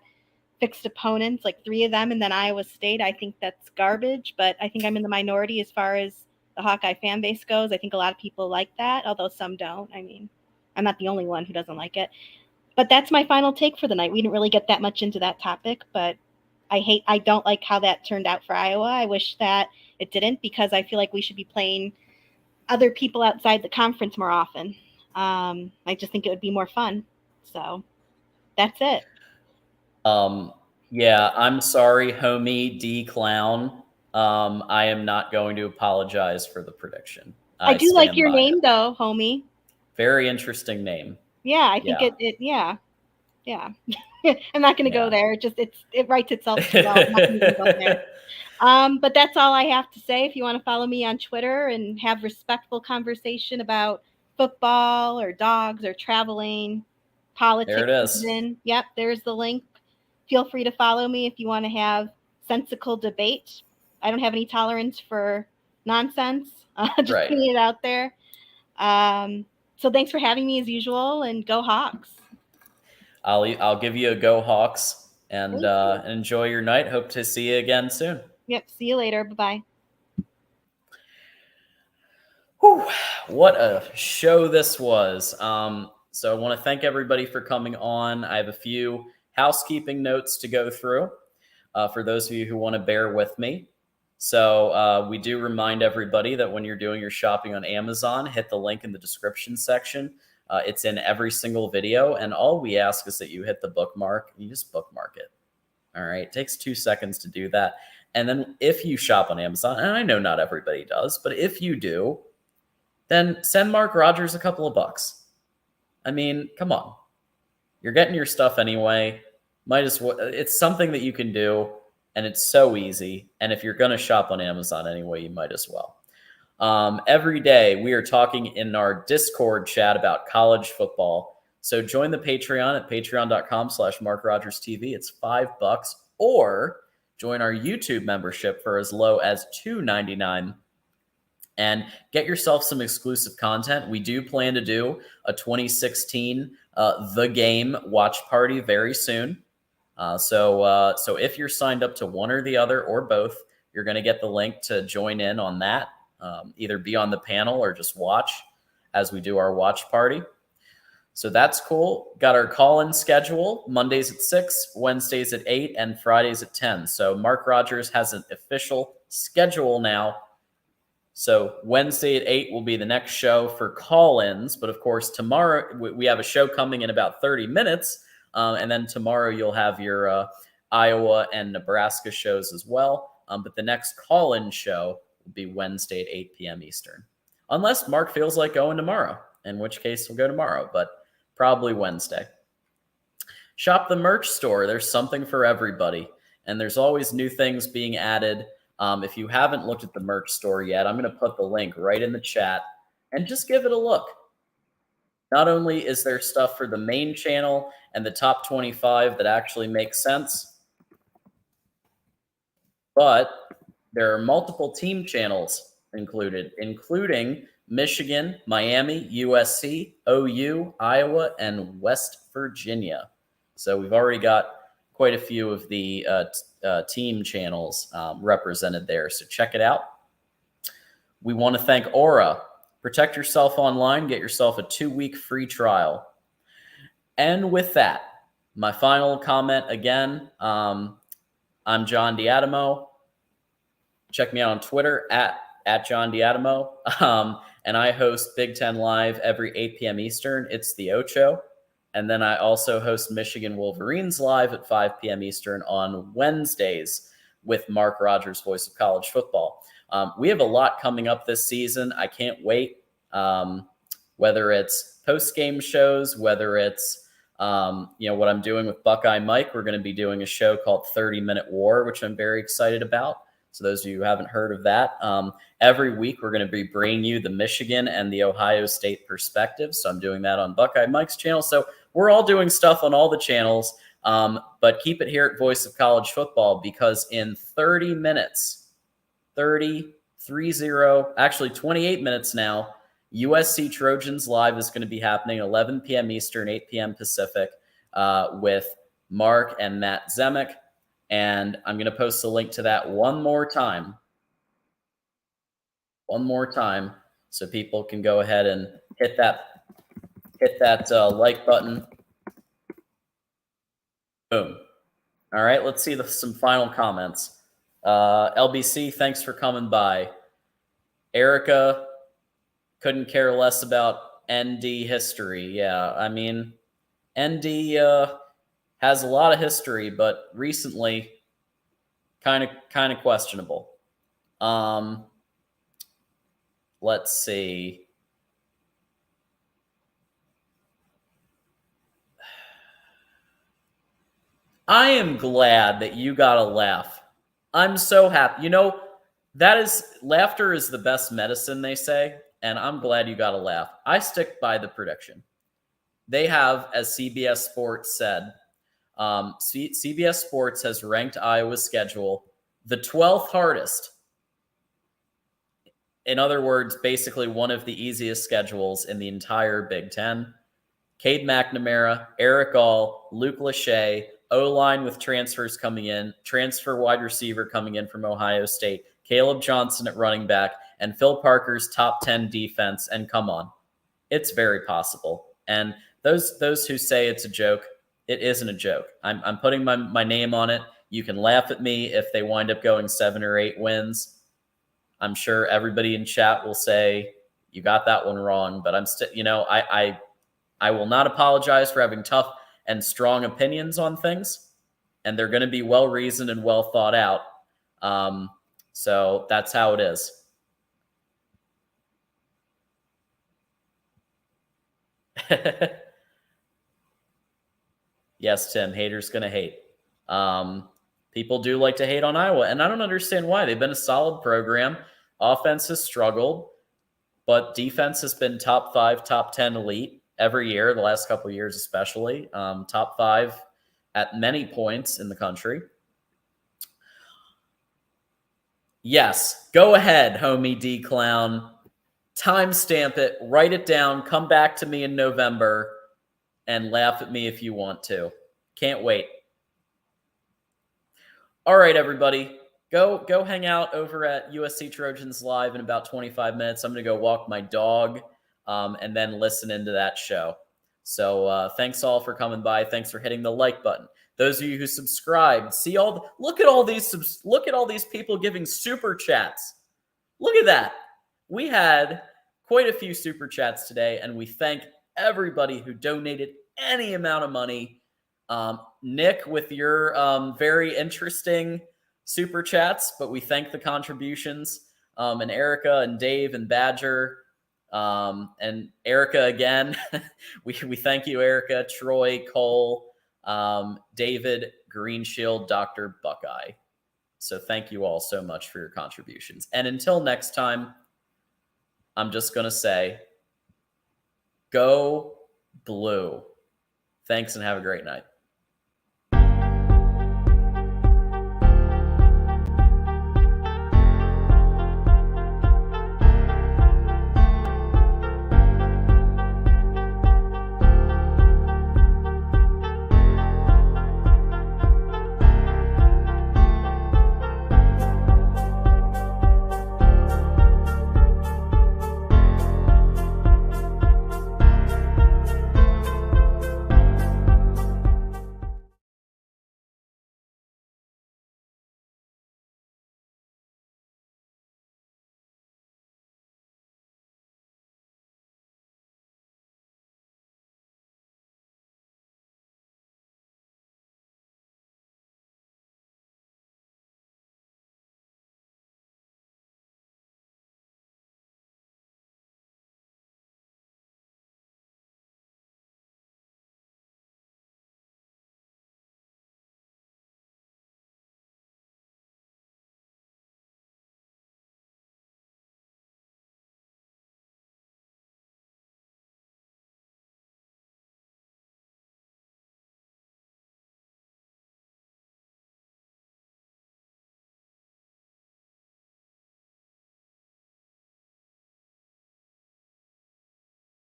fixed opponents, like 3 of them, and then Iowa State. I think that's garbage, but I think I'm in the minority as far as the Hawkeye fan base goes. I think a lot of people like that, although some don't. I mean, I'm not the only one who doesn't like it. But that's my final take for the night. We didn't really get that much into that topic, but I don't like how that turned out for Iowa. I wish that it didn't, because I feel like we should be playing other people outside the conference more often. I just think it would be more fun. So that's it. Yeah, I'm sorry, homie D Clown. I am not going to apologize for the prediction. I do like your by name it. though, homie. Very interesting name. Yeah, I think yeah. I'm not going to go there. It writes itself too well. I'm not going to go there. But that's all I have to say. If you want to follow me on Twitter and have respectful conversation about football or dogs or traveling, politics. There it is. Yep, there's the link. Feel free to follow me if you want to have sensical debate. I don't have any tolerance for nonsense. Just putting it out there. So thanks for having me as usual, and go Hawks. I'll give you a go Hawks, and enjoy your night. Hope to see you again soon. Yep. See you later. Bye-bye. Whew, what a show this was. So I want to thank everybody for coming on. I have a few housekeeping notes to go through for those of you who want to bear with me. So we do remind everybody that when you're doing your shopping on Amazon, hit the link in the description section. It's in every single video, and all we ask is that you hit the bookmark. You just bookmark it. All right. It takes 2 seconds to do that. And then if you shop on Amazon, and I know not everybody does, but if you do, then send Mark Rogers a couple of bucks. I mean, come on. You're getting your stuff anyway. Might as well. It's something that you can do, and it's so easy. And if you're going to shop on Amazon anyway, you might as well. Every day we are talking in our Discord chat about college football. So join the Patreon at patreon.com/MarkRogersTV. It's $5, or join our YouTube membership for as low as $2.99 and get yourself some exclusive content. We do plan to do a 2016 The Game watch party very soon. So if you're signed up to one or the other or both, you're going to get the link to join in on that. Either be on the panel or just watch as we do our watch party. So that's cool. Got our call-in schedule, Mondays at 6, Wednesdays at 8, and Fridays at 10. So Mark Rogers has an official schedule now. So Wednesday at 8 will be the next show for call-ins. But of course, tomorrow we have a show coming in about 30 minutes. And then tomorrow you'll have your Iowa and Nebraska shows as well. But the next call-in show will be Wednesday at 8 p.m. Eastern. Unless Mark feels like going tomorrow, in which case we'll go tomorrow, but probably Wednesday. Shop the merch store. There's something for everybody. And there's always new things being added. If you haven't looked at the merch store yet, I'm going to put the link right in the chat and just give it a look. Not only is there stuff for the main channel and the top 25 that actually makes sense, but there are multiple team channels included, including Michigan, Miami, USC, OU, Iowa, and West Virginia. So we've already got quite a few of the team channels represented there. So check it out. We want to thank Aura. Protect yourself online. Get yourself a 2-week free trial. And with that, my final comment again, I'm John Diadamo. Check me out on Twitter at John Diadamo. And I host Big Ten Live every 8 p.m. Eastern. It's the Ocho. And then I also host Michigan Wolverines Live at 5 p.m. Eastern on Wednesdays with Mark Rogers, voice of college football. We have a lot coming up this season. I can't wait. Whether it's post-game shows, whether it's what I'm doing with Buckeye Mike. We're going to be doing a show called 30-Minute War, which I'm very excited about. So those of you who haven't heard of that, every week we're going to be bringing you the Michigan and the Ohio State perspective. So I'm doing that on Buckeye Mike's channel. So we're all doing stuff on all the channels, but keep it here at Voice of College Football, because in 30 minutes, 28 minutes now, USC Trojans Live is going to be happening 11 p.m. Eastern, 8 p.m. Pacific with Mark and Matt Zemek. And I'm going to post a link to that one more time, so people can go ahead and hit that like button. Boom. All right, let's see some final comments. LBC, thanks for coming by. Erica, couldn't care less about ND history. Yeah, I mean, ND has a lot of history, but recently, kind of questionable. Let's see. I am glad that you got a laugh. I'm so happy. You know, laughter is the best medicine, they say, and I'm glad you got a laugh. I stick by the prediction. They have, as CBS Sports said, CBS Sports has ranked Iowa's schedule the 12th hardest. In other words, basically one of the easiest schedules in the entire Big Ten. Cade McNamara, Eric All, Luke Lachey, O-line with transfers coming in, transfer wide receiver coming in from Ohio State, Caleb Johnson at running back, and Phil Parker's top 10 defense. And come on, it's very possible. And those who say it's a joke, it isn't a joke. I'm putting my name on it. You can laugh at me if they wind up going 7 or 8 wins. I'm sure everybody in chat will say you got that one wrong, but I'm still, I will not apologize for having tough and strong opinions on things, and they're going to be well reasoned and well thought out. So that's how it is. Yes, Tim, haters going to hate. People do like to hate on Iowa, and I don't understand why. They've been a solid program. Offense has struggled, but defense has been top 5, top 10 elite every year, the last couple of years especially. Top 5 at many points in the country. Yes, go ahead, homie D-Clown. Timestamp it, write it down, come back to me in November, and laugh at me if you want to. Can't wait. All right, everybody. Go hang out over at USC Trojans Live in about 25 minutes. I'm going to go walk my dog and then listen into that show. So thanks all for coming by. Thanks for hitting the like button. Those of you who subscribed, look at all these people giving super chats. Look at that. We had quite a few super chats today, and we thank everybody who donated any amount of money. Nick, with your very interesting super chats, but we thank the contributions. And Erica and Dave and Badger, and Erica again. we thank you, Erica, Troy, Cole, David, Greenshield, Dr. Buckeye. So thank you all so much for your contributions. And until next time, I'm just going to say, go blue. Thanks and have a great night.